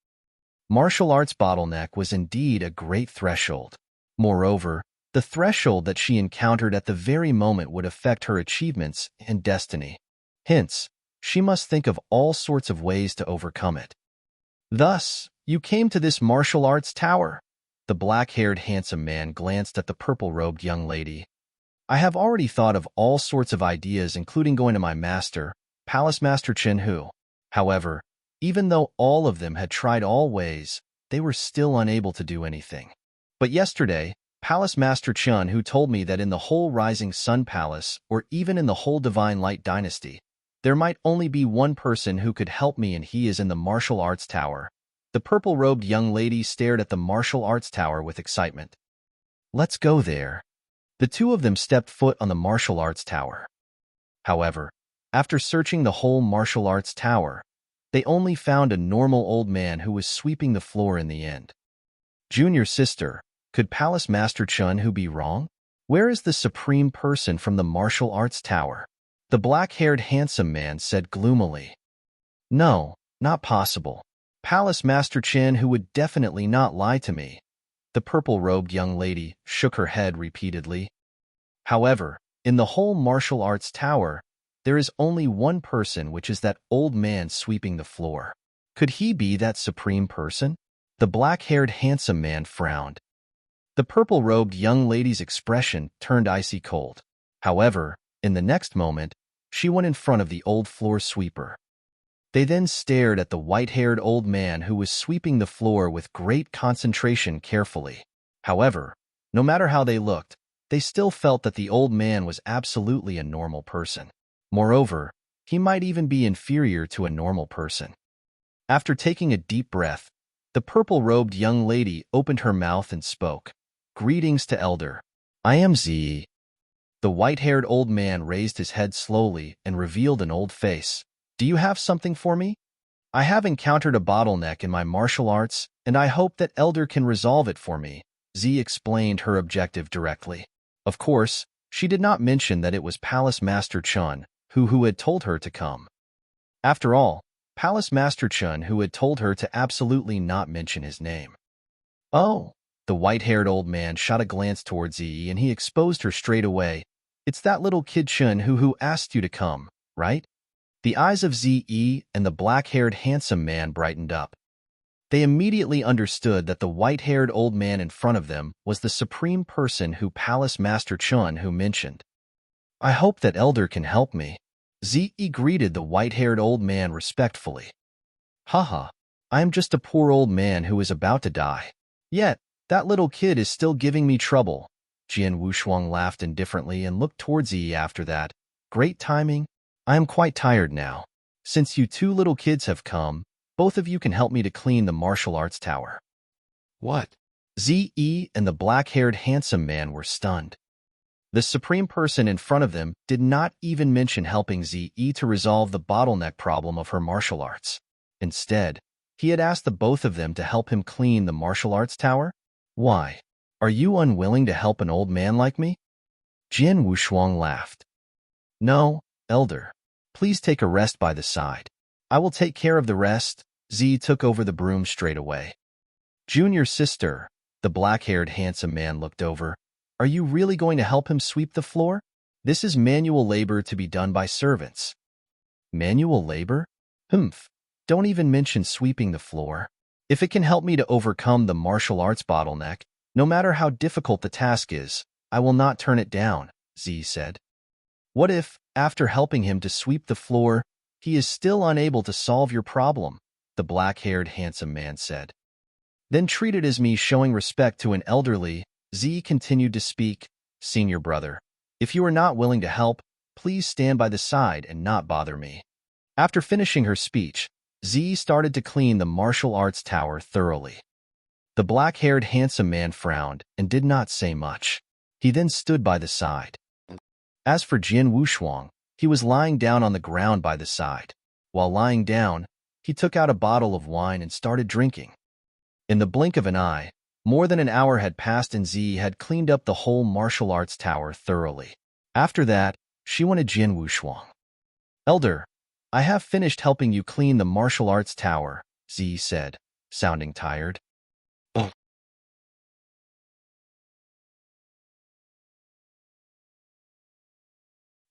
Martial arts bottleneck was indeed a great threshold. Moreover, the threshold that she encountered at the very moment would affect her achievements and destiny. Hence, she must think of all sorts of ways to overcome it. Thus, you came to this martial arts tower. The black-haired handsome man glanced at the purple-robed young lady. I have already thought of all sorts of ideas, including going to my master, Palace Master Chen Hu. However, even though all of them had tried all ways, they were still unable to do anything. But yesterday, Palace Master Chen Hu told me that in the whole Rising Sun Palace, or even in the whole Divine Light Dynasty, there might only be one person who could help me, and he is in the martial arts tower. The purple-robed young lady stared at the martial arts tower with excitement. Let's go there. The two of them stepped foot on the martial arts tower. However, after searching the whole martial arts tower, they only found a normal old man who was sweeping the floor in the end. Junior sister, could Palace Master Chen Hu be wrong? Where is the supreme person from the martial arts tower? The black-haired handsome man said gloomily. No, not possible. Palace Master Chen Hu would definitely not lie to me. The purple-robed young lady shook her head repeatedly. However, in the whole martial arts tower, there is only one person, which is that old man sweeping the floor. Could he be that supreme person? The black-haired handsome man frowned. The purple-robed young lady's expression turned icy cold. However, in the next moment, she went in front of the old floor sweeper. They then stared at the white-haired old man who was sweeping the floor with great concentration carefully. However, no matter how they looked, they still felt that the old man was absolutely a normal person. Moreover, he might even be inferior to a normal person. After taking a deep breath, the purple-robed young lady opened her mouth and spoke. Greetings to Elder. I am Zi. The white-haired old man raised his head slowly and revealed an old face. Do you have something for me? I have encountered a bottleneck in my martial arts, and I hope that Elder can resolve it for me. Zi explained her objective directly. Of course, she did not mention that it was Palace Master Chen who had told her to come. After all, Palace Master Chen Hu had told her to absolutely not mention his name. Oh, the white-haired old man shot a glance towards Zi, and he exposed her straight away. It's that little kid Chen who asked you to come, right? The eyes of Zi and the black-haired handsome man brightened up. They immediately understood that the white-haired old man in front of them was the supreme person who Palace Master Chen Hu mentioned. I hope that Elder can help me. Zi greeted the white-haired old man respectfully. Haha, I am just a poor old man who is about to die. Yet, that little kid is still giving me trouble. Jian Wushuang laughed indifferently and looked towards Zi after that. Great timing. I am quite tired now. Since you two little kids have come, both of you can help me to clean the martial arts tower. What? Zi and the black-haired handsome man were stunned. The supreme person in front of them did not even mention helping Zi to resolve the bottleneck problem of her martial arts. Instead, he had asked the both of them to help him clean the martial arts tower? Why? Are you unwilling to help an old man like me? Jian Wushuang laughed. No, Elder. Please take a rest by the side. I will take care of the rest. Zi took over the broom straight away. Junior sister, the black-haired handsome man looked over. Are you really going to help him sweep the floor? This is manual labor to be done by servants. Manual labor? Humph. Don't even mention sweeping the floor. If it can help me to overcome the martial arts bottleneck, no matter how difficult the task is, I will not turn it down, Zi said. What if, after helping him to sweep the floor, he is still unable to solve your problem? The black-haired handsome man said. Then treat it as me showing respect to an elderly. Zi continued to speak. Senior brother, if you are not willing to help, please stand by the side and not bother me. After finishing her speech, Zi started to clean the martial arts tower thoroughly. The black-haired handsome man frowned and did not say much. He then stood by the side. As for Jian Wushuang, he was lying down on the ground by the side. While lying down, he took out a bottle of wine and started drinking. In the blink of an eye, more than an hour had passed and Zi had cleaned up the whole martial arts tower thoroughly. After that, she wanted Jian Wushuang. Elder, I have finished helping you clean the martial arts tower, Z said, sounding tired. Oh.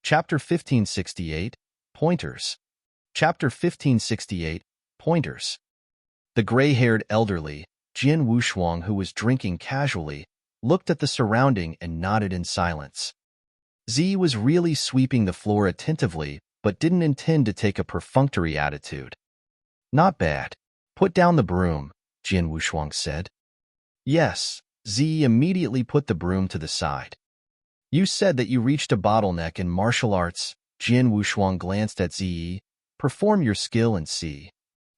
Chapter 1568, Pointers. Chapter 1568, Pointers. The gray-haired elderly, Jin Wushuang, who was drinking casually, looked at the surrounding and nodded in silence. Z was really sweeping the floor attentively, but didn't intend to take a perfunctory attitude. Not bad. Put down the broom, Jin Wushuang said. Yes, Z immediately put the broom to the side. You said that you reached a bottleneck in martial arts, Jin Wushuang glanced at Z. Perform your skill and see.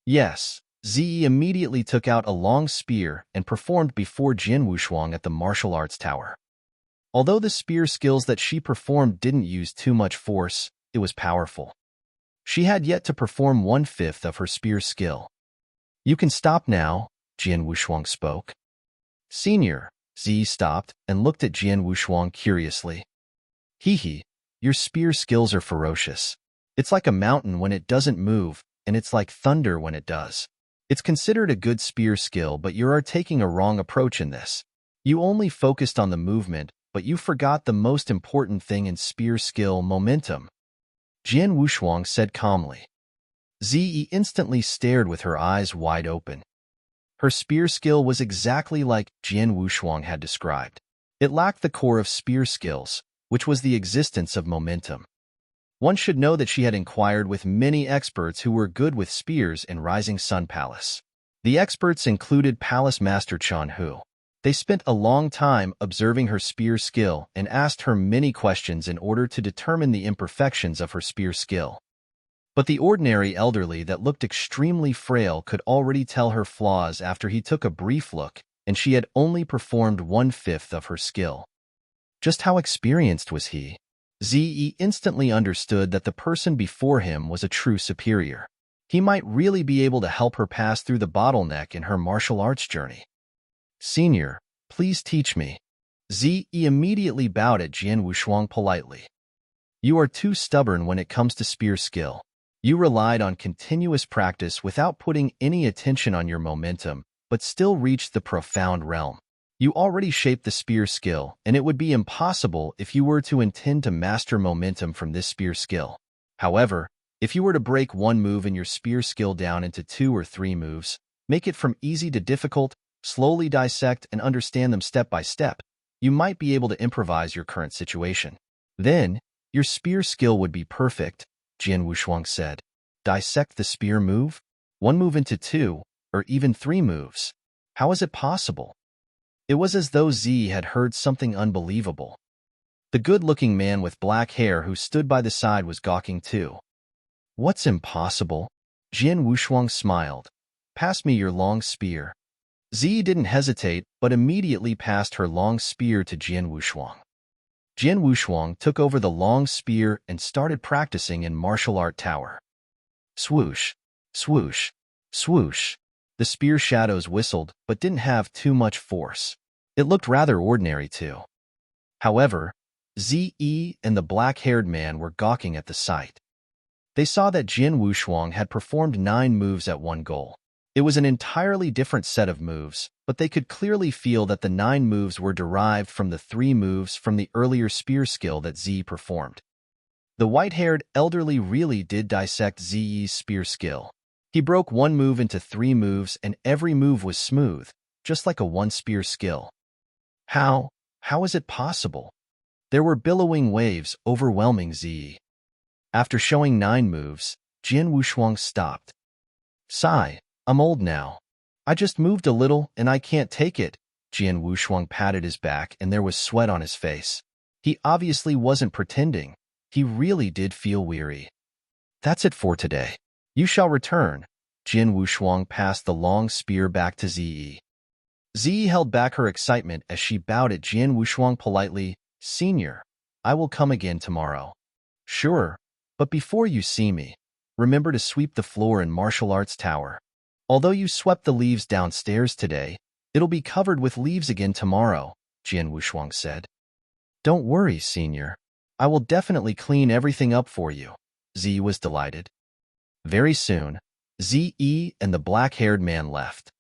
Yes, Z immediately took out a long spear and performed before Jin Wushuang at the martial arts tower. Although the spear skills that she performed didn't use too much force, it was powerful. She had yet to perform 1/5 of her spear skill. You can stop now, Jin Wushuang spoke. Senior, Z stopped and looked at Jin Wushuang curiously. Hee, your spear skills are ferocious. It's like a mountain when it doesn't move, and it's like thunder when it does. It's considered a good spear skill, but you are taking a wrong approach in this. You only focused on the movement, but you forgot the most important thing in spear skill, momentum. Jin Wushuang said calmly. Zi instantly stared with her eyes wide open. Her spear skill was exactly like Jin Wushuang had described. It lacked the core of spear skills, which was the existence of momentum. One should know that she had inquired with many experts who were good with spears in Rising Sun Palace. The experts included Palace Master Chan Hu. They spent a long time observing her spear skill and asked her many questions in order to determine the imperfections of her spear skill. But the ordinary elderly that looked extremely frail could already tell her flaws after he took a brief look, and she had only performed 1/5 of her skill. Just how experienced was he? Ze instantly understood that the person before him was a true superior. He might really be able to help her pass through the bottleneck in her martial arts journey. Senior, please teach me. Ze immediately bowed at Jin Wushuang politely. You are too stubborn when it comes to spear skill. You relied on continuous practice without putting any attention on your momentum, but still reached the profound realm. You already shaped the spear skill, and it would be impossible if you were to intend to master momentum from this spear skill. However, if you were to break one move in your spear skill down into 2 or 3 moves, make it from easy to difficult, slowly dissect and understand them step by step, you might be able to improvise your current situation. Then, your spear skill would be perfect, Jin Wushuang said. Dissect the spear move? 1 move into 2, or even 3 moves. How is it possible? It was as though Z had heard something unbelievable. The good-looking man with black hair who stood by the side was gawking too. What's impossible? Jin Wushuang smiled. Pass me your long spear. Z didn't hesitate, but immediately passed her long spear to Jin Wushuang. Jin Wushuang took over the long spear and started practicing in martial art tower. Swoosh, swoosh, swoosh. The spear shadows whistled, but didn't have too much force. It looked rather ordinary too. However, Ze and the black-haired man were gawking at the sight. They saw that Jin Wushuang had performed 9 moves at one goal. It was an entirely different set of moves, but they could clearly feel that the 9 moves were derived from the 3 moves from the earlier spear skill that Z performed. The white-haired elderly really did dissect Ze's spear skill. He broke 1 move into 3 moves, and every move was smooth, just like a 1 spear skill. How is it possible? There were billowing waves overwhelming Z. After showing 9 moves, Jin Wushuang stopped. Sigh, I'm old now. I just moved a little and I can't take it. Jin Wushuang patted his back and there was sweat on his face. He obviously wasn't pretending. He really did feel weary. That's it for today. You shall return. Jin Wushuang passed the long spear back to Zi. Zi held back her excitement as she bowed at Jin Wushuang politely. Senior, I will come again tomorrow. Sure, but before you see me, remember to sweep the floor in martial arts tower. Although you swept the leaves downstairs today, it'll be covered with leaves again tomorrow, Jin Wushuang said. Don't worry, Senior. I will definitely clean everything up for you. Z was delighted. Very soon, Ze and the black-haired man left.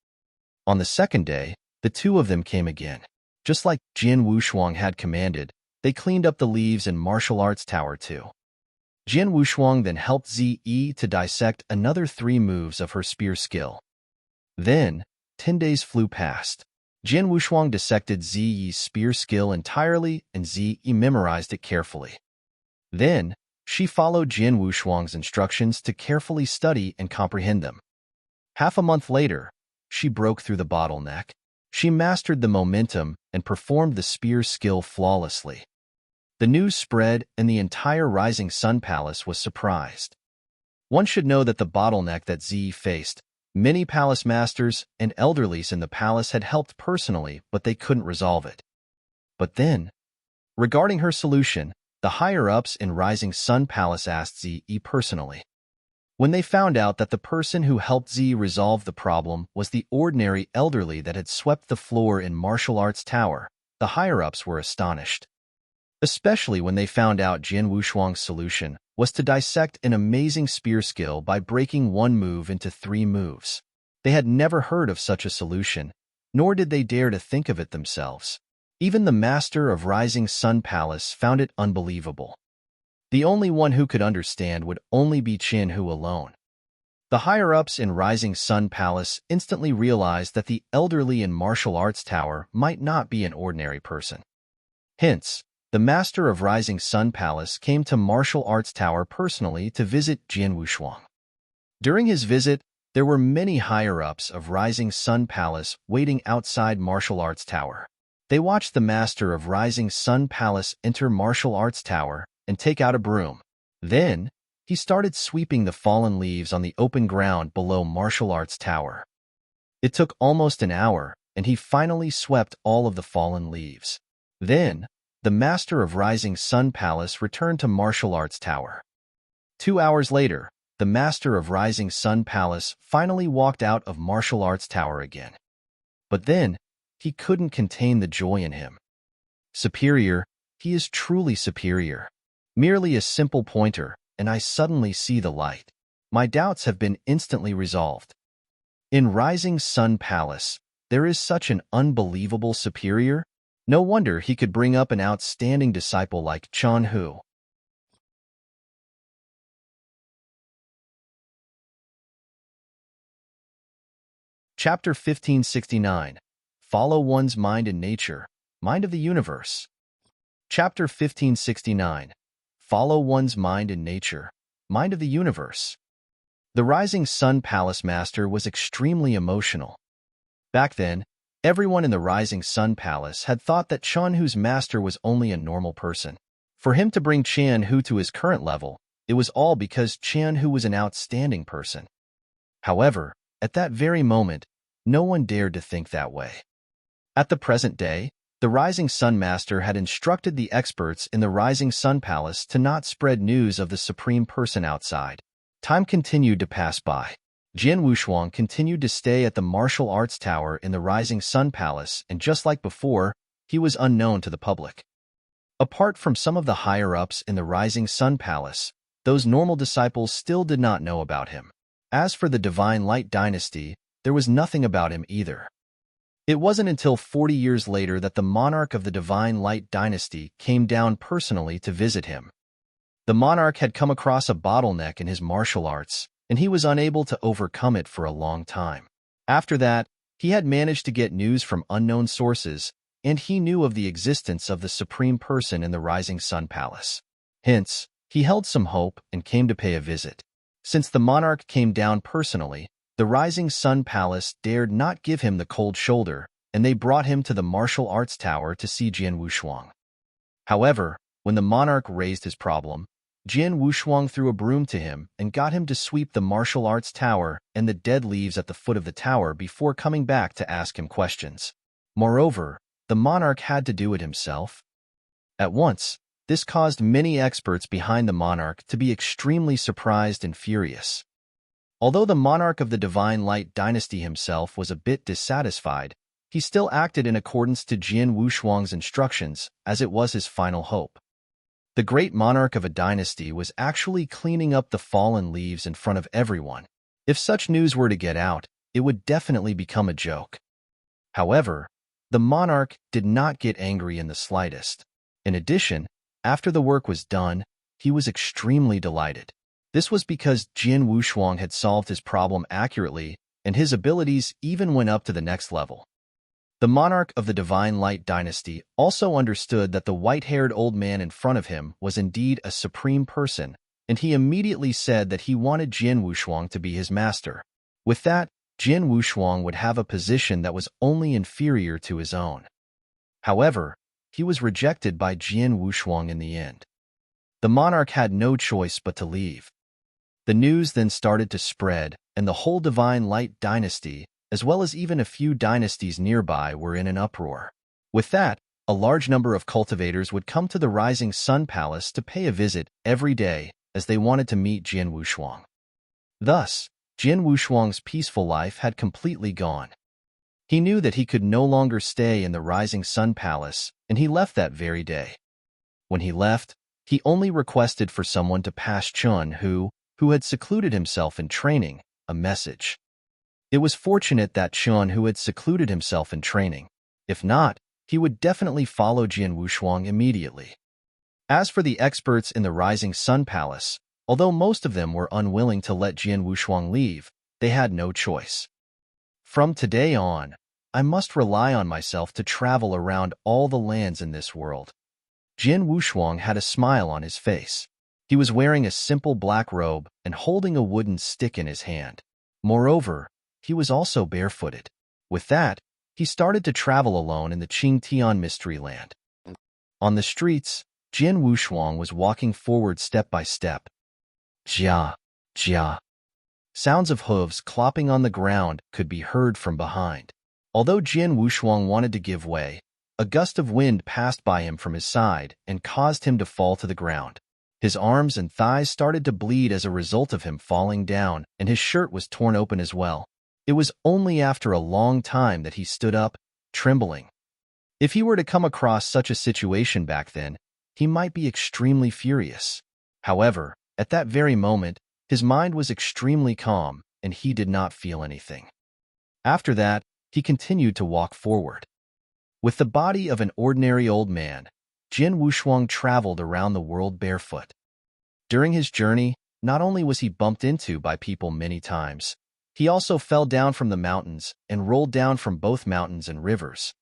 On the second day, the two of them came again. Just like Jin Wushuang had commanded, they cleaned up the leaves in martial arts tower too. Jin Wushuang then helped Ze to dissect another 3 moves of her spear skill. Then, 10 days flew past. Jin Wushuang dissected Ze's spear skill entirely and Ze memorized it carefully. Then, she followed Jin Wushuang's instructions to carefully study and comprehend them. Half a month later, she broke through the bottleneck. She mastered the momentum and performed the spear skill flawlessly. The news spread and the entire Rising Sun Palace was surprised. One should know that the bottleneck that Z faced, many palace masters and elderlies in the palace had helped personally, but they couldn't resolve it. But then, regarding her solution, the higher-ups in Rising Sun Palace asked Z personally. When they found out that the person who helped Z resolve the problem was the ordinary elderly that had swept the floor in Martial Arts Tower, the higher-ups were astonished. Especially when they found out Jin Wushuang's solution was to dissect an amazing spear skill by breaking 1 move into 3 moves. They had never heard of such a solution, nor did they dare to think of it themselves. Even the master of Rising Sun Palace found it unbelievable. The only one who could understand would only be Qin Hu alone. The higher-ups in Rising Sun Palace instantly realized that the elderly in Martial Arts Tower might not be an ordinary person. Hence, the master of Rising Sun Palace came to Martial Arts Tower personally to visit Jin Wushuang. During his visit, there were many higher-ups of Rising Sun Palace waiting outside Martial Arts Tower. They watched the master of Rising Sun Palace enter Martial Arts Tower and take out a broom. Then, he started sweeping the fallen leaves on the open ground below Martial Arts Tower. It took almost an hour, and he finally swept all of the fallen leaves. Then, the master of Rising Sun Palace returned to Martial Arts Tower. 2 hours later, the master of Rising Sun Palace finally walked out of Martial Arts Tower again. But then, he couldn't contain the joy in him. Superior, he is truly superior. Merely a simple pointer, and I suddenly see the light. My doubts have been instantly resolved. In Rising Sun Palace, there is such an unbelievable superior. No wonder he could bring up an outstanding disciple like Qin Hu. Chapter 1569. Follow one's mind in nature, mind of the universe. Chapter 1569. Follow one's mind in nature, mind of the universe. The Rising Sun Palace Master was extremely emotional. Back then, everyone in the Rising Sun Palace had thought that Qin Hu's master was only a normal person. For him to bring Qin Hu to his current level, it was all because Qin Hu was an outstanding person. However, at that very moment, no one dared to think that way. At the present day, the Rising Sun Master had instructed the experts in the Rising Sun Palace to not spread news of the Supreme Person outside. Time continued to pass by. Jin Wushuang continued to stay at the Martial Arts Tower in the Rising Sun Palace, and just like before, he was unknown to the public. Apart from some of the higher-ups in the Rising Sun Palace, those normal disciples still did not know about him. As for the Divine Light Dynasty, there was nothing about him either. It wasn't until 40 years later that the monarch of the Divine Light Dynasty came down personally to visit him. The monarch had come across a bottleneck in his martial arts, and he was unable to overcome it for a long time. After that, he had managed to get news from unknown sources, and he knew of the existence of the Supreme Person in the Rising Sun Palace. Hence, he held some hope and came to pay a visit. Since the monarch came down personally, the Rising Sun Palace dared not give him the cold shoulder, and they brought him to the Martial Arts Tower to see Jin Wushuang. However, when the monarch raised his problem, Jin Wushuang threw a broom to him and got him to sweep the Martial Arts Tower and the dead leaves at the foot of the tower before coming back to ask him questions. Moreover, the monarch had to do it himself. At once, this caused many experts behind the monarch to be extremely surprised and furious. Although the monarch of the Divine Light Dynasty himself was a bit dissatisfied, he still acted in accordance to Jin Wushuang's instructions, as it was his final hope. The great monarch of a dynasty was actually cleaning up the fallen leaves in front of everyone. If such news were to get out, it would definitely become a joke. However, the monarch did not get angry in the slightest. In addition, after the work was done, he was extremely delighted. This was because Jin Wushuang had solved his problem accurately, and his abilities even went up to the next level. The monarch of the Divine Light dynasty also understood that the white-haired old man in front of him was indeed a supreme person, and he immediately said that he wanted Jin Wushuang to be his master. With that, Jin Wushuang would have a position that was only inferior to his own. However, he was rejected by Jin Wushuang in the end. The monarch had no choice but to leave. The news then started to spread, and the whole Divine Light dynasty, as well as even a few dynasties nearby, were in an uproar. With that, a large number of cultivators would come to the Rising Sun Palace to pay a visit every day, as they wanted to meet Jin Wushuang. Thus, Jin Wushuang's peaceful life had completely gone. He knew that he could no longer stay in the Rising Sun Palace, and he left that very day. When he left, he only requested for someone to pass Chun, who had secluded himself in training, a message. It was fortunate that Chun who had secluded himself in training. If not, he would definitely follow Jin Wushuang immediately. As for the experts in the Rising Sun Palace, although most of them were unwilling to let Jin Wushuang leave, they had no choice. From today on, I must rely on myself to travel around all the lands in this world. Jin Wushuang had a smile on his face. He was wearing a simple black robe and holding a wooden stick in his hand. Moreover, he was also barefooted. With that, he started to travel alone in the Qingtian Mystery Land. On the streets, Jin Wushuang was walking forward step by step. Jia, jia. Sounds of hooves clopping on the ground could be heard from behind. Although Jin Wushuang wanted to give way, a gust of wind passed by him from his side and caused him to fall to the ground. His arms and thighs started to bleed as a result of him falling down, and his shirt was torn open as well. It was only after a long time that he stood up, trembling. If he were to come across such a situation back then, he might be extremely furious. However, at that very moment, his mind was extremely calm, and he did not feel anything. After that, he continued to walk forward. With the body of an ordinary old man, Jin Wushuang traveled around the world barefoot. During his journey, not only was he bumped into by people many times, he also fell down from the mountains and rolled down from both mountains and rivers.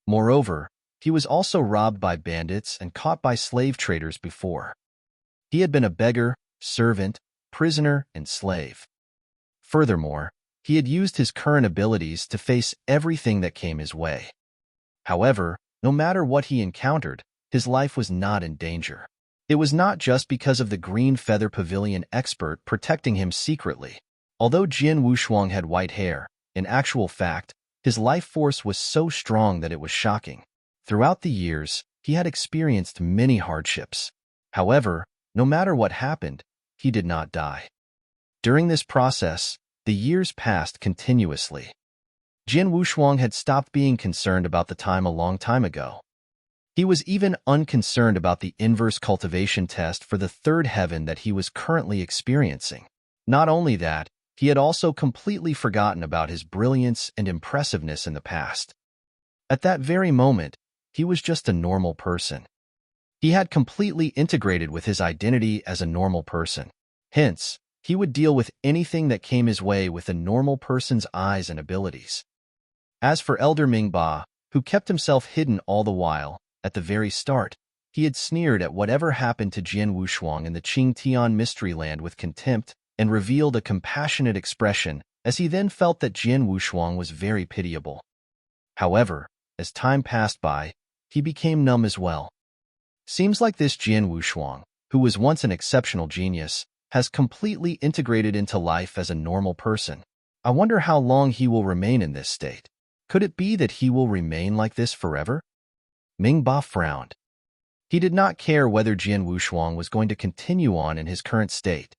Moreover, he was also robbed by bandits and caught by slave traders before. He had been a beggar, servant, prisoner, and slave. Furthermore, he had used his current abilities to face everything that came his way. However, no matter what he encountered, his life was not in danger. It was not just because of the Green Feather Pavilion expert protecting him secretly. Although Jin Wushuang had white hair, in actual fact, his life force was so strong that it was shocking. Throughout the years, he had experienced many hardships. However, no matter what happened, he did not die. During this process, the years passed continuously. Jin Wushuang had stopped being concerned about the time a long time ago. He was even unconcerned about the inverse cultivation test for the third heaven that he was currently experiencing. Not only that, he had also completely forgotten about his brilliance and impressiveness in the past. At that very moment, he was just a normal person. He had completely integrated with his identity as a normal person. Hence, he would deal with anything that came his way with a normal person's eyes and abilities. As for Elder Mingba, who kept himself hidden all the while, at the very start, he had sneered at whatever happened to Jin Wushuang in the Qingtian Mystery Land with contempt and revealed a compassionate expression as he then felt that Jin Wushuang was very pitiable. However, as time passed by, he became numb as well. Seems like this Jin Wushuang, who was once an exceptional genius, has completely integrated into life as a normal person. I wonder how long he will remain in this state. Could it be that he will remain like this forever? Mingba frowned. He did not care whether Jin Wushuang was going to continue on in his current state.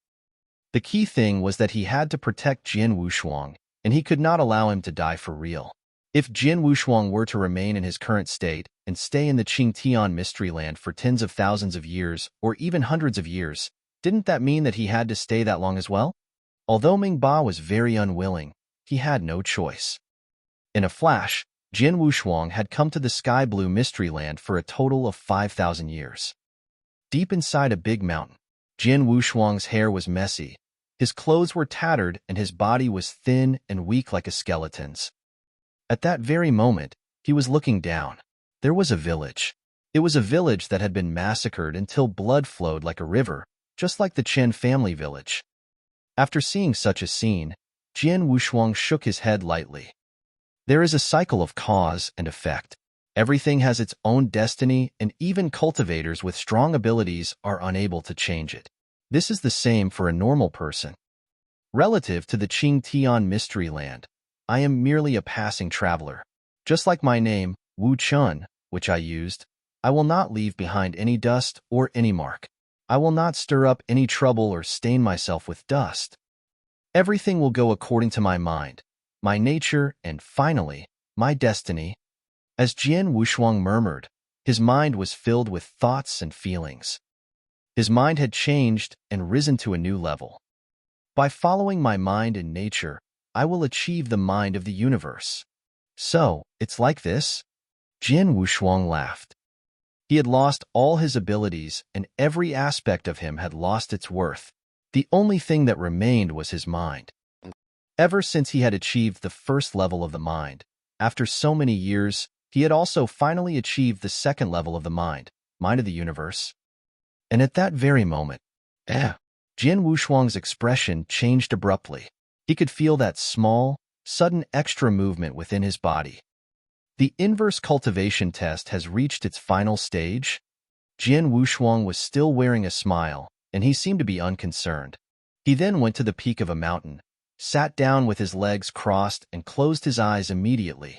The key thing was that he had to protect Jin Wushuang, and he could not allow him to die for real. If Jin Wushuang were to remain in his current state and stay in the Qingtian mystery land for tens of thousands of years or even hundreds of years, didn't that mean that he had to stay that long as well? Although Ming Ba was very unwilling, he had no choice. In a flash, Jin Wushuang had come to the sky blue mystery land for a total of 5,000 years. Deep inside a big mountain, Jin Wushuang's hair was messy, his clothes were tattered, and his body was thin and weak like a skeleton's. At that very moment, he was looking down. There was a village. It was a village that had been massacred until blood flowed like a river, just like the Chen family village. After seeing such a scene, Jin Wushuang shook his head lightly. There is a cycle of cause and effect. Everything has its own destiny, and even cultivators with strong abilities are unable to change it. This is the same for a normal person. Relative to the Qingtian mystery land, I am merely a passing traveler. Just like my name, Wu Chun, which I used, I will not leave behind any dust or any mark. I will not stir up any trouble or stain myself with dust. Everything will go according to my mind, my nature, and finally, my destiny. As Jin Wushuang murmured, his mind was filled with thoughts and feelings. His mind had changed and risen to a new level. By following my mind and nature, I will achieve the mind of the universe. So, it's like this? Jin Wushuang laughed. He had lost all his abilities, and every aspect of him had lost its worth. The only thing that remained was his mind. Ever since he had achieved the first level of the mind, after so many years, he had also finally achieved the second level of the mind of the universe. And at that very moment, Jin Wushuang's expression changed abruptly. He could feel that small, sudden extra movement within his body. The inverse cultivation test has reached its final stage. Jin Wushuang was still wearing a smile, and he seemed to be unconcerned. He then went to the peak of a mountain, sat down with his legs crossed, and closed his eyes immediately.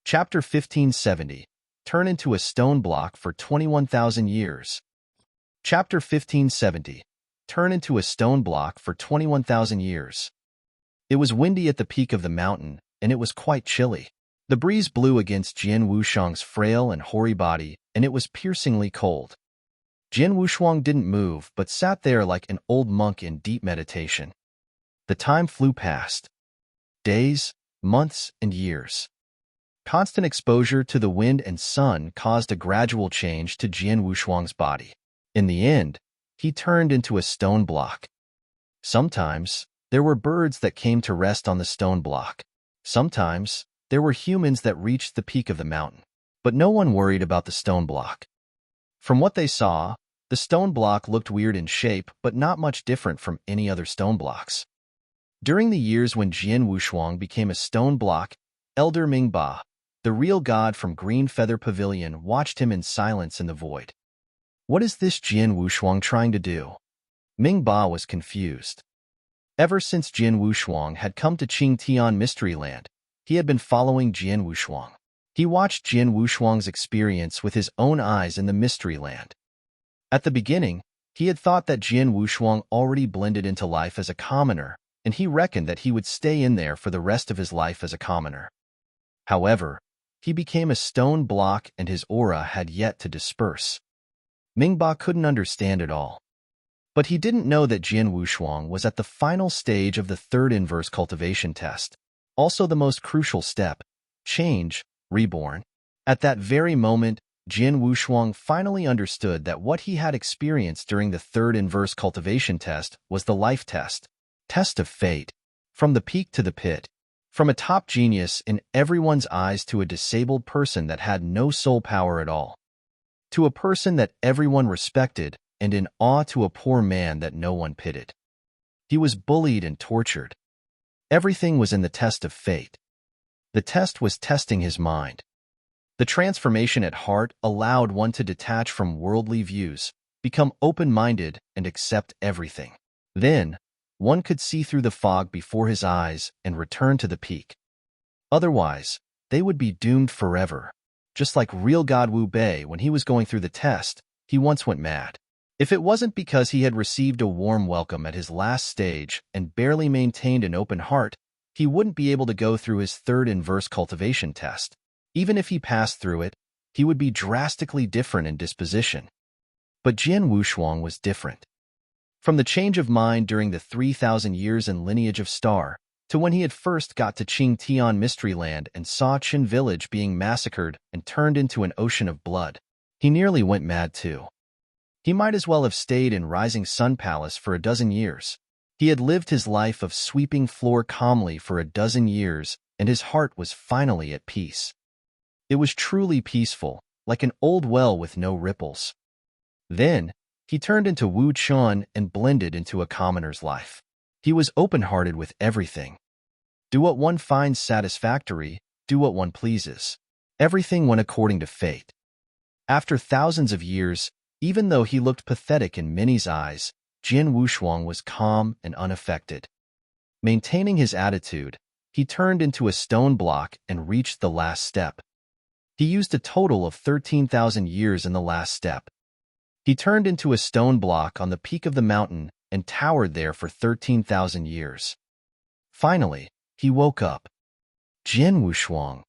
Chapter 1570. Turn into a stone block for 21,000 years. Chapter 1570. Turn into a stone block for 21,000 years. It was windy at the peak of the mountain, and it was quite chilly. The breeze blew against Jin Wushuang's frail and hoary body, and it was piercingly cold. Jin Wushuang didn't move, but sat there like an old monk in deep meditation. The time flew past. Days, months, and years. Constant exposure to the wind and sun caused a gradual change to Jin Wushuang's body. In the end, he turned into a stone block. Sometimes, there were birds that came to rest on the stone block. Sometimes, there were humans that reached the peak of the mountain. But no one worried about the stone block. From what they saw, the stone block looked weird in shape, but not much different from any other stone blocks. During the years when Jin Wushuang became a stone block, Elder Ming Ba, the real god from Green Feather Pavilion, watched him in silence in the void. What is this Jin Wushuang trying to do? Ming Ba was confused. Ever since Jin Wushuang had come to Qingtian Mystery Land, he had been following Jin Wushuang. He watched Jin Wushuang's experience with his own eyes in the Mystery Land. At the beginning, he had thought that Jin Wushuang already blended into life as a commoner, and he reckoned that he would stay in there for the rest of his life as a commoner. However, he became a stone block and his aura had yet to disperse. Ming Ba couldn't understand it all. But he didn't know that Jin Wushuang was at the final stage of the third inverse cultivation test, also the most crucial step, change, reborn. At that very moment, Jin Wushuang finally understood that what he had experienced during the third inverse cultivation test was the life test of fate. From the peak to the pit, from a top genius in everyone's eyes to a disabled person that had no soul power at all, to a person that everyone respected, and in awe to a poor man that no one pitied. He was bullied and tortured. Everything was in the test of fate. The test was testing his mind. The transformation at heart allowed one to detach from worldly views, become open-minded, and accept everything. Then, one could see through the fog before his eyes and return to the peak. Otherwise, they would be doomed forever. Just like real God Wu Bei when he was going through the test, he once went mad. If it wasn't because he had received a warm welcome at his last stage and barely maintained an open heart, he wouldn't be able to go through his third inverse cultivation test. Even if he passed through it, he would be drastically different in disposition. But Jian Wushuang was different. From the change of mind during the 3,000 years in lineage of star, to when he had first got to Qingtian Mysteryland and saw Qin village being massacred and turned into an ocean of blood, he nearly went mad too. He might as well have stayed in Rising Sun Palace for a dozen years. He had lived his life of sweeping floor calmly for a dozen years, and his heart was finally at peace. It was truly peaceful, like an old well with no ripples. Then, he turned into Wu Chun and blended into a commoner's life. He was open-hearted with everything. Do what one finds satisfactory, do what one pleases. Everything went according to fate. After thousands of years, even though he looked pathetic in many's eyes, Jian Wushuang was calm and unaffected. Maintaining his attitude, he turned into a stone block and reached the last step. He used a total of 13,000 years in the last step. He turned into a stone block on the peak of the mountain and towered there for 13,000 years. Finally, he woke up. Jian Wushuang.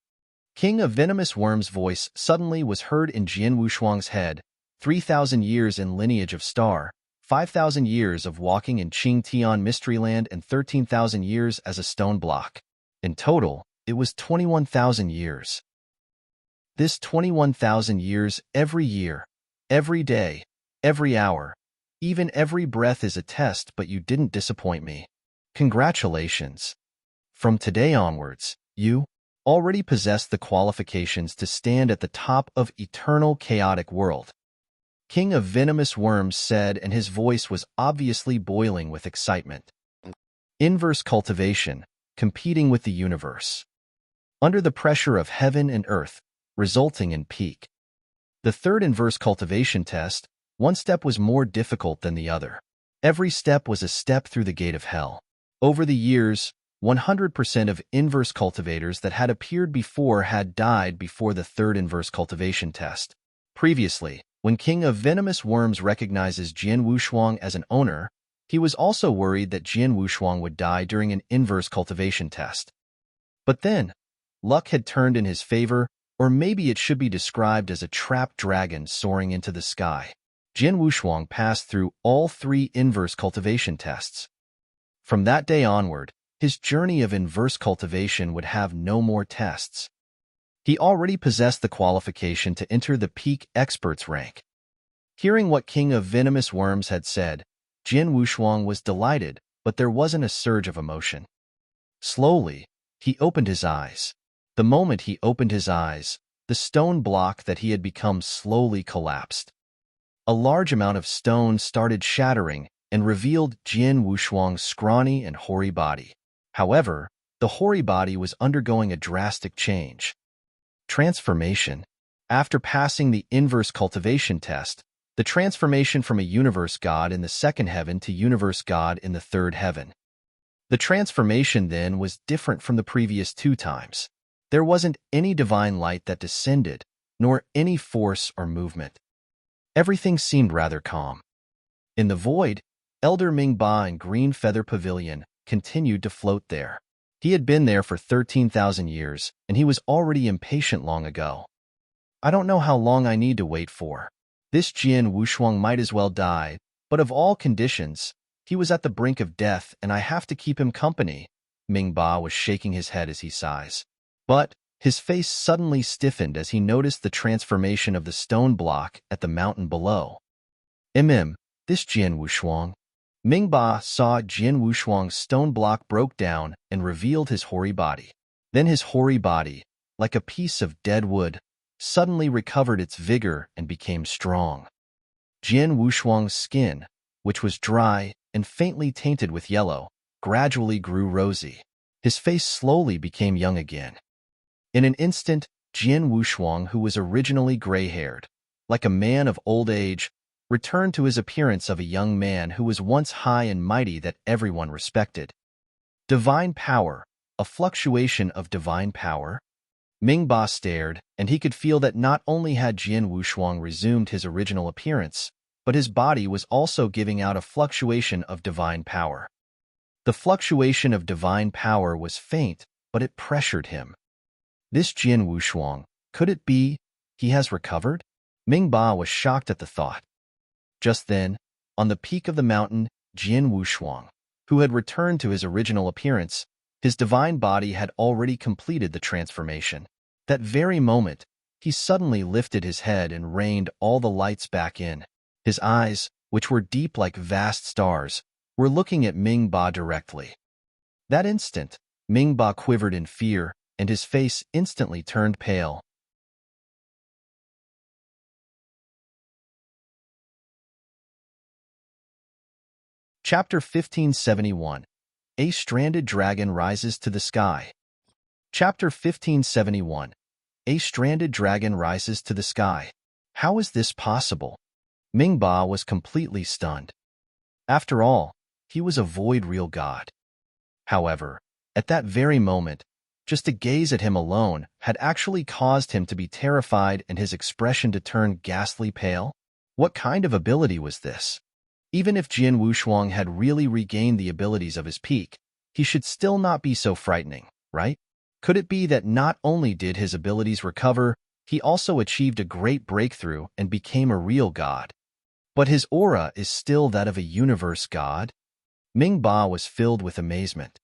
King of Venomous Worm's voice suddenly was heard in Jian Wushuang's head. 3,000 years in lineage of star, 5,000 years of walking in Qingtian Mysteryland, and 13,000 years as a stone block. In total, it was 21,000 years. This 21,000 years every year, every day, every hour, even every breath is a test, but you didn't disappoint me. Congratulations. From today onwards, you already possess the qualifications to stand at the top of eternal chaotic world. King of Venomous Worms said, and his voice was obviously boiling with excitement. Inverse cultivation, competing with the universe. Under the pressure of heaven and earth, resulting in peak. The third inverse cultivation test, one step was more difficult than the other. Every step was a step through the gate of hell. Over the years, 100% of inverse cultivators that had appeared before had died before the third inverse cultivation test. Previously, when King of Venomous Worms recognizes Jian Wushuang as an owner, he was also worried that Jian Wushuang would die during an inverse cultivation test. But then, luck had turned in his favor, or maybe it should be described as a trapped dragon soaring into the sky. Jian Wushuang passed through all three inverse cultivation tests. From that day onward, his journey of inverse cultivation would have no more tests. He already possessed the qualification to enter the peak experts rank. Hearing what King of Venomous Worms had said, Jian Wushuang was delighted, but there wasn't a surge of emotion. Slowly, he opened his eyes. The moment he opened his eyes, the stone block that he had become slowly collapsed. A large amount of stone started shattering and revealed Jian Wushuang's scrawny and hoary body. However, the hoary body was undergoing a drastic change. Transformation. After passing the inverse cultivation test, the transformation from a universe god in the second heaven to universe god in the third heaven. The transformation then was different from the previous two times. There wasn't any divine light that descended, nor any force or movement. Everything seemed rather calm. In the void, Elder Ming Ba in Green Feather Pavilion continued to float there. He had been there for 13,000 years, and he was already impatient long ago. I don't know how long I need to wait for. This Jian Wushuang might as well die, but of all conditions, he was at the brink of death, and I have to keep him company. Ming Ba was shaking his head as he sighs. But his face suddenly stiffened as he noticed the transformation of the stone block at the mountain below. This Jian Wushuang. Ming Ba saw Jian Wushuang's stone block broke down and revealed his hoary body. Then his hoary body, like a piece of dead wood, suddenly recovered its vigor and became strong. Jian Wushuang's skin, which was dry and faintly tainted with yellow, gradually grew rosy. His face slowly became young again. In an instant, Jian Wushuang, who was originally gray-haired, like a man of old age, returned to his appearance of a young man who was once high and mighty that everyone respected. Divine power, a fluctuation of divine power? Ming Ba stared, and he could feel that not only had Jian Wushuang resumed his original appearance, but his body was also giving out a fluctuation of divine power. The fluctuation of divine power was faint, but it pressured him. This Jin Wushuang, could it be he has recovered? Ming Ba was shocked at the thought. Just then, on the peak of the mountain, Jin Wushuang, who had returned to his original appearance, his divine body had already completed the transformation. That very moment, he suddenly lifted his head and reined all the lights back in. His eyes, which were deep like vast stars, were looking at Ming Ba directly. That instant, Ming Ba quivered in fear, and his face instantly turned pale. Chapter 1571. A Stranded Dragon Rises to the Sky. Chapter 1571. A Stranded Dragon Rises to the Sky. How is this possible? Ming Ba was completely stunned. After all, he was a void real god. However, at that very moment, just to gaze at him alone had actually caused him to be terrified and his expression to turn ghastly pale. What kind of ability was this? Even if Jin Wushuang had really regained the abilities of his peak, he should still not be so frightening, right? Could it be that not only did his abilities recover, he also achieved a great breakthrough and became a real god? But his aura is still that of a universe god? Ming Ba was filled with amazement.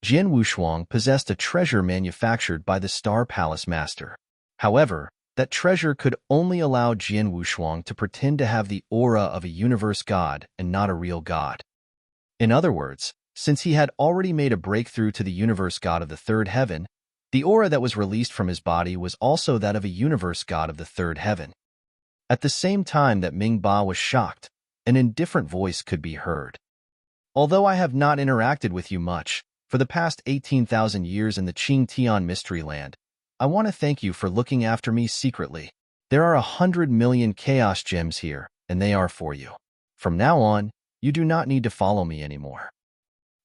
Jin Wushuang possessed a treasure manufactured by the Star Palace Master. However, that treasure could only allow Jin Wushuang to pretend to have the aura of a universe god and not a real god. In other words, since he had already made a breakthrough to the universe god of the third heaven, the aura that was released from his body was also that of a universe god of the third heaven. At the same time that Ming Ba was shocked, an indifferent voice could be heard. Although I have not interacted with you much for the past 18,000 years in the Qing Tian Mystery Land, I want to thank you for looking after me secretly. There are 100 million chaos gems here, and they are for you. From now on, you do not need to follow me anymore.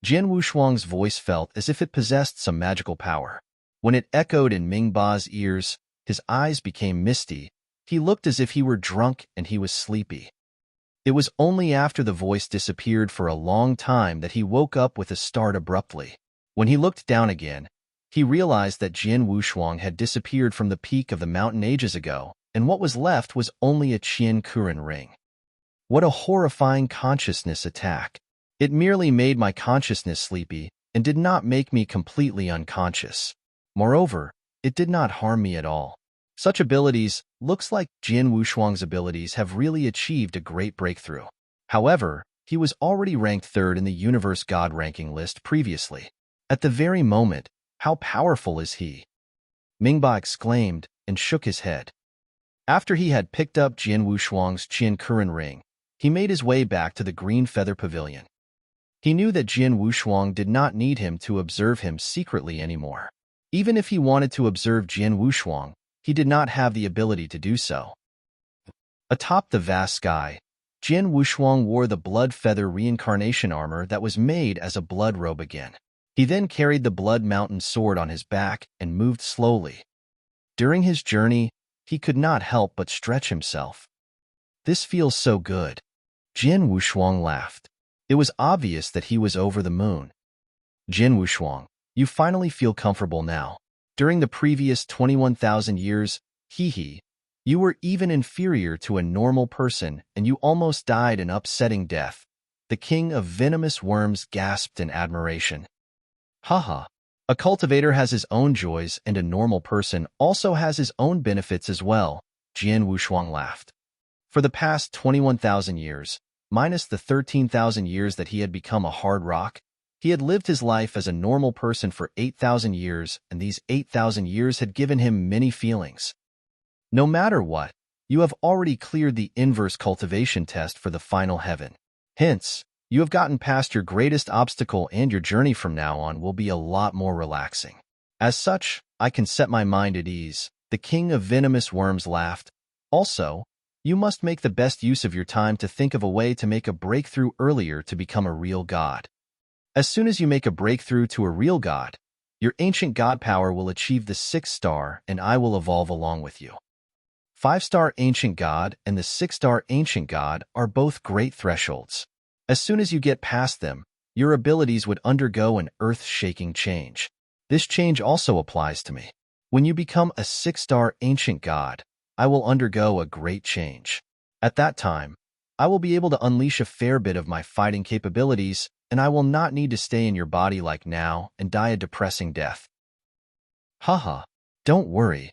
Jin Wushuang's voice felt as if it possessed some magical power. When it echoed in Ming Ba's ears, his eyes became misty. He looked as if he were drunk and he was sleepy. It was only after the voice disappeared for a long time that he woke up with a start abruptly. When he looked down again, he realized that Jin Wushuang had disappeared from the peak of the mountain ages ago, and what was left was only a Qian Kuren ring. What a horrifying consciousness attack. It merely made my consciousness sleepy and did not make me completely unconscious. Moreover, it did not harm me at all. Such abilities, looks like Jin Wushuang's abilities have really achieved a great breakthrough. However, he was already ranked third in the Universe God ranking list previously. At the very moment, how powerful is he? Ming Ba exclaimed and shook his head. After he had picked up Jin Wushuang's Qian Kuren ring, he made his way back to the Green Feather Pavilion. He knew that Jin Wushuang did not need him to observe him secretly anymore. Even if he wanted to observe Jin Wushuang, he did not have the ability to do so. Atop the vast sky, Jin Wushuang wore the blood feather reincarnation armor that was made as a blood robe again. He then carried the Blood Mountain sword on his back and moved slowly. During his journey, he could not help but stretch himself. This feels so good. Jin Wushuang laughed. It was obvious that he was over the moon. Jin Wushuang, you finally feel comfortable now. During the previous 21,000 years, you were even inferior to a normal person and you almost died an upsetting death. The king of venomous worms gasped in admiration. Haha. A cultivator has his own joys and a normal person also has his own benefits as well, Jin Wushuang laughed. For the past 21,000 years, minus the 13,000 years that he had become a hard rock, he had lived his life as a normal person for 8,000 years, and these 8,000 years had given him many feelings. No matter what, you have already cleared the inverse cultivation test for the final heaven. Hence, you have gotten past your greatest obstacle and your journey from now on will be a lot more relaxing. As such, I can set my mind at ease. The king of venomous worms laughed. Also, you must make the best use of your time to think of a way to make a breakthrough earlier to become a real god. As soon as you make a breakthrough to a real god, your ancient god power will achieve the 6th star and I will evolve along with you. 5-star Ancient God and the 6-star Ancient God are both great thresholds. As soon as you get past them, your abilities would undergo an earth-shaking change. This change also applies to me. When you become a 6-star Ancient God, I will undergo a great change. At that time, I will be able to unleash a fair bit of my fighting capabilities, and I will not need to stay in your body like now and die a depressing death. Haha, don't worry.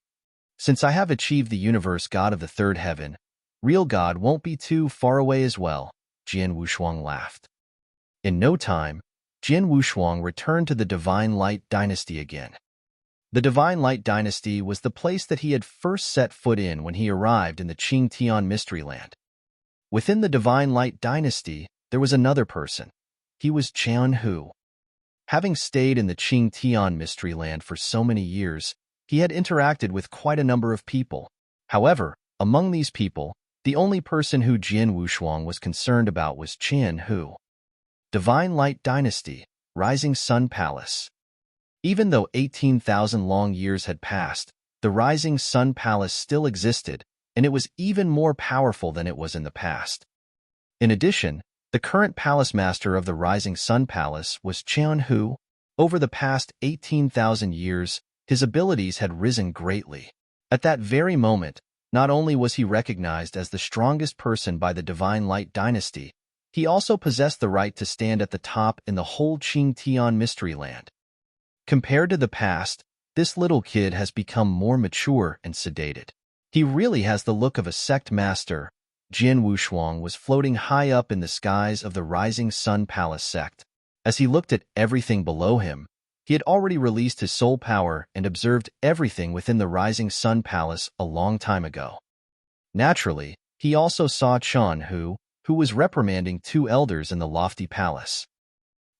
Since I have achieved the universe God of the third heaven, real God won't be too far away as well, Jian Wushuang laughed. In no time, Jian Wushuang returned to the Divine Light Dynasty again. The Divine Light Dynasty was the place that he had first set foot in when he arrived in the Qingtian Mystery Land. Within the Divine Light Dynasty, there was another person. He was Qian Hu. Having stayed in the Qingtian Mystery Land for so many years, he had interacted with quite a number of people. However, among these people, the only person who Jian Wushuang was concerned about was Qian Hu. Divine Light Dynasty, Rising Sun Palace. Even though 18,000 long years had passed, the Rising Sun Palace still existed, and it was even more powerful than it was in the past. In addition, the current palace master of the Rising Sun Palace was Qian Hu. Over the past 18,000 years, his abilities had risen greatly. At that very moment, not only was he recognized as the strongest person by the Divine Light Dynasty, he also possessed the right to stand at the top in the whole Qingtian Mystery Land. Compared to the past, this little kid has become more mature and sedated. He really has the look of a sect master. Jian Wushuang was floating high up in the skies of the Rising Sun Palace sect. As he looked at everything below him, he had already released his soul power and observed everything within the Rising Sun Palace a long time ago. Naturally, he also saw Qian Hu, who was reprimanding two elders in the lofty palace.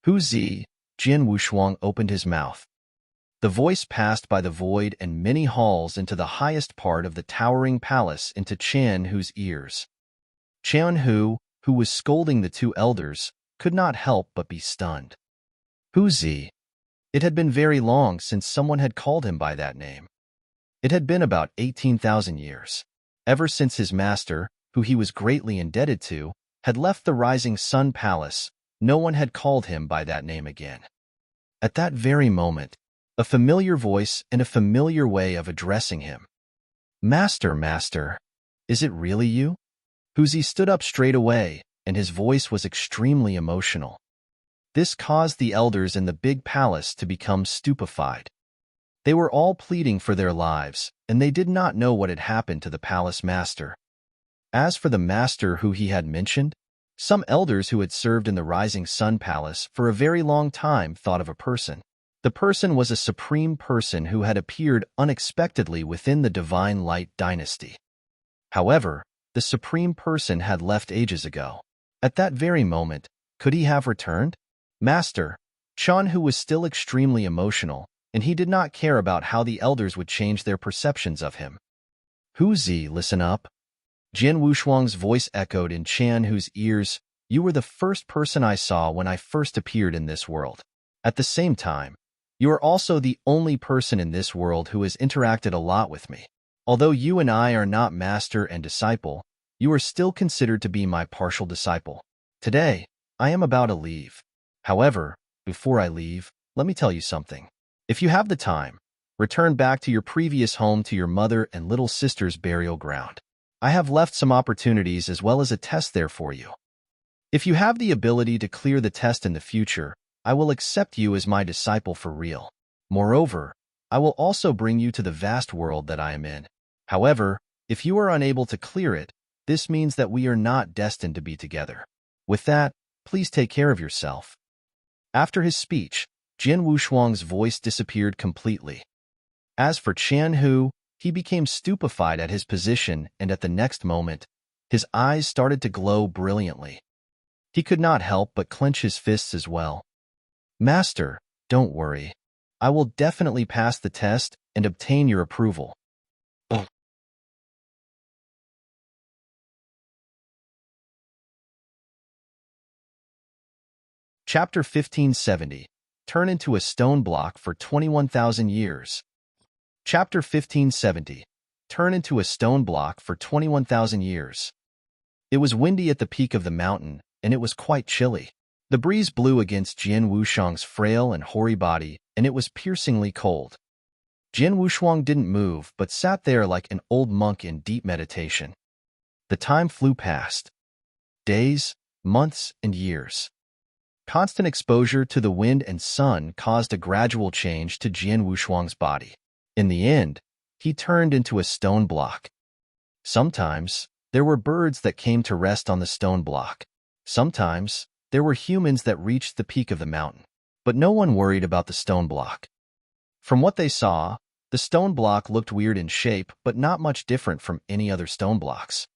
Hu Zi, Jian Wushuang opened his mouth. The voice passed by the void and many halls into the highest part of the towering palace into Qian Hu's ears. Qian Hu, who was scolding the two elders, could not help but be stunned. Hu Zi. It had been very long since someone had called him by that name. It had been about 18,000 years. Ever since his master, who he was greatly indebted to, had left the Rising Sun Palace, no one had called him by that name again. At that very moment, a familiar voice and a familiar way of addressing him. Master, master, is it really you? Hu Zi stood up straight away, and his voice was extremely emotional. This caused the elders in the big palace to become stupefied. They were all pleading for their lives, and they did not know what had happened to the palace master. As for the master who he had mentioned, some elders who had served in the Rising Sun Palace for a very long time thought of a person. The person was a supreme person who had appeared unexpectedly within the Divine Light Dynasty. However, the supreme person had left ages ago. At that very moment, could he have returned? Master, Qian Hu was still extremely emotional, and he did not care about how the elders would change their perceptions of him. Hu Zi, listen up. Jian Wushuang's voice echoed in Qian Hu's ears. You were the first person I saw when I first appeared in this world. At the same time, you are also the only person in this world who has interacted a lot with me. Although you and I are not master and disciple, you are still considered to be my partial disciple. Today, I am about to leave. However, before I leave, let me tell you something. If you have the time, return back to your previous home to your mother and little sister's burial ground. I have left some opportunities as well as a test there for you. If you have the ability to clear the test in the future, I will accept you as my disciple for real. Moreover, I will also bring you to the vast world that I am in. However, if you are unable to clear it, this means that we are not destined to be together. With that, please take care of yourself. After his speech, Jian Wushuang's voice disappeared completely. As for Qian Hu, he became stupefied at his position, and at the next moment, his eyes started to glow brilliantly. He could not help but clench his fists as well. Master, don't worry. I will definitely pass the test and obtain your approval. Chapter 1570. Turn into a stone block for 21,000 years. Chapter 1570. turn into a stone block for 21,000 years. It was windy at the peak of the mountain, and it was quite chilly. The breeze blew against Jin Wuxiang's frail and hoary body, and it was piercingly cold. Jin Wuxiang didn't move, but sat there like an old monk in deep meditation. The time flew past. Days, months, and years. Constant exposure to the wind and sun caused a gradual change to Jin Wuxiang's body. In the end, he turned into a stone block. Sometimes, there were birds that came to rest on the stone block. Sometimes, there were humans that reached the peak of the mountain. But no one worried about the stone block. From what they saw, the stone block looked weird in shape, but not much different from any other stone blocks.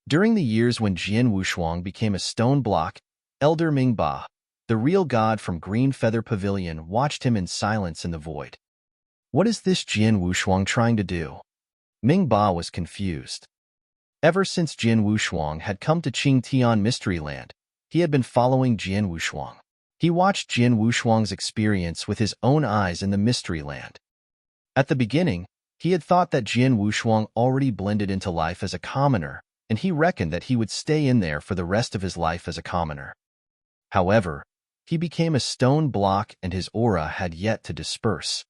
During the years when Jin Wuxiang became a stone block, Elder Mingba, the real god from Green Feather Pavilion, watched him in silence in the void. What is this Jin Wuxiang trying to do? Mingba was confused. Ever since Jin Wuxiang had come to Qingtian Mystery Land, he had been following Jin Wuxiang. He watched Jin Wuxiang's experience with his own eyes in the Mystery Land. At the beginning, he had thought that Jin Wuxiang already blended into life as a commoner, and he reckoned that he would stay in there for the rest of his life as a commoner. However, he became a stone block and his aura had yet to disperse.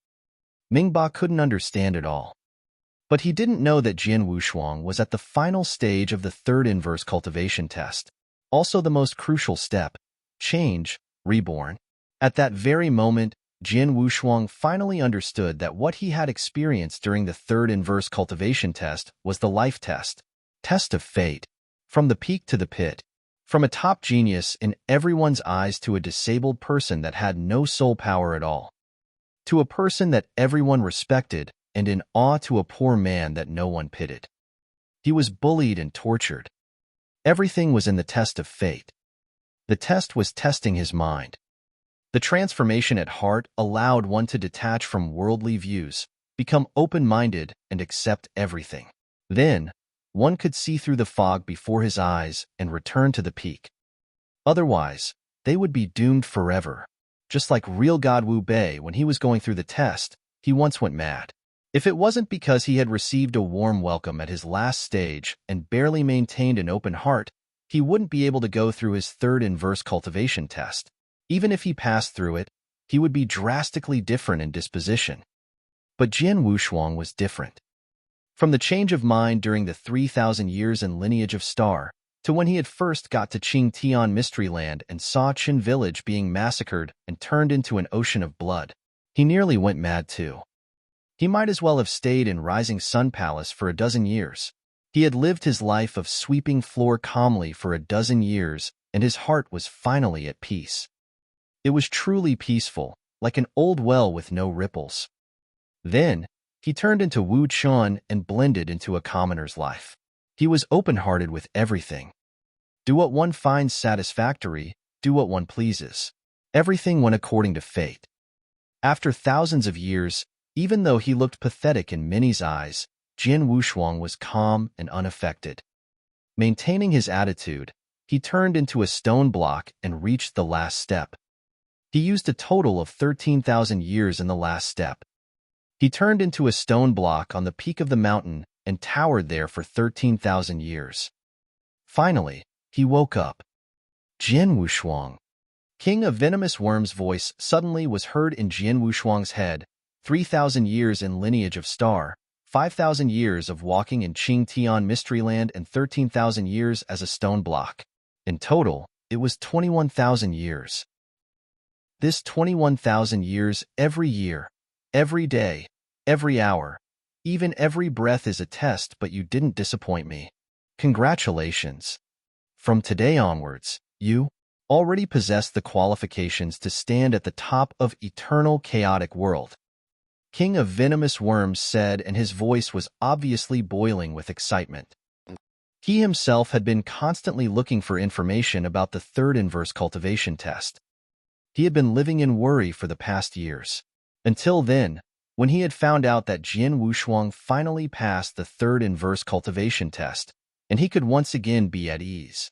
Mingba couldn't understand it all. But he didn't know that Jin Wuxiang was at the final stage of the third inverse cultivation test, also the most crucial step, change, reborn. At that very moment, Jin Wuxiang finally understood that what he had experienced during the third inverse cultivation test was the life test of fate. From the peak to the pit, from a top genius in everyone's eyes to a disabled person that had no soul power at all, to a person that everyone respected, and in awe to a poor man that no one pitied. He was bullied and tortured. Everything was in the test of fate. The test was testing his mind. The transformation at heart allowed one to detach from worldly views, become open-minded, and accept everything. Then, one could see through the fog before his eyes and return to the peak. Otherwise, they would be doomed forever. Just like real God Wu Bei, when he was going through the test, he once went mad. If it wasn't because he had received a warm welcome at his last stage and barely maintained an open heart, he wouldn't be able to go through his third inverse cultivation test. Even if he passed through it, he would be drastically different in disposition. But Jin Wuxiang was different. From the change of mind during the 3,000 years in Lineage of Star, to when he had first got to Qingtian Mystery Land and saw Qin Village being massacred and turned into an ocean of blood, he nearly went mad too. He might as well have stayed in Rising Sun Palace for a dozen years. He had lived his life of sweeping floor calmly for a dozen years, and his heart was finally at peace. It was truly peaceful, like an old well with no ripples. Then, he turned into Wu Chun and blended into a commoner's life. He was open-hearted with everything. Do what one finds satisfactory, do what one pleases. Everything went according to fate. After thousands of years, even though he looked pathetic in many's eyes, Jin Wuxiang was calm and unaffected. Maintaining his attitude, he turned into a stone block and reached the last step. He used a total of 13,000 years in the last step. He turned into a stone block on the peak of the mountain and towered there for 13,000 years. Finally, he woke up. Jin Wuxiang. King of Venomous Worm's voice suddenly was heard in Jin Wuxiang's head. 3,000 years in Lineage of Star, 5,000 years of walking in Qingtian Mystery Land, and 13,000 years as a stone block. In total, it was 21,000 years. This 21,000 years every year, every day, every hour, even every breath is a test, but you didn't disappoint me. Congratulations. From today onwards, you already possess the qualifications to stand at the top of eternal chaotic world. King of Venomous Worms said, and his voice was obviously boiling with excitement. He himself had been constantly looking for information about the third inverse cultivation test. He had been living in worry for the past years. Until then, when he had found out that Jin Wuxiang finally passed the third inverse cultivation test, and he could once again be at ease.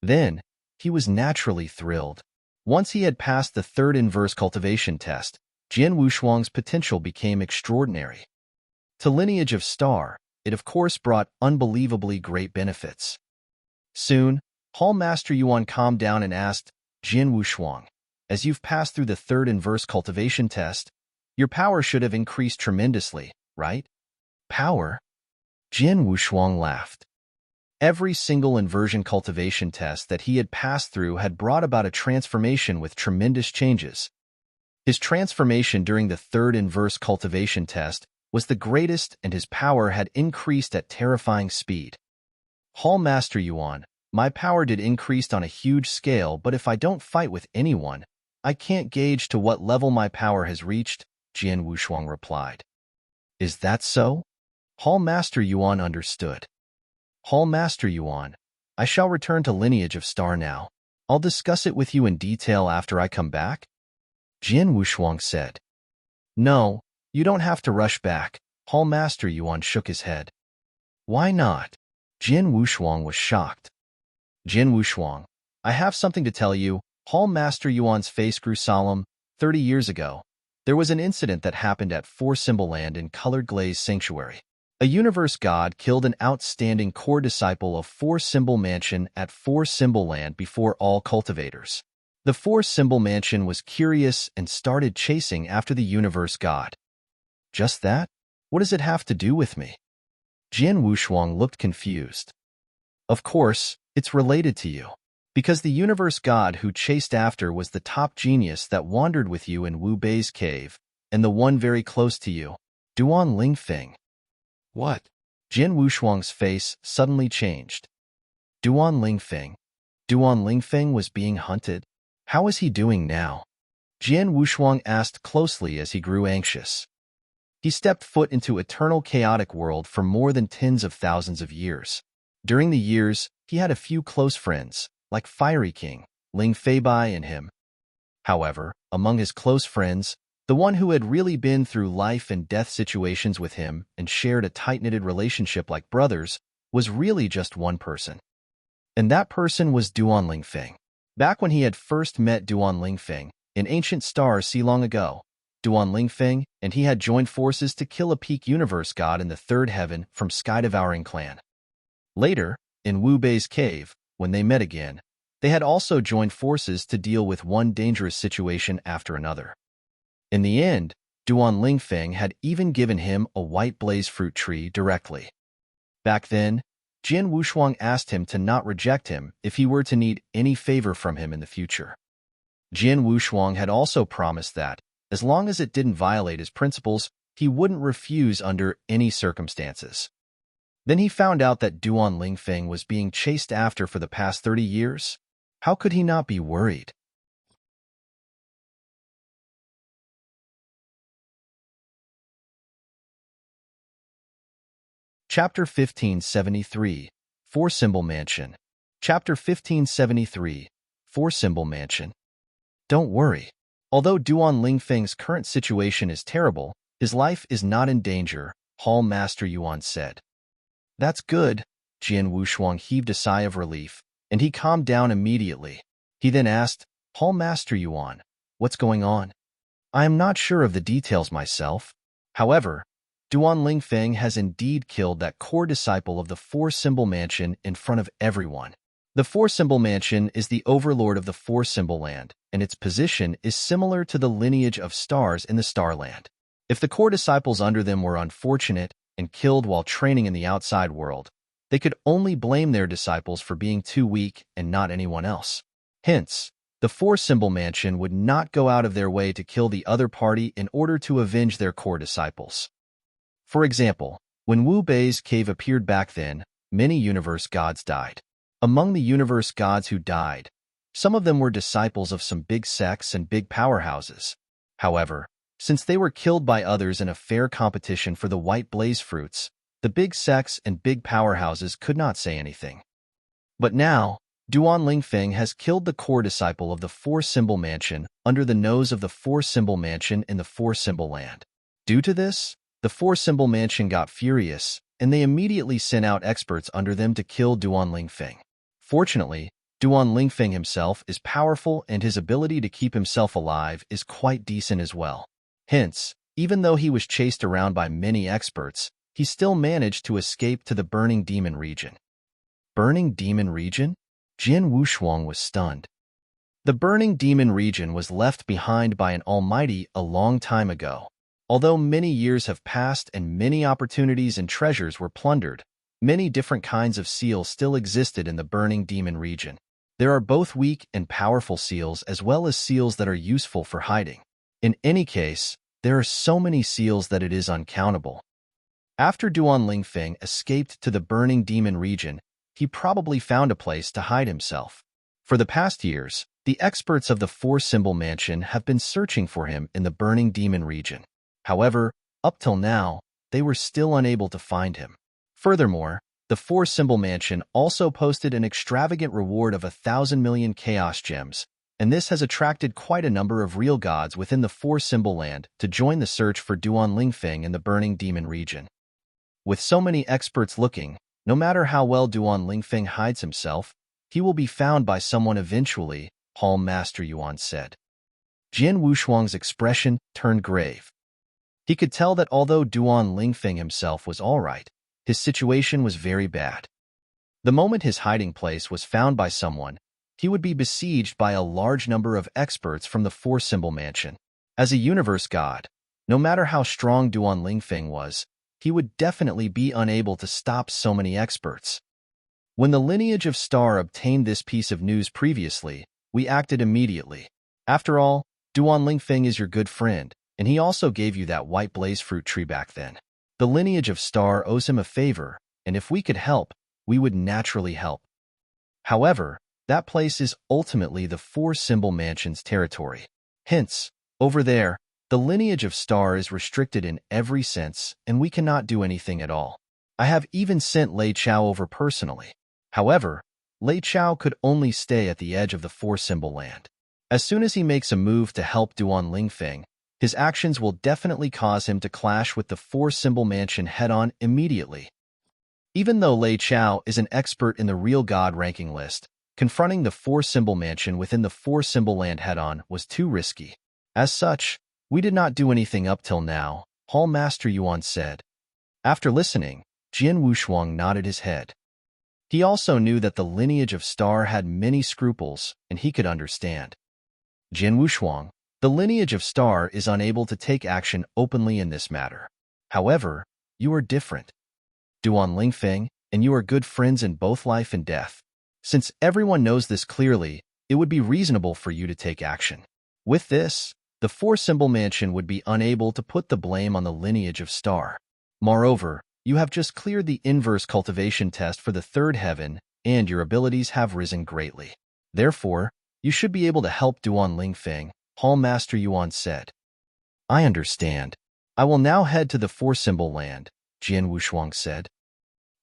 Then, he was naturally thrilled. Once he had passed the third inverse cultivation test, Jin Wuxiang's potential became extraordinary. To Lineage of Star, it of course brought unbelievably great benefits. Soon, Hall Master Yuan calmed down and asked, Jin Wushuang, as you've passed through the third inverse cultivation test, your power should have increased tremendously, right? Power? Jin Wushuang laughed. Every single inversion cultivation test that he had passed through had brought about a transformation with tremendous changes. His transformation during the third inverse cultivation test was the greatest, and his power had increased at terrifying speed. Hall Master Yuan, my power did increase on a huge scale, but if I don't fight with anyone, I can't gauge to what level my power has reached, Jin Wushuang replied. Is that so? Hall Master Yuan understood. Hall Master Yuan, I shall return to Lineage of Star now. I'll discuss it with you in detail after I come back. Jin Wushuang said. No, you don't have to rush back. Hall Master Yuan shook his head. Why not? Jin Wushuang was shocked. Jin Wushuang, I have something to tell you. Hall Master Yuan's face grew solemn. 30 years ago, there was an incident that happened at Four Symbol Land in Colored Glaze Sanctuary. A universe god killed an outstanding core disciple of Four Symbol Mansion at Four Symbol Land before all cultivators. The Four Symbol Mansion was curious and started chasing after the universe god. Just that? What does it have to do with me? Jin Wushuang looked confused. Of course, it's related to you. Because the universe god who chased after was the top genius that wandered with you in Wu Bei's cave, and the one very close to you, Duan Lingfeng. What? Jin Wushuang's face suddenly changed. Duan Lingfeng? Duan Lingfeng was being hunted? How is he doing now? Jin Wushuang asked closely as he grew anxious. He stepped foot into eternal chaotic world for more than tens of thousands of years. During the years, he had a few close friends, like Fiery King, Ling Feibai and him. However, among his close friends, the one who had really been through life and death situations with him and shared a tight-knitted relationship like brothers was really just one person. And that person was Duan Lingfeng. Back when he had first met Duan Lingfeng, in ancient stars sea long ago, Duan Lingfeng and he had joined forces to kill a peak universe god in the third heaven from Sky-Devouring clan. Later, in Wu Bei's cave, when they met again, they had also joined forces to deal with one dangerous situation after another. In the end, Duan Lingfeng had even given him a white blaze fruit tree directly. Back then, Jin Wushuang asked him to not reject him if he were to need any favor from him in the future. Jin Wushuang had also promised that, as long as it didn't violate his principles, he wouldn't refuse under any circumstances. Then he found out that Duan Lingfeng was being chased after for the past 30 years. How could he not be worried? Chapter 1573, Four Symbol Mansion. Chapter 1573, Four Symbol Mansion. Don't worry. Although Duan Lingfeng's current situation is terrible, his life is not in danger, Hall Master Yuan said. That's good. Jin Wushuang heaved a sigh of relief, and he calmed down immediately. He then asked, Hall Master Yuan, what's going on? I am not sure of the details myself. However, Duan Lingfeng has indeed killed that core disciple of the Four Symbol Mansion in front of everyone. The Four Symbol Mansion is the overlord of the Four Symbol Land, and its position is similar to the lineage of stars in the Starland. If the core disciples under them were unfortunate and killed while training in the outside world, they could only blame their disciples for being too weak and not anyone else. Hence, the Four Symbol Mansion would not go out of their way to kill the other party in order to avenge their core disciples. For example, when Wu Bei's cave appeared back then, many universe gods died. Among the universe gods who died, some of them were disciples of some big sects and big powerhouses. However, since they were killed by others in a fair competition for the white blaze fruits, the big sects and big powerhouses could not say anything. But now, Duan Lingfeng has killed the core disciple of the Four Symbol Mansion under the nose of the Four Symbol Mansion in the Four Symbol Land. Due to this, the Four Symbol Mansion got furious, and they immediately sent out experts under them to kill Duan Lingfeng. Fortunately, Duan Lingfeng himself is powerful and his ability to keep himself alive is quite decent as well. Hence, even though he was chased around by many experts, he still managed to escape to the Burning Demon region. Burning Demon region? Jin Wushuang was stunned. The Burning Demon region was left behind by an almighty a long time ago. Although many years have passed and many opportunities and treasures were plundered, many different kinds of seals still existed in the Burning Demon region. There are both weak and powerful seals as well as seals that are useful for hiding. In any case, there are so many seals that it is uncountable. After Duan Lingfeng escaped to the Burning Demon region, he probably found a place to hide himself. For the past years, the experts of the Four-Symbol Mansion have been searching for him in the Burning Demon region. However, up till now, they were still unable to find him. Furthermore, the Four-Symbol Mansion also posted an extravagant reward of 1,000 million Chaos Gems, and this has attracted quite a number of real gods within the Four-Symbol Land to join the search for Duan Lingfeng in the Burning Demon region. With so many experts looking, no matter how well Duan Lingfeng hides himself, he will be found by someone eventually, Hall Master Yuan said. Jin Wushuang's expression turned grave. He could tell that although Duan Lingfeng himself was all right, his situation was very bad. The moment his hiding place was found by someone, he would be besieged by a large number of experts from the Four-Symbol Mansion. As a universe god, no matter how strong Duan Lingfeng was, he would definitely be unable to stop so many experts. When the lineage of Star obtained this piece of news previously, we acted immediately. After all, Duan Lingfeng is your good friend, and he also gave you that white blaze fruit tree back then. The lineage of Star owes him a favor, and if we could help, we would naturally help. However, that place is ultimately the Four-Symbol Mansion's territory. Hence, over there, the lineage of Star is restricted in every sense, and we cannot do anything at all. I have even sent Lei Chao over personally. However, Lei Chao could only stay at the edge of the Four-Symbol Land. As soon as he makes a move to help Duan Lingfeng, his actions will definitely cause him to clash with the Four-Symbol Mansion head-on immediately. Even though Lei Chao is an expert in the real god ranking list, confronting the Four-Symbol Mansion within the Four-Symbol Land head-on was too risky. As such, we did not do anything up till now, Hall Master Yuan said. After listening, Jin Wushuang nodded his head. He also knew that the lineage of Star had many scruples, and he could understand. Jin Wushuang, the lineage of Star is unable to take action openly in this matter. However, you are different. Duan Lingfeng and you are good friends in both life and death. Since everyone knows this clearly, it would be reasonable for you to take action. With this, the Four-Symbol Mansion would be unable to put the blame on the lineage of Star. Moreover, you have just cleared the inverse cultivation test for the third heaven, and your abilities have risen greatly. Therefore, you should be able to help Duan Lingfeng, Hall Master Yuan said. I understand. I will now head to the Four-Symbol Land, Jin Wushuang said.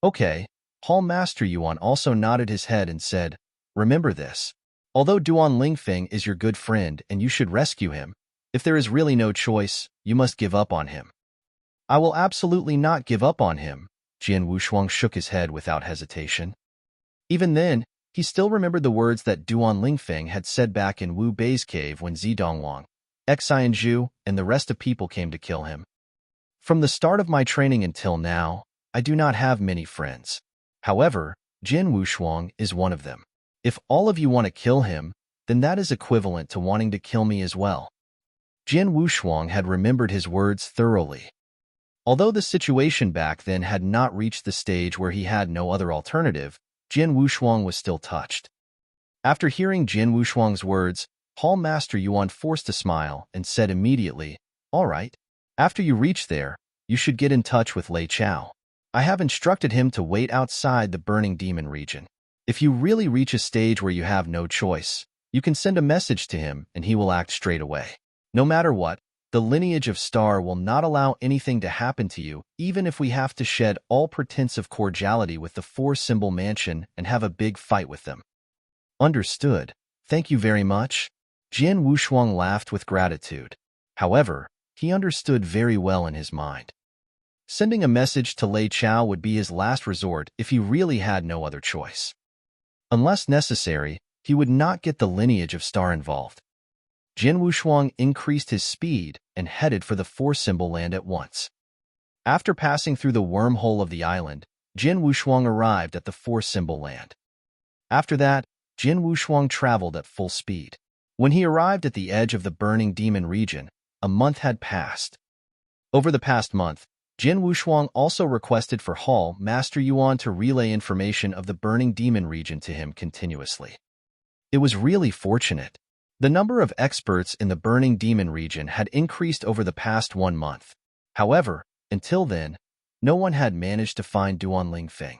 Okay, Hall Master Yuan also nodded his head and said, remember this. Although Duan Lingfeng is your good friend and you should rescue him, if there is really no choice, you must give up on him. I will absolutely not give up on him, Jin Wushuang shook his head without hesitation. Even then, he still remembered the words that Duan Lingfeng had said back in Wu Bei's cave when Zidongwang, Xian Zhu, and the rest of people came to kill him. From the start of my training until now, I do not have many friends. However, Jin Wushuang is one of them. If all of you want to kill him, then that is equivalent to wanting to kill me as well. Jin Wushuang had remembered his words thoroughly. Although the situation back then had not reached the stage where he had no other alternative, Jin Wushuang was still touched. After hearing Jin Wushuang's words, Hall Master Yuan forced a smile and said immediately, all right. After you reach there, you should get in touch with Lei Chao. I have instructed him to wait outside the Burning Demon region. If you really reach a stage where you have no choice, you can send a message to him and he will act straight away. No matter what, the lineage of Star will not allow anything to happen to you, even if we have to shed all pretense of cordiality with the Four-Symbol Mansion and have a big fight with them. Understood. Thank you very much. Jin Wushuang laughed with gratitude. However, he understood very well in his mind. Sending a message to Lei Chao would be his last resort if he really had no other choice. Unless necessary, he would not get the lineage of Star involved. Jin Wushuang increased his speed and headed for the Four-Symbol Land at once. After passing through the wormhole of the island, Jin Wushuang arrived at the four-symbol land. After that, Jin Wushuang traveled at full speed. When he arrived at the edge of the burning demon region, a month had passed. Over the past month, Jin Wushuang also requested for Hall Master Yuan to relay information of the burning demon region to him continuously. It was really fortunate. The number of experts in the burning demon region had increased over the past 1 month. However, until then, no one had managed to find Duan Lingfeng.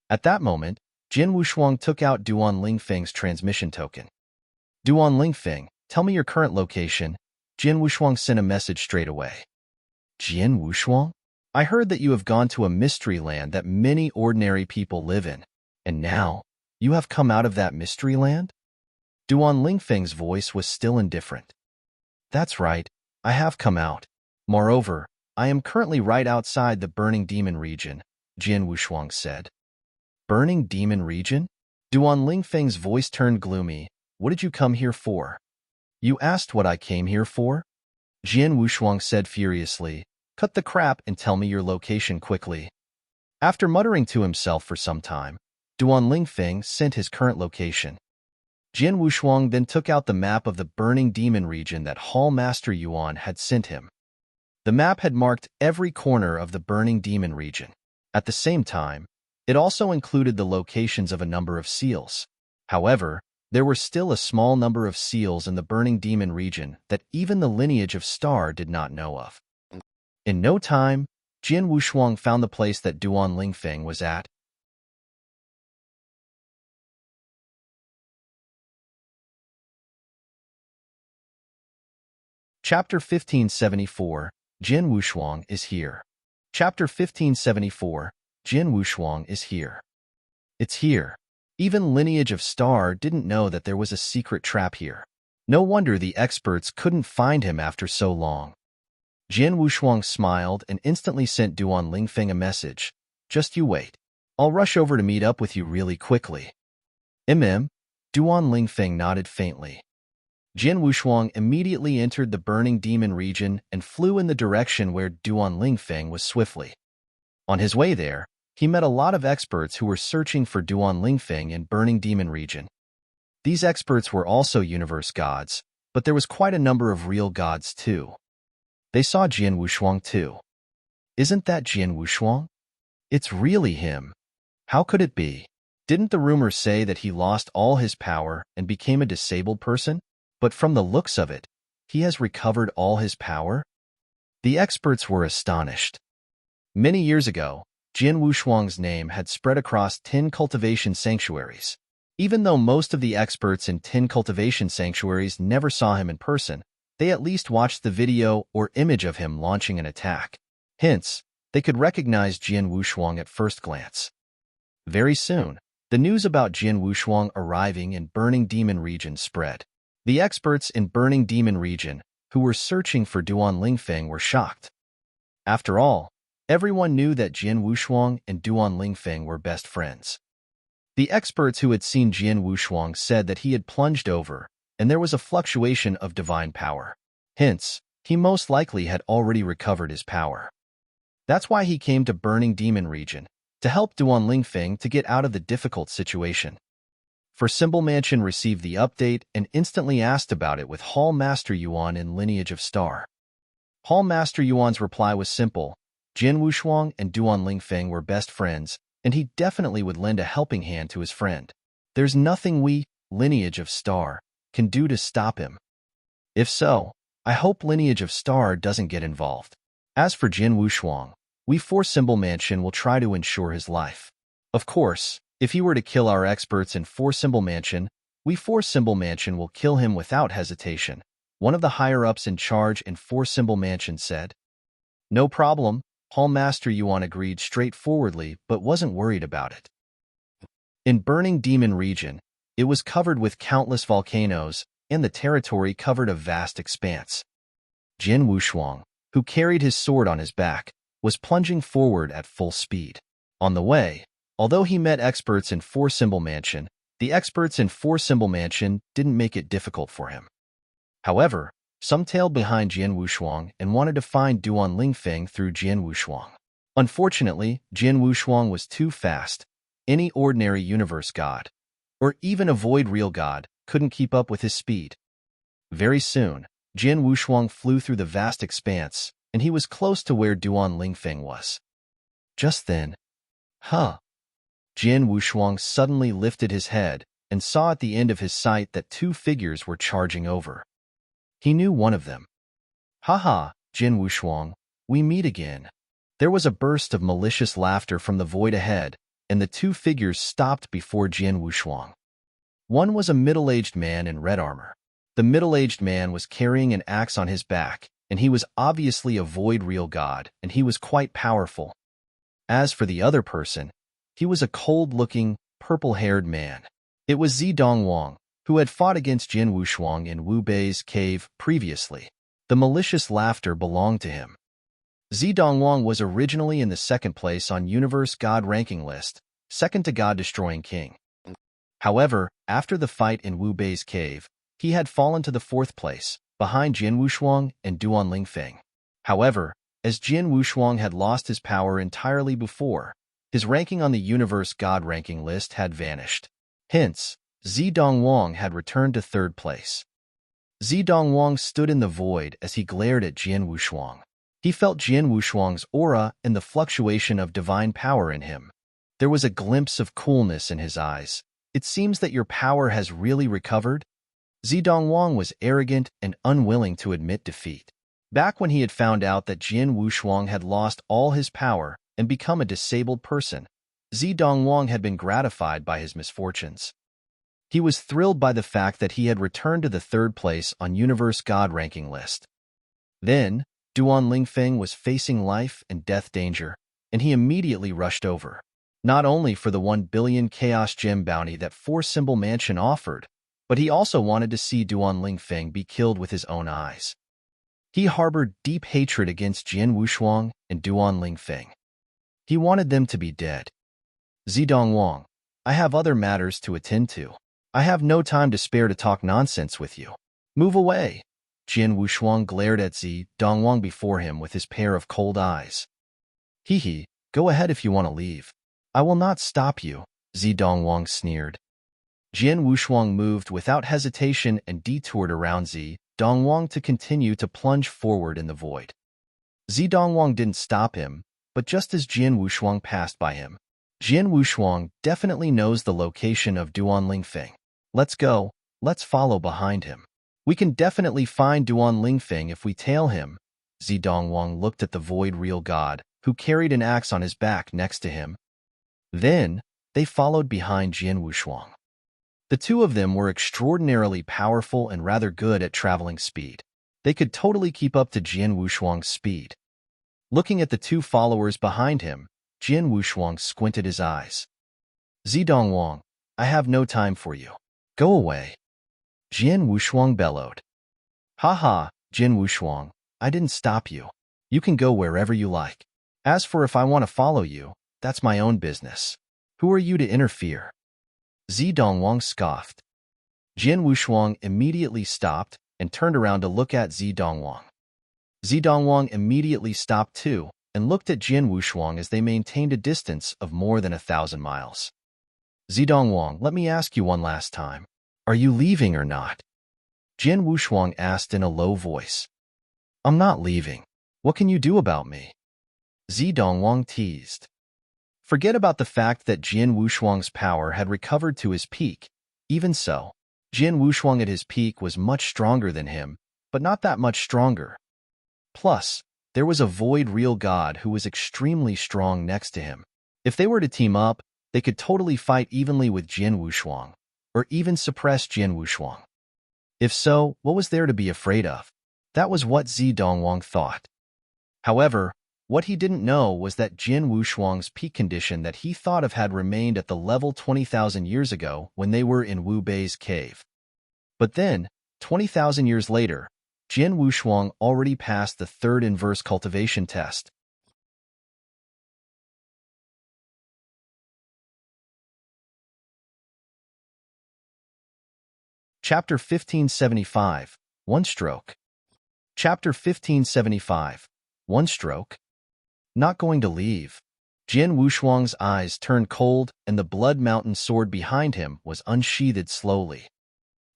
At that moment, Jin Wushuang took out Duan Lingfeng's transmission token. Duan Lingfeng, tell me your current location. Jin Wushuang sent a message straight away. Jin Wushuang? I heard that you have gone to a mystery land that many ordinary people live in, and now you have come out of that mystery land? Duan Lingfeng's voice was still indifferent. That's right, I have come out. Moreover, I am currently right outside the burning demon region, Jin Wushuang said. Burning demon region? Duan Lingfeng's voice turned gloomy. What did you come here for? You asked what I came here for? Jin Wushuang said furiously. Cut the crap and tell me your location quickly. After muttering to himself for some time, Duan Lingfeng sent his current location. Jin Wushuang then took out the map of the burning demon region that Hall Master Yuan had sent him. The map had marked every corner of the burning demon region. At the same time, it also included the locations of a number of seals. However, there were still a small number of seals in the burning demon region that even the lineage of Star did not know of. In no time, Jin Wushuang found the place that Duan Lingfeng was at. Chapter 1574, Jin Wushuang is here. Chapter 1574, Jin Wushuang is here. It's here. Even lineage of Star didn't know that there was a secret trap here. No wonder the experts couldn't find him after so long. Jin Wushuang smiled and instantly sent Duan Lingfeng a message. Just you wait. I'll rush over to meet up with you really quickly. Duan Lingfeng nodded faintly. Jin Wushuang immediately entered the burning demon region and flew in the direction where Duan Lingfeng was swiftly. On his way there, he met a lot of experts who were searching for Duan Lingfeng in burning demon region. These experts were also universe gods, but there was quite a number of real gods too. They saw Jin Wushuang too. Isn't that Jin Wushuang? It's really him. How could it be? Didn't the rumors say that he lost all his power and became a disabled person? But from the looks of it, he has recovered all his power? The experts were astonished. Many years ago, Jin Wushuang's name had spread across 10 cultivation sanctuaries. Even though most of the experts in 10 cultivation sanctuaries never saw him in person, they at least watched the video or image of him launching an attack. Hence, they could recognize Jin Wushuang at first glance. Very soon, the news about Jin Wushuang arriving in Burning Demon Region spread. The experts in Burning Demon Region, who were searching for Duan Lingfeng, were shocked. After all, everyone knew that Jin Wushuang and Duan Lingfeng were best friends. The experts who had seen Jin Wushuang said that he had plunged over, and there was a fluctuation of divine power. Hence, he most likely had already recovered his power. That's why he came to Burning Demon Region, to help Duan Lingfeng to get out of the difficult situation. For Symbol Mansion received the update and instantly asked about it with Hall Master Yuan in Lineage of Star. Hall Master Yuan's reply was simple. Jin Wushuang and Duan Lingfeng were best friends, and he definitely would lend a helping hand to his friend. There's nothing we, Lineage of Star, can do to stop him. If so, I hope Lineage of Star doesn't get involved. As for Jin Wushuang, we four Symbol Mansion will try to ensure his life. Of course, if he were to kill our experts in four Symbol Mansion, we four Symbol Mansion will kill him without hesitation, one of the higher-ups in charge in four Symbol Mansion said. No problem, Hall Master Yuan agreed straightforwardly but wasn't worried about it. In Burning Demon Region, it was covered with countless volcanoes, and the territory covered a vast expanse. Jin Wushuang, who carried his sword on his back, was plunging forward at full speed. On the way, although he met experts in four Symbol Mansion, the experts in four Symbol Mansion didn't make it difficult for him. However, Some tailed behind Jian Wushuang and wanted to find Duan Lingfeng through Jian Wushuang. Unfortunately, Jian Wushuang was too fast. Any ordinary universe god, or even a void real god, couldn't keep up with his speed. Very soon, Jian Wushuang flew through the vast expanse, and he was close to where Duan Lingfeng was. Just then, Jian Wushuang suddenly lifted his head and saw at the end of his sight that two figures were charging over. He knew one of them. "Ha, Jian Wushuang, we meet again." There was a burst of malicious laughter from the void ahead, and the two figures stopped before Jian Wushuang. One was a middle-aged man in red armor. The middle-aged man was carrying an axe on his back, and he was obviously a void real god, and he was quite powerful. As for the other person, he was a cold-looking, purple-haired man. It was Zidongwang, who had fought against Jian Wushuang in Wu Bei's cave previously. The malicious laughter belonged to him. Zidongwang was originally in the second place on Universe God ranking list, second to God-destroying King. However, after the fight in Wu Bei's cave, he had fallen to the fourth place, behind Jian Wushuang and Duan Lingfeng. However, as Jian Wushuang had lost his power entirely before, his ranking on the Universe God ranking list had vanished. Hence, Zidongwang had returned to third place. Zidongwang stood in the void as he glared at Jian Wushuang. He felt Jian Wushuang's aura and the fluctuation of divine power in him. There was a glimpse of coolness in his eyes. "It seems that your power has really recovered?" Zidongwang was arrogant and unwilling to admit defeat. Back when he had found out that Jian Wushuang had lost all his power and become a disabled person, Zidongwang had been gratified by his misfortunes. He was thrilled by the fact that he had returned to the third place on Universe God ranking list. Then, Duan Lingfeng was facing life and death danger, and he immediately rushed over. Not only for the 1 billion Chaos Gem bounty that Four Symbol Mansion offered, but he also wanted to see Duan Lingfeng be killed with his own eyes. He harbored deep hatred against Jian Wushuang and Duan Lingfeng. He wanted them to be dead. "Zidongwang, I have other matters to attend to. I have no time to spare to talk nonsense with you. Move away." Jian Wushuang glared at Zidongwang before him with his pair of cold eyes. "Hee, go ahead if you want to leave. I will not stop you," Zidongwang sneered. Jian Wushuang moved without hesitation and detoured around Zidongwang to continue to plunge forward in the void. Zidongwang didn't stop him, but just as Jian Wushuang passed by him, Jian Wushuang definitely knows the location of Duan Lingfeng. "Let's go, let's follow behind him. We can definitely find Duan Lingfeng if we tail him." Zidongwang looked at the void real god, who carried an axe on his back next to him. Then, they followed behind Jian Wushuang. The two of them were extraordinarily powerful and rather good at traveling speed. They could totally keep up to Jian Wushuang's speed. Looking at the two followers behind him, Jian Wushuang squinted his eyes. "Zidongwang, I have no time for you. Go away." Jian Wushuang bellowed. "Ha, Jian Wushuang, I didn't stop you. You can go wherever you like. As for if I want to follow you, that's my own business. Who are you to interfere?" Zidongwang scoffed. Jian Wushuang immediately stopped and turned around to look at Zidongwang. Zidongwang immediately stopped too and looked at Jian Wushuang as they maintained a distance of more than 1,000 miles. "Zidongwang, let me ask you one last time. Are you leaving or not?" Jian Wushuang asked in a low voice. "I'm not leaving. What can you do about me?" Zidongwang teased. Forget about the fact that Jian Wushuang's power had recovered to his peak. Even so, Jian Wushuang at his peak was much stronger than him, but not that much stronger. Plus, there was a void real god who was extremely strong next to him. If they were to team up, they could totally fight evenly with Jian Wushuang, or even suppress Jian Wushuang. If so, what was there to be afraid of? That was what Zidongwang thought. However, what he didn't know was that Jian Wushuang's peak condition that he thought of had remained at the level 20,000 years ago when they were in Wu Bei's cave. But then, 20,000 years later, Jian Wushuang already passed the third inverse cultivation test. Chapter 1575, One Stroke. Chapter 1575. One stroke? Not going to leave. Jin Wushuang's eyes turned cold, and the blood mountain sword behind him was unsheathed slowly.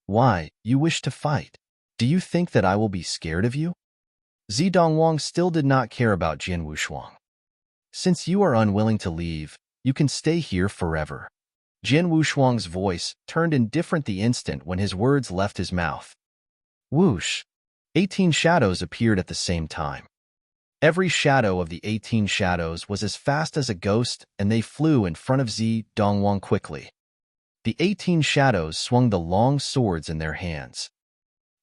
Why, you wish to fight? Do you think that I will be scared of you? Zidongwang still did not care about Jin Wushuang. Since you are unwilling to leave, you can stay here forever. Jin Wushuang's voice turned indifferent the instant when his words left his mouth. Whoosh! 18 shadows appeared at the same time. Every shadow of the 18 shadows was as fast as a ghost, and they flew in front of Zidongwang quickly. The 18 shadows swung the long swords in their hands.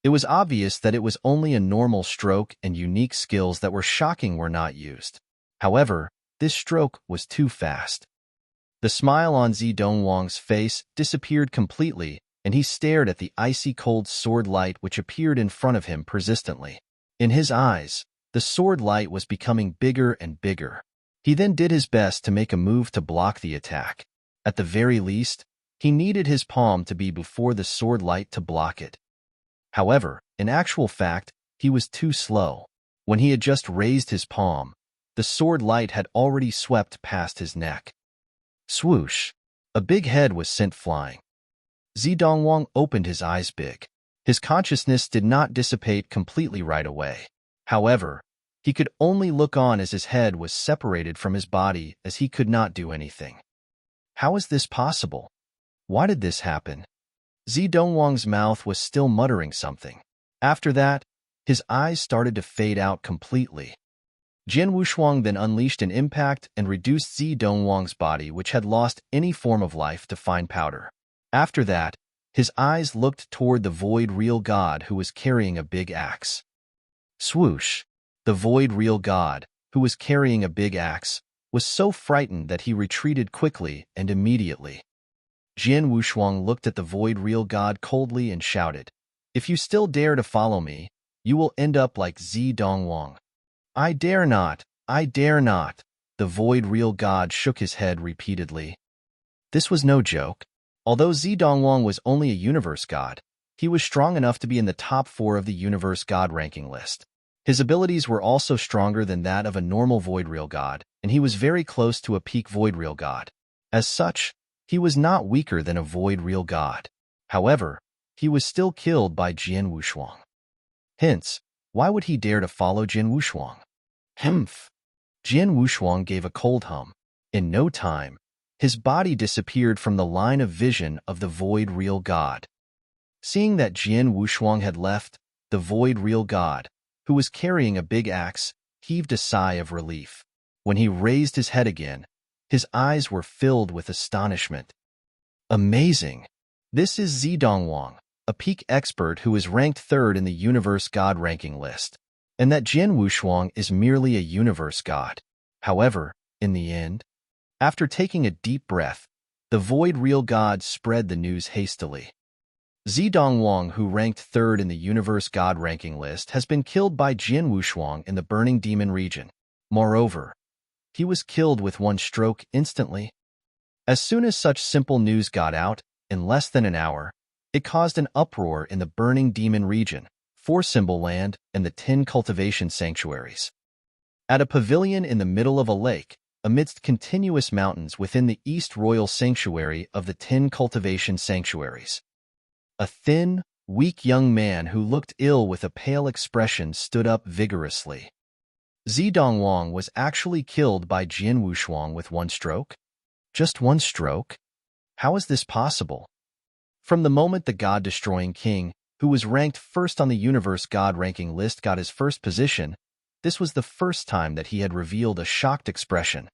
It was obvious that it was only a normal stroke, and unique skills that were shocking were not used. However, this stroke was too fast. The smile on Zidongwang's face disappeared completely, and he stared at the icy cold sword light which appeared in front of him persistently. In his eyes, the sword light was becoming bigger and bigger. He then did his best to make a move to block the attack. At the very least, he needed his palm to be before the sword light to block it. However, in actual fact, he was too slow. When he had just raised his palm, the sword light had already swept past his neck. Swoosh! A big head was sent flying. Zidongwang opened his eyes big. His consciousness did not dissipate completely right away. However, he could only look on as his head was separated from his body, as he could not do anything. How is this possible? Why did this happen? Zidongwang's mouth was still muttering something. After that, his eyes started to fade out completely. Jin Wushuang then unleashed an impact and reduced Zidongwang's body, which had lost any form of life, to fine powder. After that, his eyes looked toward the Void Real God, who was carrying a big axe. Swoosh! The Void Real God, who was carrying a big axe, was so frightened that he retreated quickly and immediately. Jin Wushuang looked at the Void Real God coldly and shouted, "If you still dare to follow me, you will end up like Zidongwang." "I dare not, I dare not." The Void Real God shook his head repeatedly. This was no joke. Although Zidongwang was only a universe god, he was strong enough to be in the top 4 of the universe god ranking list. His abilities were also stronger than that of a normal Void Real god, and he was very close to a peak Void Real god. As such, he was not weaker than a Void Real god. However, he was still killed by Jin Wushuang. Hence, why would he dare to follow Jin Wushuang? Humph! Jin Wushuang gave a cold hum. In no time, his body disappeared from the line of vision of the Void Real God. Seeing that Jin Wushuang had left, the Void Real God, who was carrying a big axe, heaved a sigh of relief. When he raised his head again, his eyes were filled with astonishment. Amazing! This is Zidongwang, a peak expert who is ranked 3rd in the universe god ranking list, and that Jin Wushuang is merely a universe god. However, in the end, after taking a deep breath, the Void Real God spread the news hastily. Zidongwang, who ranked 3rd in the universe god ranking list, has been killed by Jin Wushuang in the Burning Demon region. Moreover, he was killed with one stroke instantly. As soon as such simple news got out, in less than an hour, it caused an uproar in the Burning Demon region, 4 Symbol Land, and the 10 cultivation sanctuaries. At a pavilion in the middle of a lake, amidst continuous mountains within the East Royal Sanctuary of the 10 cultivation sanctuaries, a thin, weak young man who looked ill with a pale expression stood up vigorously. Zidongwang was actually killed by Jin Wushuang with one stroke? Just one stroke? How is this possible? From the moment the God-destroying king, who was ranked 1st on the universe god ranking list, got his first position, this was the first time that he had revealed a shocked expression.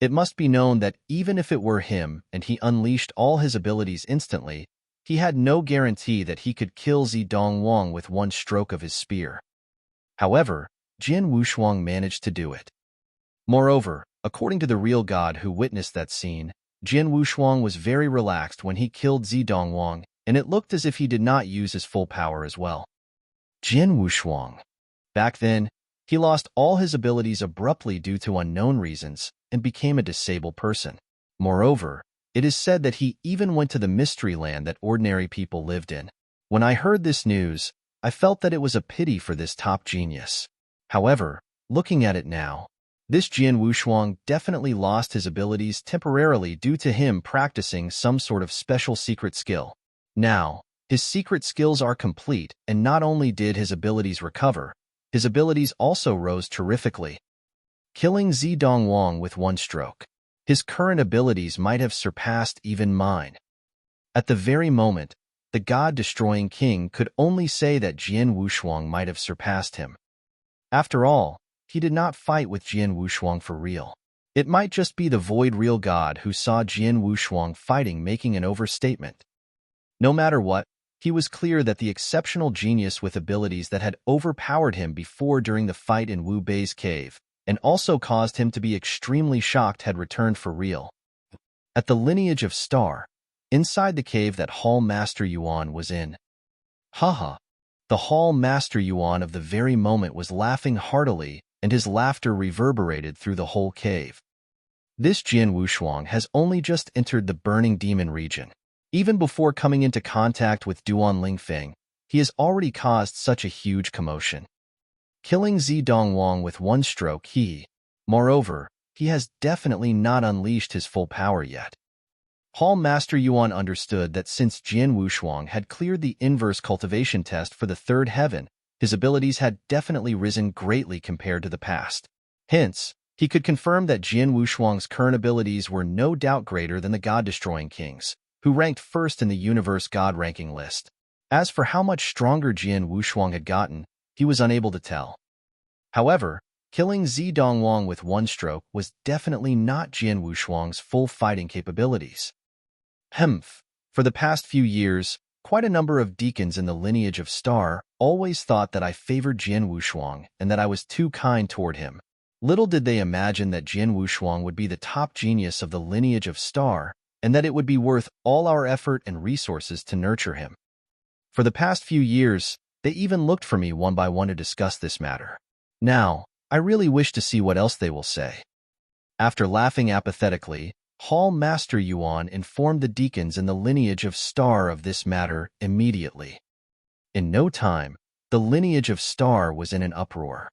It must be known that even if it were him and he unleashed all his abilities instantly, he had no guarantee that he could kill Zidongwang with one stroke of his spear. However, Jin Wushuang managed to do it. Moreover, according to the real god who witnessed that scene, Jin Wushuang was very relaxed when he killed Zidongwang, and it looked as if he did not use his full power as well. Jin Wushuang. Back then, he lost all his abilities abruptly due to unknown reasons and became a disabled person. Moreover, it is said that he even went to the mystery land that ordinary people lived in. When I heard this news, I felt that it was a pity for this top genius. However, looking at it now, this Jian Wushuang definitely lost his abilities temporarily due to him practicing some sort of special secret skill. Now, his secret skills are complete, and not only did his abilities recover, his abilities also rose terrifically, killing Zidong Wang with one stroke. His current abilities might have surpassed even mine. At the very moment, the god-destroying king could only say that Jian Wushuang might have surpassed him. After all, he did not fight with Jian Wushuang for real. It might just be the void real god who saw Jian Wushuang fighting making an overstatement. No matter what, he was clear that the exceptional genius with abilities that had overpowered him before during the fight in Wu Bei's cave, and also caused him to be extremely shocked, had returned for real. At the lineage of Star, inside the cave that Hall Master Yuan was in. Haha. The Hall Master Yuan of the very moment was laughing heartily, and his laughter reverberated through the whole cave. This Jian Wushuang has only just entered the Burning Demon region. Even before coming into contact with Duan Lingfeng, he has already caused such a huge commotion. Killing Zidong Wang with one stroke, moreover, he has definitely not unleashed his full power yet. Hall Master Yuan understood that since Jian Wushuang had cleared the inverse cultivation test for the third heaven, his abilities had definitely risen greatly compared to the past. Hence, he could confirm that Jian Wushuang's current abilities were no doubt greater than the God-destroying kings, who ranked first in the universe God ranking list. As for how much stronger Jian Wushuang had gotten, he was unable to tell. However, killing Zidong Wang with one stroke was definitely not Jian Wushuang's full fighting capabilities. For the past few years, quite a number of deacons in the lineage of Star always thought that I favored Jian Wushuang and that I was too kind toward him. Little did they imagine that Jian Wushuang would be the top genius of the lineage of Star, and that it would be worth all our effort and resources to nurture him. For the past few years, they even looked for me one by one to discuss this matter. Now, I really wish to see what else they will say. After laughing apathetically, Hall Master Yuan informed the deacons in the lineage of Star of this matter immediately. In no time, the lineage of Star was in an uproar.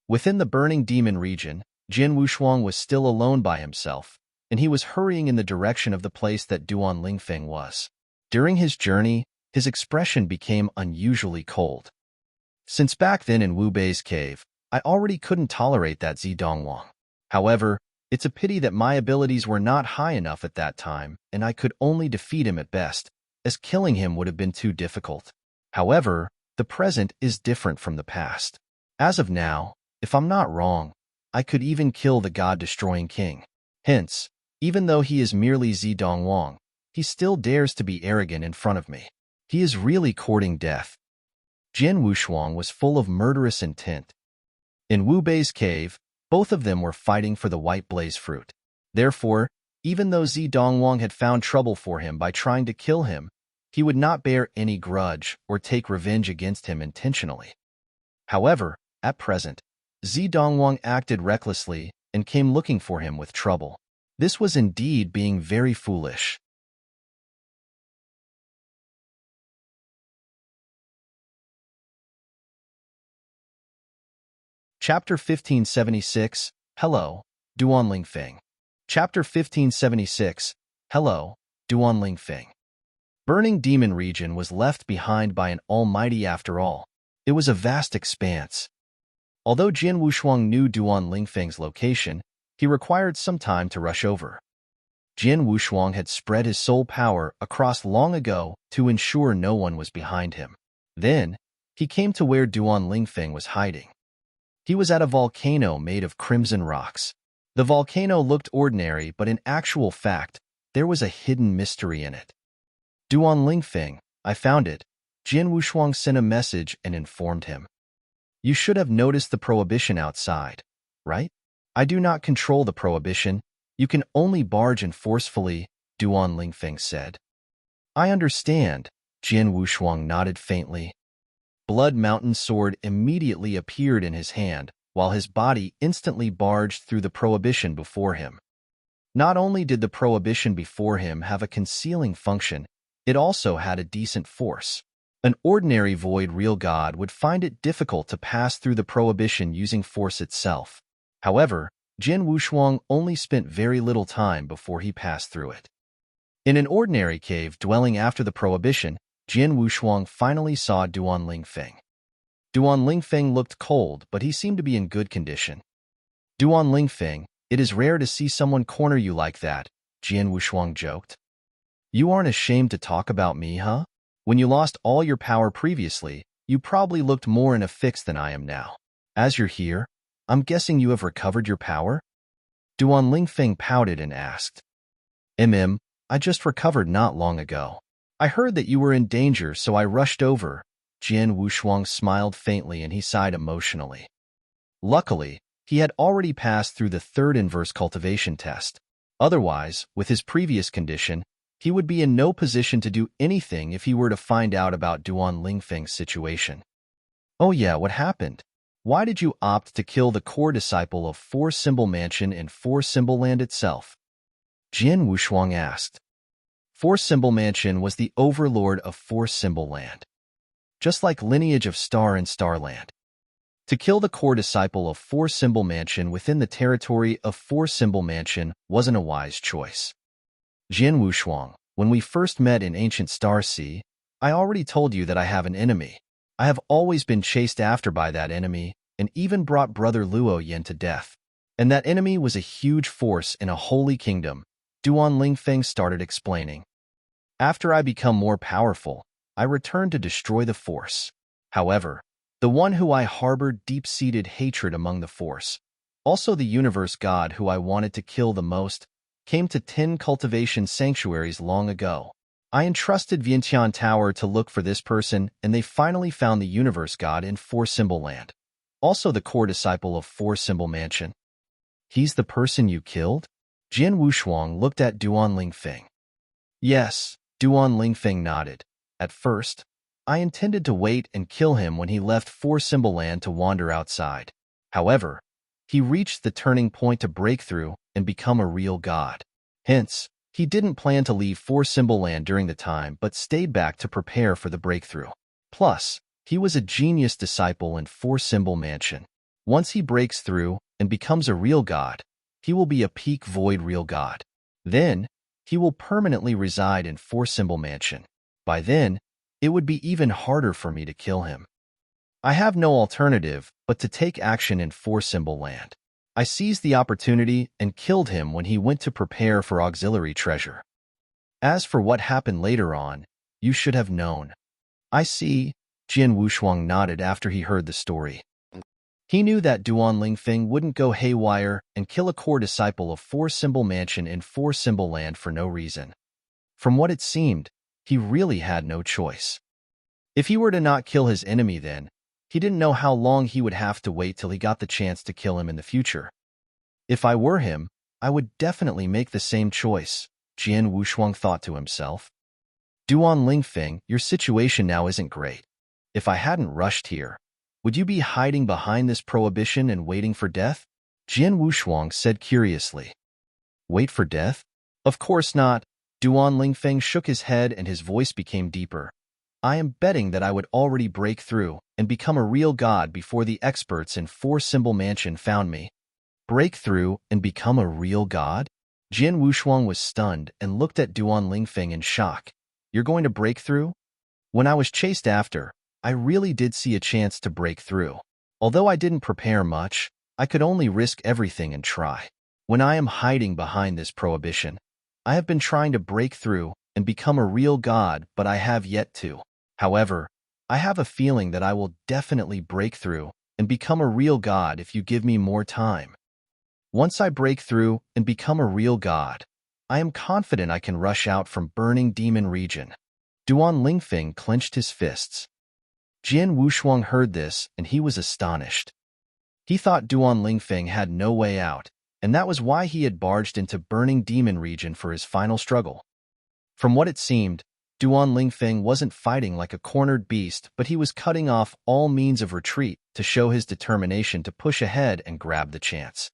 Within the Burning Demon region, Jian Wushuang was still alone by himself, and he was hurrying in the direction of the place that Duan Lingfeng was. During his journey, his expression became unusually cold. Since back then in Wu Bei's cave, I already couldn't tolerate that Zidong Wang. However, it's a pity that my abilities were not high enough at that time, and I could only defeat him at best, as killing him would have been too difficult. However, the present is different from the past. As of now, if I'm not wrong, I could even kill the God-destroying king. Hence, even though he is merely Zidong Wang, he still dares to be arrogant in front of me. He is really courting death. Jian Wushuang was full of murderous intent. In Wu Bei's cave, both of them were fighting for the white blaze fruit. Therefore, even though Zidong Wang had found trouble for him by trying to kill him, he would not bear any grudge or take revenge against him intentionally. However, at present, Zidong Wang acted recklessly and came looking for him with trouble. This was indeed being very foolish. Chapter 1576, Hello, Duan Lingfeng. Chapter 1576, Hello, Duan Lingfeng. Burning Demon region was left behind by an almighty after all. It was a vast expanse. Although Jian Wushuang knew Duan Lingfeng's location, he required some time to rush over. Jian Wushuang had spread his soul power across long ago to ensure no one was behind him. Then, he came to where Duan Lingfeng was hiding. He was at a volcano made of crimson rocks. The volcano looked ordinary, but in actual fact, there was a hidden mystery in it. Duan Lingfeng, I found it. Jian Wushuang sent a message and informed him. You should have noticed the prohibition outside, right? I do not control the prohibition. You can only barge in forcefully, Duan Lingfeng said. I understand, Jian Wushuang nodded faintly. Blood Mountain sword immediately appeared in his hand, while his body instantly barged through the prohibition before him. Not only did the prohibition before him have a concealing function, it also had a decent force. An ordinary void real god would find it difficult to pass through the prohibition using force itself. However, Jin Wushuang only spent very little time before he passed through it. In an ordinary cave dwelling after the prohibition, Jin Wushuang finally saw Duan Lingfeng. Duan Lingfeng looked cold, but he seemed to be in good condition. Duan Lingfeng, it is rare to see someone corner you like that, Jin Wushuang joked. You aren't ashamed to talk about me, huh? When you lost all your power previously, you probably looked more in a fix than I am now. As you're here, I'm guessing you have recovered your power? Duan Lingfeng pouted and asked. I just recovered not long ago. I heard that you were in danger, so I rushed over. Jin Wushuang smiled faintly and he sighed emotionally. Luckily, he had already passed through the third inverse cultivation test. Otherwise, with his previous condition, he would be in no position to do anything if he were to find out about Duan Lingfeng's situation. Oh yeah, what happened? Why did you opt to kill the core disciple of Four Symbol Mansion in Four Symbol Land itself? Jin Wushuang asked. Four Symbol Mansion was the overlord of Four Symbol Land, just like lineage of Star and Starland. To kill the core disciple of Four Symbol Mansion within the territory of Four Symbol Mansion wasn't a wise choice. Jin Wushuang, when we first met in Ancient Star Sea, I already told you that I have an enemy. I have always been chased after by that enemy and even brought Brother Luo Yin to death. And that enemy was a huge force in a holy kingdom, Duan Lingfeng started explaining. After I become more powerful, I return to destroy the force. However, the one who I harbored deep-seated hatred among the force, also the universe god who I wanted to kill the most, came to 10 cultivation sanctuaries long ago. I entrusted Vientiane Tower to look for this person, and they finally found the universe god in Four Symbol Land, also the core disciple of Four Symbol Mansion. He's the person you killed? Jin Wushuang looked at Duan Lingfeng. Yes, Duan Lingfeng nodded. At first, I intended to wait and kill him when he left Four Symbol Land to wander outside. However, he reached the turning point to break through and become a real god. Hence, he didn't plan to leave Four Symbol Land during the time but stayed back to prepare for the breakthrough. Plus, he was a genius disciple in Four Symbol Mansion. Once he breaks through and becomes a real god, he will be a peak void real god. Then, he will permanently reside in Four Symbol Mansion. By then, it would be even harder for me to kill him. I have no alternative but to take action in Four Symbol Land. I seized the opportunity and killed him when he went to prepare for auxiliary treasure. As for what happened later on, you should have known. I see, Jin Wushuang nodded after he heard the story. He knew that Duan Lingfeng wouldn't go haywire and kill a core disciple of Four Symbol Mansion in Four Symbol Land for no reason. From what it seemed, he really had no choice. If he were to not kill his enemy then, he didn't know how long he would have to wait till he got the chance to kill him in the future. If I were him, I would definitely make the same choice, Jin Wushuang thought to himself. Duan Lingfeng, your situation now isn't great. If I hadn't rushed here, would you be hiding behind this prohibition and waiting for death? Jin Wushuang said curiously. Wait for death? Of course not. Duan Lingfeng shook his head and his voice became deeper. I am betting that I would already break through and become a real god before the experts in Four Symbol Mansion found me. Break through and become a real god? Jin Wushuang was stunned and looked at Duan Lingfeng in shock. You're going to break through? When I was chased after, I really did see a chance to break through. Although I didn't prepare much, I could only risk everything and try. When I am hiding behind this prohibition, I have been trying to break through and become a real god, but I have yet to. However, I have a feeling that I will definitely break through and become a real god if you give me more time. Once I break through and become a real god, I am confident I can rush out from Burning Demon Region. Duan Lingfeng clenched his fists. Jin Wushuang heard this and he was astonished. He thought Duan Lingfeng had no way out, and that was why he had barged into Burning Demon Region for his final struggle. From what it seemed, Duan Lingfeng wasn't fighting like a cornered beast, but he was cutting off all means of retreat to show his determination to push ahead and grab the chance.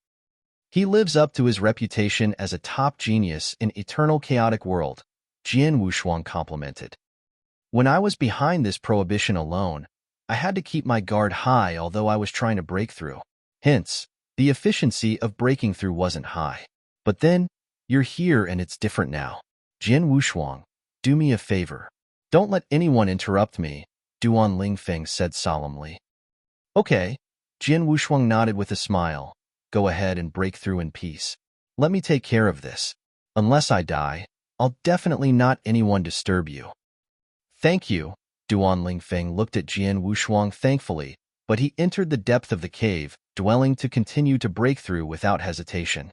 He lives up to his reputation as a top genius in Eternal Chaotic World, Jin Wushuang complimented. When I was behind this prohibition alone, I had to keep my guard high although I was trying to break through. Hence, the efficiency of breaking through wasn't high. But then, you're here and it's different now. Jin Wushuang, do me a favor. Don't let anyone interrupt me, Duan Lingfeng said solemnly. Okay, Jin Wushuang nodded with a smile. Go ahead and break through in peace. Let me take care of this. Unless I die, I'll definitely not anyone disturb you. Thank you, Duan Lingfeng looked at Jin Wushuang thankfully, but he entered the depth of the cave, dwelling to continue to break through without hesitation.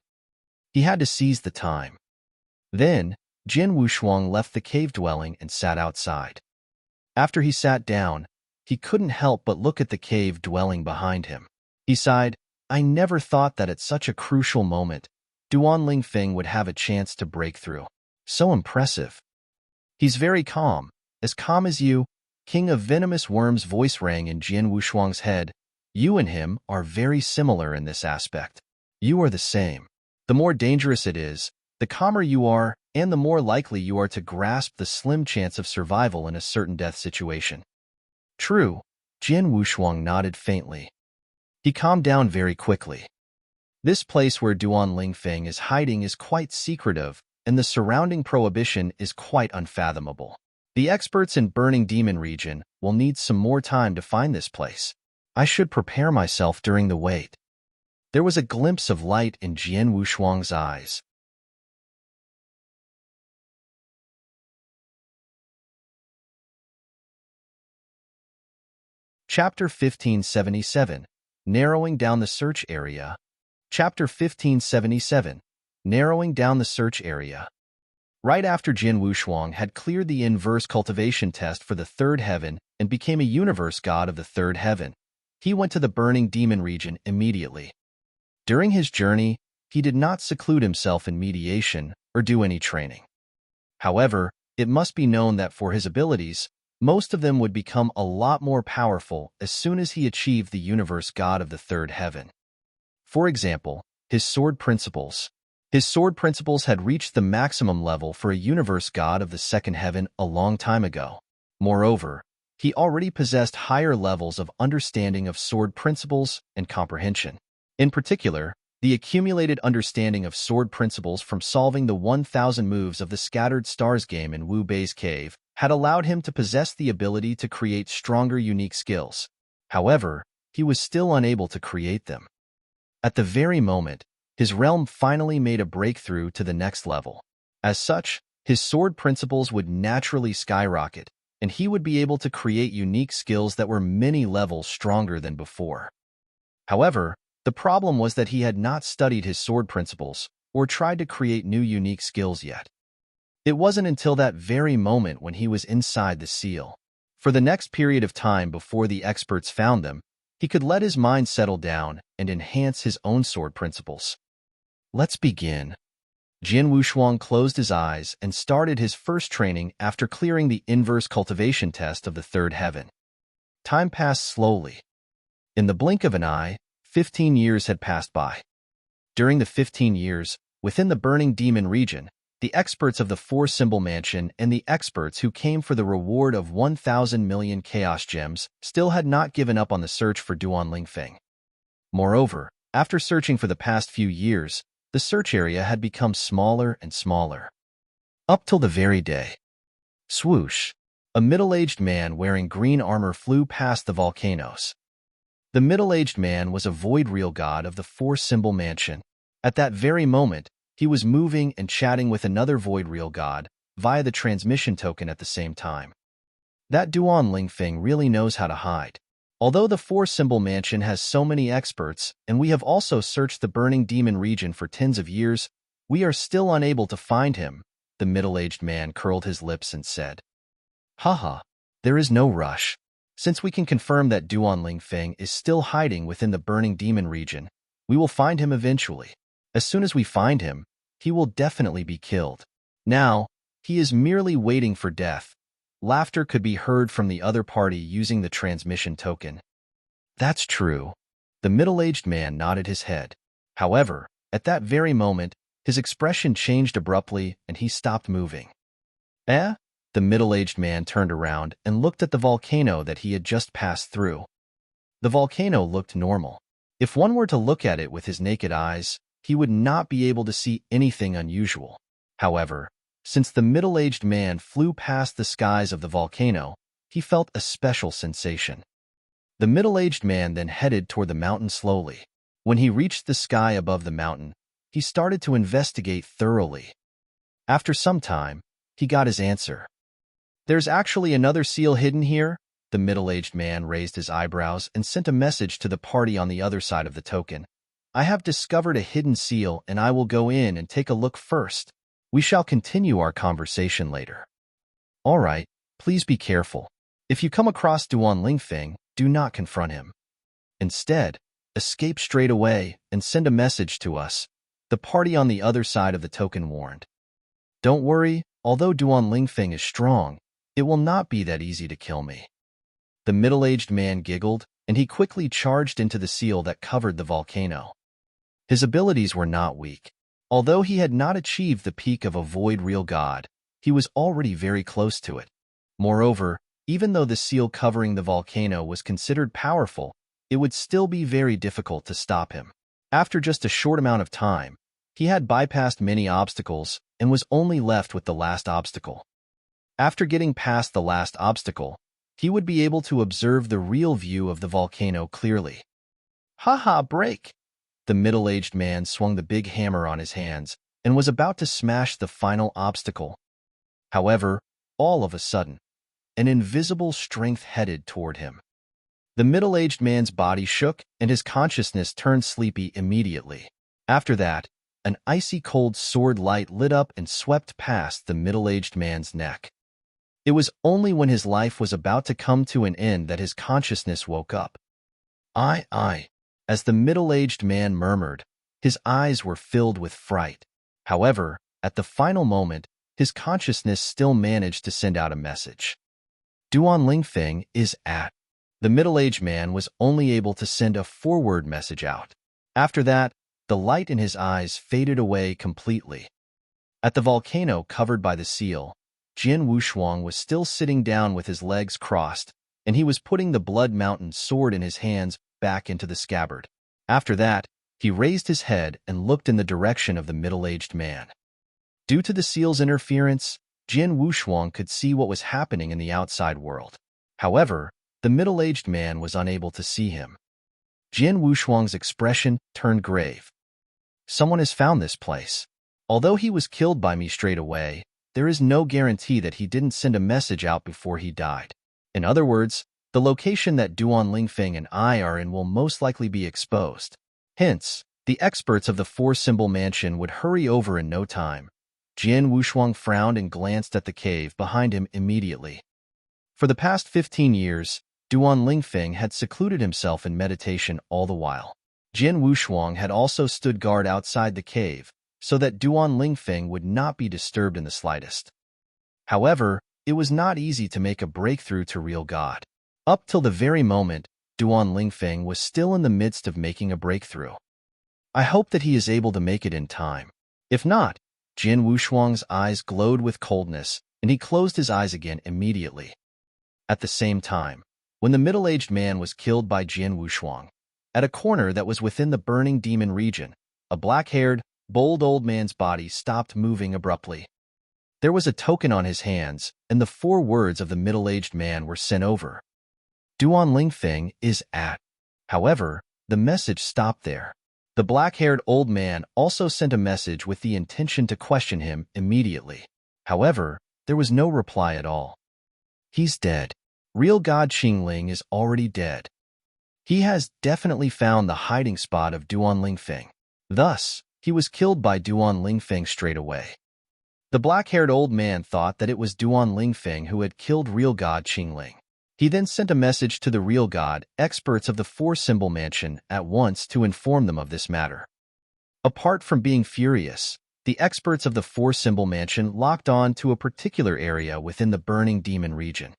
He had to seize the time. Then, Jin Wushuang left the cave dwelling and sat outside. After he sat down, he couldn't help but look at the cave dwelling behind him. He sighed, I never thought that at such a crucial moment, Duan Lingfeng would have a chance to break through. So impressive. He's very calm as you, King of Venomous Worms' voice rang in Jin Wushuang's head. You and him are very similar in this aspect. You are the same. The more dangerous it is, the calmer you are, and the more likely you are to grasp the slim chance of survival in a certain death situation. True, Jin Wushuang nodded faintly. He calmed down very quickly. This place where Duan Lingfeng is hiding is quite secretive, and the surrounding prohibition is quite unfathomable. The experts in Burning Demon region will need some more time to find this place. I should prepare myself during the wait. There was a glimpse of light in Jin Wushuang's eyes. Chapter 1577, Narrowing Down the Search Area. Chapter 1577, Narrowing Down the Search Area. Right after Jin Wushuang had cleared the inverse cultivation test for the third heaven and became a universe god of the third heaven, he went to the Burning Demon region immediately. During his journey, he did not seclude himself in mediation or do any training. However, it must be known that for his abilities, most of them would become a lot more powerful as soon as he achieved the universe god of the third heaven. For example, his sword principles. His sword principles had reached the maximum level for a universe god of the second heaven a long time ago. Moreover, he already possessed higher levels of understanding of sword principles and comprehension. In particular, the accumulated understanding of sword principles from solving the 1,000 moves of the Scattered Stars game in Wu Bei's cave had allowed him to possess the ability to create stronger unique skills. However, he was still unable to create them. At the very moment, his realm finally made a breakthrough to the next level. As such, his sword principles would naturally skyrocket, and he would be able to create unique skills that were many levels stronger than before. However, the problem was that he had not studied his sword principles or tried to create new unique skills yet. It wasn't until that very moment when he was inside the seal. For the next period of time before the experts found them, he could let his mind settle down and enhance his own sword principles. Let's begin. Jin Wushuang closed his eyes and started his first training after clearing the inverse cultivation test of the third heaven. Time passed slowly. In the blink of an eye, 15 years had passed by. During the 15 years, within the Burning Demon region, the experts of the Four-Symbol Mansion and the experts who came for the reward of 1,000 million Chaos Gems still had not given up on the search for Duan Lingfeng. Moreover, after searching for the past few years, the search area had become smaller and smaller. Up till the very day. Swoosh! A middle-aged man wearing green armor flew past the volcanoes. The middle-aged man was a void real god of the Four-Symbol Mansion. At that very moment, he was moving and chatting with another void real god via the transmission token at the same time. That Duan Lingfeng really knows how to hide. Although the Four-Symbol Mansion has so many experts, and we have also searched the Burning Demon region for tens of years, we are still unable to find him, the middle-aged man curled his lips and said. Haha, there is no rush. Since we can confirm that Duan Lingfeng is still hiding within the Burning Demon region, we will find him eventually. As soon as we find him, he will definitely be killed. Now, he is merely waiting for death. Laughter could be heard from the other party using the transmission token. That's true. The middle-aged man nodded his head. However, at that very moment, his expression changed abruptly and he stopped moving. Eh? The middle-aged man turned around and looked at the volcano that he had just passed through. The volcano looked normal. If one were to look at it with his naked eyes, he would not be able to see anything unusual. However, since the middle-aged man flew past the skies of the volcano, he felt a special sensation. The middle-aged man then headed toward the mountain slowly. When he reached the sky above the mountain, he started to investigate thoroughly. After some time, he got his answer. "There's actually another seal hidden here." The middle-aged man raised his eyebrows and sent a message to the party on the other side of the token. "I have discovered a hidden seal, and I will go in and take a look first. We shall continue our conversation later." "All right, please be careful. If you come across Duan Lingfeng, do not confront him. Instead, escape straight away and send a message to us," the party on the other side of the token warned. "Don't worry, although Duan Lingfeng is strong, it will not be that easy to kill me." The middle-aged man giggled, and he quickly charged into the seal that covered the volcano. His abilities were not weak. Although he had not achieved the peak of a void real god, he was already very close to it. Moreover, even though the seal covering the volcano was considered powerful, it would still be very difficult to stop him. After just a short amount of time, he had bypassed many obstacles and was only left with the last obstacle. After getting past the last obstacle, he would be able to observe the real view of the volcano clearly. "Ha-ha, break!" The middle-aged man swung the big hammer on his hands and was about to smash the final obstacle. However, all of a sudden, an invisible strength headed toward him. The middle-aged man's body shook and his consciousness turned sleepy immediately. After that, an icy cold sword light lit up and swept past the middle-aged man's neck. It was only when his life was about to come to an end that his consciousness woke up. I. As the middle-aged man murmured, his eyes were filled with fright. However, at the final moment, his consciousness still managed to send out a message. "Duan Lingfeng is at." The middle-aged man was only able to send a forward message out. After that, the light in his eyes faded away completely. At the volcano covered by the seal, Jian Wushuang was still sitting down with his legs crossed, and he was putting the Blood Mountain sword in his hands back into the scabbard. After that, he raised his head and looked in the direction of the middle-aged man. Due to the seal's interference, Jian Wushuang could see what was happening in the outside world. However, the middle-aged man was unable to see him. Jian Wushuang's expression turned grave. "Someone has found this place. Although he was killed by me straight away, there is no guarantee that he didn't send a message out before he died. In other words, the location that Duan Lingfeng and I are in will most likely be exposed. Hence, the experts of the four-symbol mansion would hurry over in no time." Jian Wushuang frowned and glanced at the cave behind him immediately. For the past 15 years, Duan Lingfeng had secluded himself in meditation all the while. Jian Wushuang had also stood guard outside the cave, so that Duan Lingfeng would not be disturbed in the slightest. However, it was not easy to make a breakthrough to real God. Up till the very moment, Duan Lingfeng was still in the midst of making a breakthrough. "I hope that he is able to make it in time. If not," Jian Wushuang's eyes glowed with coldness, and he closed his eyes again immediately. At the same time, when the middle-aged man was killed by Jian Wushuang, at a corner that was within the burning demon region, a black-haired, bold old man's body stopped moving abruptly. There was a token on his hands, and the 4 words of the middle-aged man were sent over. "Duan Lingfeng is at." However, the message stopped there. The black-haired old man also sent a message with the intention to question him immediately. However, there was no reply at all. "He's dead. Real God Qingling is already dead. He has definitely found the hiding spot of Duan Lingfeng. Thus, he was killed by Duan Lingfeng straight away." The black-haired old man thought that it was Duan Lingfeng who had killed real God Qingling. He then sent a message to the real God experts of the four-symbol mansion at once to inform them of this matter. Apart from being furious, the experts of the four-symbol mansion locked on to a particular area within the burning demon region.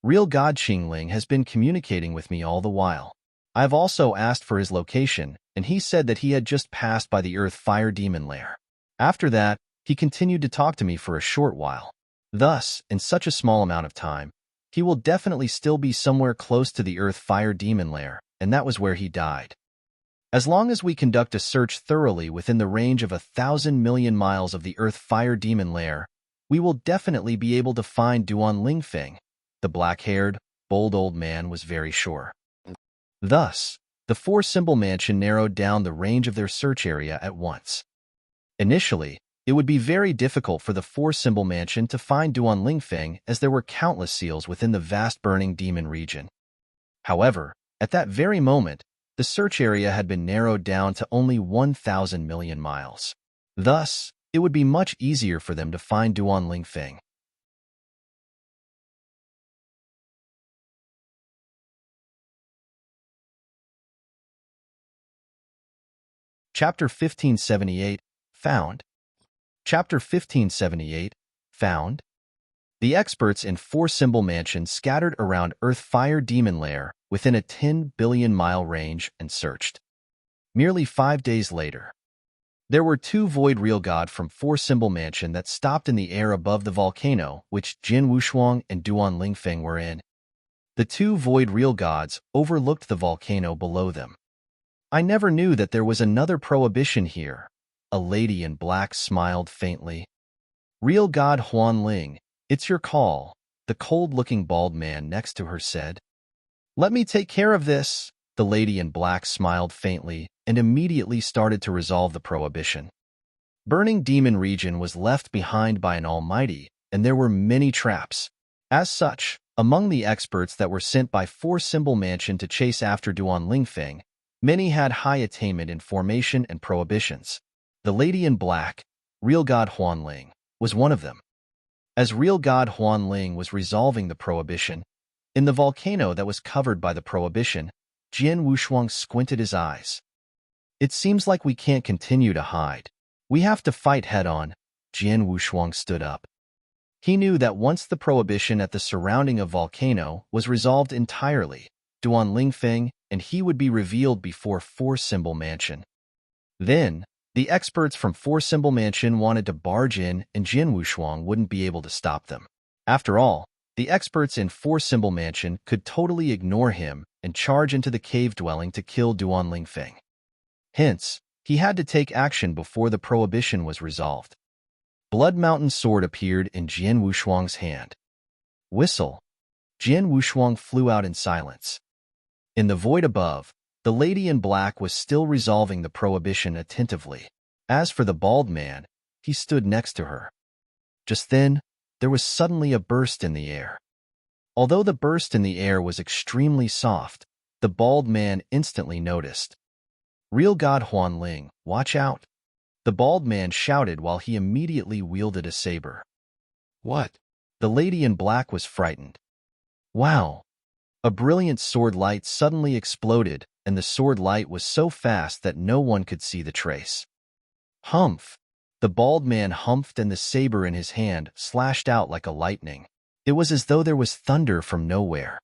Real God Qingling has been communicating with me all the while. I have also asked for his location, and he said that he had just passed by the Earth Fire Demon Lair. After that, he continued to talk to me for a short while. Thus, in such a small amount of time, he will definitely still be somewhere close to the Earth Fire Demon Lair, and that was where he died. As long as we conduct a search thoroughly within the range of 1,000 million miles of the Earth Fire Demon Lair, we will definitely be able to find Duan Lingfeng. The black-haired, bold old man was very sure. Thus, the four-symbol mansion narrowed down the range of their search area at once. Initially, it would be very difficult for the four-symbol mansion to find Duan Lingfeng as there were countless seals within the vast burning demon region. However, at that very moment, the search area had been narrowed down to only 1,000 million miles. Thus, it would be much easier for them to find Duan Lingfeng. Chapter 1578, Found. Chapter 1578, Found. The experts in four-symbol mansion scattered around Earth Fire Demon Lair within a 10 billion-mile range and searched. Merely 5 days later, there were two Void Real God from four-symbol mansion that stopped in the air above the volcano which Jin Wushuang and Duan Lingfeng were in. The two Void Real Gods overlooked the volcano below them. I never knew that there was another prohibition here. A lady in black smiled faintly. Real God Huan Ling, it's your call, the cold-looking bald man next to her said. Let me take care of this. The lady in black smiled faintly and immediately started to resolve the prohibition. Burning Demon Region was left behind by an almighty, and there were many traps. As such, among the experts that were sent by four-symbol mansion to chase after Duan Lingfeng, many had high attainment in formation and prohibitions. The lady in black, Real God Huan Ling, was one of them. As Real God Huan Ling was resolving the prohibition, in the volcano that was covered by the prohibition, Jin Wushuang squinted his eyes. It seems like we can't continue to hide. We have to fight head-on. Jin Wushuang stood up. He knew that once the prohibition at the surrounding of volcano was resolved entirely, Duan Lingfeng and he would be revealed before four-symbol mansion. Then, the experts from four-symbol mansion wanted to barge in and Jin Wushuang wouldn't be able to stop them. After all, the experts in four-symbol mansion could totally ignore him and charge into the cave dwelling to kill Duan Lingfeng. Hence, he had to take action before the prohibition was resolved. Blood Mountain sword appeared in Jin Wushuang's hand. Whistle. Jin Wushuang flew out in silence. In the void above, the lady in black was still resolving the prohibition attentively. As for the bald man, he stood next to her. Just then, there was suddenly a burst in the air. Although the burst in the air was extremely soft, the bald man instantly noticed. Real God Huan Ling, watch out! The bald man shouted while he immediately wielded a saber. What? The lady in black was frightened. Wow! A brilliant sword light suddenly exploded, and the sword light was so fast that no one could see the trace. Humph! The bald man humphed and the saber in his hand slashed out like a lightning. It was as though there was thunder from nowhere.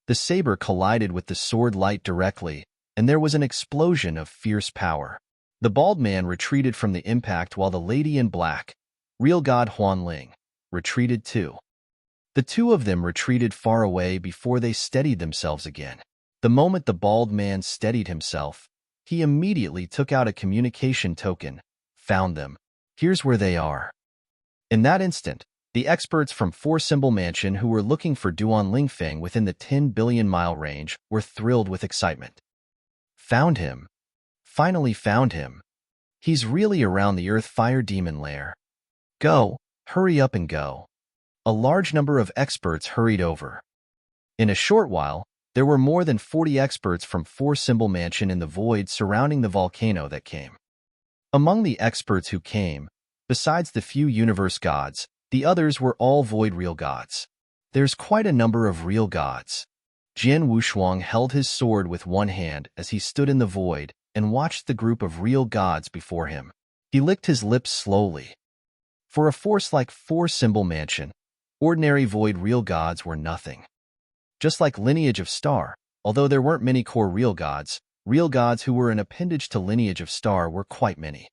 The saber collided with the sword light directly, and there was an explosion of fierce power. The bald man retreated from the impact while the lady in black, Real God Huan Ling, retreated too. The two of them retreated far away before they steadied themselves again. The moment the bald man steadied himself, he immediately took out a communication token, found them. Here's where they are. In that instant, the experts from four-symbol mansion who were looking for Duan Lingfeng within the 10 billion-mile range were thrilled with excitement. Found him. Finally found him. He's really around the Earth Fire Demon Lair. Go, hurry up and go. A large number of experts hurried over. In a short while, there were more than 40 experts from four-symbol mansion in the void surrounding the volcano that came. Among the experts who came, besides the few universe gods, the others were all void real gods. There's quite a number of real gods. Jin Wushuang held his sword with one hand as he stood in the void and watched the group of real gods before him. He licked his lips slowly. For a force like four-symbol mansion, ordinary void real gods were nothing. Just like Lineage of Star, although there weren't many core real gods who were an appendage to Lineage of Star were quite many.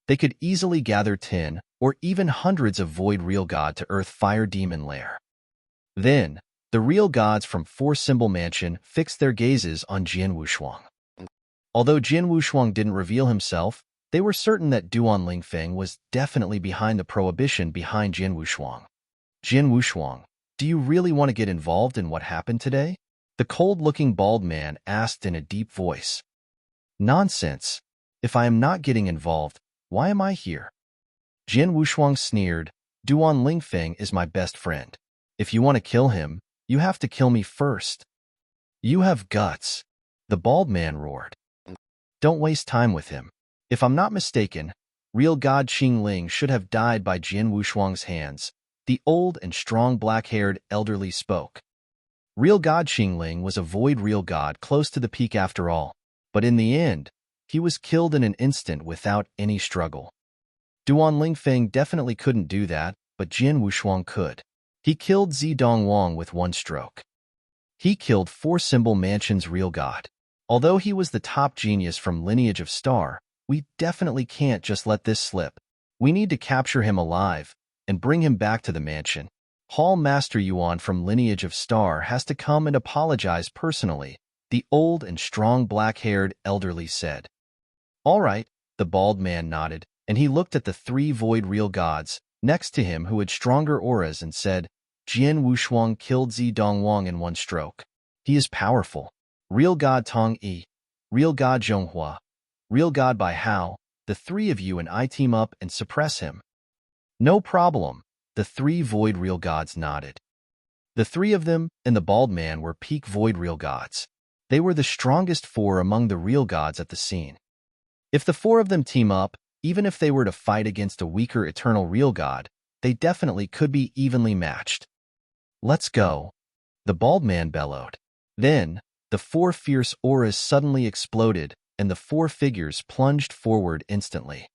They could easily gather 10 or even hundreds of void real god to earth fire demon lair. Then, the real gods from Four Symbol Mansion fixed their gazes on Jian Wushuang. Although Jian Wushuang didn't reveal himself, they were certain that Duan Lingfeng was definitely behind the prohibition behind Jian Wushuang. Jian Wushuang, do you really want to get involved in what happened today? The cold-looking bald man asked in a deep voice. Nonsense. If I am not getting involved, why am I here? Jian Wushuang sneered. Duan Lingfeng is my best friend. If you want to kill him, you have to kill me first. You have guts, the bald man roared. Don't waste time with him. If I'm not mistaken, real god Qing Ling should have died by Jian Wushuang's hands. The old and strong black-haired elderly spoke. Real god Qing Ling was a void real god close to the peak after all, but in the end, he was killed in an instant without any struggle. Duan Lingfeng definitely couldn't do that, but Jian Wushuang could. He killed Zi Dongwang with one stroke. He killed Four Symbol Mansion's real god. Although he was the top genius from Lineage of Star, we definitely can't just let this slip. We need to capture him alive and bring him back to the mansion. Hall Master Yuan from Lineage of Star has to come and apologize personally, the old and strong black-haired elderly said. All right, the bald man nodded, and he looked at the three void real gods next to him who had stronger auras and said, Jian Wushuang killed Zi Dongwang in one stroke. He is powerful. Real god Tong Yi, real god Zhonghua, real god Bai Hao, the three of you and I team up and suppress him. No problem, the three void real gods nodded. The three of them and the bald man were peak void real gods. They were the strongest four among the real gods at the scene. If the four of them team up, even if they were to fight against a weaker eternal real god, they definitely could be evenly matched. Let's go, the bald man bellowed. Then, the four fierce auras suddenly exploded, and the four figures plunged forward instantly.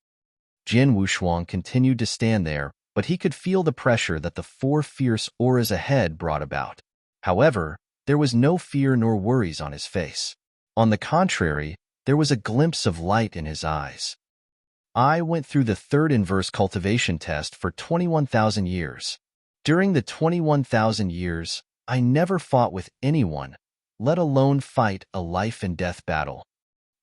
Jian Wushuang continued to stand there, but he could feel the pressure that the four fierce auras ahead brought about. However, there was no fear nor worries on his face. On the contrary, there was a glimpse of light in his eyes. I went through the third inverse cultivation test for 21,000 years. During the 21,000 years, I never fought with anyone, let alone fight a life-and-death battle.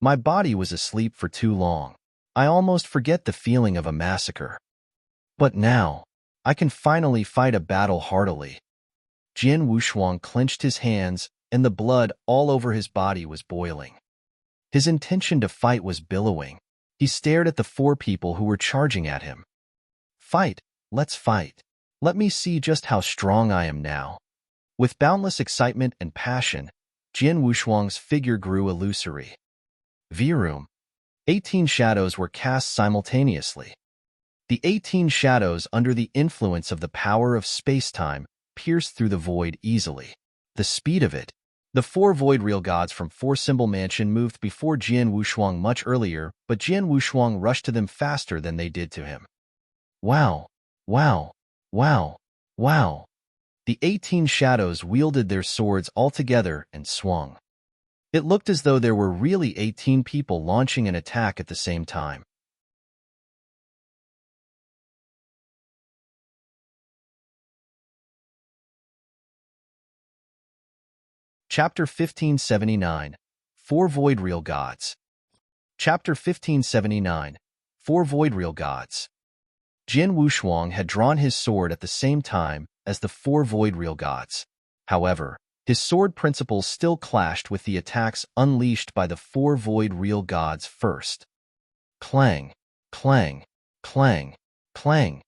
My body was asleep for too long. I almost forget the feeling of a massacre. But now, I can finally fight a battle heartily. Jian Wushuang clenched his hands, and the blood all over his body was boiling. His intention to fight was billowing. He stared at the four people who were charging at him. Fight, let's fight. Let me see just how strong I am now. With boundless excitement and passion, Jian Wushuang's figure grew illusory. Virum. 18 shadows were cast simultaneously. The 18 shadows under the influence of the power of space-time pierced through the void easily. The speed of it. The four void real gods from Four Symbol Mansion moved before Jian Wushuang much earlier, but Jian Wushuang rushed to them faster than they did to him. Wow! Wow! Wow! Wow! The 18 shadows wielded their swords all together and swung. It looked as though there were really 18 people launching an attack at the same time. Chapter 1579, Four Void Real Gods. Chapter 1579, Four Void Real Gods. Jian Wushuang had drawn his sword at the same time as the four void real gods. However, his sword principles still clashed with the attacks unleashed by the four void real gods first. Clang, clang, clang, clang.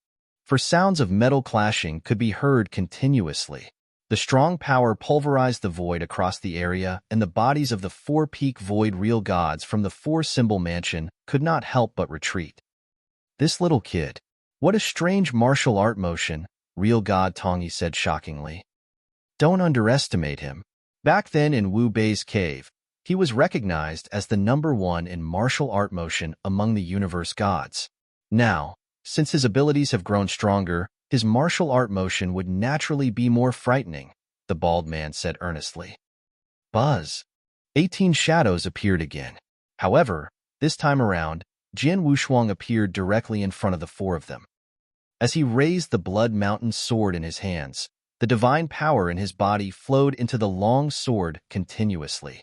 For sounds of metal clashing could be heard continuously. The strong power pulverized the void across the area, and the bodies of the four peak void real gods from the Four Symbol Mansion could not help but retreat. This little kid. What a strange martial art motion, real god Tongyi said shockingly. Don't underestimate him. Back then in Wu Bei's cave, he was recognized as the #1 in martial art motion among the universe gods. Now, since his abilities have grown stronger, his martial art motion would naturally be more frightening, the bald man said earnestly. Buzz. 18 shadows appeared again. However, this time around, Jian Wushuang appeared directly in front of the four of them. As he raised the blood mountain sword in his hands, the divine power in his body flowed into the long sword continuously.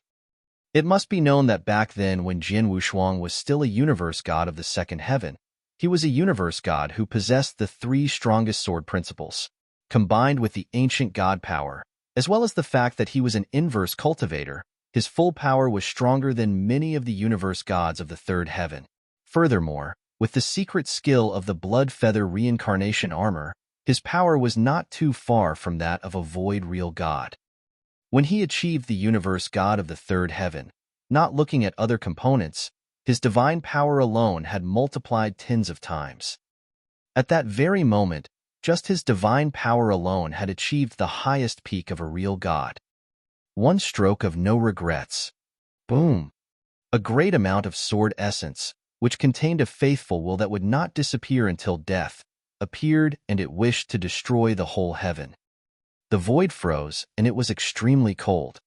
It must be known that back then, when Jin Wushuang was still a universe god of the second heaven, he was a universe god who possessed the three strongest sword principles, combined with the ancient god power, as well as the fact that he was an inverse cultivator. His full power was stronger than many of the universe gods of the third heaven. Furthermore, with the secret skill of the blood feather reincarnation armor, his power was not too far from that of a void real god. When he achieved the universe god of the third heaven, not looking at other components, his divine power alone had multiplied tens of times. At that very moment, just his divine power alone had achieved the highest peak of a real god. One stroke of no regrets. Boom! A great amount of sword essence, which contained a faithful will that would not disappear until death, appeared, and it wished to destroy the whole heaven. The void froze, and it was extremely cold.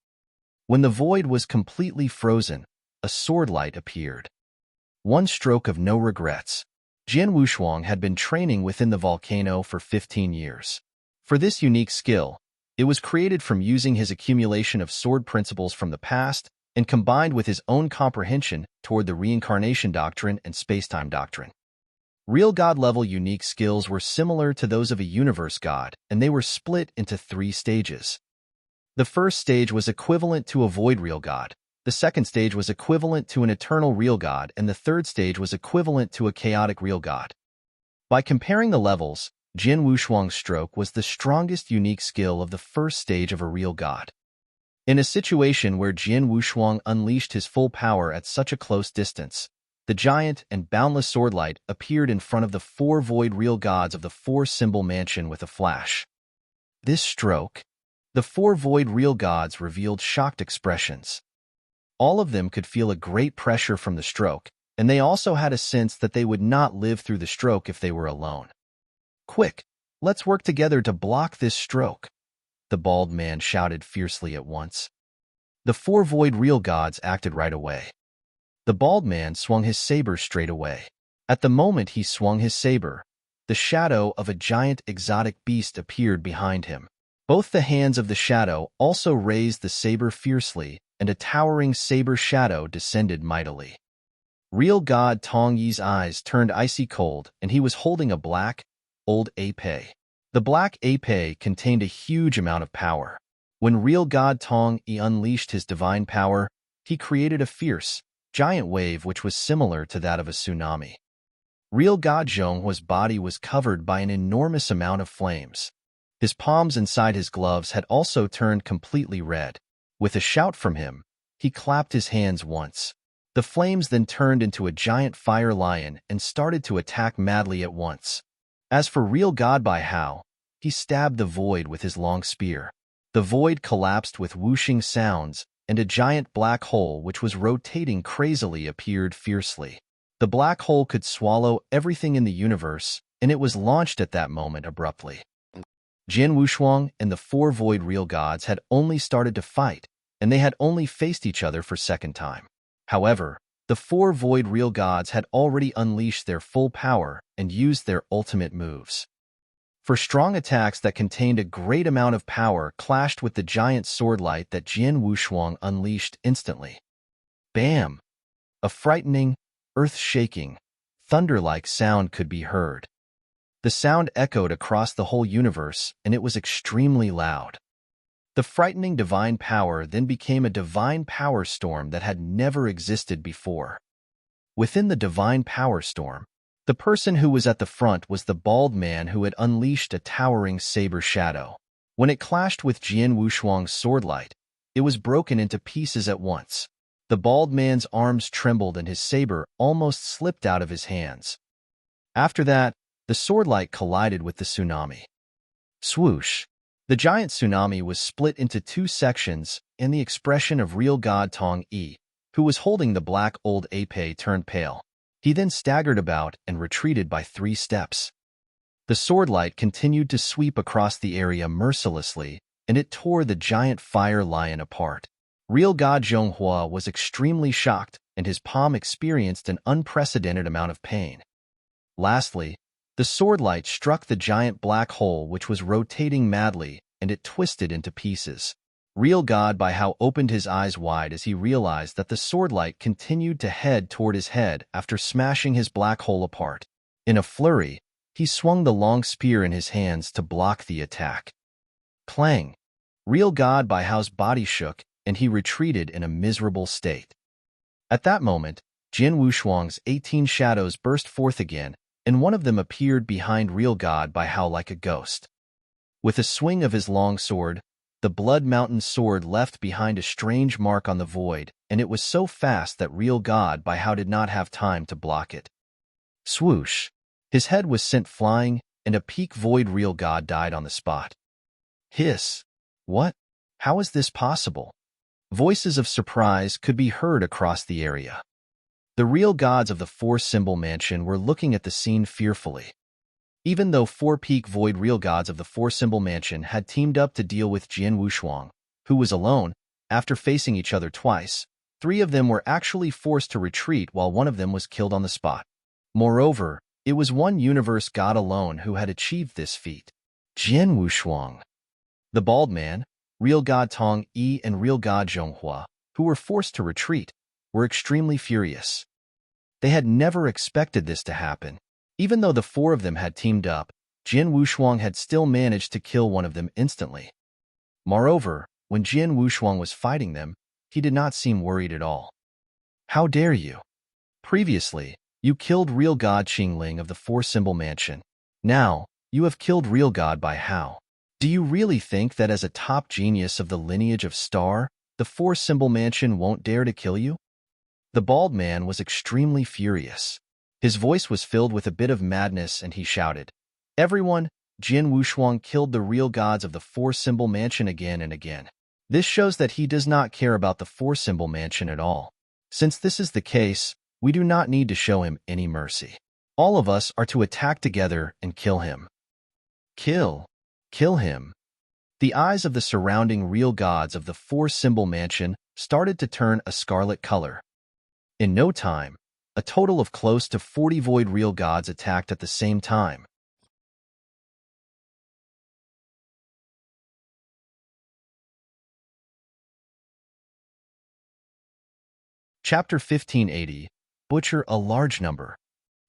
When the void was completely frozen, a sword light appeared. One stroke of no regrets. Jin Wushuang had been training within the volcano for 15 years. For this unique skill, it was created from using his accumulation of sword principles from the past and combined with his own comprehension toward the reincarnation doctrine and spacetime doctrine. Real god-level unique skills were similar to those of a universe god, and they were split into 3 stages. The first stage was equivalent to a void real god, the second stage was equivalent to an eternal real god, and the third stage was equivalent to a chaotic real god. By comparing the levels, Jin Wushuang's stroke was the strongest unique skill of the first stage of a real god. In a situation where Jin Wushuang unleashed his full power at such a close distance, the giant and boundless swordlight appeared in front of the 4 void real gods of the 4-symbol mansion with a flash. This stroke, the 4 void real gods revealed shocked expressions. All of them could feel a great pressure from the stroke, and they also had a sense that they would not live through the stroke if they were alone. "Quick, let's work together to block this stroke," the bald man shouted fiercely at once. The 4 void real gods acted right away. The bald man swung his saber straight away. At the moment he swung his saber, the shadow of a giant exotic beast appeared behind him. Both the hands of the shadow also raised the saber fiercely, and a towering saber shadow descended mightily. Real god Tong Yi's eyes turned icy cold, and he was holding a black, old épée. The black épée contained a huge amount of power. When real god Tong Yi unleashed his divine power, he created a fierce, giant wave which was similar to that of a tsunami. Real god Zhonghua's body was covered by an enormous amount of flames. His palms inside his gloves had also turned completely red. With a shout from him, he clapped his hands once. The flames then turned into a giant fire lion and started to attack madly at once. As for real god Bai Hao, he stabbed the void with his long spear. The void collapsed with whooshing sounds, and a giant black hole which was rotating crazily appeared fiercely. The black hole could swallow everything in the universe, and it was launched at that moment abruptly. Jin Wushuang and the 4 void real gods had only started to fight, and they had only faced each other for second time. However, the 4 void real gods had already unleashed their full power and used their ultimate moves. For strong attacks that contained a great amount of power clashed with the giant swordlight that Jin Wushuang unleashed instantly. Bam! A frightening, earth-shaking, thunder-like sound could be heard. The sound echoed across the whole universe, and it was extremely loud. The frightening divine power then became a divine power storm that had never existed before. Within the divine power storm, the person who was at the front was the bald man who had unleashed a towering saber shadow. When it clashed with Jin Wushuang's swordlight, it was broken into pieces at once. The bald man's arms trembled and his saber almost slipped out of his hands. After that, the swordlight collided with the tsunami. Swoosh! The giant tsunami was split into 2 sections, and the expression of real god Tong Yi, who was holding the black old épée, turned pale. He then staggered about and retreated by 3 steps. The swordlight continued to sweep across the area mercilessly, and it tore the giant fire lion apart. Real god Zhonghua was extremely shocked, and his palm experienced an unprecedented amount of pain. Lastly, The sword light struck the giant black hole which was rotating madly, and it twisted into pieces. Real God by How opened his eyes wide as he realized that the sword light continued to head toward his head after smashing his black hole apart. In a flurry, he swung the long spear in his hands to block the attack. Clang! Real God by How's body shook, and he retreated in a miserable state. At that moment, Jin Wushuang's 18 shadows burst forth again, and one of them appeared behind Real God by How like a ghost. With a swing of his long sword, the Blood Mountain sword left behind a strange mark on the void, and it was so fast that Real God by How did not have time to block it. Swoosh! His head was sent flying, and a peak void Real God died on the spot. Hiss! What? How is this possible? Voices of surprise could be heard across the area. The real gods of the four-symbol mansion were looking at the scene fearfully. Even though four peak void real gods of the four-symbol mansion had teamed up to deal with Jin Wushuang, who was alone, after facing each other twice, 3 of them were actually forced to retreat while one of them was killed on the spot. Moreover, it was one universe god alone who had achieved this feat. Jin Wushuang. The bald man, real god Tong Yi and real god Zhonghua, who were forced to retreat, were extremely furious. They had never expected this to happen. Even though the 4 of them had teamed up, Jin Wushuang had still managed to kill one of them instantly. Moreover, when Jin Wushuang was fighting them, he did not seem worried at all. How dare you? Previously, you killed real god Qingling of the four-symbol mansion. Now, you have killed real god by How. Do you really think that as a top genius of the lineage of Star, the four-symbol mansion won't dare to kill you? The bald man was extremely furious. His voice was filled with a bit of madness and he shouted, "Everyone, Jin Wushuang killed the real gods of the four-symbol mansion again and again. This shows that he does not care about the four-symbol mansion at all. Since this is the case, we do not need to show him any mercy. All of us are to attack together and kill him." Kill him. The eyes of the surrounding real gods of the four-symbol mansion started to turn a scarlet color. In no time, a total of close to 40 void real gods attacked at the same time. Chapter 1580, Butcher a Large Number.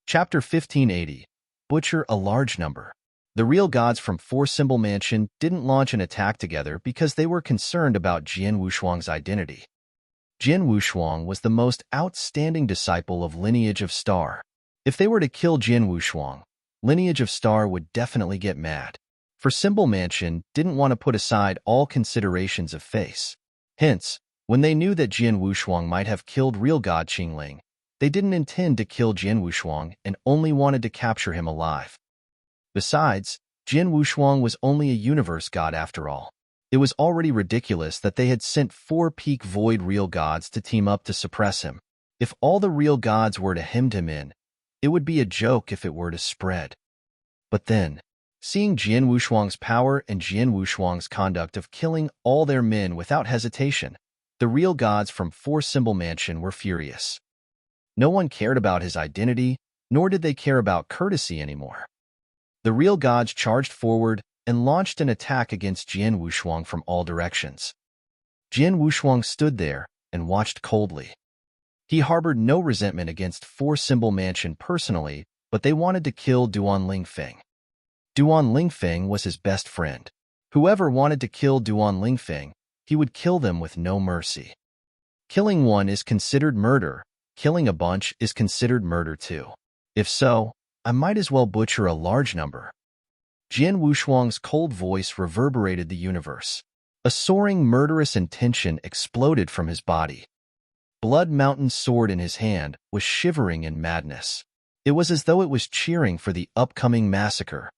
Chapter 1580, Butcher a Large Number. The real gods from Four-Symbol Mansion didn't launch an attack together because they were concerned about Jin Wushuang's identity. Jin Wushuang was the most outstanding disciple of Lineage of Star. If they were to kill Jin Wushuang, Lineage of Star would definitely get mad. For Symbol Mansion didn't want to put aside all considerations of face. Hence, when they knew that Jin Wushuang might have killed real god Qingling, they didn't intend to kill Jin Wushuang and only wanted to capture him alive. Besides, Jin Wushuang was only a universe god after all. It was already ridiculous that they had sent 4 peak void real gods to team up to suppress him. If all the real gods were to hem him in, it would be a joke if it were to spread. But then, seeing Jin Wushuang's power and Jin Wushuang's conduct of killing all their men without hesitation, the real gods from Four-Symbol Mansion were furious. No one cared about his identity, nor did they care about courtesy anymore. The real gods charged forward and launched an attack against Jin Wushuang from all directions. Jin Wushuang stood there and watched coldly. He harbored no resentment against Four-Symbol Mansion personally, but they wanted to kill Duan Lingfeng. Duan Lingfeng was his best friend. Whoever wanted to kill Duan Lingfeng, he would kill them with no mercy. Killing one is considered murder. Killing a bunch is considered murder too. If so, I might as well butcher a large number. Jin Wushuang's cold voice reverberated the universe. A soaring murderous intention exploded from his body. Blood Mountain's sword in his hand was shivering in madness. It was as though it was cheering for the upcoming massacre.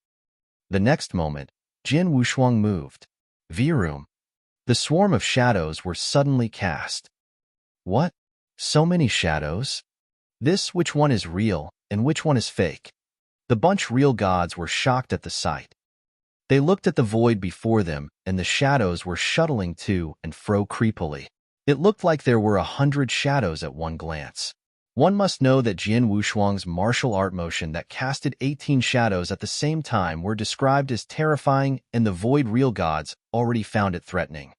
The next moment, Jin Wushuang moved. Virum. The swarm of shadows were suddenly cast. What? So many shadows? Which one is real and which one is fake? The bunch real gods were shocked at the sight. They looked at the void before them, and the shadows were shuttling to and fro creepily. It looked like there were 100 shadows at one glance. One must know that Jian Wushuang's martial art motion that casted 18 shadows at the same time were described as terrifying, and the void real gods already found it threatening.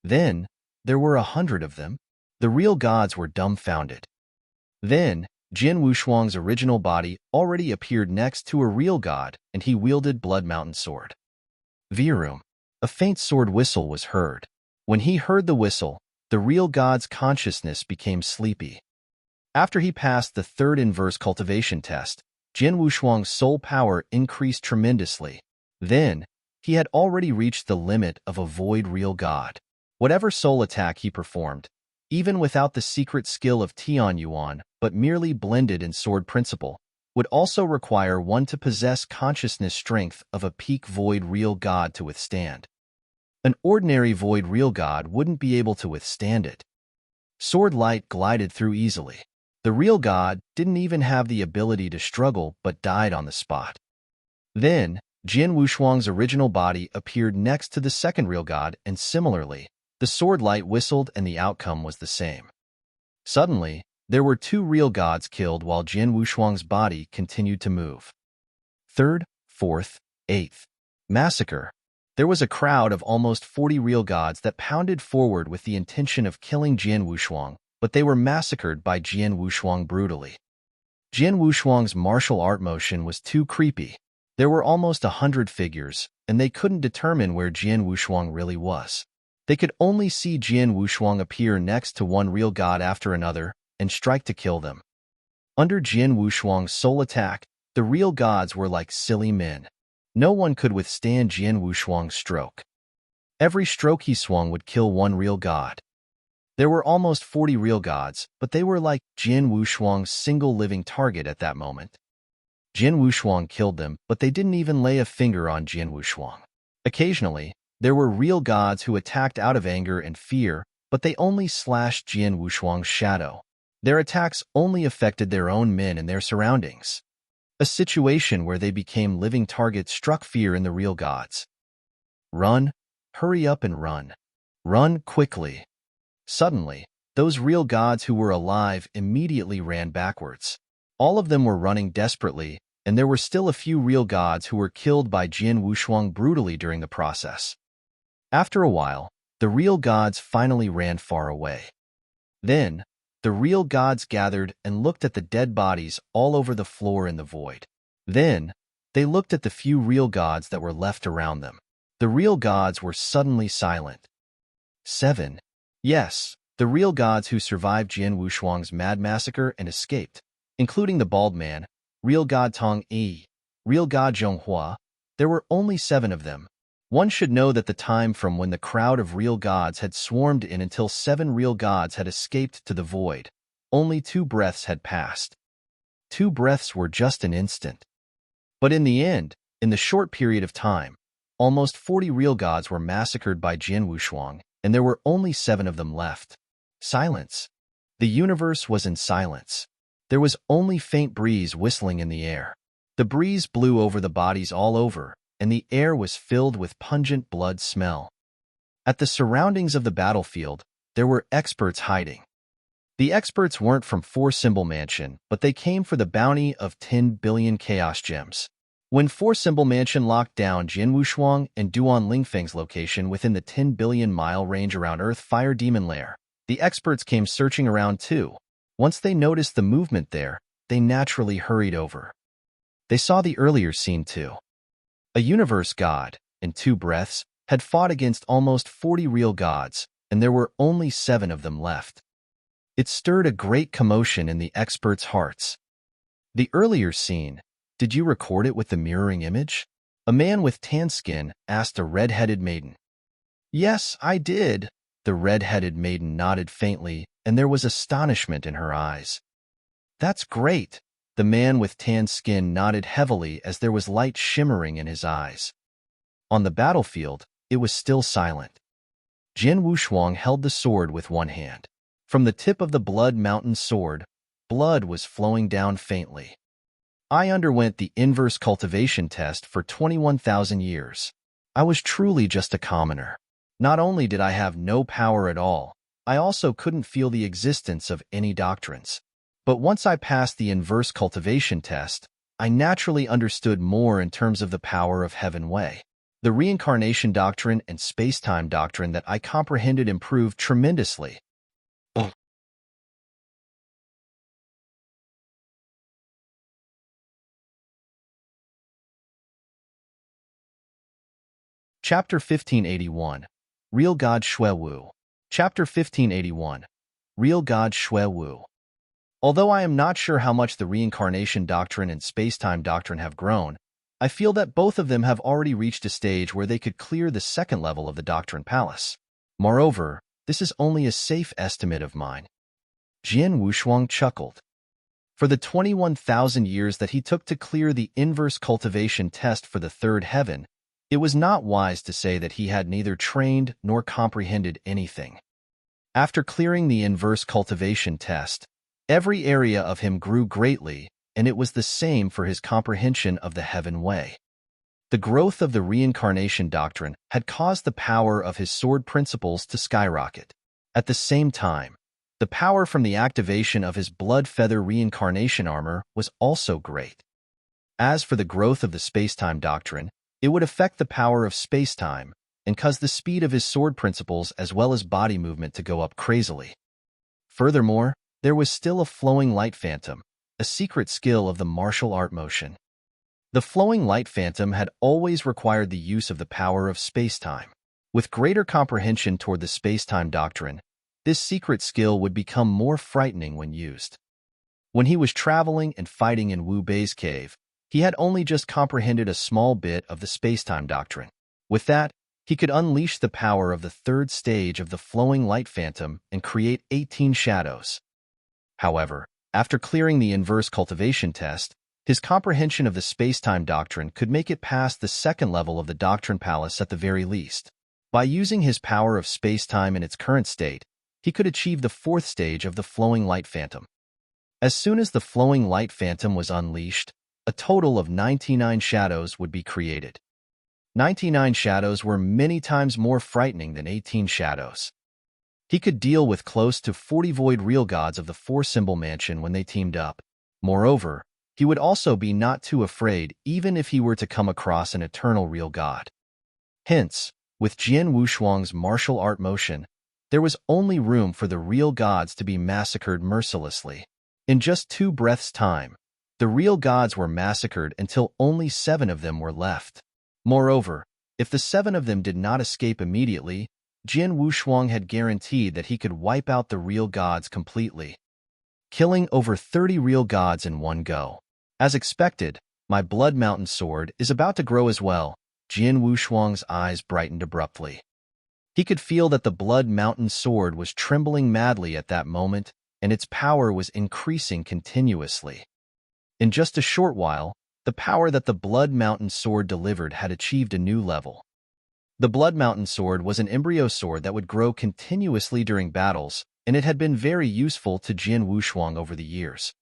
Then, there were 100 of them. The real gods were dumbfounded. Then, Jian Wushuang's original body already appeared next to a real god, and he wielded Blood Mountain sword. Virum. A faint sword whistle was heard. When he heard the whistle, the real god's consciousness became sleepy. After he passed the third inverse cultivation test, Jian Wushuang's soul power increased tremendously. Then, he had already reached the limit of a void real god. Whatever soul attack he performed, even without the secret skill of Tian Yuan, but merely blended in sword principle, would also require one to possess consciousness strength of a peak void real god to withstand. An ordinary void real god wouldn't be able to withstand it. Sword light glided through easily. The real god didn't even have the ability to struggle but died on the spot. Then, Jian Wushuang's original body appeared next to the second real god, and similarly, the sword light whistled and the outcome was the same. Suddenly, there were 2 real gods killed while Jian Wushuang's body continued to move. Third, fourth, eighth. Massacre. There was a crowd of almost 40 real gods that pounded forward with the intention of killing Jian Wushuang, but they were massacred by Jian Wushuang brutally. Jian Wushuang's martial art motion was too creepy. There were almost 100 figures, and they couldn't determine where Jian Wushuang really was. They could only see Jian Wushuang appear next to one real god after another and strike to kill them. Under Jian Wushuang's soul attack, the real gods were like silly men. No one could withstand Jian Wushuang's stroke. Every stroke he swung would kill one real god. There were almost 40 real gods, but they were like Jian Wushuang's single living target at that moment. Jian Wushuang killed them, but they didn't even lay a finger on Jian Wushuang. Occasionally, there were real gods who attacked out of anger and fear, but they only slashed Jian Wushuang's shadow. Their attacks only affected their own men and their surroundings. A situation where they became living targets struck fear in the real gods. Run, hurry up and run. Run quickly. Suddenly, those real gods who were alive immediately ran backwards. All of them were running desperately, and there were still a few real gods who were killed by Jian Wushuang brutally during the process. After a while, the real gods finally ran far away. Then, the real gods gathered and looked at the dead bodies all over the floor in the void. Then, they looked at the few real gods that were left around them. The real gods were suddenly silent. 7. Yes, the real gods who survived Jian Wushuang's mad massacre and escaped, including the bald man, real god Tong Yi, real god Zhonghua. There were only 7 of them. One should know that the time from when the crowd of real gods had swarmed in until 7 real gods had escaped to the void, only 2 breaths had passed. 2 breaths were just an instant. But in the end, in the short period of time, almost 40 real gods were massacred by Jian Wushuang, and there were only 7 of them left. Silence. The universe was in silence. There was only faint breeze whistling in the air. The breeze blew over the bodies all over, and the air was filled with pungent blood smell. At the surroundings of the battlefield, there were experts hiding. The experts weren't from Four Symbol Mansion, but they came for the bounty of 10 billion Chaos Gems. When Four Symbol Mansion locked down Jian Wushuang and Duan Lingfeng's location within the 10 billion mile range around Earth Fire Demon Lair, the experts came searching around too. Once they noticed the movement there, they naturally hurried over. They saw the earlier scene too. A universe god, in 2 breaths, had fought against almost 40 real gods, and there were only 7 of them left. It stirred a great commotion in the experts' hearts. The earlier scene, did you record it with the mirroring image? A man with tan skin asked a red-headed maiden. Yes, I did. The red-headed maiden nodded faintly, and there was astonishment in her eyes. That's great. The man with tan skin nodded heavily as there was light shimmering in his eyes. On the battlefield, it was still silent. Jian Wushuang held the sword with one hand. From the tip of the Blood Mountain sword, blood was flowing down faintly. I underwent the inverse cultivation test for 21,000 years. I was truly just a commoner. Not only did I have no power at all, I also couldn't feel the existence of any doctrines. But once I passed the inverse cultivation test, I naturally understood more in terms of the power of Heaven Way. The reincarnation doctrine and space-time doctrine that I comprehended improved tremendously. Chapter 1581, Real God Shui Wu. Chapter 1581, Real God Shui Wu. Although I am not sure how much the reincarnation doctrine and space-time doctrine have grown, I feel that both of them have already reached a stage where they could clear the second level of the doctrine palace. Moreover, this is only a safe estimate of mine. Jian Wushuang chuckled. For the 21,000 years that he took to clear the inverse cultivation test for the third heaven, it was not wise to say that he had neither trained nor comprehended anything. After clearing the inverse cultivation test, every area of him grew greatly, and it was the same for his comprehension of the Heaven Way. The growth of the reincarnation doctrine had caused the power of his sword principles to skyrocket. At the same time, the power from the activation of his blood feather reincarnation armor was also great. As for the growth of the space-time doctrine, it would affect the power of space-time and cause the speed of his sword principles as well as body movement to go up crazily. Furthermore, there was still a flowing light phantom, a secret skill of the martial art motion. The flowing light phantom had always required the use of the power of space-time. With greater comprehension toward the space-time doctrine, this secret skill would become more frightening when used. When he was traveling and fighting in Wu Bei's cave, he had only just comprehended a small bit of the space-time doctrine. With that, he could unleash the power of the third stage of the flowing light phantom and create 18 shadows. However, after clearing the inverse cultivation test, his comprehension of the space-time doctrine could make it past the second level of the doctrine palace at the very least. By using his power of space-time in its current state, he could achieve the fourth stage of the flowing light phantom. As soon as the flowing light phantom was unleashed, a total of 99 shadows would be created. 99 shadows were many times more frightening than 18 shadows. He could deal with close to 40 void real gods of the four-symbol mansion when they teamed up. Moreover, he would also be not too afraid even if he were to come across an eternal real god. Hence, with Jian Wushuang's martial art motion, there was only room for the real gods to be massacred mercilessly. In just 2 breaths' time, the real gods were massacred until only 7 of them were left. Moreover, if the 7 of them did not escape immediately, Jian Wushuang had guaranteed that he could wipe out the real gods completely, killing over 30 real gods in one go. As expected, my Blood Mountain sword is about to grow as well. Jian Wushuang's eyes brightened abruptly. He could feel that the Blood Mountain sword was trembling madly at that moment, and its power was increasing continuously. In just a short while, the power that the Blood Mountain sword delivered had achieved a new level. The Blood Mountain sword was an embryo sword that would grow continuously during battles, and it had been very useful to Jian Wushuang over the years.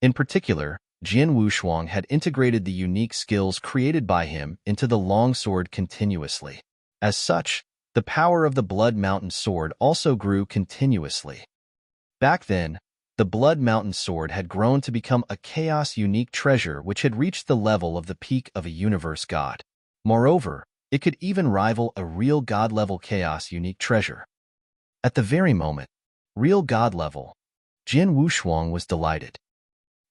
In particular, Jian Wushuang had integrated the unique skills created by him into the longsword continuously. As such, the power of the Blood Mountain sword also grew continuously. Back then, the Blood Mountain sword had grown to become a chaos unique treasure which had reached the level of the peak of a universe god. Moreover, it could even rival a real god-level chaos unique treasure. At the very moment, real god level, Jian Wushuang was delighted.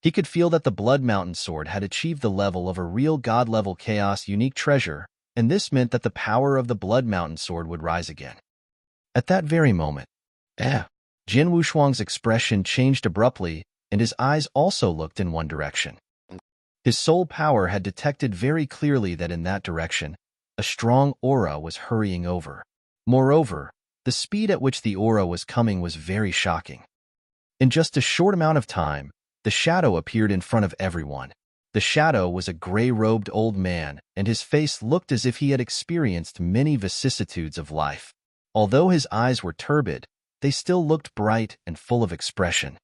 He could feel that the Blood Mountain sword had achieved the level of a real god-level chaos unique treasure, and this meant that the power of the Blood Mountain sword would rise again. At that very moment, Jian Wushuang's expression changed abruptly, and his eyes also looked in one direction. His soul power had detected very clearly that in that direction, a strong aura was hurrying over. Moreover, the speed at which the aura was coming was very shocking. In just a short amount of time, the shadow appeared in front of everyone. The shadow was a gray-robed old man, and his face looked as if he had experienced many vicissitudes of life. Although his eyes were turbid, they still looked bright and full of expression.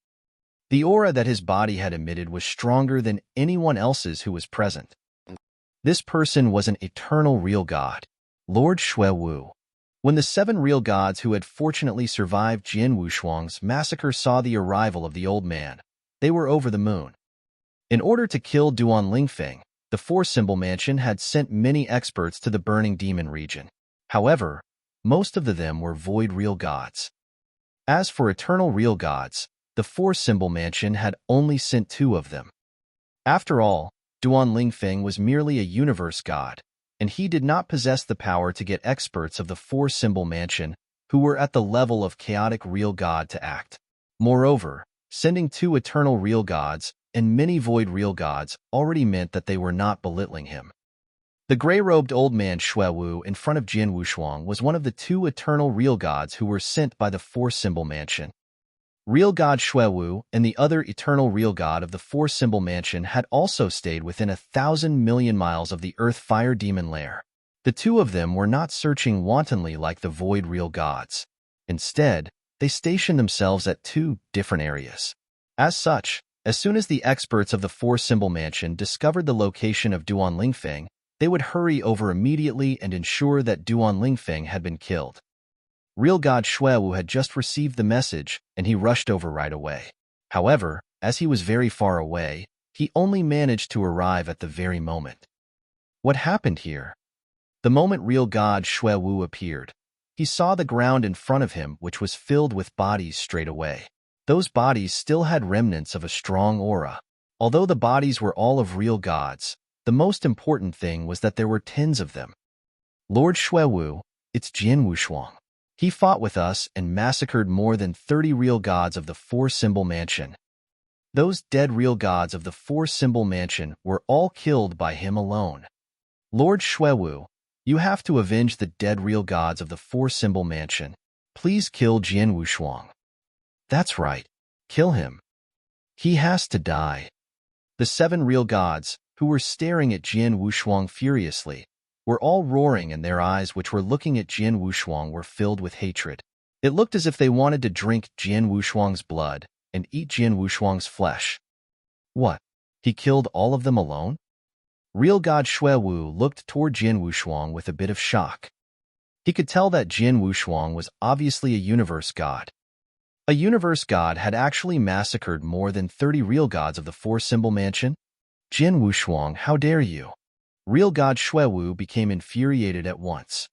The aura that his body had emitted was stronger than anyone else's who was present. This person was an eternal real god, Lord Shui Wu. When the 7 real gods who had fortunately survived Jian Wushuang's massacre saw the arrival of the old man, They were over the moon. In order to kill Duan Lingfeng, the four-symbol mansion had sent many experts to the burning demon region. However, most of them were void real gods. As for eternal real gods, the four-symbol mansion had only sent 2 of them. After all, Duan Lingfeng was merely a universe god, and he did not possess the power to get experts of the four-symbol mansion who were at the level of chaotic real god to act. Moreover, sending 2 eternal real gods and many void real gods already meant that they were not belittling him. The gray-robed old man Xue Wu in front of Jin Wushuang was one of the 2 eternal real gods who were sent by the four-symbol mansion. Real god Xue Wu and the other eternal real god of the four-symbol mansion had also stayed within 1,000 million miles of the Earth Fire Demon Lair. The 2 of them were not searching wantonly like the void real gods. Instead, they stationed themselves at 2 different areas. As such, as soon as the experts of the four-symbol mansion discovered the location of Duan Lingfeng, they would hurry over immediately and ensure that Duan Lingfeng had been killed. Real god Xue Wu had just received the message, and he rushed over right away. However, as he was very far away, he only managed to arrive at the very moment. What happened here? The moment real god Xue Wu appeared, he saw the ground in front of him which was filled with bodies straight away. Those bodies still had remnants of a strong aura. Although the bodies were all of real gods, the most important thing was that there were 10s of them. Lord Xue Wu, it's Jin Wushuang. He fought with us and massacred more than 30 real gods of the four-symbol mansion. Those dead real gods of the four-symbol mansion were all killed by him alone. Lord Xue Wu, you have to avenge the dead real gods of the four-symbol mansion. Please kill Jin Wushuang. That's right. Kill him. He has to die. The 7 real gods, who were staring at Jin Wushuang furiously, were all roaring, and their eyes which were looking at Jin Wushuang were filled with hatred. It looked as if they wanted to drink Jin Wushuang's blood and eat Jin Wushuang's flesh. What? He killed all of them alone? Real god Xue Wu looked toward Jin Wushuang with a bit of shock. He could tell that Jin Wushuang was obviously a universe god. A universe god had actually massacred more than 30 real gods of the four-symbol mansion? Jin Wushuang, how dare you? Real god Xue Wu became infuriated at once.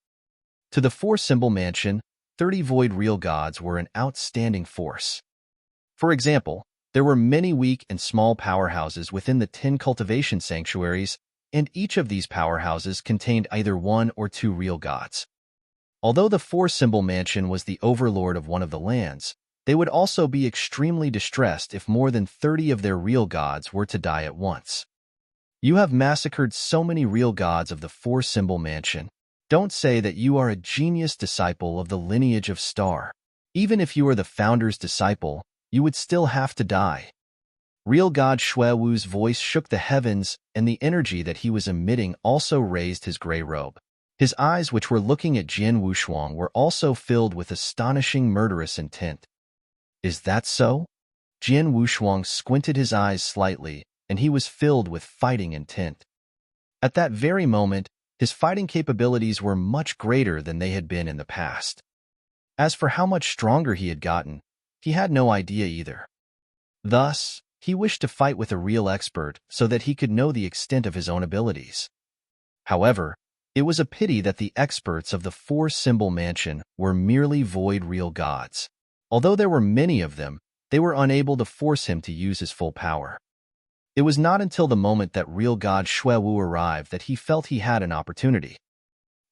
To the four-symbol mansion, 30 void real gods were an outstanding force. For example, there were many weak and small powerhouses within the 10 cultivation sanctuaries, and each of these powerhouses contained either 1 or 2 real gods. Although the four-symbol mansion was the overlord of one of the lands, they would also be extremely distressed if more than 30 of their real gods were to die at once. You have massacred so many real gods of the four-symbol mansion. Don't say that you are a genius disciple of the lineage of Star. Even if you are the founder's disciple, you would still have to die. Real god Xue Wu's voice shook the heavens, and the energy that he was emitting also raised his gray robe. His eyes, which were looking at Jin Wushuang, were also filled with astonishing murderous intent. Is that so? Jin Wushuang squinted his eyes slightly, and he was filled with fighting intent. At that very moment, his fighting capabilities were much greater than they had been in the past. As for how much stronger he had gotten, he had no idea either. Thus, he wished to fight with a real expert so that he could know the extent of his own abilities. However, it was a pity that the experts of the four-symbol mansion were merely void real gods. Although there were many of them, they were unable to force him to use his full power. It was not until the moment that real god Xue Wu arrived that he felt he had an opportunity.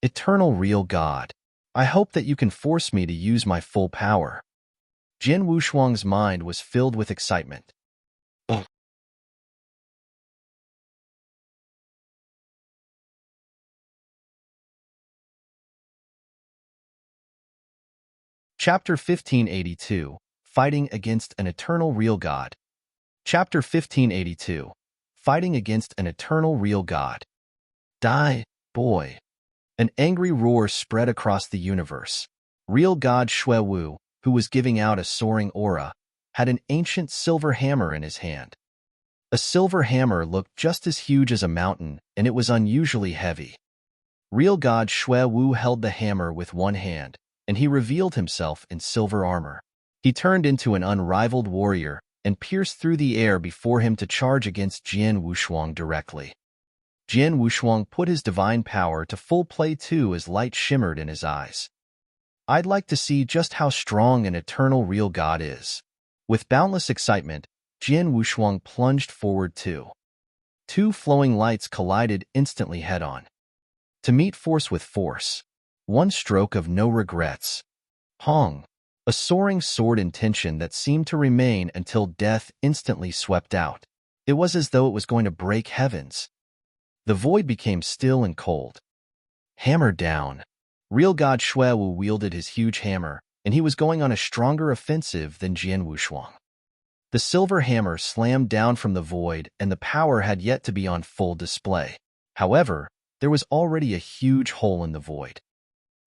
Eternal real god, I hope that you can force me to use my full power. Jin Wushuang's mind was filled with excitement. Chapter 1582, Fighting Against an Eternal Real God. Chapter 1582, Fighting Against an Eternal Real God. Die, boy. An angry roar spread across the universe. Real god Xue Wu, who was giving out a soaring aura, had an ancient silver hammer in his hand. A silver hammer looked just as huge as a mountain, and it was unusually heavy. Real god Xue Wu held the hammer with one hand, and he revealed himself in silver armor. He turned into an unrivaled warrior, and pierced through the air before him to charge against Jian Wushuang directly. Jian Wushuang put his divine power to full play too as light shimmered in his eyes. I'd like to see just how strong an eternal real god is. With boundless excitement, Jian Wushuang plunged forward too. Two flowing lights collided instantly head-on. To meet force with force. One stroke of no regrets. Hong. A soaring sword in tension that seemed to remain until death instantly swept out. It was as though it was going to break heavens. The void became still and cold. Hammer down. Real god Xue Wu wielded his huge hammer, and he was going on a stronger offensive than Jian Wushuang. The silver hammer slammed down from the void, and the power had yet to be on full display. However, there was already a huge hole in the void.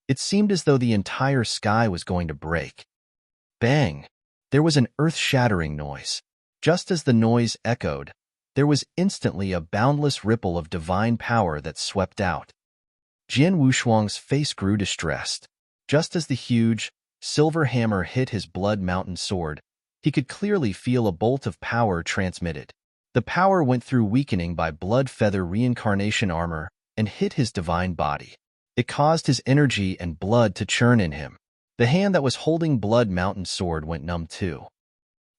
It seemed as though the entire sky was going to break. Bang! There was an earth-shattering noise. Just as the noise echoed, there was instantly a boundless ripple of divine power that swept out. Jian Wushuang's face grew distressed. Just as the huge, silver hammer hit his blood mountain sword, he could clearly feel a bolt of power transmitted. The power went through weakening by blood feather reincarnation armor and hit his divine body. It caused his energy and blood to churn in him. The hand that was holding blood mountain sword went numb too.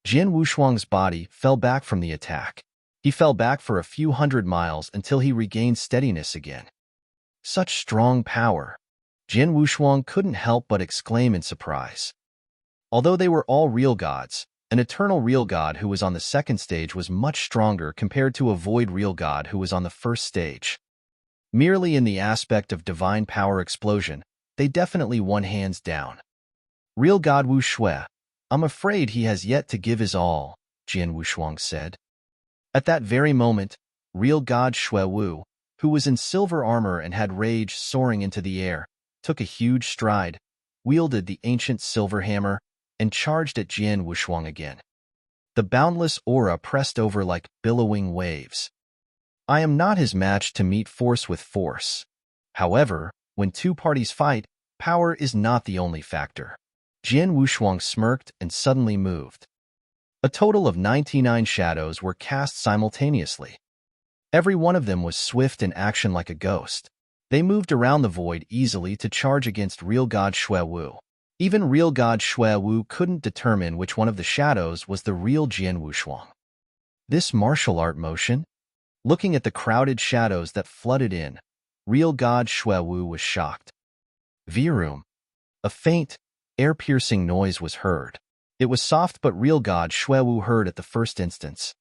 Jian Wushuang's body fell back from the attack. He fell back for a few hundred miles until he regained steadiness again. Such strong power! Jian Wushuang couldn't help but exclaim in surprise. Although they were all real gods, an eternal real god who was on the second stage was much stronger compared to a void real god who was on the first stage. Merely in the aspect of divine power explosion, they definitely won hands down. Real god Wu Shui, I'm afraid he has yet to give his all, Jian Wushuang said. At that very moment, real god Shui Wu, who was in silver armor and had rage soaring into the air, took a huge stride, wielded the ancient silver hammer, and charged at Jian Wushuang again. The boundless aura pressed over like billowing waves. I am not his match to meet force with force. However, when two parties fight, power is not the only factor. Jian Wushuang smirked and suddenly moved. A total of 99 shadows were cast simultaneously. Every one of them was swift in action like a ghost. They moved around the void easily to charge against real god Xue Wu. Even real god Xue Wu couldn't determine which one of the shadows was the real Jian Wushuang. This martial art motion? Looking at the crowded shadows that flooded in, real god Xue Wu was shocked. Virum. A faint, air-piercing noise was heard. It was soft but real god Xue Wu heard at the first instance.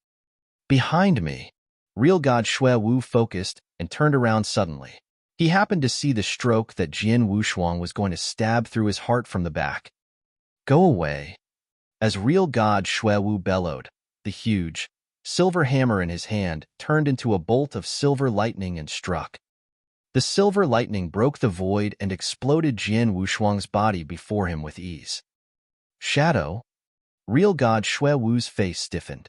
Behind me. Real god Xue Wu focused and turned around suddenly. He happened to see the stroke that Jian Wushuang was going to stab through his heart from the back. Go away. As real god Xue Wu bellowed, the huge, silver hammer in his hand turned into a bolt of silver lightning and struck. The silver lightning broke the void and exploded Jian Wushuang's body before him with ease. Shadow? Real god Xue Wu's face stiffened.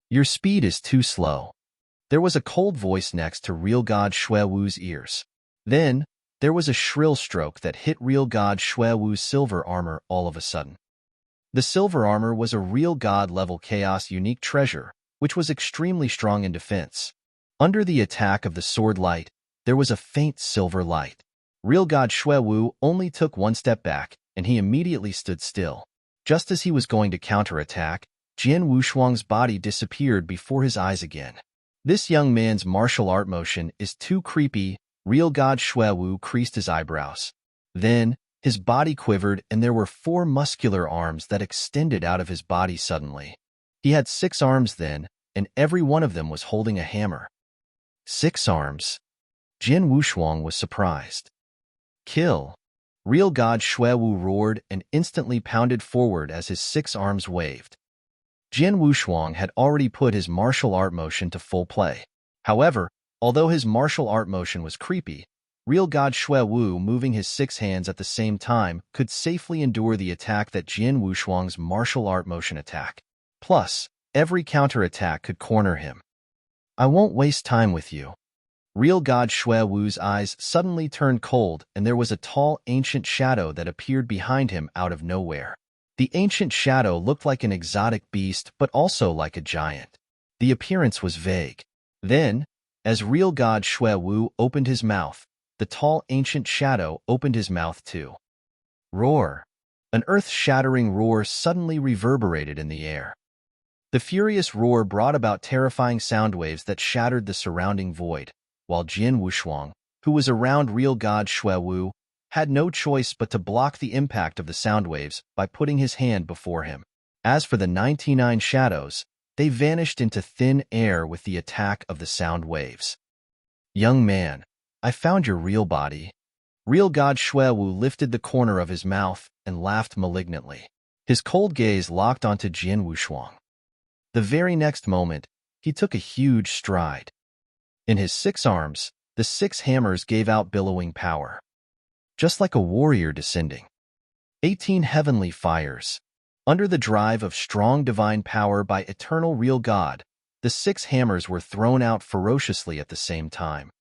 Your speed is too slow. There was a cold voice next to real god Xue Wu's ears. Then, there was a shrill stroke that hit real god Xue Wu's silver armor all of a sudden. The silver armor was a real god-level chaos unique treasure, which was extremely strong in defense. Under the attack of the sword light, there was a faint silver light. Real god Xue Wu only took one step back, and he immediately stood still. Just as he was going to counterattack, Jian Wushuang's body disappeared before his eyes again. This young man's martial art motion is too creepy. Real god Xue Wu creased his eyebrows. Then, his body quivered and there were 4 muscular arms that extended out of his body suddenly. He had 6 arms then, and every one of them was holding a hammer. 6 arms. Jian Wushuang was surprised. Kill. Real god Xue Wu roared and instantly pounded forward as his 6 arms waved. Jian Wushuang had already put his martial art motion to full play. However, although his martial art motion was creepy, real god Xue Wu moving his 6 hands at the same time could safely endure the attack that Jian Wushuang's martial art motion attack. Plus, every counterattack could corner him. I won't waste time with you. Real god Xue Wu's eyes suddenly turned cold and there was a tall ancient shadow that appeared behind him out of nowhere. The ancient shadow looked like an exotic beast, but also like a giant. The appearance was vague. Then, as real god Xue Wu opened his mouth, the tall ancient shadow opened his mouth too. Roar! An earth-shattering roar suddenly reverberated in the air. The furious roar brought about terrifying sound waves that shattered the surrounding void, while Jin Wushuang, who was around real god Xue Wu, had no choice but to block the impact of the sound waves by putting his hand before him. As for the 99 shadows, they vanished into thin air with the attack of the sound waves. Young man, I found your real body. Real god Xue Wu lifted the corner of his mouth and laughed malignantly. His cold gaze locked onto Jin Wushuang. The very next moment, he took a huge stride. In his 6 arms, the 6 hammers gave out billowing power. Just like a warrior descending. 18 heavenly fires. Under the drive of strong divine power by eternal real God, the 6 hammers were thrown out ferociously at the same time.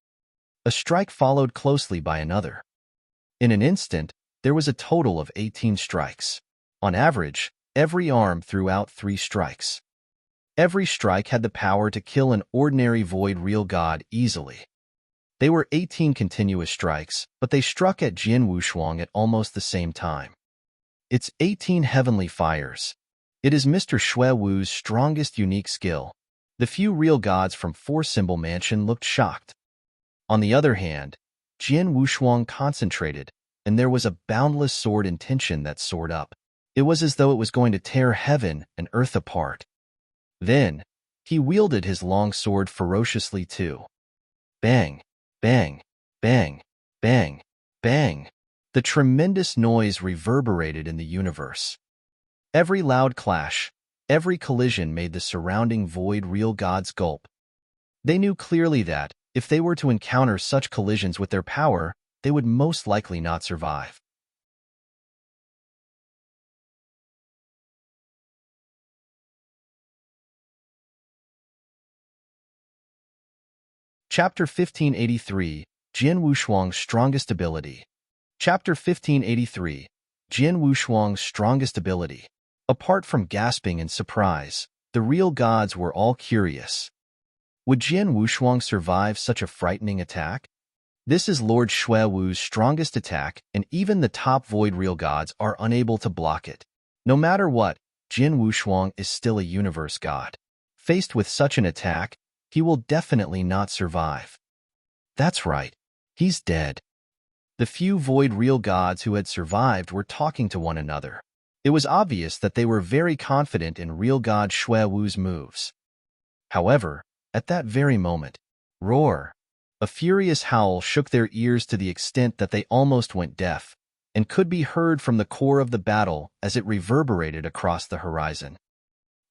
A strike followed closely by another. In an instant, there was a total of 18 strikes. On average, every arm threw out 3 strikes. Every strike had the power to kill an ordinary void real god easily. They were 18 continuous strikes, but they struck at Jin Wushuang at almost the same time. It's 18 heavenly fires. It is Mr. Xue Wu's strongest unique skill. The few real gods from 4-symbol mansion looked shocked. On the other hand, Jin Wushuang concentrated, and there was a boundless sword intention that soared up. It was as though it was going to tear heaven and earth apart. Then, he wielded his long sword ferociously too. Bang, bang, bang, bang, bang. The tremendous noise reverberated in the universe. Every loud clash, every collision made the surrounding void real gods gulp. They knew clearly that, if they were to encounter such collisions with their power, they would most likely not survive. Chapter 1583, Jin Wushuang's Strongest Ability. Chapter 1583, Jin Wushuang's Strongest Ability. Apart from gasping in surprise, the real gods were all curious. Would Jin Wushuang survive such a frightening attack? This is Lord Xue Wu's strongest attack, and even the top void real gods are unable to block it. No matter what, Jin Wushuang is still a universe god. Faced with such an attack, he will definitely not survive. That's right, he's dead. The few void real gods who had survived were talking to one another. It was obvious that they were very confident in real god Xue Wu's moves. However, at that very moment, roar! A furious howl shook their ears to the extent that they almost went deaf, and could be heard from the core of the battle as it reverberated across the horizon.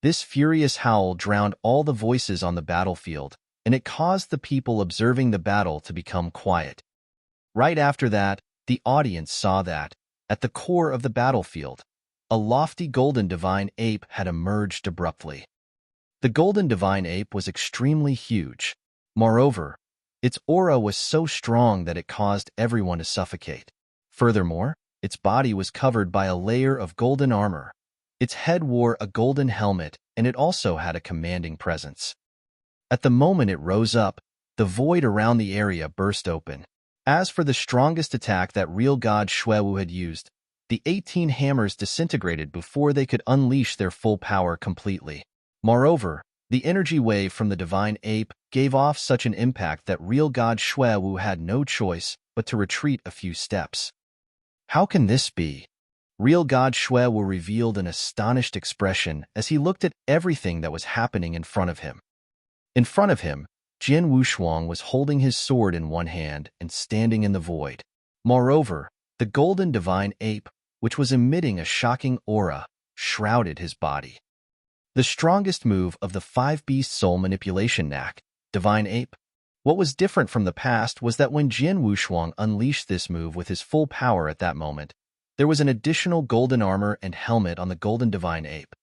This furious howl drowned all the voices on the battlefield, and it caused the people observing the battle to become quiet. Right after that, the audience saw that, at the core of the battlefield, a lofty golden divine ape had emerged abruptly. The golden divine ape was extremely huge. Moreover, its aura was so strong that it caused everyone to suffocate. Furthermore, its body was covered by a layer of golden armor. Its head wore a golden helmet, and it also had a commanding presence. At the moment it rose up, the void around the area burst open. As for the strongest attack that real god Xue Wu had used, the 18 hammers disintegrated before they could unleash their full power completely. Moreover, the energy wave from the divine ape gave off such an impact that real god Xue Wu had no choice but to retreat a few steps. How can this be? Real god Xue Wu revealed an astonished expression as he looked at everything that was happening in front of him. In front of him, Jin Wushuang was holding his sword in one hand and standing in the void. Moreover, the golden divine ape, which was emitting a shocking aura, shrouded his body. The strongest move of the 5-beast soul manipulation knack, divine ape. What was different from the past was that when Jin Wushuang unleashed this move with his full power at that moment, there was an additional golden armor and helmet on the golden divine ape.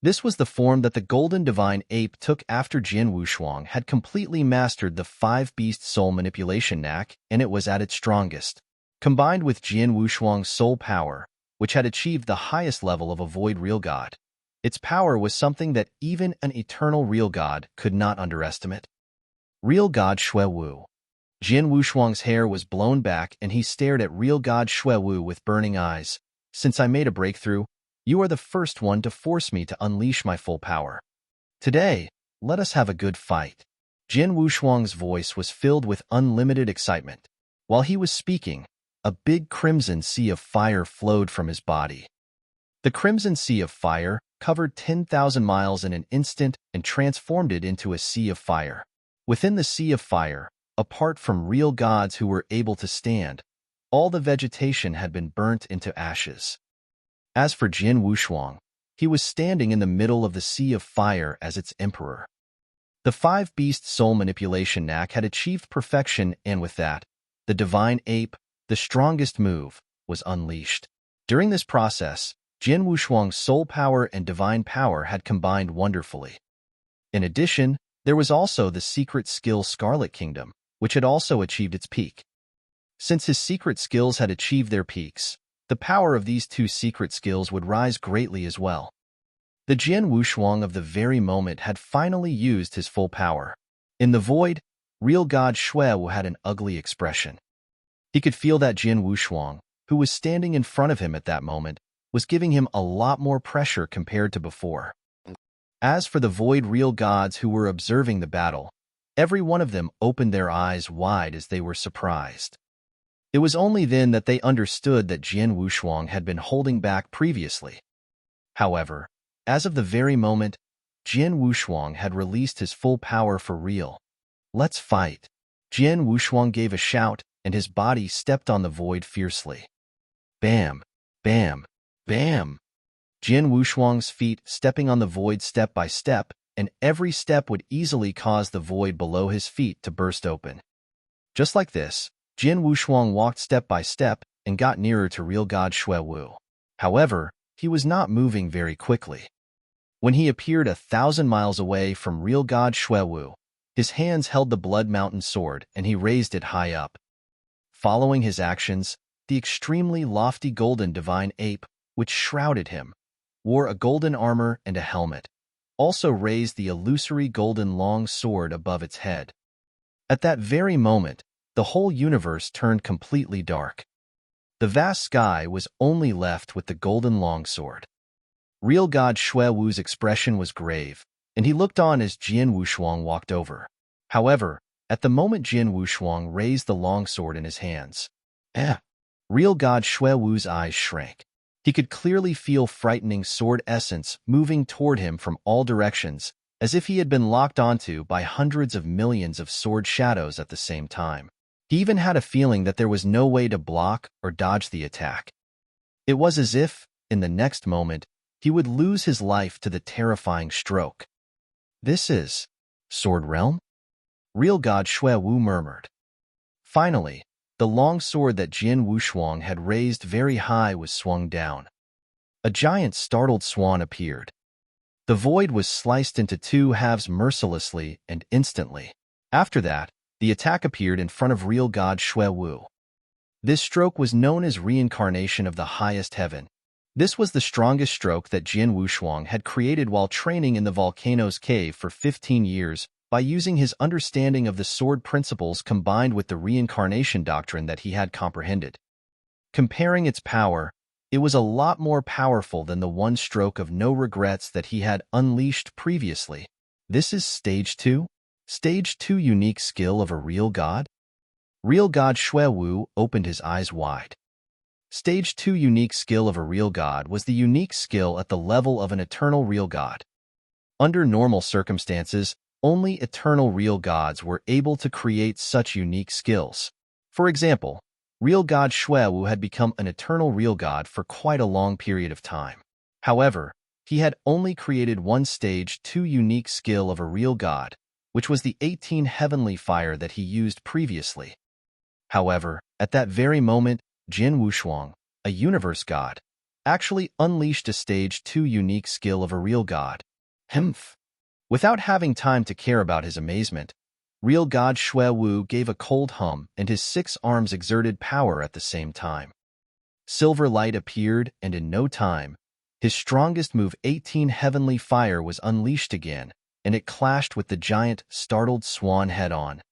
This was the form that the golden divine ape took after Jin Wushuang had completely mastered the 5-beast soul manipulation knack, and it was at its strongest. Combined with Jin Wushuang's soul power, which had achieved the highest level of a void real god. Its power was something that even an eternal real god could not underestimate. Real god Shui Wu. Jin Wushuang's hair was blown back and he stared at real god Shui Wu with burning eyes. Since I made a breakthrough, you are the first one to force me to unleash my full power. Today, let us have a good fight. Jin Wushuang's voice was filled with unlimited excitement. While he was speaking, a big crimson sea of fire flowed from his body. The crimson sea of fire covered 10,000 miles in an instant and transformed it into a sea of fire. Within the sea of fire, apart from real gods who were able to stand, all the vegetation had been burnt into ashes. As for Jin Wushuang, he was standing in the middle of the sea of fire as its emperor. The five-beast soul manipulation knack had achieved perfection, and with that, the divine ape, the strongest move, was unleashed. During this process, Jin Wushuang's soul power and divine power had combined wonderfully. In addition, there was also the secret skill Scarlet Kingdom, which had also achieved its peak. Since his secret skills had achieved their peaks, the power of these two secret skills would rise greatly as well. The Jin Wushuang of the very moment had finally used his full power. In the void, real god Shui Wu had an ugly expression. He could feel that Jin Wushuang, who was standing in front of him at that moment, was giving him a lot more pressure compared to before. As for the void real gods who were observing the battle, every one of them opened their eyes wide as they were surprised. It was only then that they understood that Jin Wushuang had been holding back previously. However, as of the very moment, Jin Wushuang had released his full power for real. Let's fight. Jin Wushuang gave a shout, and his body stepped on the void fiercely. Bam! Bam! Bam! Jin Wushuang's feet stepping on the void step by step, and every step would easily cause the void below his feet to burst open. Just like this, Jin Wushuang walked step by step and got nearer to real god Shui Wu. However, he was not moving very quickly. When he appeared 1,000 miles away from real god Shui Wu, his hands held the Blood Mountain sword and he raised it high up. Following his actions, the extremely lofty golden divine ape, which shrouded him, wore a golden armor and a helmet, also raised the illusory golden long sword above its head. At that very moment, the whole universe turned completely dark. The vast sky was only left with the golden longsword. Real god Shui Wu's expression was grave, and he looked on as Jin Wushuang walked over. However, at the moment Jin Wushuang raised the longsword in his hands, real god Shui Wu's eyes shrank. He could clearly feel frightening sword essence moving toward him from all directions, as if he had been locked onto by hundreds of millions of sword shadows at the same time. He even had a feeling that there was no way to block or dodge the attack. It was as if, in the next moment, he would lose his life to the terrifying stroke. This is Sword Realm? Real god Shui Wu murmured. Finally, the long sword that Jin Wushuang had raised very high was swung down. A giant startled swan appeared. The void was sliced into two halves mercilessly and instantly. After that, the attack appeared in front of real god Shui Wu. This stroke was known as reincarnation of the highest heaven. This was the strongest stroke that Jin Wushuang had created while training in the volcano's cave for 15 years by using his understanding of the sword principles combined with the reincarnation doctrine that he had comprehended. Comparing its power, it was a lot more powerful than the one stroke of no regrets that he had unleashed previously. This is Stage 2? Stage 2 unique skill of a real god? Real god Shui Wu opened his eyes wide. Stage 2 unique skill of a real god was the unique skill at the level of an eternal real god. Under normal circumstances, only eternal real gods were able to create such unique skills. For example, real god Shui Wu had become an eternal real god for quite a long period of time. However, he had only created one Stage 2 unique skill of a real god, which was the 18 heavenly fire that he used previously. However, at that very moment, Jin Wushuang, a universe god, actually unleashed a Stage 2 unique skill of a real god. Humph! Without having time to care about his amazement, real god Shui Wu gave a cold hum and his 6 arms exerted power at the same time. silver light appeared, and in no time, his strongest move 18 heavenly fire was unleashed again, and it clashed with the giant, startled swan head-on.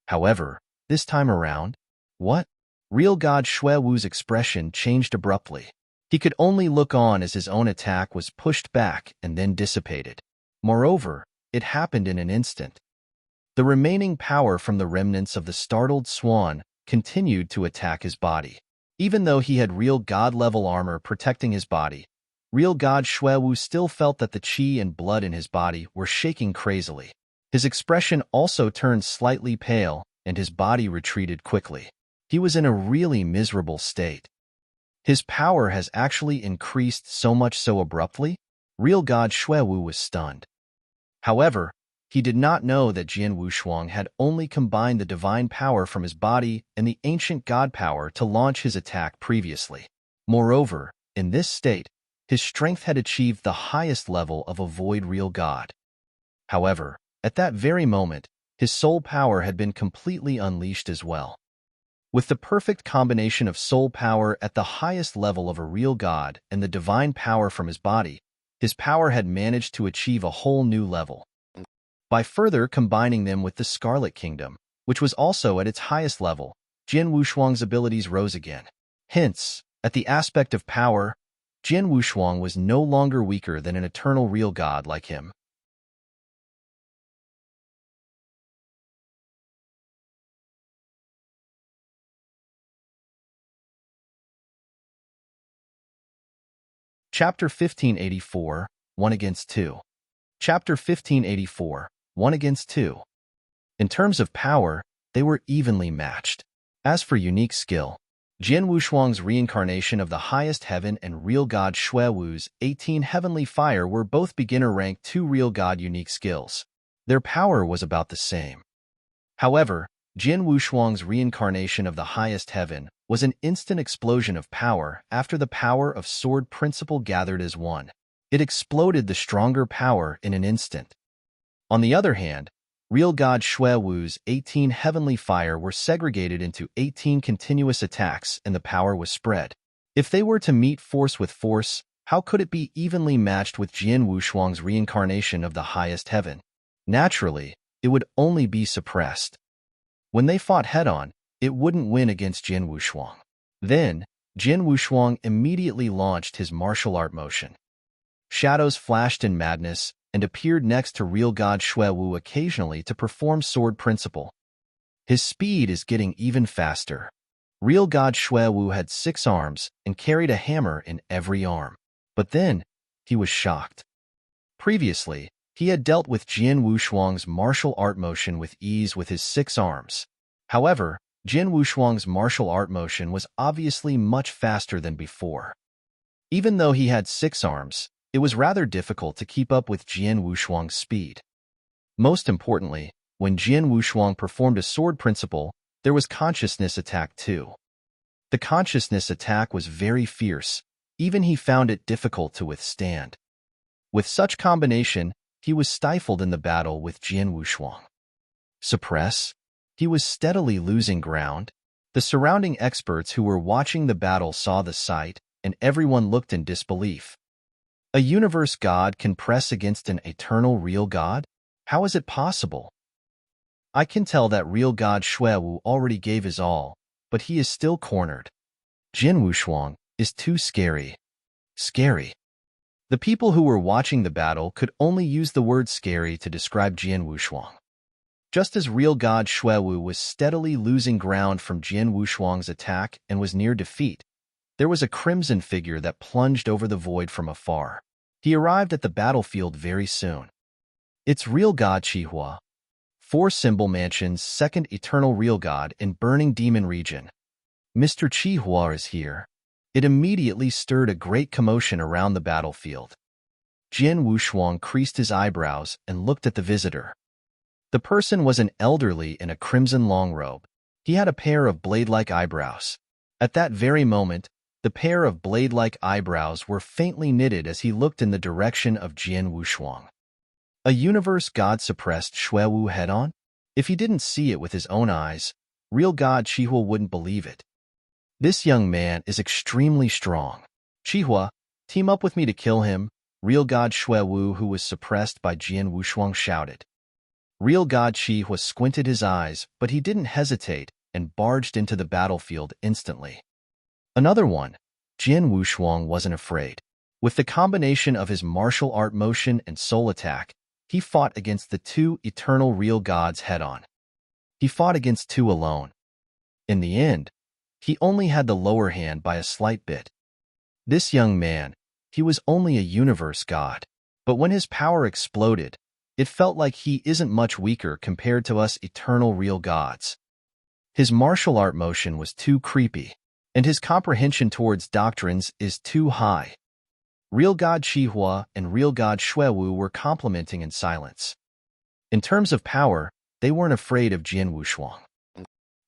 However, this time around, what? Real God Xue Wu's expression changed abruptly. He could only look on as his own attack was pushed back and then dissipated. Moreover, it happened in an instant. The remaining power from the remnants of the startled swan continued to attack his body. Even though he had real God-level armor protecting his body, real God Xue Wu still felt that the qi and blood in his body were shaking crazily. His expression also turned slightly pale, and his body retreated quickly. He was in a really miserable state. His power has actually increased so much so abruptly? Real God Xue Wu was stunned. However, he did not know that Jian Wushuang had only combined the divine power from his body and the ancient god power to launch his attack previously. Moreover, in this state, his strength had achieved the highest level of a void real god. However, at that very moment, his soul power had been completely unleashed as well. With the perfect combination of soul power at the highest level of a real god and the divine power from his body, his power had managed to achieve a whole new level. By further combining them with the Scarlet Kingdom, which was also at its highest level, Jian Wushuang's abilities rose again. Hence, at the aspect of power, Jian Wushuang was no longer weaker than an eternal real god like him. Chapter 1584, 1 against 2. Chapter 1584, 1 against 2. In terms of power, they were evenly matched. As for unique skill, Jian Wushuang's reincarnation of the highest heaven and real god Xue Wu's 18 heavenly fire were both beginner rank 2 real god unique skills. Their power was about the same. However, Jian Wushuang's reincarnation of the highest heaven was an instant explosion of power after the power of sword principle gathered as one. It exploded the stronger power in an instant. On the other hand, real god Xue Wu's 18 heavenly fire were segregated into 18 continuous attacks and the power was spread. If they were to meet force with force, how could it be evenly matched with Jian Wushuang's reincarnation of the highest heaven? Naturally, it would only be suppressed. When they fought head-on, it wouldn't win against Jian Wushuang. Then, Jian Wushuang immediately launched his martial art motion. Shadows flashed in madness and appeared next to real god Xue Wu occasionally to perform sword principle. His speed is getting even faster. Real god Xue Wu had 6 arms and carried a hammer in every arm. But then, he was shocked. Previously, he had dealt with Jian Wushuang's martial art motion with ease with his 6 arms. However, Jian Wushuang's martial art motion was obviously much faster than before. Even though he had 6 arms, it was rather difficult to keep up with Jian Wushuang's speed. Most importantly, when Jian Wushuang performed a sword principle, there was consciousness attack too. The consciousness attack was very fierce, even he found it difficult to withstand. With such combination, he was stifled in the battle with Jian Wushuang. Suppress? He was steadily losing ground. The surrounding experts who were watching the battle saw the sight, and everyone looked in disbelief. A universe god can press against an eternal real god? How is it possible? I can tell that real god Xue Wu already gave his all, but he is still cornered. Jian Wushuang is too scary. Scary. The people who were watching the battle could only use the word scary to describe Jian Wushuang. Just as real god Xue Wu was steadily losing ground from Jian Wushuang's attack and was near defeat, there was a crimson figure that plunged over the void from afar. He arrived at the battlefield very soon. It's real god Qihua, 4-symbol mansion's second eternal real god in Burning Demon region. Mr. Qihua is here. It immediately stirred a great commotion around the battlefield. Jian Wushuang creased his eyebrows and looked at the visitor. The person was an elderly in a crimson long robe. He had a pair of blade-like eyebrows. At that very moment, the pair of blade-like eyebrows were faintly knitted as he looked in the direction of Jian Wushuang. A universe god suppressed Xue Wu head-on? If he didn't see it with his own eyes, real god Qihua wouldn't believe it. This young man is extremely strong. Qihua, team up with me to kill him, real god Shui Wu, who was suppressed by Jian Wushuang, shouted. Real god Qihua squinted his eyes, but he didn't hesitate and barged into the battlefield instantly. Another one. Jian Wushuang wasn't afraid. With the combination of his martial art motion and soul attack, he fought against the two eternal real gods head-on. He fought against two alone. In the end, he only had the lower hand by a slight bit. This young man, he was only a universe god. But when his power exploded, it felt like he isn't much weaker compared to us eternal real gods. His martial art motion was too creepy, and his comprehension towards doctrines is too high. Real god Qihua and real god Shui Wu were complimenting in silence. In terms of power, they weren't afraid of Jian Wushuang.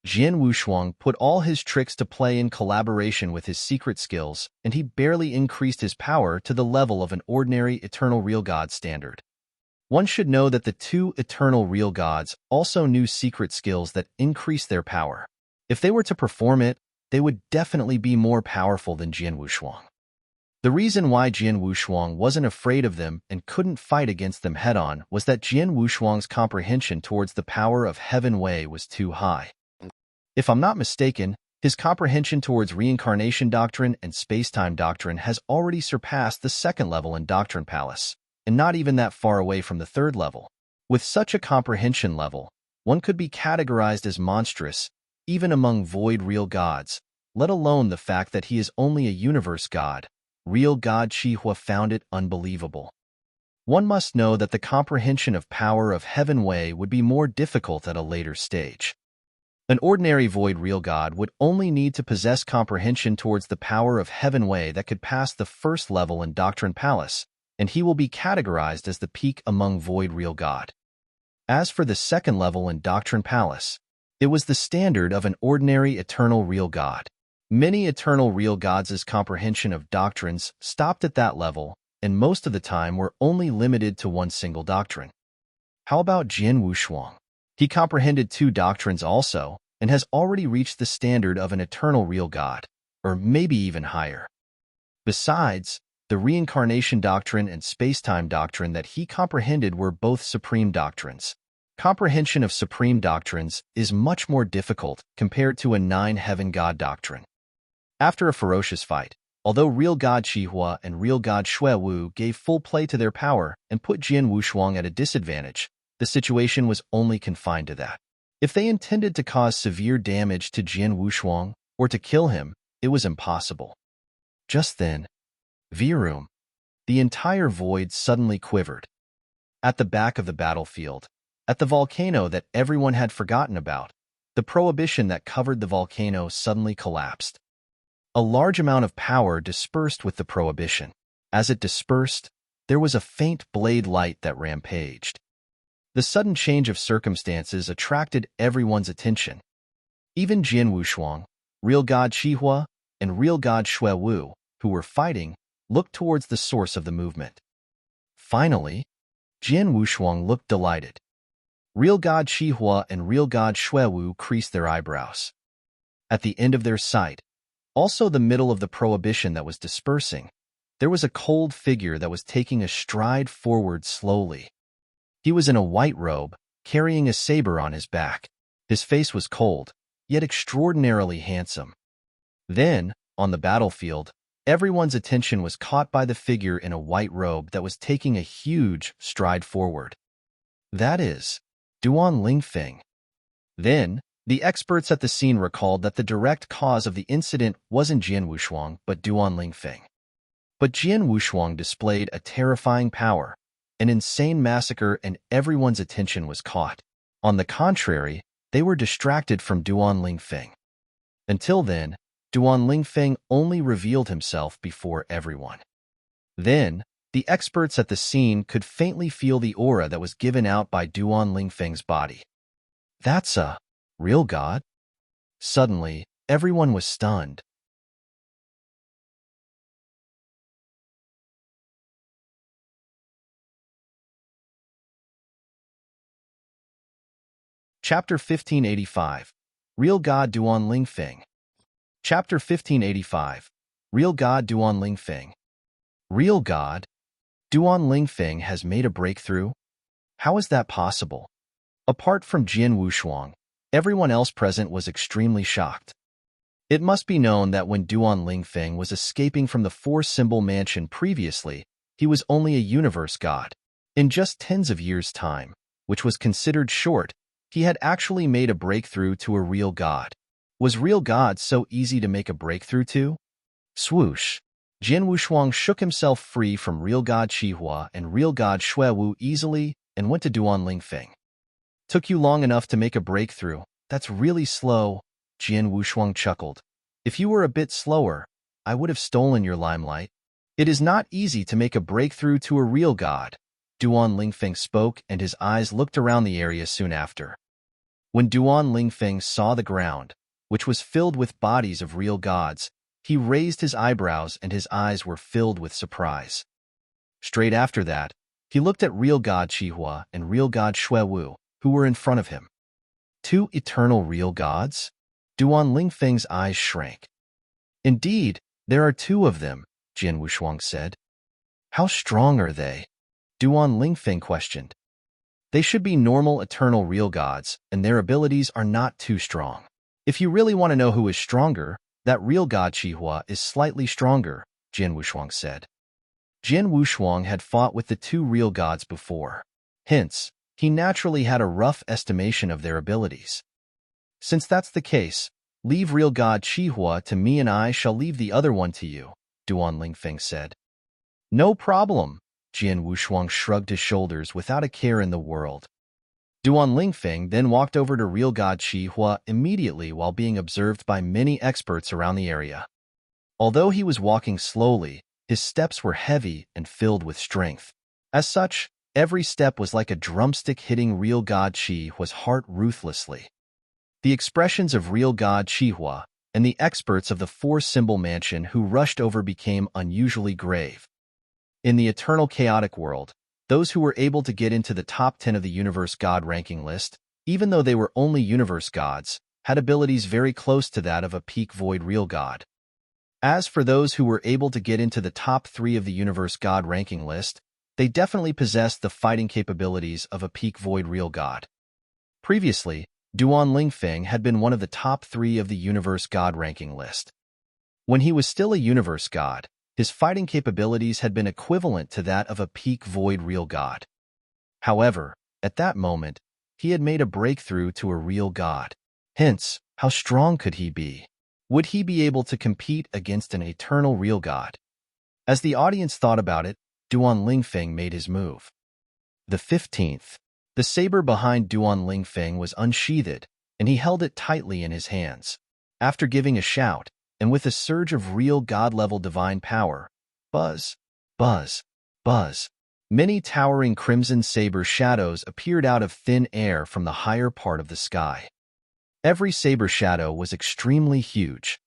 Jian Wushuang put all his tricks to play in collaboration with his secret skills, and he barely increased his power to the level of an ordinary eternal real god standard. One should know that the two eternal real gods also knew secret skills that increased their power. If they were to perform it, they would definitely be more powerful than Jian Wushuang. The reason why Jian Wushuang wasn't afraid of them and couldn't fight against them head-on was that Jian Wushuang's comprehension towards the power of Heaven Wei was too high. If I'm not mistaken, his comprehension towards reincarnation doctrine and space-time doctrine has already surpassed the second level in Doctrine Palace, and not even that far away from the third level. With such a comprehension level, one could be categorized as monstrous, even among void real gods, let alone the fact that he is only a universe god. Real god Qihua found it unbelievable. One must know that the comprehension of power of Heaven Wei would be more difficult at a later stage. An ordinary void real god would only need to possess comprehension towards the power of Heaven Wei that could pass the first level in Doctrine Palace, and he will be categorized as the peak among void real god. As for the second level in Doctrine Palace, it was the standard of an ordinary eternal real god. Many eternal real gods' comprehension of doctrines stopped at that level, and most of the time were only limited to one single doctrine. How about Jian Wushuang? He comprehended two doctrines also, and has already reached the standard of an eternal real god, or maybe even higher. Besides, the reincarnation doctrine and space-time doctrine that he comprehended were both supreme doctrines. Comprehension of supreme doctrines is much more difficult compared to a nine-heaven god doctrine. After a ferocious fight, although real god Qihua and real god Shui Wu gave full play to their power and put Jian Wushuang at a disadvantage, the situation was only confined to that. If they intended to cause severe damage to Jian Wushuang or to kill him, it was impossible. Just then, Virum, the entire void suddenly quivered. At the back of the battlefield, at the volcano that everyone had forgotten about, the prohibition that covered the volcano suddenly collapsed. A large amount of power dispersed with the prohibition. As it dispersed, there was a faint blade light that rampaged. The sudden change of circumstances attracted everyone's attention. Even Jian Wushuang, real god Qihua, and real god Shui Wu, who were fighting, looked towards the source of the movement. Finally, Jian Wushuang looked delighted. Real god Qihua and real god Shui Wu creased their eyebrows. At the end of their sight, also the middle of the prohibition that was dispersing, there was a cold figure that was taking a stride forward slowly. He was in a white robe, carrying a saber on his back. His face was cold, yet extraordinarily handsome. Then, on the battlefield, everyone's attention was caught by the figure in a white robe that was taking a huge stride forward. That is, Duan Lingfeng. Then, the experts at the scene recalled that the direct cause of the incident wasn't Jian Wushuang but Duan Lingfeng. But Jian Wushuang displayed a terrifying power, an insane massacre, and everyone's attention was caught. On the contrary, they were distracted from Duan Lingfeng. Until then, Duan Lingfeng only revealed himself before everyone. Then, the experts at the scene could faintly feel the aura that was given out by Duan Lingfeng's body. That's a real god? Suddenly, everyone was stunned. Chapter 1585. Real God Duan Lingfeng. Chapter 1585. Real God Duan Lingfeng. Real God? Duan Lingfeng has made a breakthrough? How is that possible? Apart from Jian Wushuang, everyone else present was extremely shocked. It must be known that when Duan Lingfeng was escaping from the four-symbol mansion previously, he was only a universe god. In just tens of years' time, which was considered short, he had actually made a breakthrough to a real god. Was real God so easy to make a breakthrough to? Swoosh! Jian Wushuang shook himself free from real God Qihua and real God Xuewu easily and went to Duan Lingfeng. Took you long enough to make a breakthrough. That's really slow, Jian Wushuang chuckled. If you were a bit slower, I would have stolen your limelight. It is not easy to make a breakthrough to a real god. Duan Lingfeng spoke and his eyes looked around the area soon after. When Duan Lingfeng saw the ground, which was filled with bodies of real gods, he raised his eyebrows and his eyes were filled with surprise. Straight after that, he looked at real God Qihua and real God Xuewu, who were in front of him. Two eternal real gods? Duan Lingfeng's eyes shrank. Indeed, there are two of them, Jian Wushuang said. How strong are they? Duan Lingfeng questioned. They should be normal eternal real gods, and their abilities are not too strong. If you really want to know who is stronger, that real god Qihua is slightly stronger, Jian Wushuang said. Jian Wushuang had fought with the two real gods before. Hence, he naturally had a rough estimation of their abilities. Since that's the case, leave real god Qihua to me and I shall leave the other one to you, Duan Lingfeng said. No problem, Jian Wushuang shrugged his shoulders without a care in the world. Duan Lingfeng then walked over to real god Qihua immediately while being observed by many experts around the area. Although he was walking slowly, his steps were heavy and filled with strength. As such, every step was like a drumstick hitting real god Qihua's heart ruthlessly. The expressions of real god Qihua and the experts of the four-symbol mansion who rushed over became unusually grave. In the eternal chaotic world, those who were able to get into the top 10 of the universe god ranking list, even though they were only universe gods, had abilities very close to that of a peak void real god. As for those who were able to get into the top 3 of the universe god ranking list, they definitely possessed the fighting capabilities of a peak void real god. Previously, Duan Lingfeng had been one of the top 3 of the universe god ranking list. When he was still a universe god, his fighting capabilities had been equivalent to that of a peak void real god. However, at that moment, he had made a breakthrough to a real god. Hence, how strong could he be? Would he be able to compete against an eternal real god? As the audience thought about it, Duan Lingfeng made his move. The 15th. The saber behind Duan Lingfeng was unsheathed, and he held it tightly in his hands. After giving a shout, and with a surge of real god-level divine power, buzz, buzz, buzz, many towering crimson saber shadows appeared out of thin air from the higher part of the sky. Every saber shadow was extremely huge.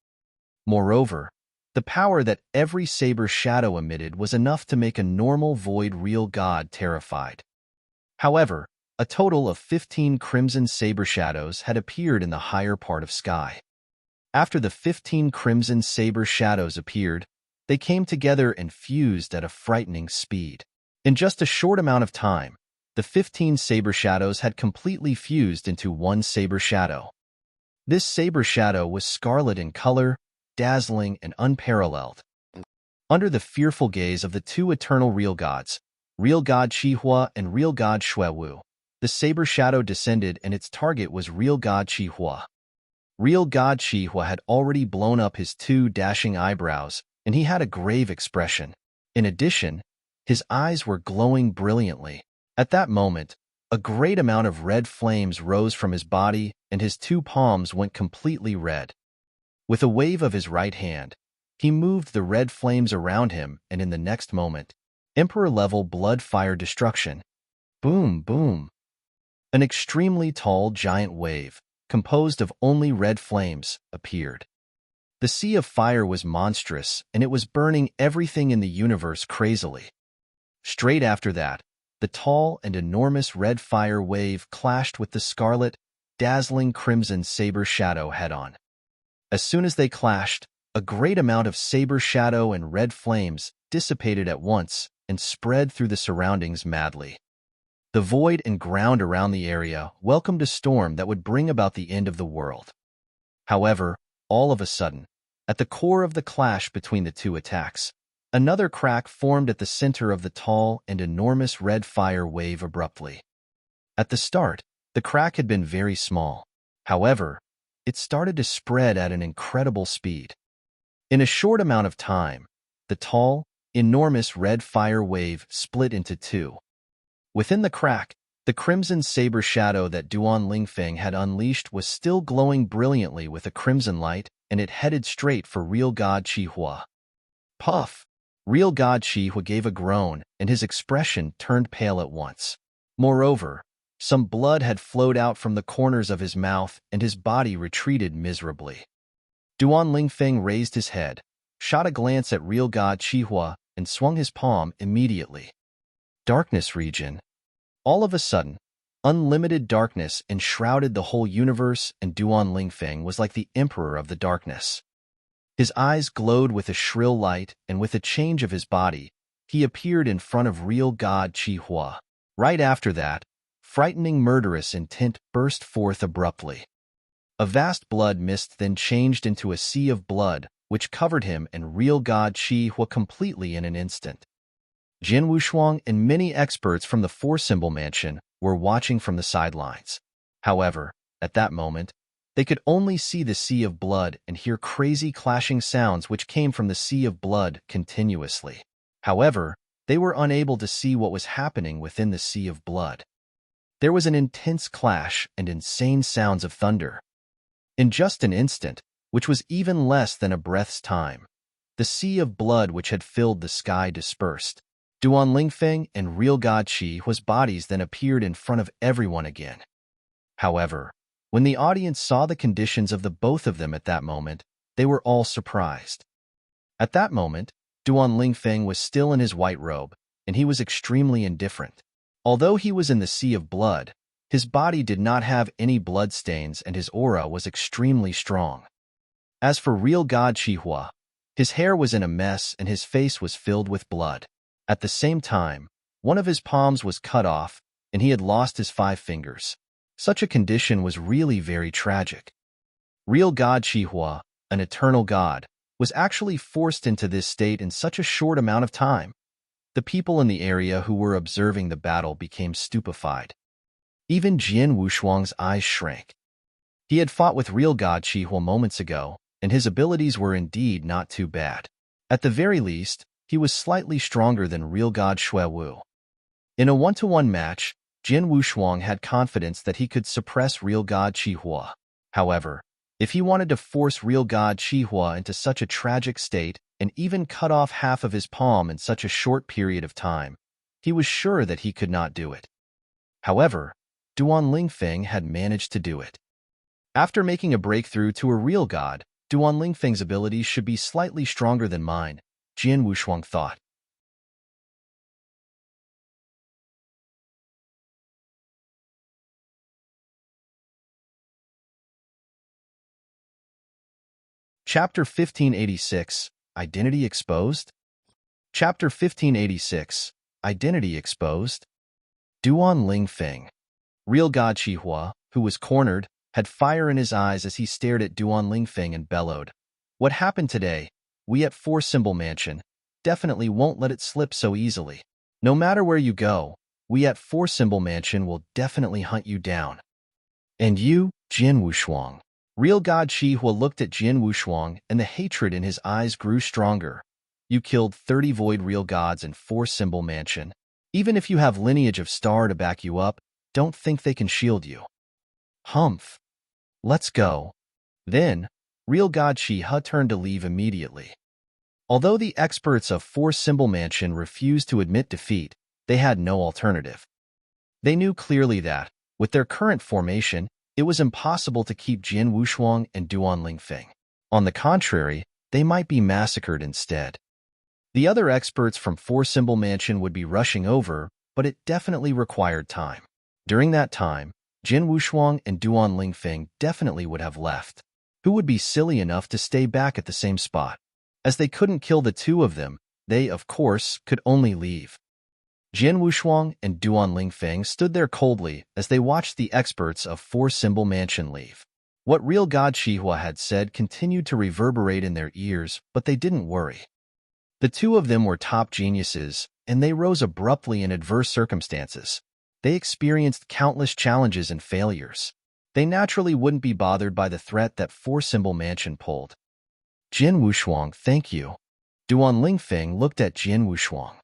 Moreover, the power that every saber shadow emitted was enough to make a normal void real god terrified. However, a total of 15 crimson saber shadows had appeared in the higher part of sky. After the 15 crimson saber shadows appeared, they came together and fused at a frightening speed. In just a short amount of time, the 15 saber shadows had completely fused into one saber shadow. This saber shadow was scarlet in color, dazzling and unparalleled. Under the fearful gaze of the two eternal real gods, real god Qihua and real god Xuewu, the saber shadow descended and its target was real god Qihua. Real god Qihua had already blown up his two dashing eyebrows, and he had a grave expression. In addition, his eyes were glowing brilliantly. At that moment, a great amount of red flames rose from his body, and his two palms went completely red. With a wave of his right hand, he moved the red flames around him, and in the next moment, Emperor-level blood-fire destruction. Boom, boom. An extremely tall giant wave, composed of only red flames, appeared. The sea of fire was monstrous, and it was burning everything in the universe crazily. Straight after that, the tall and enormous red fire wave clashed with the scarlet, dazzling crimson saber shadow head-on. As soon as they clashed, a great amount of saber shadow and red flames dissipated at once and spread through the surroundings madly. The void and ground around the area welcomed a storm that would bring about the end of the world. However, all of a sudden, at the core of the clash between the two attacks, another crack formed at the center of the tall and enormous red fire wave abruptly. At the start, the crack had been very small. However, it started to spread at an incredible speed. In a short amount of time, the tall, enormous red fire wave split into two. Within the crack, the crimson saber shadow that Duan Lingfeng had unleashed was still glowing brilliantly with a crimson light, and it headed straight for real god Qihua. Puff! Real god Qihua gave a groan, and his expression turned pale at once. Moreover, some blood had flowed out from the corners of his mouth, and his body retreated miserably. Duan Lingfeng raised his head, shot a glance at real god Qihua, and swung his palm immediately. Darkness region. All of a sudden, unlimited darkness enshrouded the whole universe, and Duan Lingfeng was like the emperor of the darkness. His eyes glowed with a shrill light, and with a change of his body, he appeared in front of real god Qihua. Right after that, frightening murderous intent burst forth abruptly. A vast blood mist then changed into a sea of blood, which covered him and real god Qihua completely in an instant. Jin Wushuang and many experts from the Four-Symbol Mansion were watching from the sidelines. However, at that moment, they could only see the sea of blood and hear crazy clashing sounds which came from the sea of blood continuously. However, they were unable to see what was happening within the sea of blood. There was an intense clash and insane sounds of thunder. In just an instant, which was even less than a breath's time, the sea of blood which had filled the sky dispersed. Duan Lingfeng and real god Qihua's bodies then appeared in front of everyone again. However, when the audience saw the conditions of the both of them at that moment, they were all surprised. At that moment, Duan Lingfeng was still in his white robe, and he was extremely indifferent. Although he was in the sea of blood, his body did not have any blood stains and his aura was extremely strong. As for real god Qihua, his hair was in a mess and his face was filled with blood. At the same time, one of his palms was cut off, and he had lost his 5 fingers. Such a condition was really very tragic. Real god Qihua, an eternal god, was actually forced into this state in such a short amount of time. The people in the area who were observing the battle became stupefied. Even Jin Wushuang's eyes shrank. He had fought with real god Qihua moments ago, and his abilities were indeed not too bad. At the very least, he was slightly stronger than real god Xue Wu. In a 1-to-1 match, Jin Wushuang had confidence that he could suppress real god Qihua. However, if he wanted to force real god Qihua into such a tragic state and even cut off half of his palm in such a short period of time, he was sure that he could not do it. However, Duan Lingfeng had managed to do it. After making a breakthrough to a real god, Duan Lingfeng's abilities should be slightly stronger than mine, Jin Wushuang thought. Chapter 1586, Identity Exposed? Chapter 1586, Identity Exposed? Duan Lingfeng. Real god Qihua, who was cornered, had fire in his eyes as he stared at Duan Lingfeng and bellowed. What happened today? We at Four-Symbol Mansion definitely won't let it slip so easily. No matter where you go, we at Four-Symbol Mansion will definitely hunt you down. And you, Jin Wushuang. Real god Qihua looked at Jin Wushuang and the hatred in his eyes grew stronger. You killed 30 void real gods in Four-Symbol Mansion. Even if you have lineage of star to back you up, don't think they can shield you. Humph. Let's go. Then, real god Qihua turned to leave immediately. Although the experts of Four-Symbol Mansion refused to admit defeat, they had no alternative. They knew clearly that, with their current formation, it was impossible to keep Jin Wushuang and Duan Lingfeng. On the contrary, they might be massacred instead. The other experts from Four-Symbol Mansion would be rushing over, but it definitely required time. During that time, Jin Wushuang and Duan Lingfeng definitely would have left. Who would be silly enough to stay back at the same spot? As they couldn't kill the two of them, they, of course, could only leave. Jian Wushuang and Duan Lingfeng stood there coldly as they watched the experts of Four Symbol Mansion leave. What real God Shihua had said continued to reverberate in their ears, but they didn't worry. The two of them were top geniuses, and they rose abruptly in adverse circumstances. They experienced countless challenges and failures. They naturally wouldn't be bothered by the threat that Four Symbol Mansion pulled. Jian Wushuang, thank you. Duan Lingfeng looked at Jian Wushuang.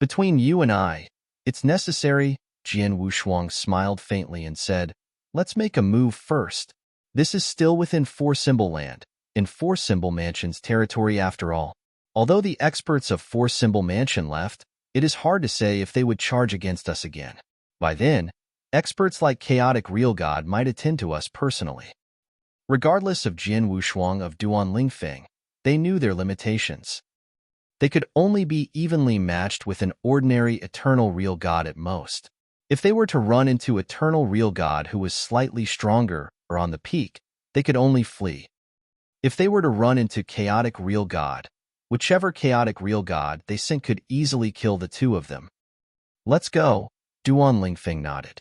Between you and I, it's necessary, Jian Wushuang smiled faintly and said, let's make a move first. This is still within Four Symbol Land, in Four Symbol Mansion's territory after all. Although the experts of Four Symbol Mansion left, it is hard to say if they would charge against us again. By then, experts like Chaotic Real God might attend to us personally. Regardless of Jian Wushuang of Duan Lingfeng, they knew their limitations. They could only be evenly matched with an ordinary Eternal Real God at most. If they were to run into Eternal Real God who was slightly stronger or on the peak, they could only flee. If they were to run into Chaotic Real God, whichever Chaotic Real God they sent could easily kill the two of them. Let's go, Duan Lingfeng nodded.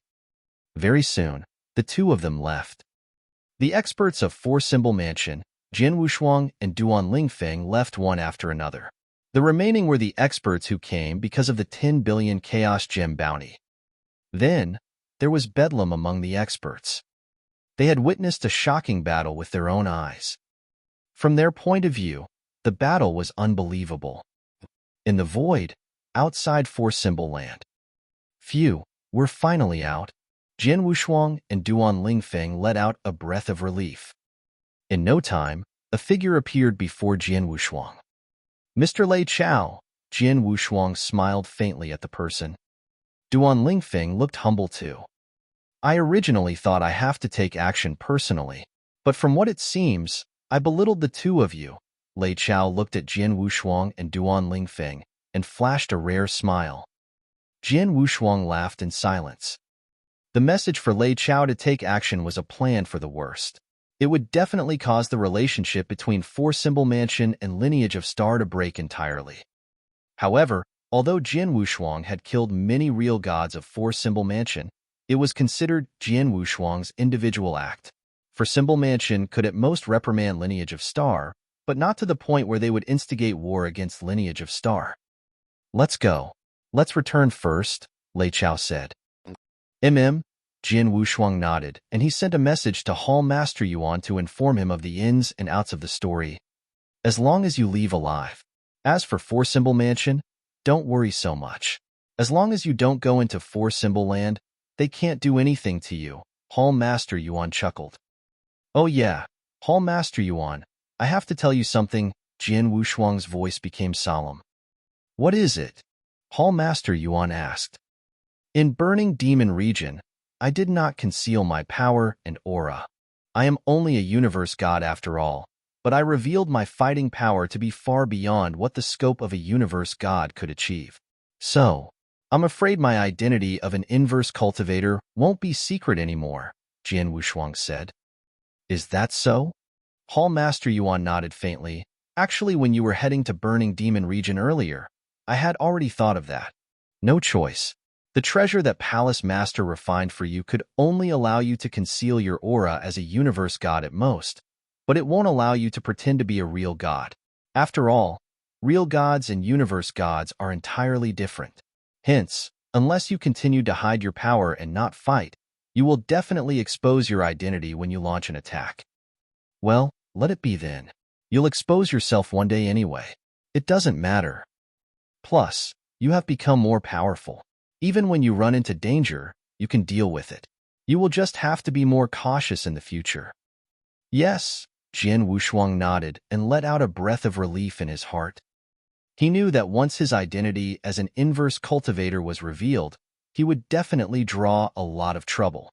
Very soon, the two of them left. The experts of Four Symbol Mansion, Jian Wushuang and Duan Lingfeng left one after another. The remaining were the experts who came because of the 10 billion Chaos Gem bounty. Then, there was bedlam among the experts. They had witnessed a shocking battle with their own eyes. From their point of view, the battle was unbelievable. In the void, outside Four Symbol Land. Phew, we're finally out. Jian Wushuang and Duan Lingfeng let out a breath of relief. In no time, a figure appeared before Jian Wushuang. Mr. Lei Chao, Jian Wushuang smiled faintly at the person. Duan Lingfeng looked humble too. I originally thought I have to take action personally, but from what it seems, I belittled the two of you. Lei Chao looked at Jian Wushuang and Duan Lingfeng and flashed a rare smile. Jian Wushuang laughed in silence. The message for Lei Chao to take action was a plan for the worst. It would definitely cause the relationship between Four Symbol Mansion and Lineage of Star to break entirely. However, although Jian Wushuang had killed many real gods of Four Symbol Mansion, it was considered Jian Wushuang's individual act. For Symbol Mansion could at most reprimand Lineage of Star, but not to the point where they would instigate war against Lineage of Star. Let's go. Let's return first, Lei Chao said. Jian Wushuang nodded, and he sent a message to Hall Master Yuan to inform him of the ins and outs of the story. As long as you leave alive. As for Four Symbol Mansion, don't worry so much. As long as you don't go into Four Symbol Land, they can't do anything to you, Hall Master Yuan chuckled. Oh yeah, Hall Master Yuan, I have to tell you something, Jian Wushuang's voice became solemn. What is it? Hall Master Yuan asked. In Burning Demon Region, I did not conceal my power and aura. I am only a universe god after all, but I revealed my fighting power to be far beyond what the scope of a universe god could achieve. So, I'm afraid my identity of an inverse cultivator won't be secret anymore, Jian Wushuang said. Is that so? Hall Master Yuan nodded faintly. Actually, when you were heading to Burning Demon Region earlier, I had already thought of that. No choice. The treasure that Palace Master refined for you could only allow you to conceal your aura as a universe god at most, but it won't allow you to pretend to be a real god. After all, real gods and universe gods are entirely different. Hence, unless you continue to hide your power and not fight, you will definitely expose your identity when you launch an attack. Well, let it be then. You'll expose yourself one day anyway. It doesn't matter. Plus, you have become more powerful. Even when you run into danger, you can deal with it. You will just have to be more cautious in the future. Yes, Jian Wushuang nodded and let out a breath of relief in his heart. He knew that once his identity as an inverse cultivator was revealed, he would definitely draw a lot of trouble.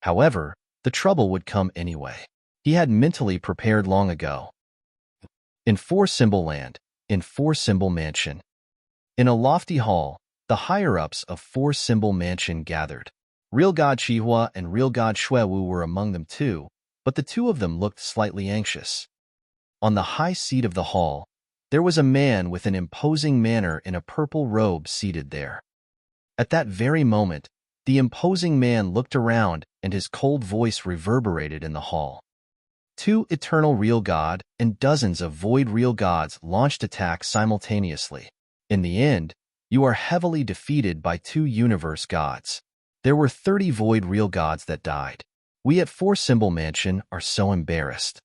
However, the trouble would come anyway. He had mentally prepared long ago. In Four Symbol Land, in Four Symbol Mansion. In a lofty hall, the higher-ups of Four Symbol Mansion gathered. Real God Shihua and Real God Xuewu were among them too, but the two of them looked slightly anxious. On the high seat of the hall, there was a man with an imposing manner in a purple robe seated there. At that very moment, the imposing man looked around and his cold voice reverberated in the hall. Two eternal real god and dozens of void real gods launched attacks simultaneously. In the end, you are heavily defeated by two universe gods. There were 30 void real gods that died. We at Four Symbol Mansion are so embarrassed.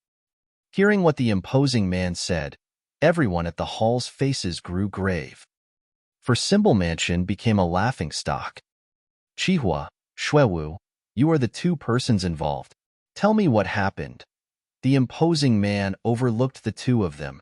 Hearing what the imposing man said, everyone at the hall's faces grew grave. For Symbol Mansion became a laughingstock. Chihua, Xuewu, you are the two persons involved. Tell me what happened. The imposing man overlooked the two of them.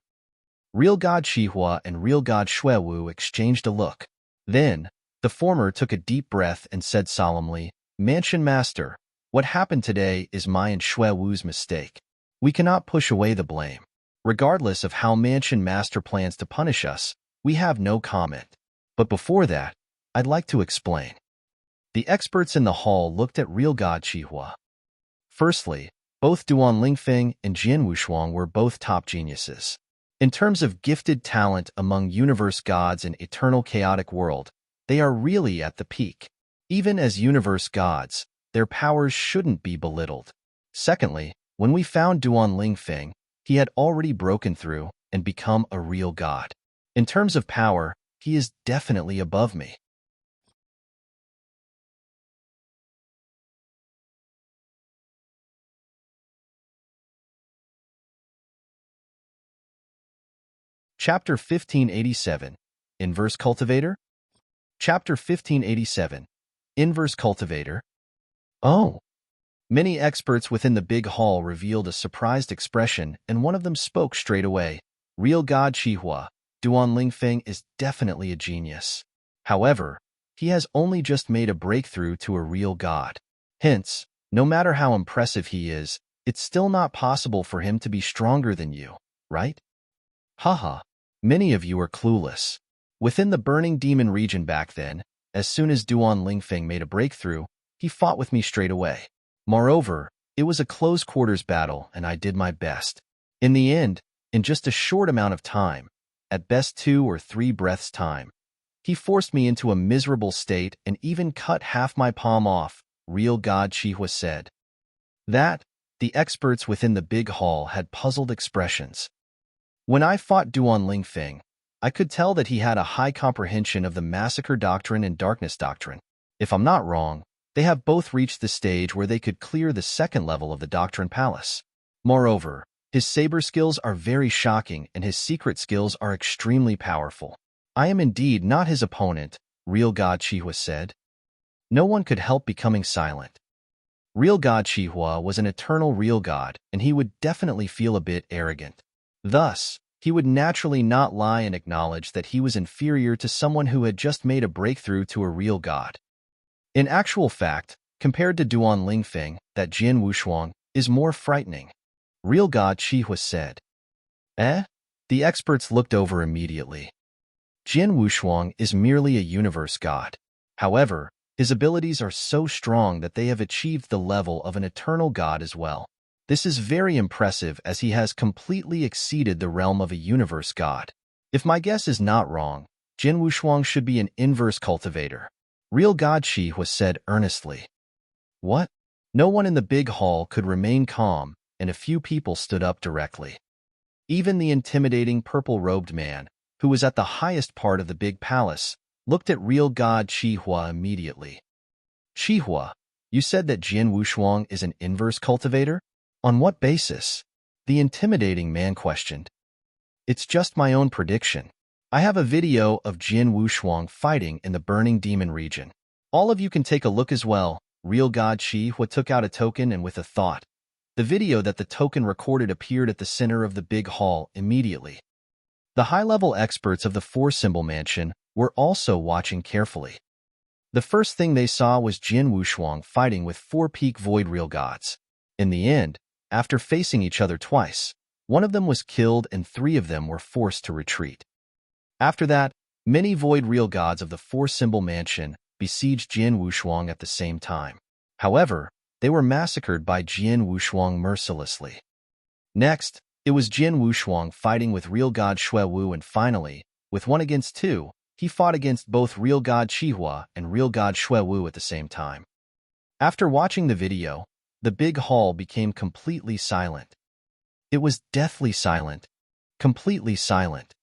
Real God Chihua and Real God Xuewu exchanged a look. Then, the former took a deep breath and said solemnly, Mansion Master, what happened today is my and Xuewu's mistake. We cannot push away the blame. Regardless of how Mansion Master plans to punish us, we have no comment. But before that, I'd like to explain. The experts in the hall looked at Real God Chihua. Firstly, both Duan Lingfeng and Jian Wushuang were both top geniuses. In terms of gifted talent among universe gods in eternal chaotic world, they are really at the peak. Even as universe gods, their powers shouldn't be belittled. Secondly, when we found Duan Lingfeng, he had already broken through and become a real god. In terms of power, he is definitely above me. Chapter 1587, Inverse Cultivator? Chapter 1587, Inverse Cultivator. Oh! Many experts within the big hall revealed a surprised expression, and one of them spoke straight away. Real God Chihua, Duan Lingfeng is definitely a genius. However, he has only just made a breakthrough to a real god. Hence, no matter how impressive he is, it's still not possible for him to be stronger than you, right? Haha. Many of you are clueless. Within the Burning Demon region back then, as soon as Duan Lingfeng made a breakthrough, he fought with me straight away. Moreover, it was a close-quarters battle, and I did my best. In the end, in just a short amount of time, at best 2 or 3 breaths time, he forced me into a miserable state and even cut half my palm off, Real God Chihua said. That, the experts within the big hall had puzzled expressions. When I fought Duan Lingfeng, I could tell that he had a high comprehension of the Massacre Doctrine and Darkness Doctrine. If I'm not wrong, they have both reached the stage where they could clear the second level of the Doctrine Palace. Moreover, his saber skills are very shocking and his secret skills are extremely powerful. I am indeed not his opponent, Real God Chihua said. No one could help becoming silent. Real God Chihua was an eternal real god, and he would definitely feel a bit arrogant. Thus, he would naturally not lie and acknowledge that he was inferior to someone who had just made a breakthrough to a real god. In actual fact, compared to Duan Lingfeng, that Jian Wushuang is more frightening. Real God Chihua said. Eh? The experts looked over immediately. Jian Wushuang is merely a universe god. However, his abilities are so strong that they have achieved the level of an eternal god as well. This is very impressive as he has completely exceeded the realm of a universe god. If my guess is not wrong, Jian Wushuang should be an inverse cultivator. Real God Chihua said earnestly. What? No one in the big hall could remain calm, and a few people stood up directly. Even the intimidating purple-robed man, who was at the highest part of the big palace, looked at Real God Chihua immediately. Chihua, you said that Jian Wushuang is an inverse cultivator? On what basis? The intimidating man questioned. It's just my own prediction. I have a video of Jian Wushuang fighting in the Burning Demon region. All of you can take a look as well. Real God Chihua took out a token and with a thought. The video that the token recorded appeared at the center of the big hall immediately. The high-level experts of the Four Symbol Mansion were also watching carefully. The first thing they saw was Jian Wushuang fighting with 4 peak void real gods. In the end, after facing each other twice, one of them was killed and 3 of them were forced to retreat. After that, many void real gods of the Four Symbol Mansion besieged Jian Wushuang at the same time. However, They were massacred by Jin Wushuang mercilessly. Next, it was Jin Wushuang fighting with real god Shui Wu, and finally, with 1 against 2, he fought against both real god Qihua and real god Shui Wu at the same time. After watching the video, the big hall became completely silent. It was deathly silent, completely silent.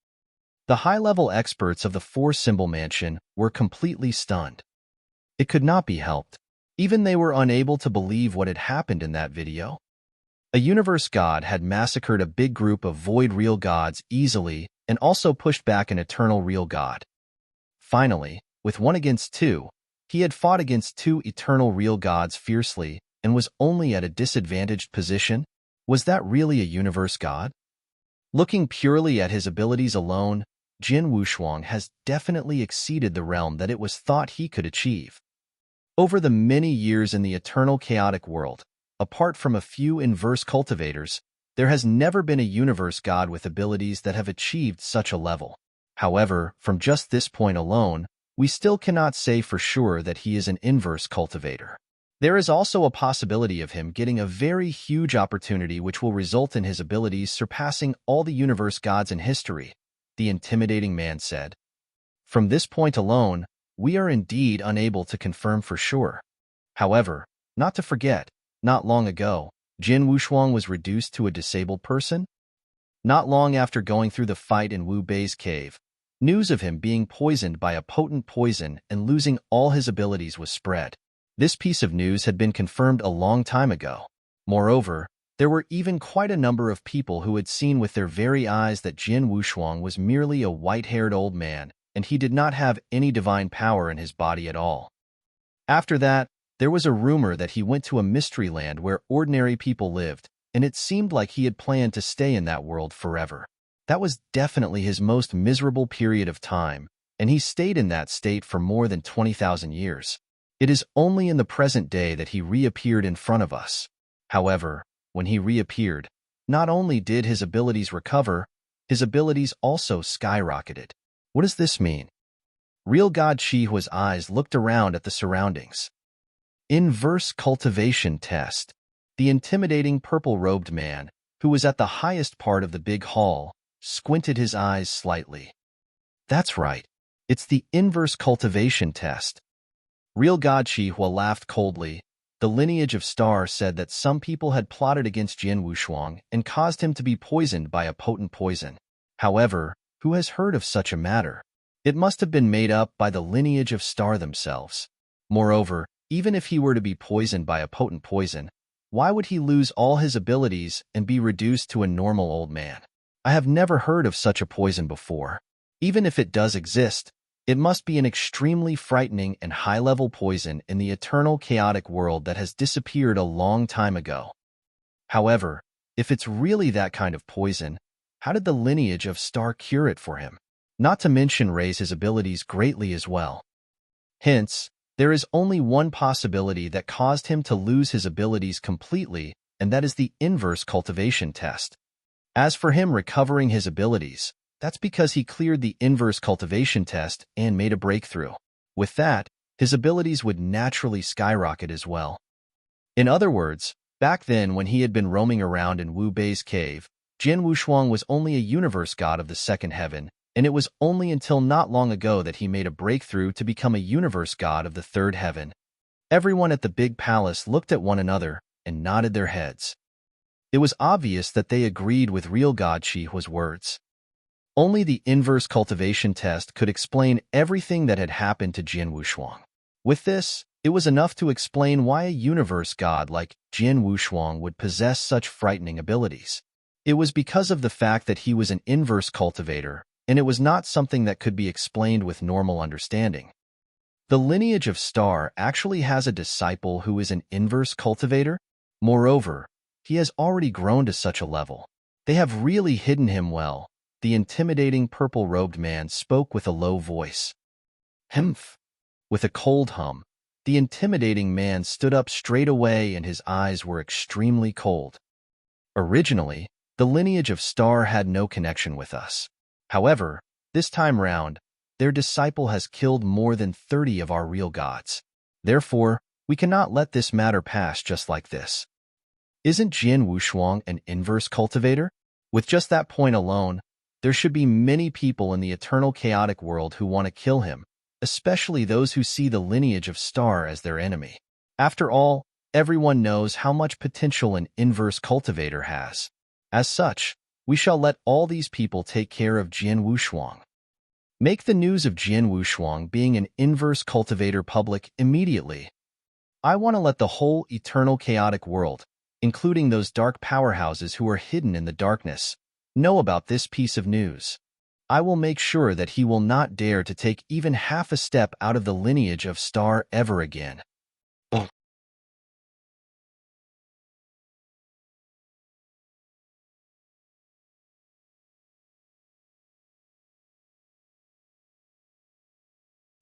The high-level experts of the Four-Symbol Mansion were completely stunned. It could not be helped. Even they were unable to believe what had happened in that video. A universe god had massacred a big group of void real gods easily and also pushed back an eternal real god. Finally, with 1 against 2, he had fought against 2 eternal real gods fiercely and was only at a disadvantaged position. Was that really a universe god? Looking purely at his abilities alone, Jin Wushuang has definitely exceeded the realm that it was thought he could achieve. Over the many years in the eternal chaotic world, apart from a few inverse cultivators, there has never been a universe god with abilities that have achieved such a level. However, from just this point alone, we still cannot say for sure that he is an inverse cultivator. There is also a possibility of him getting a very huge opportunity which will result in his abilities surpassing all the universe gods in history, the intimidating man said. From this point alone, we are indeed unable to confirm for sure. However, not to forget, not long ago, Jin Wushuang was reduced to a disabled person. Not long after going through the fight in Wu Bei's cave, news of him being poisoned by a potent poison and losing all his abilities was spread. This piece of news had been confirmed a long time ago. Moreover, there were even quite a number of people who had seen with their very eyes that Jin Wushuang was merely a white-haired old man, and he did not have any divine power in his body at all. After that, there was a rumor that he went to a mystery land where ordinary people lived, and it seemed like he had planned to stay in that world forever. That was definitely his most miserable period of time, and he stayed in that state for more than 20,000 years. It is only in the present day that he reappeared in front of us. However, when he reappeared, not only did his abilities recover, his abilities also skyrocketed. What does this mean? Real God Chihua's eyes looked around at the surroundings. Inverse cultivation test. The intimidating purple-robed man, who was at the highest part of the big hall, squinted his eyes slightly. That's right. It's the inverse cultivation test. Real God Chihua laughed coldly. The lineage of Star said that some people had plotted against Jin Wushuang and caused him to be poisoned by a potent poison. However, who has heard of such a matter? It must have been made up by the lineage of Star themselves. Moreover, even if he were to be poisoned by a potent poison, why would he lose all his abilities and be reduced to a normal old man? I have never heard of such a poison before. Even if it does exist, it must be an extremely frightening and high-level poison in the eternal chaotic world that has disappeared a long time ago. However, if it's really that kind of poison, how did the lineage of Star cure it for him? Not to mention raise his abilities greatly as well. Hence, there is only one possibility that caused him to lose his abilities completely, and that is the inverse cultivation test. As for him recovering his abilities, that's because he cleared the inverse cultivation test and made a breakthrough. With that, his abilities would naturally skyrocket as well. In other words, back then when he had been roaming around in Wu Bei's cave, Jin Wushuang was only a universe god of the second heaven, and it was only until not long ago that he made a breakthrough to become a universe god of the third heaven. Everyone at the big palace looked at one another and nodded their heads. It was obvious that they agreed with real God Chihua's words. Only the inverse cultivation test could explain everything that had happened to Jin Wushuang. With this, it was enough to explain why a universe god like Jin Wushuang would possess such frightening abilities. It was because of the fact that he was an inverse cultivator, and it was not something that could be explained with normal understanding. The lineage of Star actually has a disciple who is an inverse cultivator. Moreover, he has already grown to such a level. They have really hidden him well. The intimidating purple-robed man spoke with a low voice. Humph! With a cold hum, the intimidating man stood up straight away and his eyes were extremely cold. Originally, the lineage of Star had no connection with us. However, this time round, their disciple has killed more than 30 of our real gods. Therefore, We cannot let this matter pass just like this. Isn't Jin Wushuang an inverse cultivator? With just that point alone, there should be many people in the eternal chaotic world who want to kill him, especially those who see the lineage of Star as their enemy. After all, everyone knows how much potential an inverse cultivator has. As such, we shall let all these people take care of Jin Wushuang. Make the news of Jin Wushuang being an inverse cultivator public immediately. I want to let the whole eternal chaotic world, including those dark powerhouses who are hidden in the darkness, know about this piece of news. I will make sure that he will not dare to take even half a step out of the lineage of Star ever again.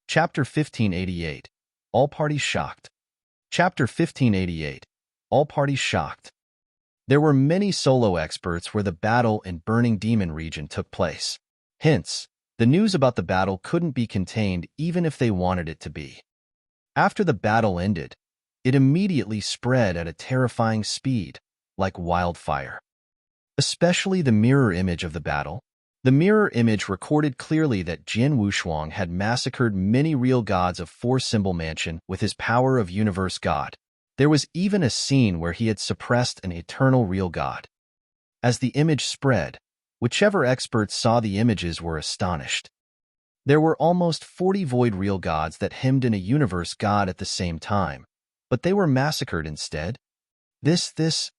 Chapter 1588. All parties shocked. Chapter 1588. All parties shocked. There were many solo experts where the battle in Burning Demon region took place. Hence, the news about the battle couldn't be contained even if they wanted it to be. After the battle ended, it immediately spread at a terrifying speed, like wildfire. Especially the mirror image of the battle. The mirror image recorded clearly that Jin Wushuang had massacred many real gods of Four-Symbol Mansion with his power of Universe God. There was even a scene where he had suppressed an eternal real god. As the image spread, whichever experts saw the images were astonished. There were almost 40 void real gods that hemmed in a universe god at the same time, but they were massacred instead.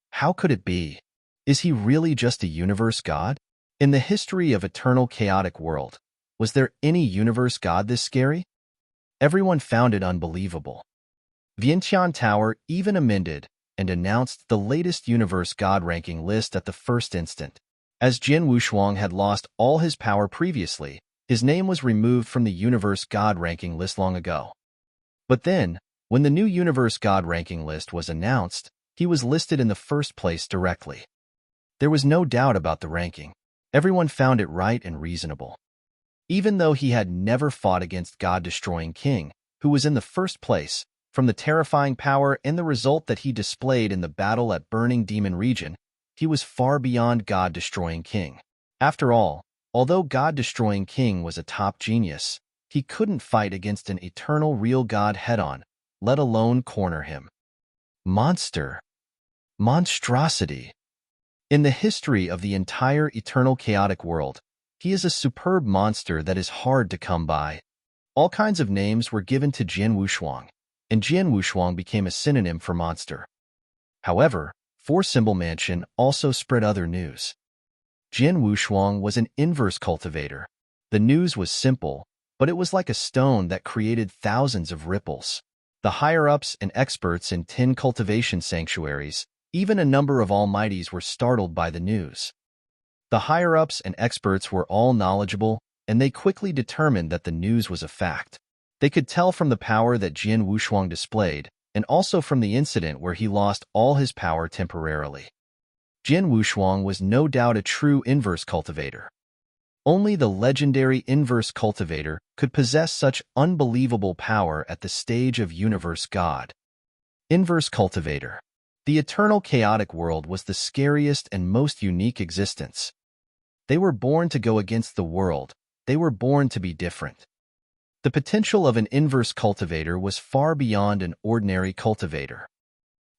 How could it be? Is he really just a universe god? In the history of eternal chaotic world, was there any universe god this scary? Everyone found it unbelievable. Vientiane Tower even amended and announced the latest universe god ranking list at the first instant. As Jin Wushuang had lost all his power previously, his name was removed from the universe god ranking list long ago. But then, when the new universe god ranking list was announced, he was listed in the first place directly. There was no doubt about the ranking. Everyone found it right and reasonable. Even though he had never fought against God-destroying King, who was in the first place, from the terrifying power and the result that he displayed in the battle at Burning Demon region, he was far beyond God-destroying King. After all, although God-destroying King was a top genius, he couldn't fight against an eternal real god head-on, let alone corner him. Monster. Monstrosity. In the history of the entire eternal chaotic world, he is a superb monster that is hard to come by. All kinds of names were given to Jin Wushuang, and Jin Wushuang became a synonym for monster. However, Four-Symbol Mansion also spread other news. Jin Wushuang was an inverse cultivator. The news was simple, but it was like a stone that created thousands of ripples. The higher-ups and experts in 10 cultivation sanctuaries, even a number of almighties, were startled by the news. The higher-ups and experts were all knowledgeable, and they quickly determined that the news was a fact. They could tell from the power that Jin Wushuang displayed, and also from the incident where he lost all his power temporarily. Jin Wushuang was no doubt a true inverse cultivator. Only the legendary inverse cultivator could possess such unbelievable power at the stage of universe god. Inverse cultivator. The eternal chaotic world was the scariest and most unique existence. They were born to go against the world. They were born to be different. The potential of an inverse cultivator was far beyond an ordinary cultivator.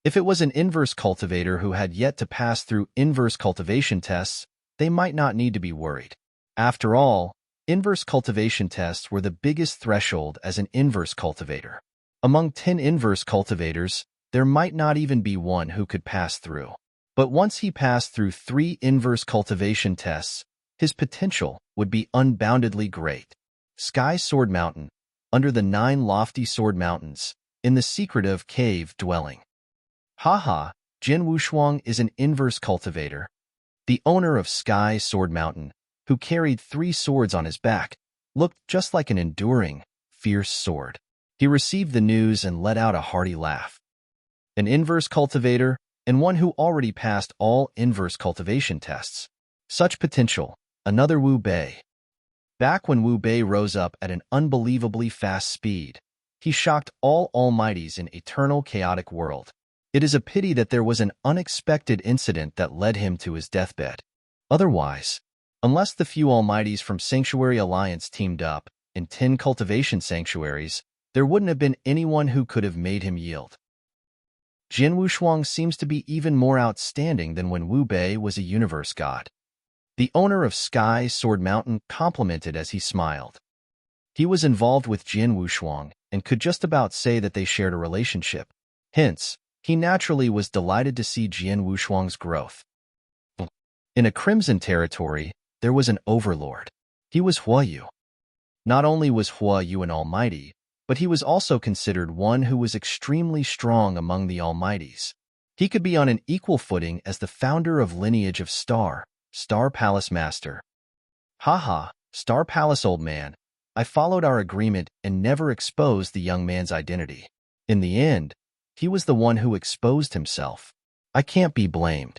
If it was an inverse cultivator who had yet to pass through inverse cultivation tests, they might not need to be worried. After all, inverse cultivation tests were the biggest threshold as an inverse cultivator. Among 10 inverse cultivators, there might not even be one who could pass through. But once he passed through 3 inverse cultivation tests, his potential would be unboundedly great. Sky Sword Mountain, under the 9 lofty sword mountains, in the secretive cave dwelling. Haha, Jin Wushuang is an inverse cultivator. The owner of Sky Sword Mountain, who carried 3 swords on his back, looked just like an enduring, fierce sword. He received the news and let out a hearty laugh. An inverse cultivator, and one who already passed all inverse cultivation tests. Such potential, another Wu Bei. Back when Wu Bei rose up at an unbelievably fast speed, He shocked all almighties in eternal chaotic world. It is a pity that there was an unexpected incident that led him to his deathbed. Otherwise, unless the few almighties from Sanctuary Alliance teamed up in 10 cultivation sanctuaries, there wouldn't have been anyone who could have made him yield. Jin Wushuang seems to be even more outstanding than when Wu Bei was a universe god. The owner of Sky Sword Mountain complimented as he smiled. He was involved with Jin Wushuang and could just about say that they shared a relationship. Hence, he naturally was delighted to see Jin Wushuang's growth. In a Crimson territory, there was an overlord. He was Huayu. Not only was Huayu an almighty, but he was also considered one who was extremely strong among the almighties. He could be on an equal footing as the founder of lineage of Star Palace Master. Haha, Star Palace old man, I followed our agreement and never exposed the young man's identity. In the end, he was the one who exposed himself. I can't be blamed.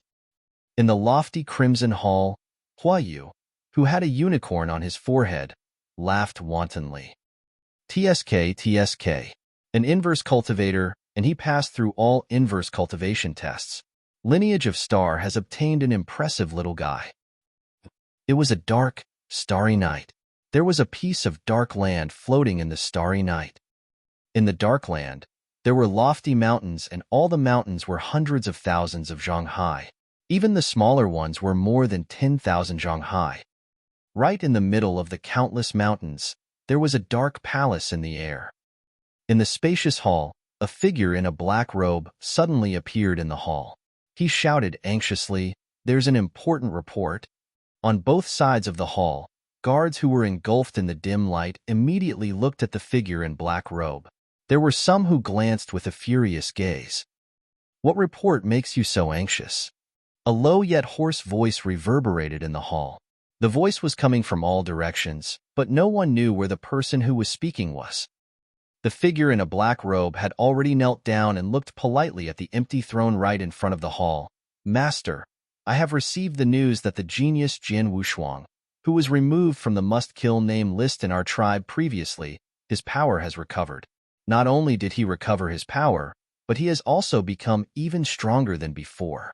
In the lofty Crimson Hall, Huayu, who had a unicorn on his forehead, laughed wantonly. TSK, an inverse cultivator, and he passed through all inverse cultivation tests. Lineage of Star has obtained an impressive little guy. It was a dark, starry night. There was a piece of dark land floating in the starry night. In the dark land, there were lofty mountains, and all the mountains were hundreds of thousands of zhang high. Even the smaller ones were more than 10,000 zhang high. Right in the middle of the countless mountains, there was a dark palace in the air. In the spacious hall, a figure in a black robe suddenly appeared in the hall. He shouted anxiously, "There's an important report." On both sides of the hall, guards who were engulfed in the dim light immediately looked at the figure in black robe. There were some who glanced with a furious gaze. "What report makes you so anxious?" A low yet hoarse voice reverberated in the hall. The voice was coming from all directions, but no one knew where the person who was speaking was. The figure in a black robe had already knelt down and looked politely at the empty throne right in front of the hall. "Master, I have received the news that the genius Jin Wushuang, who was removed from the must-kill name list in our tribe previously, his power has recovered. Not only did he recover his power, but he has also become even stronger than before.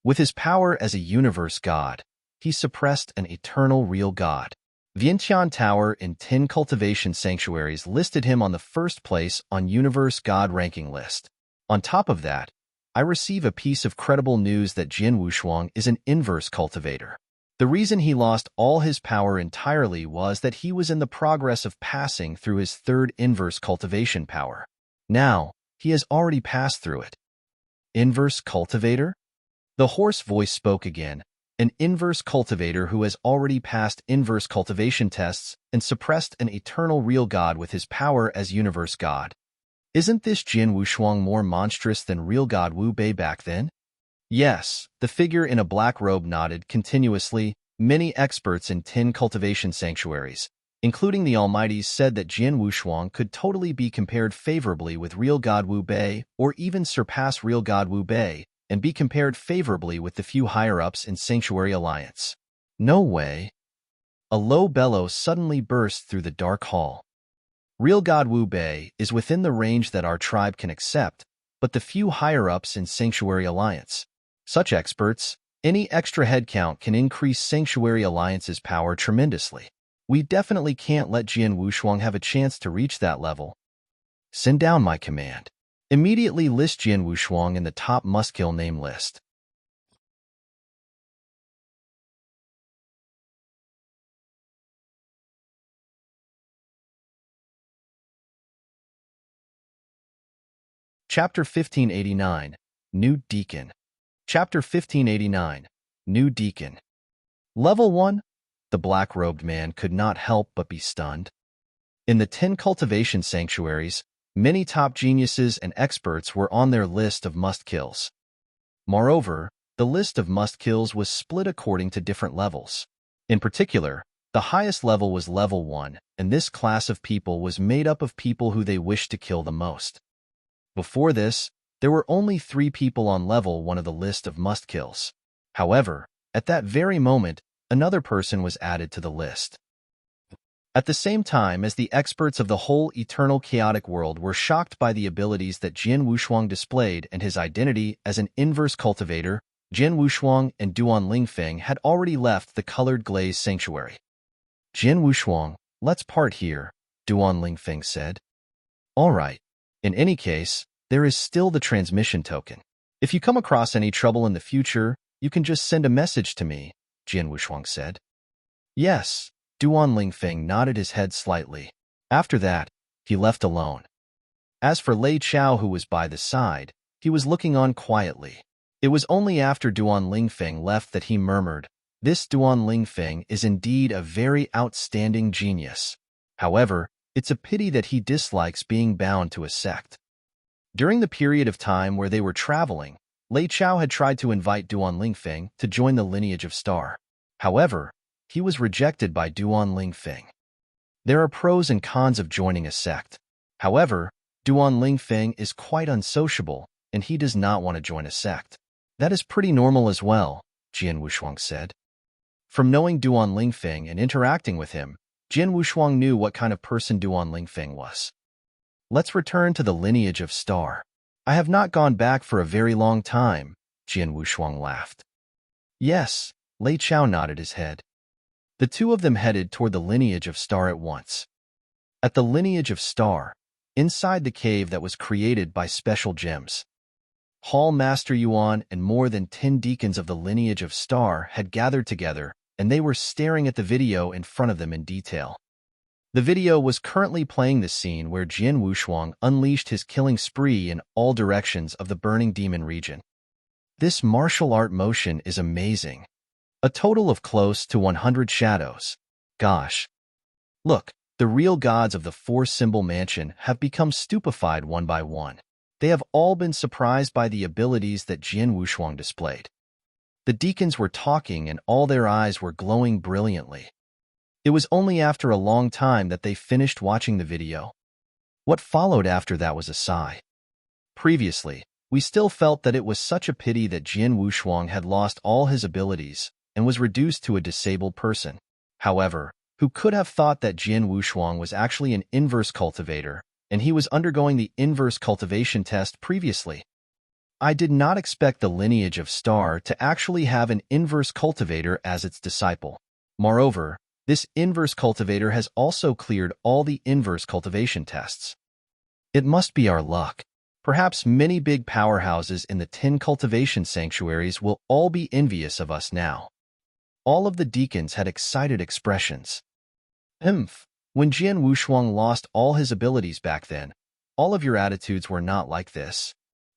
With his power as a universe god, he suppressed an eternal real god. Vientiane Tower in 10 cultivation sanctuaries listed him on the first place on universe god ranking list. On top of that, I receive a piece of credible news that Jin Wushuang is an inverse cultivator. The reason he lost all his power entirely was that he was in the progress of passing through his third inverse cultivation power. Now, he has already passed through it." Inverse cultivator? The hoarse voice spoke again. An inverse cultivator who has already passed inverse cultivation tests and suppressed an eternal real god with his power as universe god. Isn't this Jin Wushuang more monstrous than real god Wu Bei back then? Yes, the figure in a black robe nodded continuously. Many experts in 10 cultivation sanctuaries, including the Almighties, said that Jin Wushuang could totally be compared favorably with real god Wu Bei, or even surpass real god Wu Bei, and be compared favorably with the few higher-ups in Sanctuary Alliance. No way. A low bellow suddenly burst through the dark hall. Real god Wu Bei is within the range that our tribe can accept, but the few higher-ups in Sanctuary Alliance. Such experts, any extra headcount can increase Sanctuary Alliance's power tremendously. We definitely can't let Jin Wushuang have a chance to reach that level. Send down my command. Immediately list Jin Wushuang in the top must-kill name list. Chapter 1589, New Deacon. Chapter 1589, New Deacon. Level 1? The black-robed man could not help but be stunned. In the 10 cultivation sanctuaries, many top geniuses and experts were on their list of must-kills. Moreover, the list of must-kills was split according to different levels. In particular, the highest level was level 1, and this class of people was made up of people who they wished to kill the most. Before this, there were only 3 people on level 1 of the list of must-kills. However, at that very moment, another person was added to the list. At the same time as the experts of the whole eternal chaotic world were shocked by the abilities that Jin Wushuang displayed and his identity as an inverse cultivator, Jin Wushuang and Duan Lingfeng had already left the colored glaze sanctuary. Jin Wushuang, let's part here, Duan Lingfeng said. All right. In any case, there is still the transmission token. If you come across any trouble in the future, you can just send a message to me, Jin Wushuang said. Yes, Duan Lingfeng nodded his head slightly. After that, he left alone. As for Lei Chao, who was by the side, he was looking on quietly. It was only after Duan Lingfeng left that he murmured, "This Duan Lingfeng is indeed a very outstanding genius. However, it's a pity that he dislikes being bound to a sect." During the period of time where they were traveling, Lei Chao had tried to invite Duan Lingfeng to join the lineage of Star. However, he was rejected by Duan Lingfeng. There are pros and cons of joining a sect. However, Duan Lingfeng is quite unsociable, and he does not want to join a sect. That is pretty normal as well, Jin Wushuang said. From knowing Duan Lingfeng and interacting with him, Jin Wushuang knew what kind of person Duan Lingfeng was. Let's return to the lineage of Star. I have not gone back for a very long time, Jin Wushuang laughed. Yes, Lei Chao nodded his head. The two of them headed toward the lineage of Star at once. At the lineage of Star, inside the cave that was created by special gems, Hall Master Yuan and more than 10 deacons of the lineage of Star had gathered together, and they were staring at the video in front of them in detail. The video was currently playing the scene where Jin Wushuang unleashed his killing spree in all directions of the burning demon region. This martial art motion is amazing. A total of close to 100 shadows. Gosh. Look, the real gods of the four-symbol mansion have become stupefied one by one. They have all been surprised by the abilities that Jin Wushuang displayed. The deacons were talking and all their eyes were glowing brilliantly. It was only after a long time that they finished watching the video. What followed after that was a sigh. Previously, we still felt that it was such a pity that Jin Wushuang had lost all his abilities and was reduced to a disabled person. However, who could have thought that Jin Wushuang was actually an inverse cultivator, and he was undergoing the inverse cultivation test previously? I did not expect the lineage of Star to actually have an inverse cultivator as its disciple. Moreover, this inverse cultivator has also cleared all the inverse cultivation tests. It must be our luck. Perhaps many big powerhouses in the 10 cultivation sanctuaries will all be envious of us now. All of the deacons had excited expressions. When Jin Wushuang lost all his abilities back then, all of your attitudes were not like this.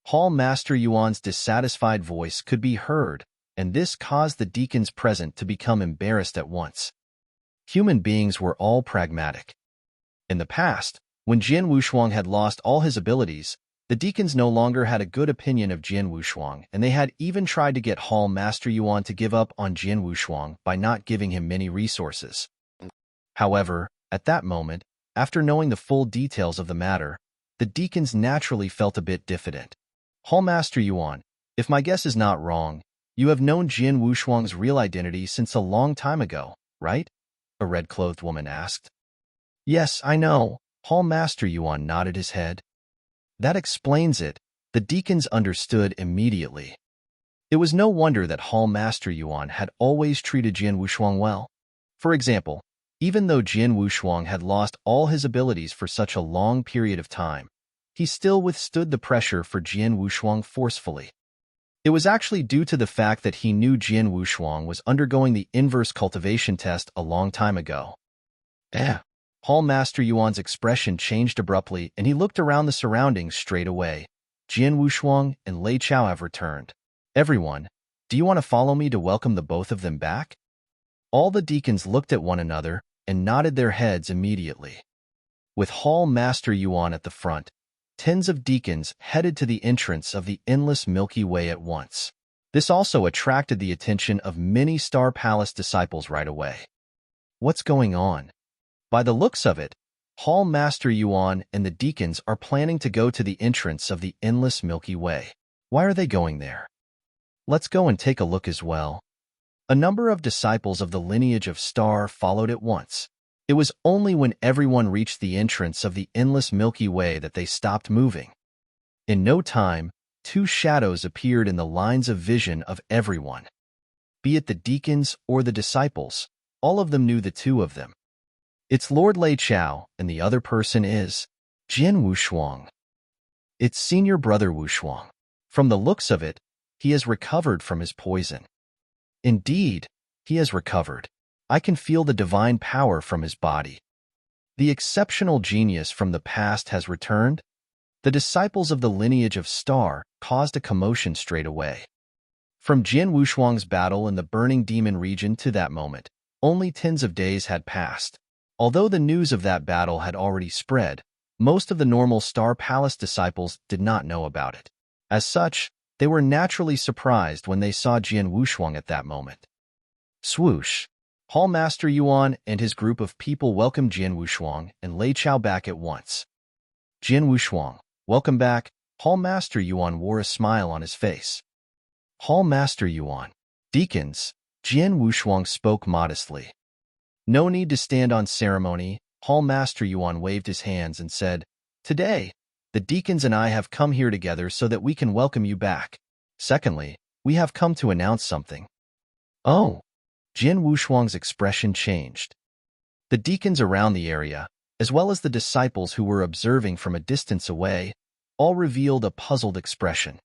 Hall Master Yuan's dissatisfied voice could be heard, and this caused the deacons present to become embarrassed at once. Human beings were all pragmatic. In the past, when Jin Wushuang had lost all his abilities, the deacons no longer had a good opinion of Jin Wushuang, and they had even tried to get Hall Master Yuan to give up on Jin Wushuang by not giving him many resources. However, at that moment, after knowing the full details of the matter, the deacons naturally felt a bit diffident. Hall Master Yuan, if my guess is not wrong, you have known Jin Wushuang's real identity since a long time ago, right? A red-clothed woman asked. Yes, I know. Hall Master Yuan nodded his head. That explains it. The deacons understood immediately. It was no wonder that Hall Master Yuan had always treated Jin Wushuang well. For example, even though Jin Wushuang had lost all his abilities for such a long period of time, he still withstood the pressure for Jin Wushuang forcefully. It was actually due to the fact that he knew Jin Wushuang was undergoing the inverse cultivation test a long time ago. Hall Master Yuan's expression changed abruptly, and he looked around the surroundings straight away. Jin Wushuang and Lei Chao have returned. Everyone, do you want to follow me to welcome the both of them back? All the deacons looked at one another and nodded their heads immediately. With Hall Master Yuan at the front, tens of deacons headed to the entrance of the endless Milky Way at once. This also attracted the attention of many Star Palace disciples right away. What's going on? By the looks of it, Hall Master Yuan and the deacons are planning to go to the entrance of the endless Milky Way. Why are they going there? Let's go and take a look as well. A number of disciples of the lineage of Star followed at once. It was only when everyone reached the entrance of the endless Milky Way that they stopped moving. In no time, two shadows appeared in the lines of vision of everyone. Be it the deacons or the disciples, all of them knew the two of them. It's Lord Lei Chao, and the other person is Jin Wushuang. It's senior brother Wushuang. From the looks of it, he has recovered from his poison. Indeed, he has recovered. I can feel the divine power from his body. The exceptional genius from the past has returned. The disciples of the lineage of Star caused a commotion straight away. From Jin Wushuang's battle in the burning demon region to that moment, only tens of days had passed. Although the news of that battle had already spread, most of the normal Star Palace disciples did not know about it. As such, they were naturally surprised when they saw Jin Wushuang at that moment. Swoosh! Hall Master Yuan and his group of people welcomed Jin Wushuang and Lei Chao back at once. Jin Wushuang, welcome back. Hall Master Yuan wore a smile on his face. Hall Master Yuan. Deacons, Jin Wushuang spoke modestly. No need to stand on ceremony. Hall Master Yuan waved his hands and said, Today, the deacons and I have come here together so that we can welcome you back. Secondly, we have come to announce something. Oh! Jin Wushuang's expression changed. The deacons around the area, as well as the disciples who were observing from a distance away, all revealed a puzzled expression.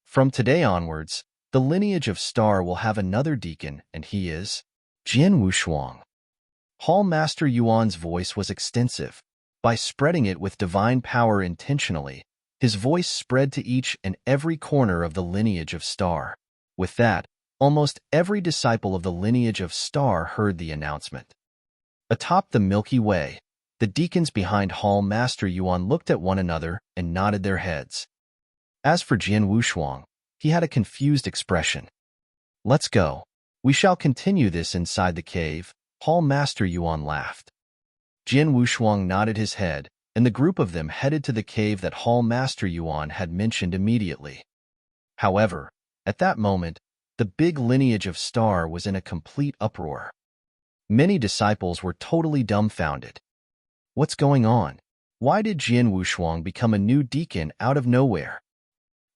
From today onwards, the lineage of Star will have another deacon, and he is Jin Wushuang. Hall Master Yuan's voice was extensive. By spreading it with divine power intentionally, his voice spread to each and every corner of the lineage of Star. With that, almost every disciple of the lineage of Star heard the announcement. Atop the Milky Way, the deacons behind Hall Master Yuan looked at one another and nodded their heads. As for Jin Wushuang, he had a confused expression. Let's go. We shall continue this inside the cave. Hall Master Yuan laughed. Jin Wushuang nodded his head, and the group of them headed to the cave that Hall Master Yuan had mentioned immediately. However, at that moment, the big lineage of Star was in a complete uproar. Many disciples were totally dumbfounded. What's going on? Why did Jin Wushuang become a new deacon out of nowhere?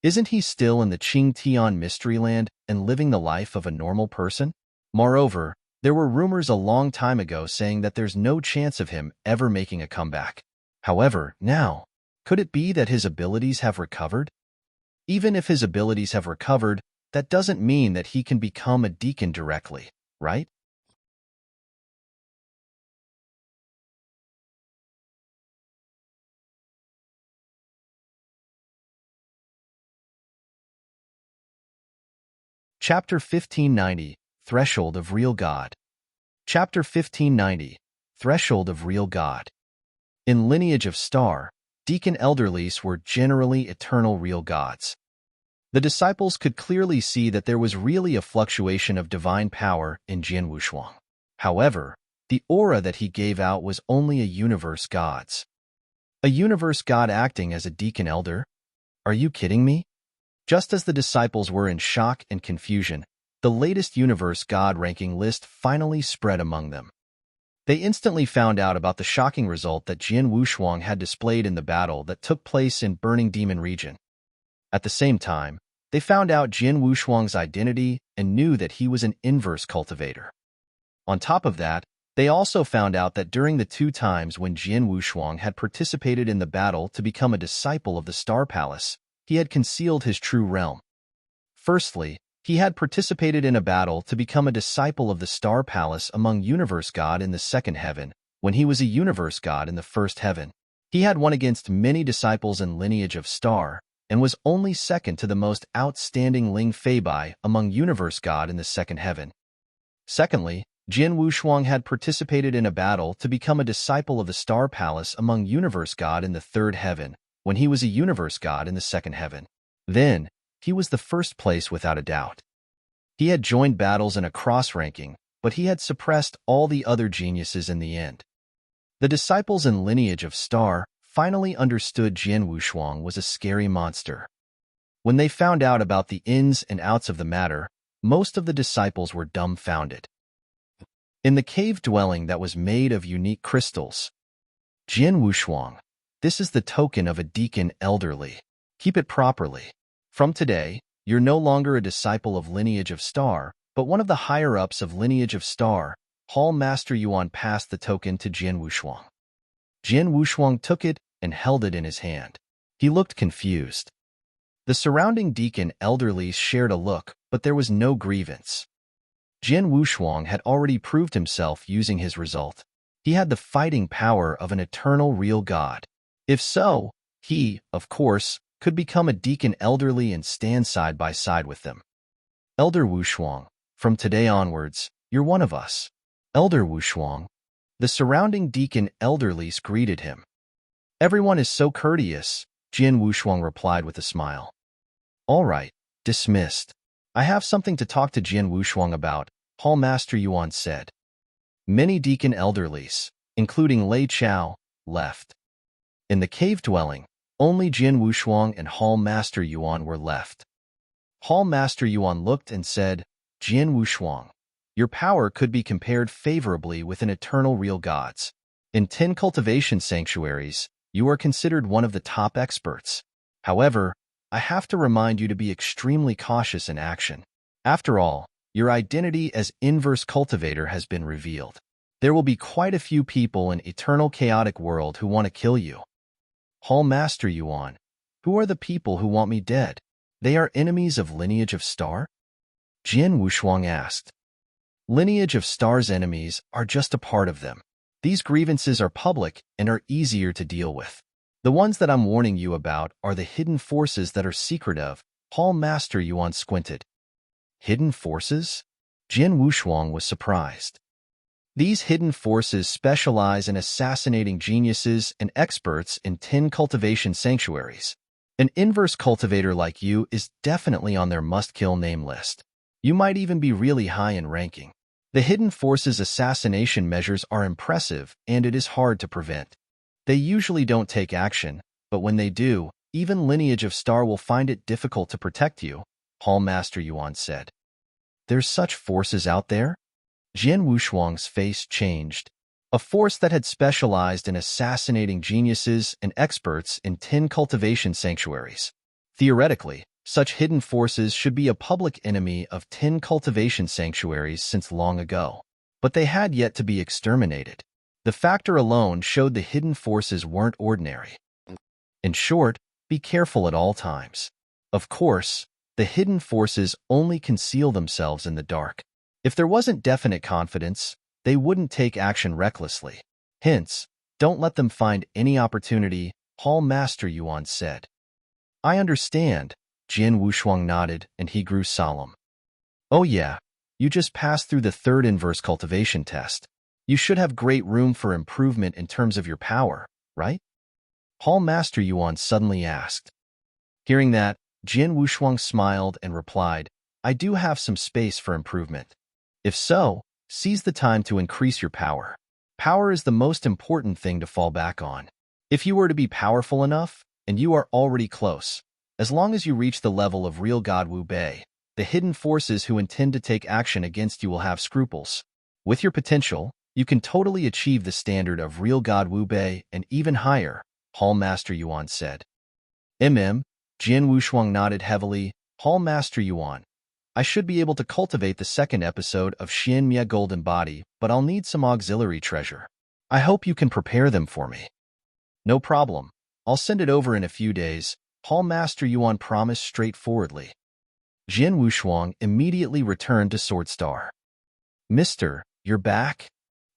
Isn't he still in the Qingtian mystery land and living the life of a normal person? Moreover, there were rumors a long time ago saying that there's no chance of him ever making a comeback. However, now, could it be that his abilities have recovered? Even if his abilities have recovered, that doesn't mean that he can become a deacon directly, right? Chapter 1590, Threshold of Real God. Chapter 1590, Threshold of Real God. In lineage of Star, deacon elderlies were generally eternal real gods. The disciples could clearly see that there was really a fluctuation of divine power in Jin Wushuang. However, the aura that he gave out was only a universe god's. A universe god acting as a deacon elder? Are you kidding me? Just as the disciples were in shock and confusion, the latest universe god ranking list finally spread among them. They instantly found out about the shocking result that Jin Wushuang had displayed in the battle that took place in Burning Demon region. At the same time, they found out Jin Wushuang's identity and knew that he was an inverse cultivator. On top of that, they also found out that during the 2 times when Jin Wushuang had participated in the battle to become a disciple of the Star Palace, he had concealed his true realm. Firstly, he had participated in a battle to become a disciple of the Star Palace among Universe God in the 2nd heaven, when he was a Universe God in the 1st heaven. He had won against many disciples in lineage of Star, and was only second to the most outstanding Ling Feibai among Universe God in the 2nd heaven. Secondly, Jin Wushuang had participated in a battle to become a disciple of the Star Palace among Universe God in the 3rd heaven, when he was a Universe God in the 2nd heaven. Then, he was the first place without a doubt. He had joined battles in a cross-ranking, but he had suppressed all the other geniuses in the end. The disciples in lineage of Star finally understood Jin Wushuang was a scary monster. When they found out about the ins and outs of the matter, most of the disciples were dumbfounded. In the cave dwelling that was made of unique crystals. Jin Wushuang. This is the token of a deacon elderly. Keep it properly. From today, you're no longer a disciple of Lineage of Star, but one of the higher-ups of Lineage of Star. Hall Master Yuan passed the token to Jin Wushuang. Jin Wushuang took it and held it in his hand. He looked confused. The surrounding deacon elderly shared a look, but there was no grievance. Jin Wushuang had already proved himself using his result. He had the fighting power of an eternal real god. If so, he, of course, could become a deacon elderly and stand side by side with them. Elder Wushuang, from today onwards, you're one of us. Elder Wushuang. The surrounding deacon elderlies greeted him. Everyone is so courteous, Jin Wushuang replied with a smile. All right, dismissed. I have something to talk to Jin Wushuang about, Hall Master Yuan said. Many deacon elderlies, including Lei Chao, left. In the cave dwelling, only Jin Wushuang and Hall Master Yuan were left. Hall Master Yuan looked and said, Jin Wushuang, your power could be compared favorably with an eternal real god's. In 10 cultivation sanctuaries, you are considered one of the top experts. However, I have to remind you to be extremely cautious in action. After all, your identity as inverse cultivator has been revealed. There will be quite a few people in eternal chaotic world who want to kill you. Hall Master Yuan, who are the people who want me dead? They are enemies of Lineage of Star? Jin Wushuang asked. Lineage of Star's enemies are just a part of them. These grievances are public and are easier to deal with. The ones that I'm warning you about are the hidden forces that are secretive. Hall Master Yuan squinted. Hidden forces? Jin Wushuang was surprised. These hidden forces specialize in assassinating geniuses and experts in 10 cultivation sanctuaries. An inverse cultivator like you is definitely on their must-kill name list. You might even be really high in ranking. The hidden forces assassination measures are impressive, and it is hard to prevent. They usually don't take action, but when they do, even Lineage of Star will find it difficult to protect you, Hall Master Yuan said. There's such forces out there? Jin Wushuang's face changed. A force that had specialized in assassinating geniuses and experts in 10 cultivation sanctuaries. Theoretically, such hidden forces should be a public enemy of 10 cultivation sanctuaries since long ago. But they had yet to be exterminated. The factor alone showed the hidden forces weren't ordinary. In short, be careful at all times. Of course, the hidden forces only conceal themselves in the dark. If there wasn't definite confidence, they wouldn't take action recklessly. Hence, don't let them find any opportunity, Hall Master Yuan said. I understand, Jin Wushuang nodded and he grew solemn. Oh yeah, you just passed through the 3rd inverse cultivation test. You should have great room for improvement in terms of your power, right? Hall Master Yuan suddenly asked. Hearing that, Jin Wushuang smiled and replied, I do have some space for improvement. If so, seize the time to increase your power. Power is the most important thing to fall back on. If you were to be powerful enough, and you are already close, as long as you reach the level of real God Wu Bei, the hidden forces who intend to take action against you will have scruples. With your potential, you can totally achieve the standard of real God Wu Bei and even higher, Hall Master Yuan said. Jin Wushuang nodded heavily. Hall Master Yuan, I should be able to cultivate the 2nd episode of Xian Mia Golden Body, but I'll need some auxiliary treasure. I hope you can prepare them for me. No problem. I'll send it over in a few days, Hall Master Yuan promised straightforwardly. Jin Wushuang immediately returned to Swordstar. Mister, you're back?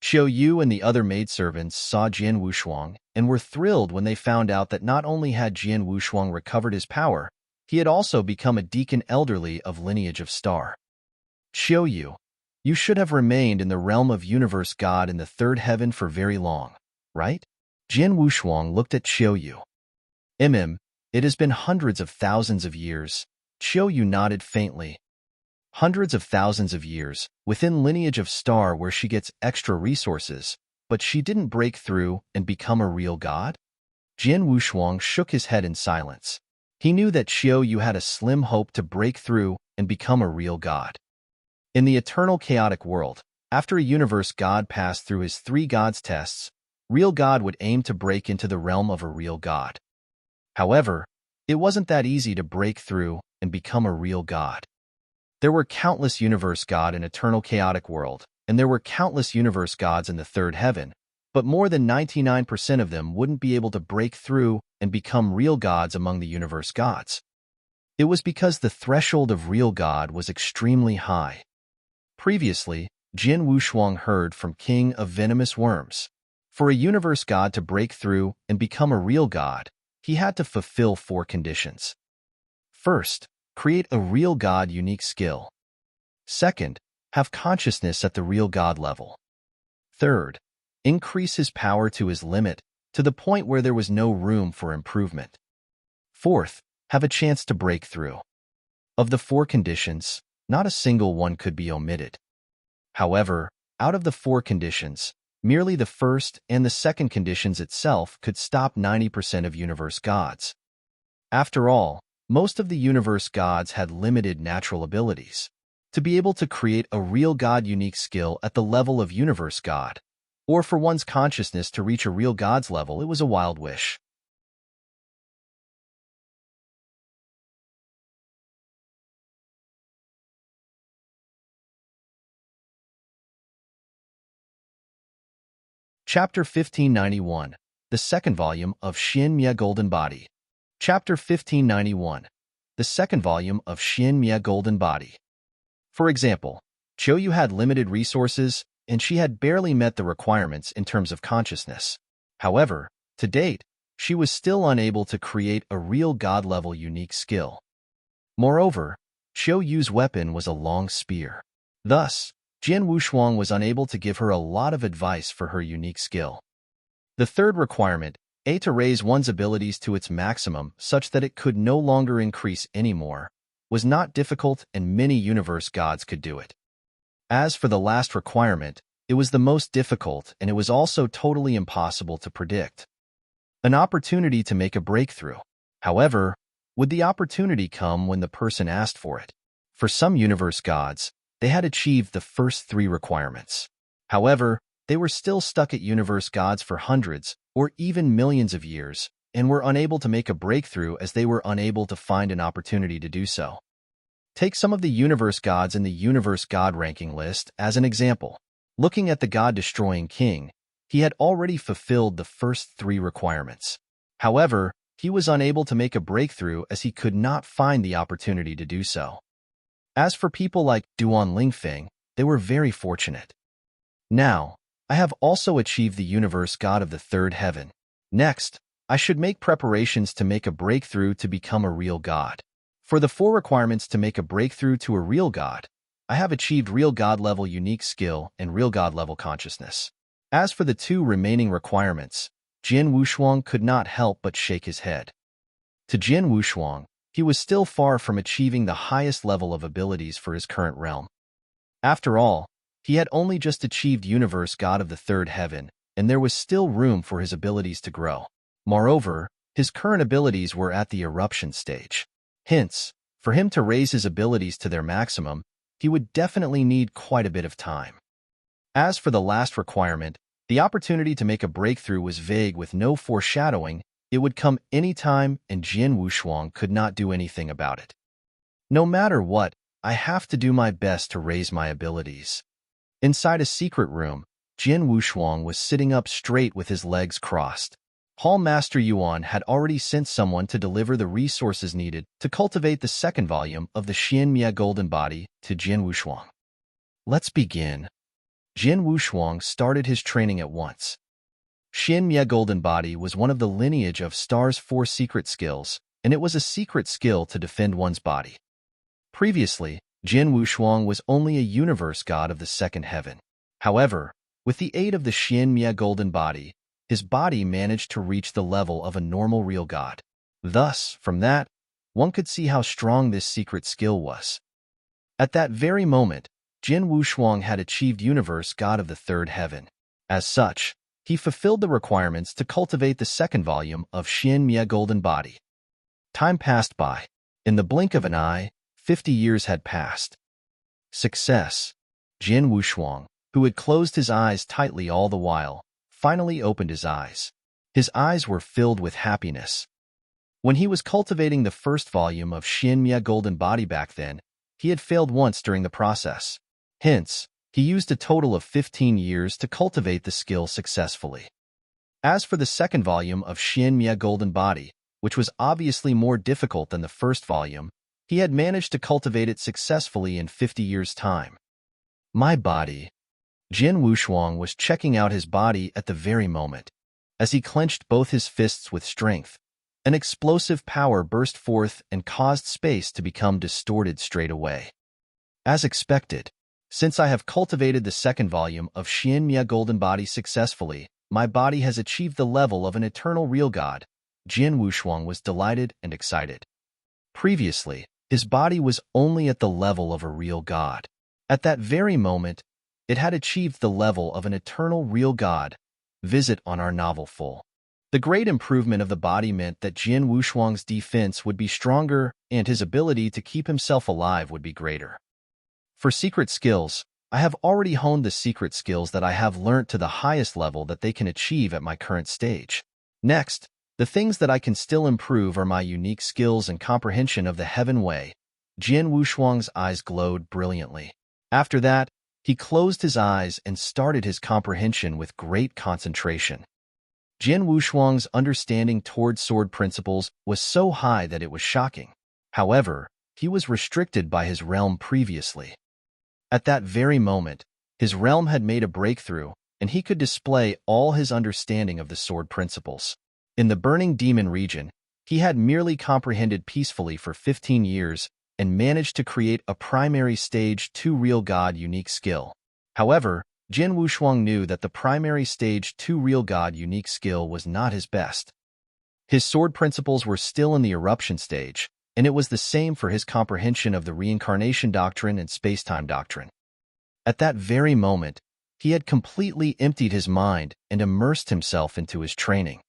Xiao Yu and the other maidservants saw Jin Wushuang and were thrilled when they found out that not only had Jin Wushuang recovered his power, he had also become a deacon elderly of Lineage of Star. Xiao Yu, you should have remained in the realm of Universe God in the 3rd heaven for very long, right? Jin Wushuang looked at Xiao Yu. It has been hundreds of thousands of years. Xiao Yu nodded faintly. Hundreds of thousands of years, within Lineage of Star where she gets extra resources, but she didn't break through and become a real god? Jin Wushuang shook his head in silence. He knew that Xiao Yu had a slim hope to break through and become a real god. In the eternal chaotic world, After a universe god passed through his three gods tests, real god would aim to break into the realm of a real god. However, it wasn't that easy to break through and become a real god. There were countless universe god in eternal chaotic world, and there were countless universe gods in the third heaven, but more than 99% of them wouldn't be able to break through and become real gods among the universe gods. It was because the threshold of real god was extremely high. Previously, Jin Wushuang heard from King of Venomous Worms. For a universe god to break through and become a real god, he had to fulfill 4 conditions. First, create a real god unique skill. Second, have consciousness at the real god level. Third, increase his power to his limit, to the point where there was no room for improvement. Fourth, have a chance to break through. Of the 4 conditions, not a single one could be omitted. However, out of the 4 conditions, merely the first and the second conditions itself could stop 90% of universe gods. After all, most of the universe gods had limited natural abilities. To be able to create a real god unique skill at the level of universe god, or for one's consciousness to reach a real god's level, it was a wild wish. Chapter 1591, the second volume of Xin Mie Golden Body. Chapter 1591, the second volume of Xin Mie Golden Body. For example, Choyu had limited resources, and she had barely met the requirements in terms of consciousness. However, to date, she was still unable to create a real god-level unique skill. Moreover, Choyu's weapon was a long spear. Thus, Jin Wushuang was unable to give her a lot of advice for her unique skill. The third requirement, to raise one's abilities to its maximum such that it could no longer increase anymore, was not difficult and many universe gods could do it. As for the last requirement, it was the most difficult and it was also totally impossible to predict. An opportunity to make a breakthrough. However, would the opportunity come when the person asked for it? For some universe gods, they had achieved the first 3 requirements. However, they were still stuck at universe gods for hundreds or even millions of years and were unable to make a breakthrough as they were unable to find an opportunity to do so. Take some of the universe gods in the universe god ranking list as an example. Looking at the god-destroying king, he had already fulfilled the first 3 requirements. However, he was unable to make a breakthrough as he could not find the opportunity to do so. As for people like Duan Lingfeng, they were very fortunate. Now, I have also achieved the universe god of the third heaven. Next, I should make preparations to make a breakthrough to become a real god. For the 4 requirements to make a breakthrough to a real god, I have achieved real god level unique skill and real god level consciousness. As for the 2 remaining requirements, Jin Wushuang could not help but shake his head. To Jin Wushuang, he was still far from achieving the highest level of abilities for his current realm. After all, he had only just achieved universe god of the third heaven, and there was still room for his abilities to grow. Moreover, his current abilities were at the eruption stage. Hence, for him to raise his abilities to their maximum, he would definitely need quite a bit of time. As for the last requirement, the opportunity to make a breakthrough was vague with no foreshadowing. It would come anytime and Jin Wushuang could not do anything about it. No matter what, I have to do my best to raise my abilities. Inside a secret room, Jin Wushuang was sitting up straight with his legs crossed. Hall Master Yuan had already sent someone to deliver the resources needed to cultivate the second volume of the Xin Mie Golden Body to Jin Wushuang. Let's begin. Jin Wushuang started his training at once. Xin Mie Golden Body was one of the lineage of Star's 4 secret skills, and it was a secret skill to defend one's body. Previously, Jin Wushuang was only a universe god of the second heaven. However, with the aid of the Xin Mie Golden Body, his body managed to reach the level of a normal real god. Thus, from that, one could see how strong this secret skill was. At that very moment, Jin Wushuang had achieved universe god of the third heaven. As such, he fulfilled the requirements to cultivate the second volume of Xin Mie Golden Body. Time passed by. In the blink of an eye, 50 years had passed. Success. Jin Wushuang, who had closed his eyes tightly all the while, finally opened his eyes. His eyes were filled with happiness. When he was cultivating the first volume of Shin Golden Body back then, he had failed once during the process. Hence, he used a total of 15 years to cultivate the skill successfully. As for the second volume of Shin Golden Body, which was obviously more difficult than the first volume, he had managed to cultivate it successfully in 50 years' time. My body. Jin Wushuang was checking out his body at the very moment. As he clenched both his fists with strength, an explosive power burst forth and caused space to become distorted straight away. As expected, since I have cultivated the second volume of Shin Golden Body successfully, my body has achieved the level of an eternal real god. Jin Wushuang was delighted and excited. Previously, his body was only at the level of a real god. At that very moment, it had achieved the level of an eternal real god. Visit on our novel full. The great improvement of the body meant that Jin Wushuang's defense would be stronger and his ability to keep himself alive would be greater. For secret skills, I have already honed the secret skills that I have learnt to the highest level that they can achieve at my current stage. Next, the things that I can still improve are my unique skills and comprehension of the heaven way. Jin Wushuang's eyes glowed brilliantly. After that, he closed his eyes and started his comprehension with great concentration. Jin Wushuang's understanding toward sword principles was so high that it was shocking. However, he was restricted by his realm previously. At that very moment, his realm had made a breakthrough, and he could display all his understanding of the sword principles. In the Burning Demon region, he had merely comprehended peacefully for 15 years and managed to create a primary stage 2 real god unique skill. However, Jin Wushuang knew that the primary stage 2 real god unique skill was not his best. His sword principles were still in the eruption stage, and it was the same for his comprehension of the reincarnation doctrine and space-time doctrine. At that very moment, he had completely emptied his mind and immersed himself into his training.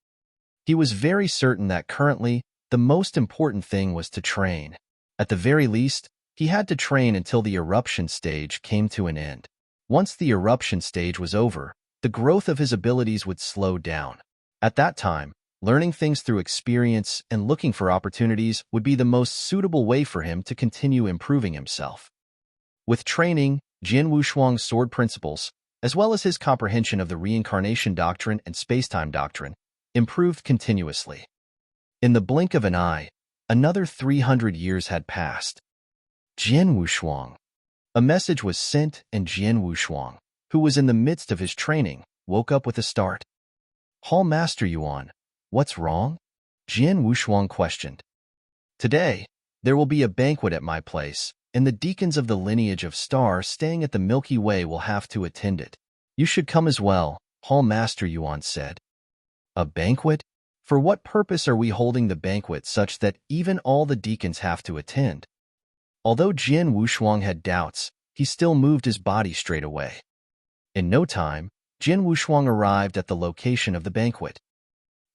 He was very certain that currently, the most important thing was to train. At the very least, he had to train until the eruption stage came to an end. Once the eruption stage was over, the growth of his abilities would slow down. At that time, learning things through experience and looking for opportunities would be the most suitable way for him to continue improving himself. With training, Jin Wushuang's sword principles, as well as his comprehension of the reincarnation doctrine and space-time doctrine, improved continuously. In the blink of an eye, another 300 years had passed. Jin Wushuang. A message was sent and Jin Wushuang, who was in the midst of his training, woke up with a start. Hall Master Yuan, what's wrong? Jin Wushuang questioned. Today, there will be a banquet at my place, and the deacons of the lineage of Star staying at the Milky Way will have to attend it. You should come as well, Hall Master Yuan said. A banquet? For what purpose are we holding the banquet such that even all the deacons have to attend? Although Jin Wushuang had doubts, he still moved his body straight away. In no time, Jin Wushuang arrived at the location of the banquet.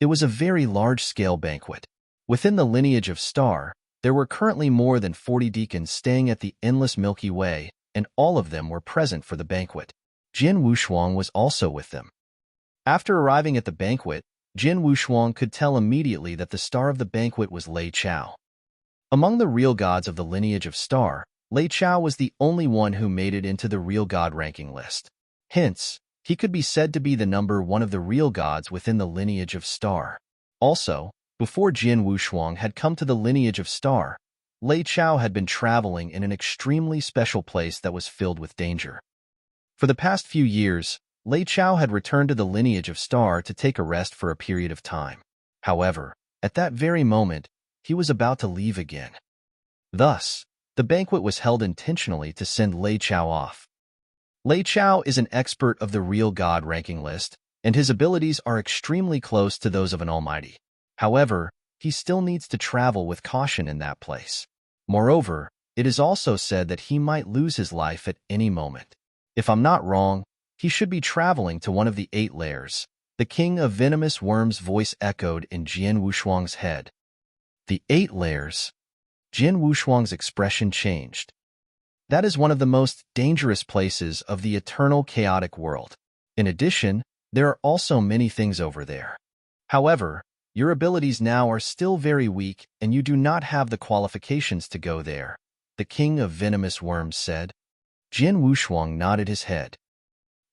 It was a very large-scale banquet. Within the lineage of Star, there were currently more than 40 deacons staying at the endless Milky Way, and all of them were present for the banquet. Jin Wushuang was also with them. After arriving at the banquet, Jin Wushuang could tell immediately that the star of the banquet was Lei Chao. Among the real gods of the lineage of Star, Lei Chao was the only one who made it into the real god ranking list. Hence, he could be said to be the number one of the real gods within the lineage of Star. Also, before Jin Wushuang had come to the lineage of Star, Lei Chao had been traveling in an extremely special place that was filled with danger. For the past few years, Lei Chao had returned to the lineage of Star to take a rest for a period of time. However, at that very moment, he was about to leave again. Thus, the banquet was held intentionally to send Lei Chao off. Lei Chao is an expert of the real god ranking list, and his abilities are extremely close to those of an almighty. However, he still needs to travel with caution in that place. Moreover, it is also said that he might lose his life at any moment. If I'm not wrong, he should be traveling to one of the 8 layers. The king of venomous worms' voice echoed in Jin Wushuang's head. The 8 layers. Jin Wushuang's expression changed. That is one of the most dangerous places of the eternal chaotic world. In addition, there are also many things over there. However, your abilities now are still very weak and you do not have the qualifications to go there, the king of venomous worms said. Jin Wushuang nodded his head.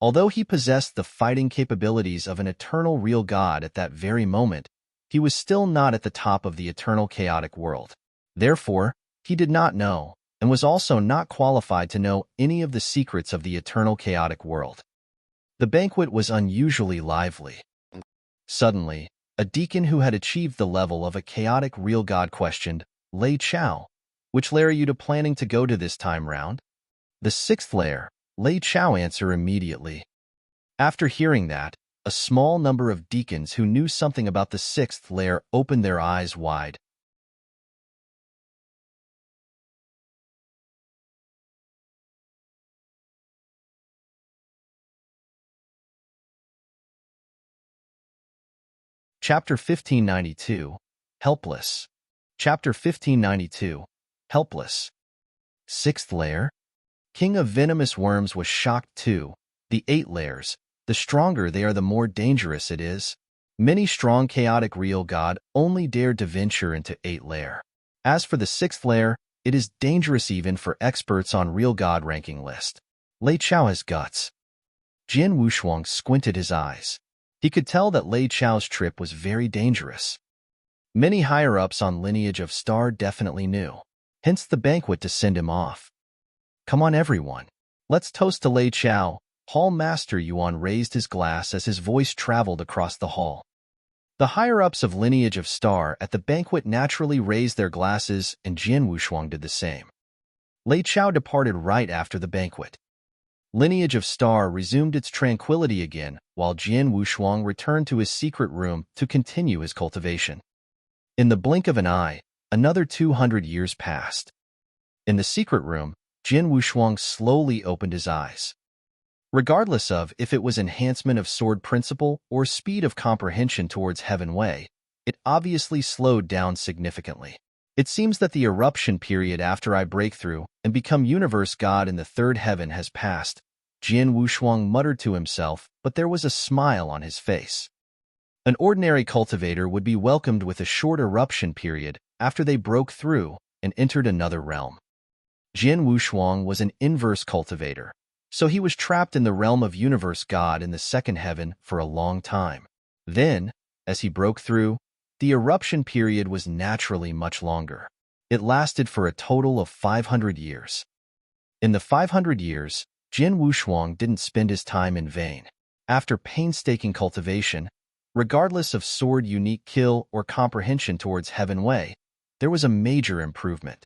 Although he possessed the fighting capabilities of an eternal real god at that very moment, he was still not at the top of the eternal chaotic world. Therefore, he did not know, and was also not qualified to know any of the secrets of the eternal chaotic world. The banquet was unusually lively. Suddenly, a deacon who had achieved the level of a chaotic real god questioned, Lei Chao, which layer are you planning to go to this time round? The 6th layer, Lei Chao answered immediately. After hearing that, a small number of deacons who knew something about the 6th layer opened their eyes wide. Chapter 1592, Helpless. Chapter 1592, Helpless. 6th layer? King of venomous worms was shocked too. The 8 layers, the stronger they are the more dangerous it is. Many strong chaotic real god only dared to venture into 8 layer. As for the 6th layer, it is dangerous even for experts on real god ranking list. Lei Chao has guts. Jin Wushuang squinted his eyes. He could tell that Lei Chao's trip was very dangerous. Many higher-ups on Lineage of Star definitely knew, hence the banquet to send him off. Come on everyone, let's toast to Lei Chao. Hall Master Yuan raised his glass as his voice traveled across the hall. The higher-ups of Lineage of Star at the banquet naturally raised their glasses and Jin Wushuang did the same. Lei Chao departed right after the banquet. Lineage of Star resumed its tranquility again, while Jin Wushuang returned to his secret room to continue his cultivation. In the blink of an eye, another 200 years passed. In the secret room, Jin Wushuang slowly opened his eyes. Regardless of if it was enhancement of sword principle or speed of comprehension towards Heaven Way, it obviously slowed down significantly. It seems that the eruption period after I break through and become universe god in the 3rd heaven has passed, Jin Wushuang muttered to himself, but there was a smile on his face. An ordinary cultivator would be welcomed with a short eruption period after they broke through and entered another realm. Jin Wushuang was an inverse cultivator, so he was trapped in the realm of universe god in the 2nd heaven for a long time. Then, as he broke through, the eruption period was naturally much longer. It lasted for a total of 500 years. In the 500 years, Jin Wushuang didn't spend his time in vain. After painstaking cultivation, regardless of sword unique kill or comprehension towards Heaven Way, there was a major improvement.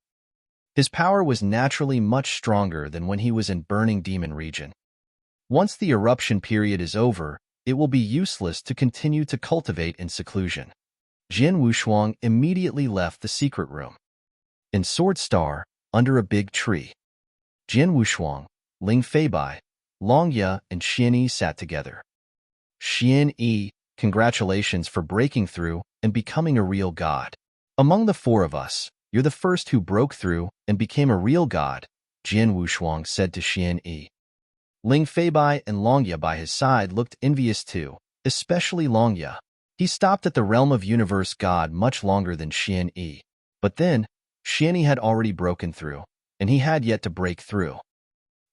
His power was naturally much stronger than when he was in Burning Demon region. Once the eruption period is over, it will be useless to continue to cultivate in seclusion. Jin Wushuang immediately left the secret room. In Sword Star, under a big tree, Jin Wushuang, Ling Feibai, Long Ye, and Xian Yi sat together. Xian Yi, congratulations for breaking through and becoming a real god. Among the 4 of us, you're the first who broke through and became a real god, Jin Wushuang said to Xian Yi. Ling Feibai and Long Ye by his side looked envious too, especially Long Ye. He stopped at the realm of universe god much longer than Xian Yi. But then, Xian Yi had already broken through, and he had yet to break through.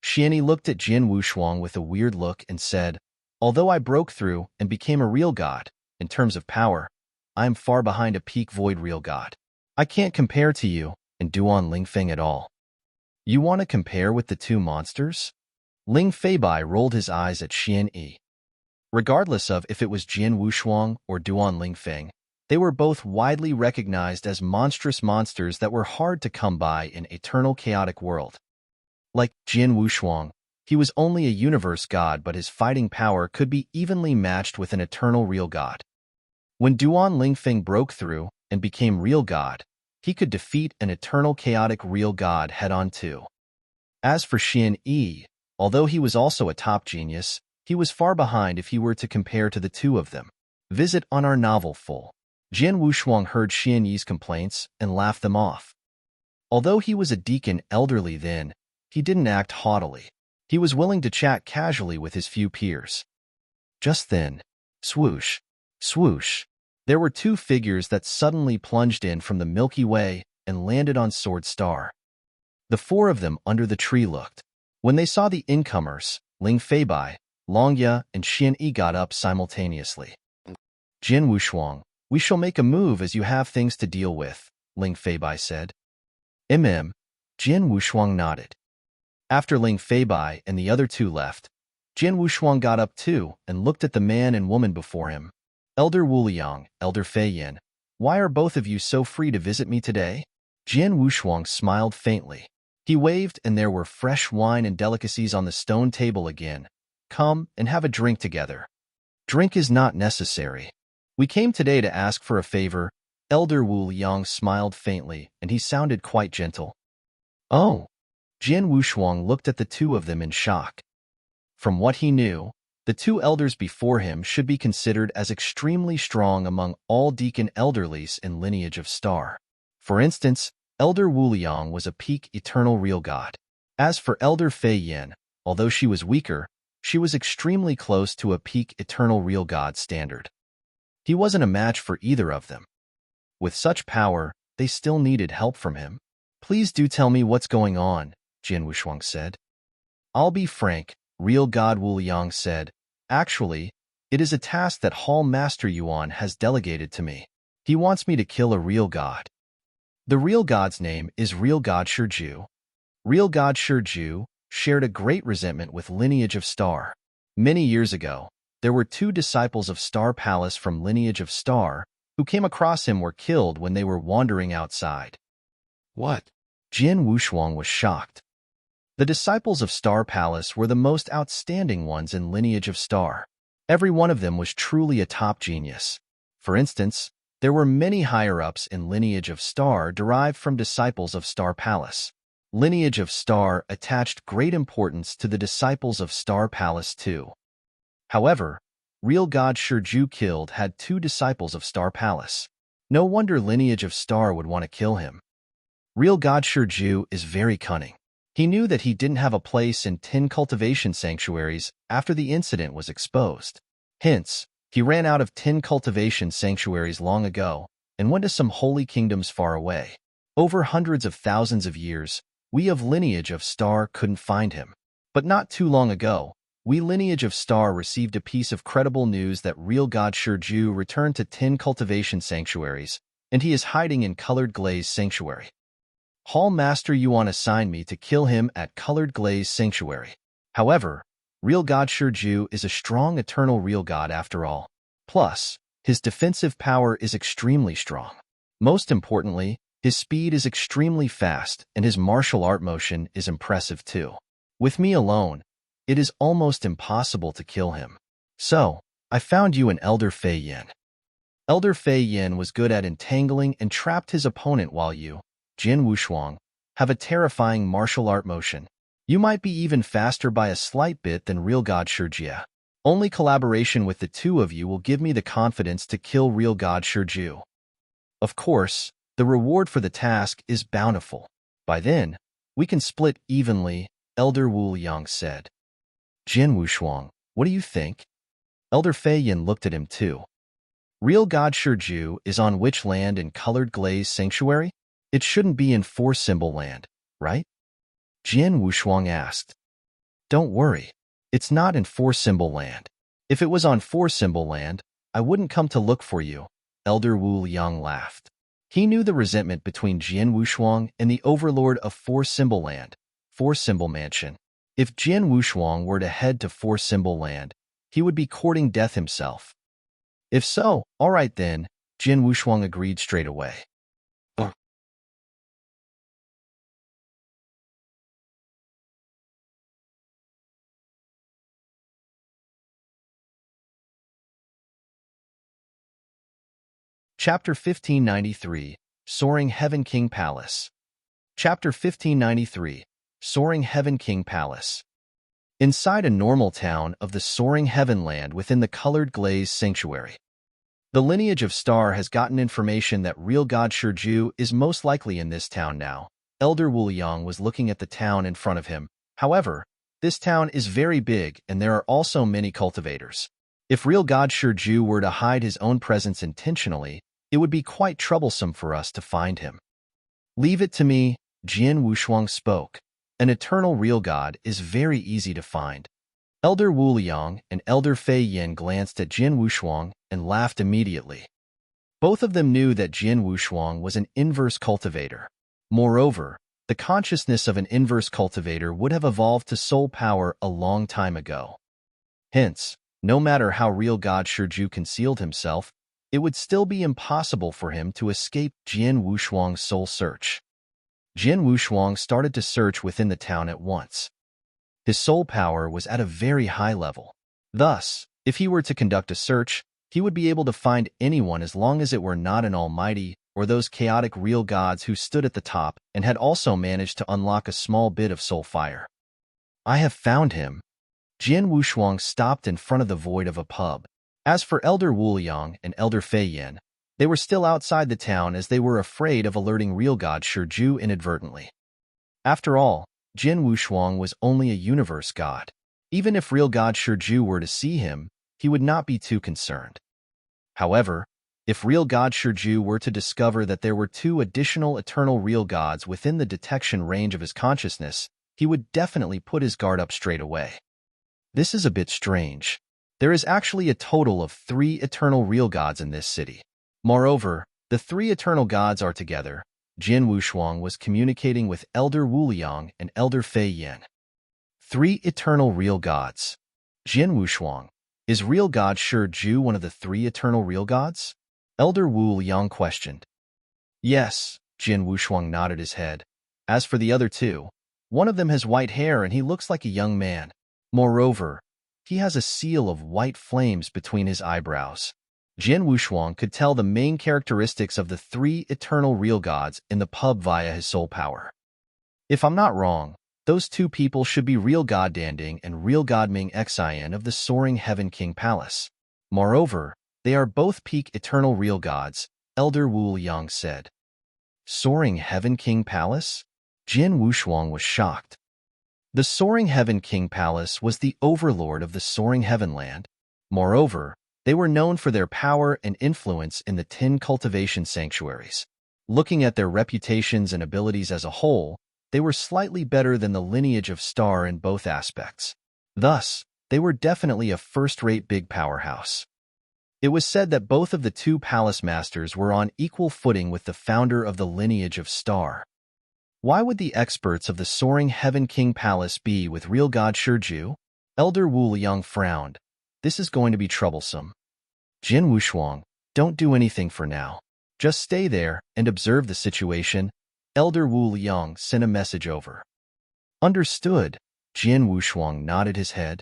Xian Yi looked at Jin Wushuang with a weird look and said, although I broke through and became a real god, in terms of power, I am far behind a peak void real god. I can't compare to you and Duan Lingfeng at all. You want to compare with the 2 monsters? Ling Feibai rolled his eyes at Xian Yi. Regardless of if it was Jin Wushuang or Duan Lingfeng, they were both widely recognized as monstrous monsters that were hard to come by in eternal chaotic world. Like Jin Wushuang, he was only a universe god, but his fighting power could be evenly matched with an eternal real god. When Duan Lingfeng broke through and became real god, he could defeat an eternal chaotic real god head-on too. As for Xian Yi, although he was also a top genius, he was far behind if he were to compare to the 2 of them. Visit on our novel full. Jin Wushuang heard Xian Yi's complaints and laughed them off. Although he was a deacon elderly then, he didn't act haughtily. He was willing to chat casually with his few peers. Just then, swoosh, swoosh, there were two figures that suddenly plunged in from the Milky Way and landed on Sword Star. The four of them under the tree looked. When they saw the incomers, Ling Feibai, Longya, and Xian Yi got up simultaneously. Jin Wushuang, we shall make a move as you have things to deal with, Ling Feibai said. Jin Wushuang nodded. After Ling Feibai and the other two left, Jin Wushuang got up too and looked at the man and woman before him. Elder Wuliang, Elder Fei Yin, why are both of you so free to visit me today? Jin Wushuang smiled faintly. He waved and there were fresh wine and delicacies on the stone table again. Come and have a drink together. Drink is not necessary. We came today to ask for a favor. Elder Wu Liang smiled faintly, and he sounded quite gentle. Oh. Jin Wushuang looked at the two of them in shock. From what he knew, the two elders before him should be considered as extremely strong among all deacon elderlies in lineage of Star. For instance, Elder Wu Liang was a peak eternal real god. As for Elder Fei Yin, although she was weaker, she was extremely close to a peak eternal real god standard. He wasn't a match for either of them. With such power, they still needed help from him. Please do tell me what's going on, Jin Wushuang said. I'll be frank, real god Wu Liang said. Actually, it is a task that Hall Master Yuan has delegated to me. He wants me to kill a real god. The real god's name is Real God Shiju. Real God Shiju shared a great resentment with lineage of Star. Many years ago, there were two disciples of Star Palace from lineage of Star who came across him were killed when they were wandering outside. What? Jin Wushuang was shocked. The disciples of Star Palace were the most outstanding ones in lineage of Star. Every one of them was truly a top genius. For instance, there were many higher-ups in lineage of Star derived from disciples of Star Palace. Lineage of Star attached great importance to the disciples of Star Palace too. However, real god Shiju killed had two disciples of Star Palace. No wonder lineage of Star would want to kill him. Real god Shiju is very cunning. He knew that he didn't have a place in 10 cultivation sanctuaries after the incident was exposed. Hence, he ran out of 10 cultivation sanctuaries long ago and went to some holy kingdoms far away. Over hundreds of thousands of years, we of lineage of Star couldn't find him. But not too long ago, we lineage of Star received a piece of credible news that real god Shiju returned to 10 cultivation sanctuaries, and he is hiding in Colored Glaze Sanctuary. Hall Master Yuan assigned me to kill him at Colored Glaze Sanctuary. However, real god Shiju is a strong eternal real god after all. Plus, his defensive power is extremely strong. Most importantly, his speed is extremely fast and his martial art motion is impressive too. With me alone, it is almost impossible to kill him. So, I found you an Elder Fei Yin. Elder Fei Yin was good at entangling and trapped his opponent while you, Jin Wushuang, have a terrifying martial art motion. You might be even faster by a slight bit than real god Shijia. Only collaboration with the two of you will give me the confidence to kill real god Shiju. Of course, the reward for the task is bountiful. By then, we can split evenly, Elder Wu Liang said. Jin Wushuang, what do you think? Elder Fei Yin looked at him too. Real god Shiju is on which land in Colored Glaze Sanctuary? It shouldn't be in Four Symbol Land, right? Jin Wushuang asked. Don't worry, it's not in Four Symbol Land. If it was on Four Symbol Land, I wouldn't come to look for you, Elder Wu Liang laughed. He knew the resentment between Jin Wushuang and the overlord of Four Symbol Land, Four Symbol Mansion. If Jin Wushuang were to head to Four Symbol Land, he would be courting death himself. If so, all right then, Jin Wushuang agreed straight away. Chapter 1593, Soaring Heaven King Palace. Chapter 1593, Soaring Heaven King Palace. Inside a normal town of the Soaring Heaven Land within the Colored Glaze Sanctuary. The lineage of Star has gotten information that real god Shiju is most likely in this town now, Elder Wuliang was looking at the town in front of him. However, this town is very big and there are also many cultivators. If real God Shiju were to hide his own presence intentionally, it would be quite troublesome for us to find him. Leave it to me, Jian Wushuang spoke. An eternal real God is very easy to find. Elder Wuliang and Elder Fei Yin glanced at Jian Wushuang and laughed immediately. Both of them knew that Jian Wushuang was an inverse cultivator. Moreover, the consciousness of an inverse cultivator would have evolved to soul power a long time ago. Hence, no matter how real God Shiju concealed himself, it would still be impossible for him to escape Jian Wushuang's soul search. Jian Wushuang started to search within the town at once. His soul power was at a very high level. Thus, if he were to conduct a search, he would be able to find anyone as long as it were not an almighty or those chaotic real gods who stood at the top and had also managed to unlock a small bit of soul fire. I have found him. Jian Wushuang stopped in front of the void of a pub. As for Elder Wuliang and Elder Fei Yin, they were still outside the town as they were afraid of alerting real God Shiju inadvertently. After all, Jian Wushuang was only a universe god. Even if real God Shiju were to see him, he would not be too concerned. However, if real God Shiju were to discover that there were two additional eternal real gods within the detection range of his consciousness, he would definitely put his guard up straight away. This is a bit strange. There is actually a total of 3 eternal real gods in this city. Moreover, the 3 eternal gods are together. Jian Wushuang was communicating with Elder Wuliang and Elder Fei Yin. 3 eternal real gods. Jian Wushuang, is real God Shiju one of the 3 eternal real gods? Elder Wuliang questioned. Yes, Jian Wushuang nodded his head. As for the other 2, one of them has white hair and he looks like a young man. Moreover, he has a seal of white flames between his eyebrows. Jian Wushuang could tell the main characteristics of the 3 eternal real gods in the pub via his soul power. If I'm not wrong, those 2 people should be real God Danding and real God Ming Xian of the Soaring Heaven King Palace. Moreover, they are both peak eternal real gods, Elder Wuliang said. Soaring Heaven King Palace? Jian Wushuang was shocked. The Soaring Heaven King Palace was the overlord of the Soaring Heaven Land. Moreover, they were known for their power and influence in the 10 cultivation sanctuaries. Looking at their reputations and abilities as a whole, they were slightly better than the lineage of Star in both aspects. Thus, they were definitely a first-rate big powerhouse. It was said that both of the 2 palace masters were on equal footing with the founder of the lineage of Star. Why would the experts of the Soaring Heaven King Palace be with real God Shiju? Elder Wuliang frowned. This is going to be troublesome. Jian Wushuang, don't do anything for now. Just stay there and observe the situation. Elder Wuliang sent a message over. Understood. Jian Wushuang nodded his head.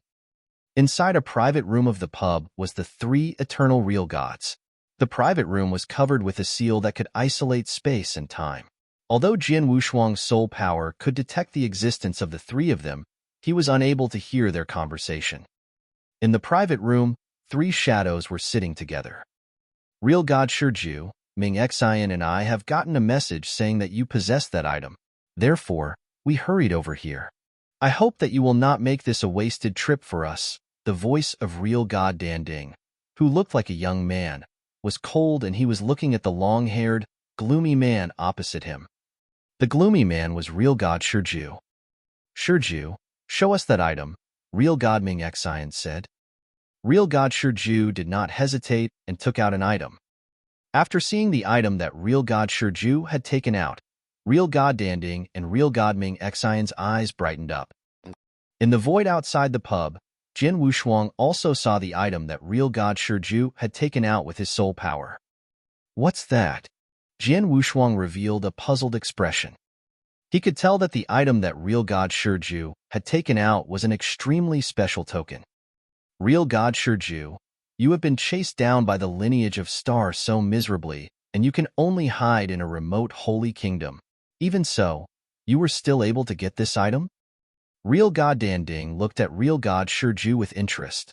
Inside a private room of the pub was the 3 eternal real gods. The private room was covered with a seal that could isolate space and time. Although Jian Wushuang's soul power could detect the existence of the 3 of them, he was unable to hear their conversation. In the private room, 3 shadows were sitting together. Real God Shiju, Ming Xian and I have gotten a message saying that you possess that item. Therefore, we hurried over here. I hope that you will not make this a wasted trip for us. The voice of real God Danding, who looked like a young man, was cold and he was looking at the long-haired, gloomy man opposite him. The gloomy man was real God Shiju. Shiju, show us that item, real God Ming Xian said. Real God Shiju did not hesitate and took out an item. After seeing the item that real God Shiju had taken out, real God Danding and real God Ming Xian's eyes brightened up. In the void outside the pub, Jian Wushuang also saw the item that real God Shiju had taken out with his soul power. What's that? Jian Wushuang revealed a puzzled expression. He could tell that the item that real God Shiju had taken out was an extremely special token. Real God Shiju, you have been chased down by the lineage of Star so miserably, and you can only hide in a remote holy kingdom. Even so, you were still able to get this item? Real God Danding looked at real God Shiju with interest.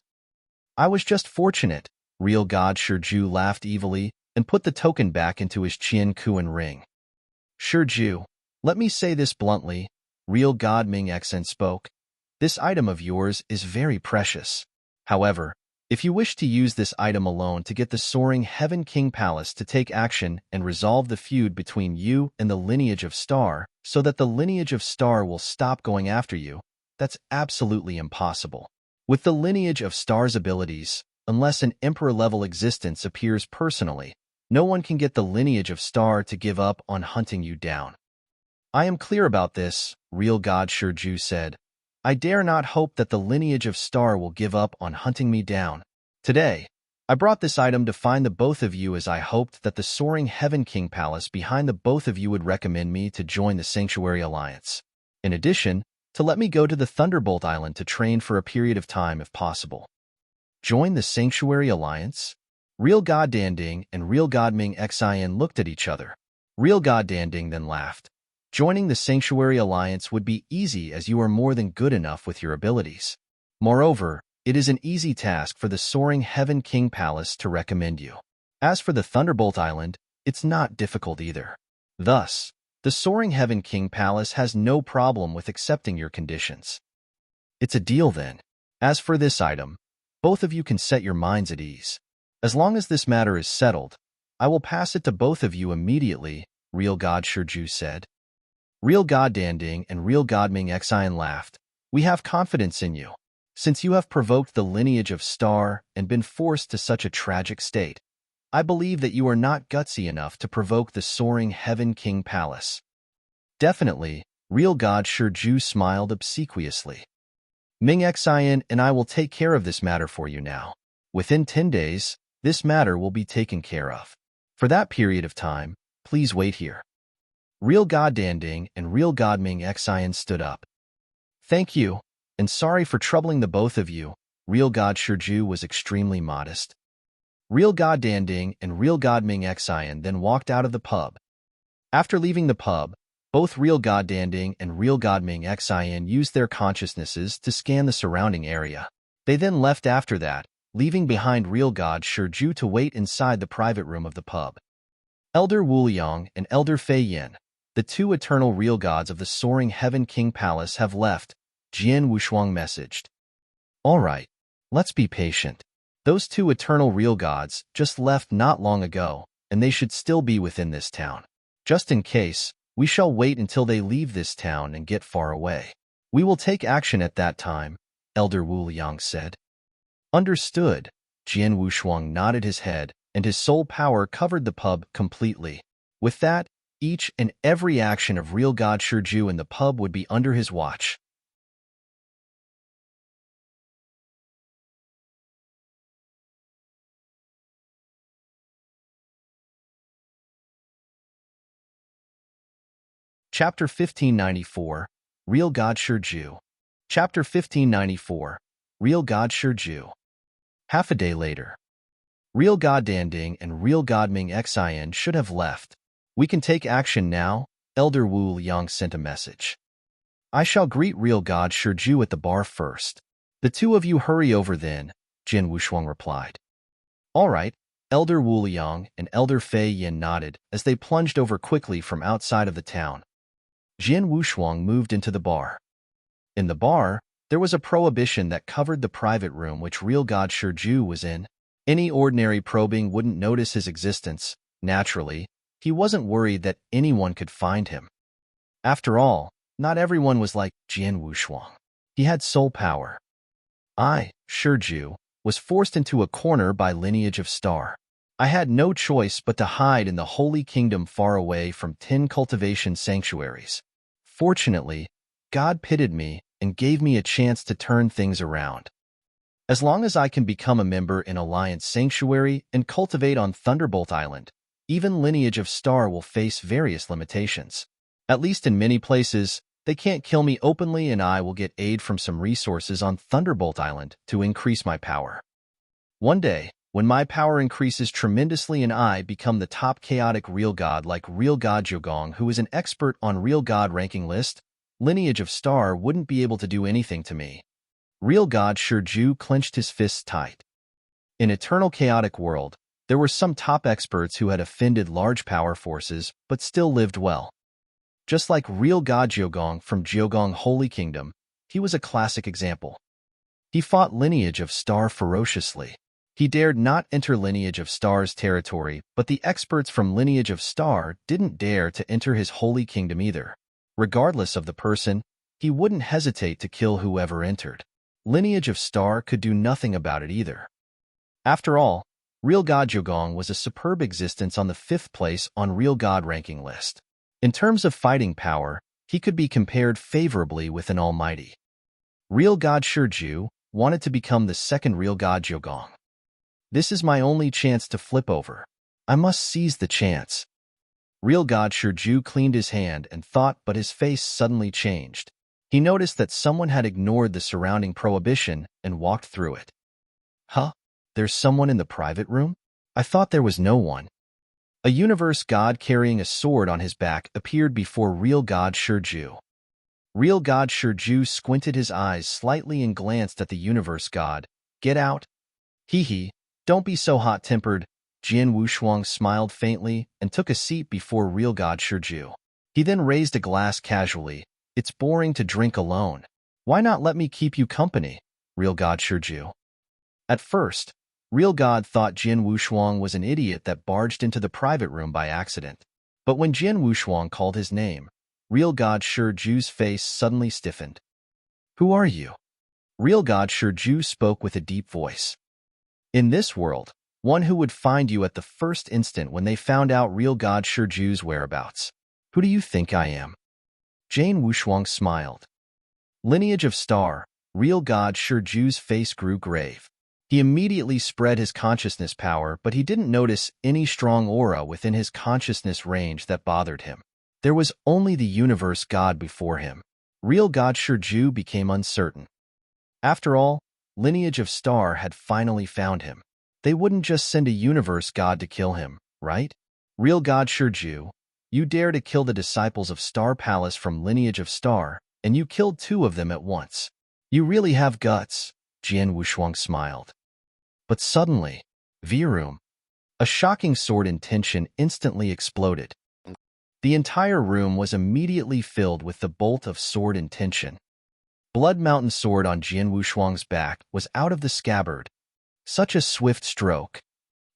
I was just fortunate. Real God Shiju laughed evilly and put the token back into his Qian Kuan ring. Shiju, Let me say this bluntly, real God Ming Xen spoke. This item of yours is very precious. However, if you wish to use this item alone to get the soaring Heaven King Palace to take action and resolve the feud between you and the lineage of Star so that the lineage of Star will stop going after you, that's absolutely impossible. With the lineage of Star's abilities, unless an Emperor-level existence appears personally, no one can get the lineage of Star to give up on hunting you down. I am clear about this, real God Shurju said. I dare not hope that the lineage of Star will give up on hunting me down. Today, I brought this item to find the both of you as I hoped that the soaring Heaven King Palace behind the both of you would recommend me to join the Sanctuary Alliance. In addition, to let me go to the Thunderbolt Island to train for a period of time if possible. Join the Sanctuary Alliance? Real God Danding and Real God Ming Xin looked at each other. Real God Danding then laughed. Joining the Sanctuary Alliance would be easy as you are more than good enough with your abilities. Moreover, it is an easy task for the soaring Heaven King Palace to recommend you. As for the Thunderbolt Island, it's not difficult either. Thus, the soaring Heaven King Palace has no problem with accepting your conditions. It's a deal then. As for this item, both of you can set your minds at ease. As long as this matter is settled, I will pass it to both of you immediately, Real God Shurju said. Real God Danding and Real God Ming Xin laughed. We have confidence in you. Since you have provoked the lineage of Star and been forced to such a tragic state, I believe that you are not gutsy enough to provoke the soaring Heaven King Palace. Definitely, Real God Shurju smiled obsequiously. Ming Xin and I will take care of this matter for you now. Within 10 days, this matter will be taken care of. For that period of time, please wait here. Real God Danding and Real God Ming Xin stood up. Thank you, and sorry for troubling the both of you. Real God Shurju was extremely modest. Real God Danding and Real God Ming Xin then walked out of the pub. After leaving the pub, both Real God Danding and Real God Ming Xin used their consciousnesses to scan the surrounding area. They then left after that, leaving behind Real God Shurju to wait inside the private room of the pub. Elder Wu Liang and Elder Fei Yin, the two eternal real gods of the soaring Heaven King Palace, have left, Jian Wushuang messaged. All right, let's be patient. Those two eternal real gods just left not long ago, and they should still be within this town. Just in case, we shall wait until they leave this town and get far away. We will take action at that time, Elder Wu Liang said. Understood. Jian Wushuang nodded his head, and his soul power covered the pub completely. With that, each and every action of Real God Shurju in the pub would be under his watch. Chapter 1594, Real God Shurju. Chapter 1594, Real God Shurju. Half a day later. Real God Danding and Real God Ming Xin should have left. We can take action now, Elder Wu Liang sent a message. I shall greet Real God Shurju at the bar first. The two of you hurry over then, Jian Wushuang replied. All right, Elder Wu Liang and Elder Fei Yin nodded as they plunged over quickly from outside of the town. Jian Wushuang moved into the bar. In the bar, there was a prohibition that covered the private room which Real God Shurju was in. Any ordinary probing wouldn't notice his existence. Naturally, he wasn't worried that anyone could find him. After all, not everyone was like Jian Wushuang. He had soul power. I, Shurju, was forced into a corner by lineage of Star. I had no choice but to hide in the Holy Kingdom far away from 10 cultivation sanctuaries. Fortunately, God pitied me and gave me a chance to turn things around. As long as I can become a member in Alliance Sanctuary and cultivate on Thunderbolt Island, even lineage of Star will face various limitations. At least in many places, they can't kill me openly and I will get aid from some resources on Thunderbolt Island to increase my power. One day, when my power increases tremendously and I become the top chaotic real god like Real God Jiugong, who is an expert on real god ranking list, lineage of Star wouldn't be able to do anything to me. Real God Shurju clenched his fists tight. In Eternal Chaotic World, there were some top experts who had offended large power forces but still lived well. Just like real god Jiogong from Jiogong Holy Kingdom, he was a classic example. He fought Lineage of Star ferociously. He dared not enter Lineage of Star's territory, but the experts from Lineage of Star didn't dare to enter his holy kingdom either. Regardless of the person, he wouldn't hesitate to kill whoever entered. Lineage of Star could do nothing about it either. After all, Real God Jiogong was a superb existence on the 5th place on Real God ranking list. In terms of fighting power, he could be compared favorably with an almighty. Real God Shiju wanted to become the 2nd Real God Jiogong. This is my only chance to flip over. I must seize the chance. Real God Shiju cleaned his hand and thought, but his face suddenly changed. He noticed that someone had ignored the surrounding prohibition and walked through it. Huh? There's someone in the private room? I thought there was no one. A universe god carrying a sword on his back appeared before Real God Shiju. Real God Shiju squinted his eyes slightly and glanced at the universe god. Get out. Hee hee. Don't be so hot-tempered. Jian Wushuang smiled faintly and took a seat before Real God Shiju. He then raised a glass casually. It's boring to drink alone. Why not let me keep you company, Real God Shiju? At first, Real God thought Jian Wushuang was an idiot that barged into the private room by accident. But when Jian Wushuang called his name, Real God Shiju's face suddenly stiffened. Who are you? Real God Shiju spoke with a deep voice. In this world, one who would find you at the first instant when they found out Real God Shiju's whereabouts. Who do you think I am? Jian Wushuang smiled. Lineage of Star, Real God Shiju's face grew grave. He immediately spread his consciousness power, but he didn't notice any strong aura within his consciousness range that bothered him. There was only the universe god before him. Real God Shiju became uncertain. After all, Lineage of Star had finally found him. They wouldn't just send a universe god to kill him, right? Real God Shiju, you dare to kill the disciples of Star Palace from Lineage of Star, and you killed 2 of them at once. You really have guts, Jian Wushuang smiled. But suddenly, Virum, a shocking sword intention instantly exploded. The entire room was immediately filled with the bolt of sword intention. Blood Mountain sword on Jian Wushuang's back was out of the scabbard. Such a swift stroke.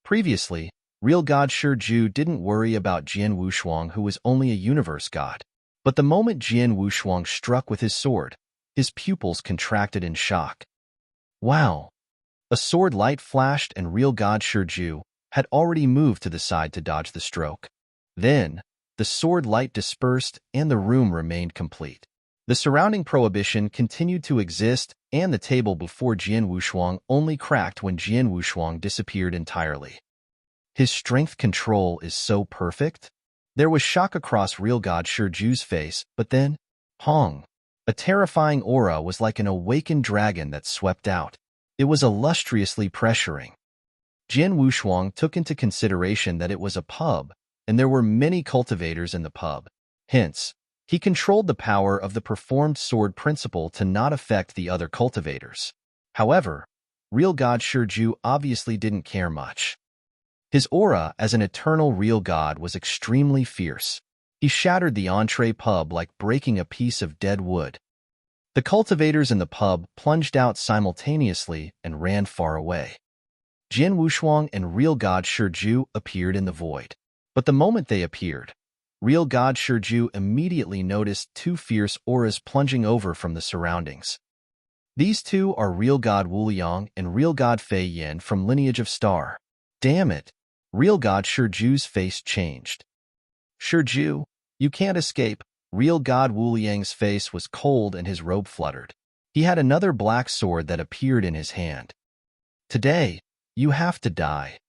Previously, Real God Shiju didn't worry about Jian Wushuang, who was only a universe god. But the moment Jian Wushuang struck with his sword, his pupils contracted in shock. Wow! A sword light flashed and Real God Shiju had already moved to the side to dodge the stroke. Then, the sword light dispersed and the room remained complete. The surrounding prohibition continued to exist, and the table before Jian Wushuang only cracked when Jian Wushuang disappeared entirely. His strength control is so perfect. There was shock across Real God Shiju's face, but then, Hong. A terrifying aura was like an awakened dragon that swept out. It was illustriously pressuring. Jian Wushuang took into consideration that it was a pub, and there were many cultivators in the pub. Hence, he controlled the power of the performed sword principle to not affect the other cultivators. However, Real God Shiju obviously didn't care much. His aura as an eternal real god was extremely fierce. He shattered the entree pub like breaking a piece of dead wood. The cultivators in the pub plunged out simultaneously and ran far away. Jian Wushuang and Real God Shiju appeared in the void. But the moment they appeared, Real God Shiju immediately noticed 2 fierce auras plunging over from the surroundings. These 2 are Real God Wuliang and Real God Fei Yin from Lineage of Star. Damn it! Real God Shiju's face changed. Shiju, you can't escape. Real God Wuliang's face was cold and his robe fluttered. He had another black sword that appeared in his hand. Today, you have to die.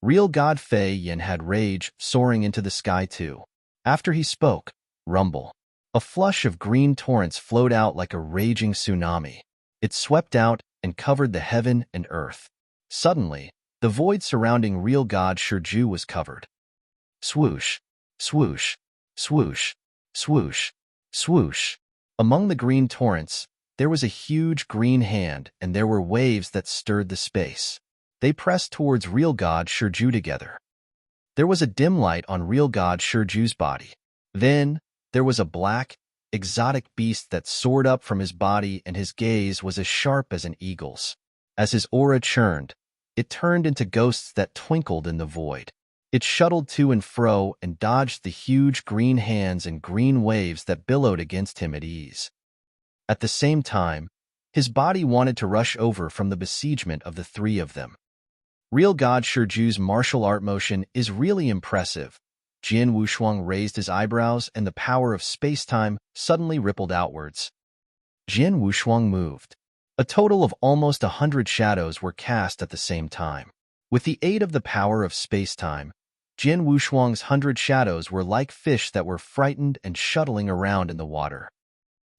Real God Fei Yin had rage soaring into the sky too. After he spoke, rumble. A flush of green torrents flowed out like a raging tsunami. It swept out and covered the heaven and earth. Suddenly, the void surrounding Real God Shiju was covered. Swoosh, swoosh, swoosh, swoosh, swoosh. Among the green torrents, there was a huge green hand, and there were waves that stirred the space. They pressed towards Real God Shiju together. There was a dim light on Real God Shiju's body. Then, There was a black, exotic beast that soared up from his body, and his gaze was as sharp as an eagle's. As his aura churned, it turned into ghosts that twinkled in the void. It shuttled to and fro and dodged the huge green hands and green waves that billowed against him at ease. At the same time, his body wanted to rush over from the besiegement of the three of them. Real God Shurju's martial art motion is really impressive. Jin Wushuang raised his eyebrows, and the power of space-time suddenly rippled outwards. Jin Wushuang moved. A total of almost 100 shadows were cast at the same time. With the aid of the power of space-time, Jin Wushuang's 100 shadows were like fish that were frightened and shuttling around in the water.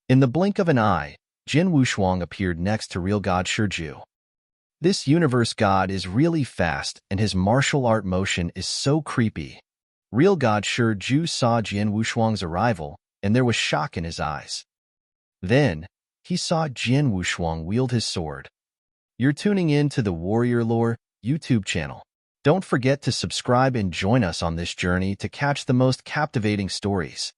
In the blink of an eye, Jin Wushuang appeared next to real God Shurju. This universe god is really fast, and his martial art motion is so creepy. Real God Shurju saw Jin Wushuang's arrival, and there was shock in his eyes. Then, he saw Jin Wushuang wield his sword. You're tuning in to the Warrior Lore YouTube channel. Don't forget to subscribe and join us on this journey to catch the most captivating stories.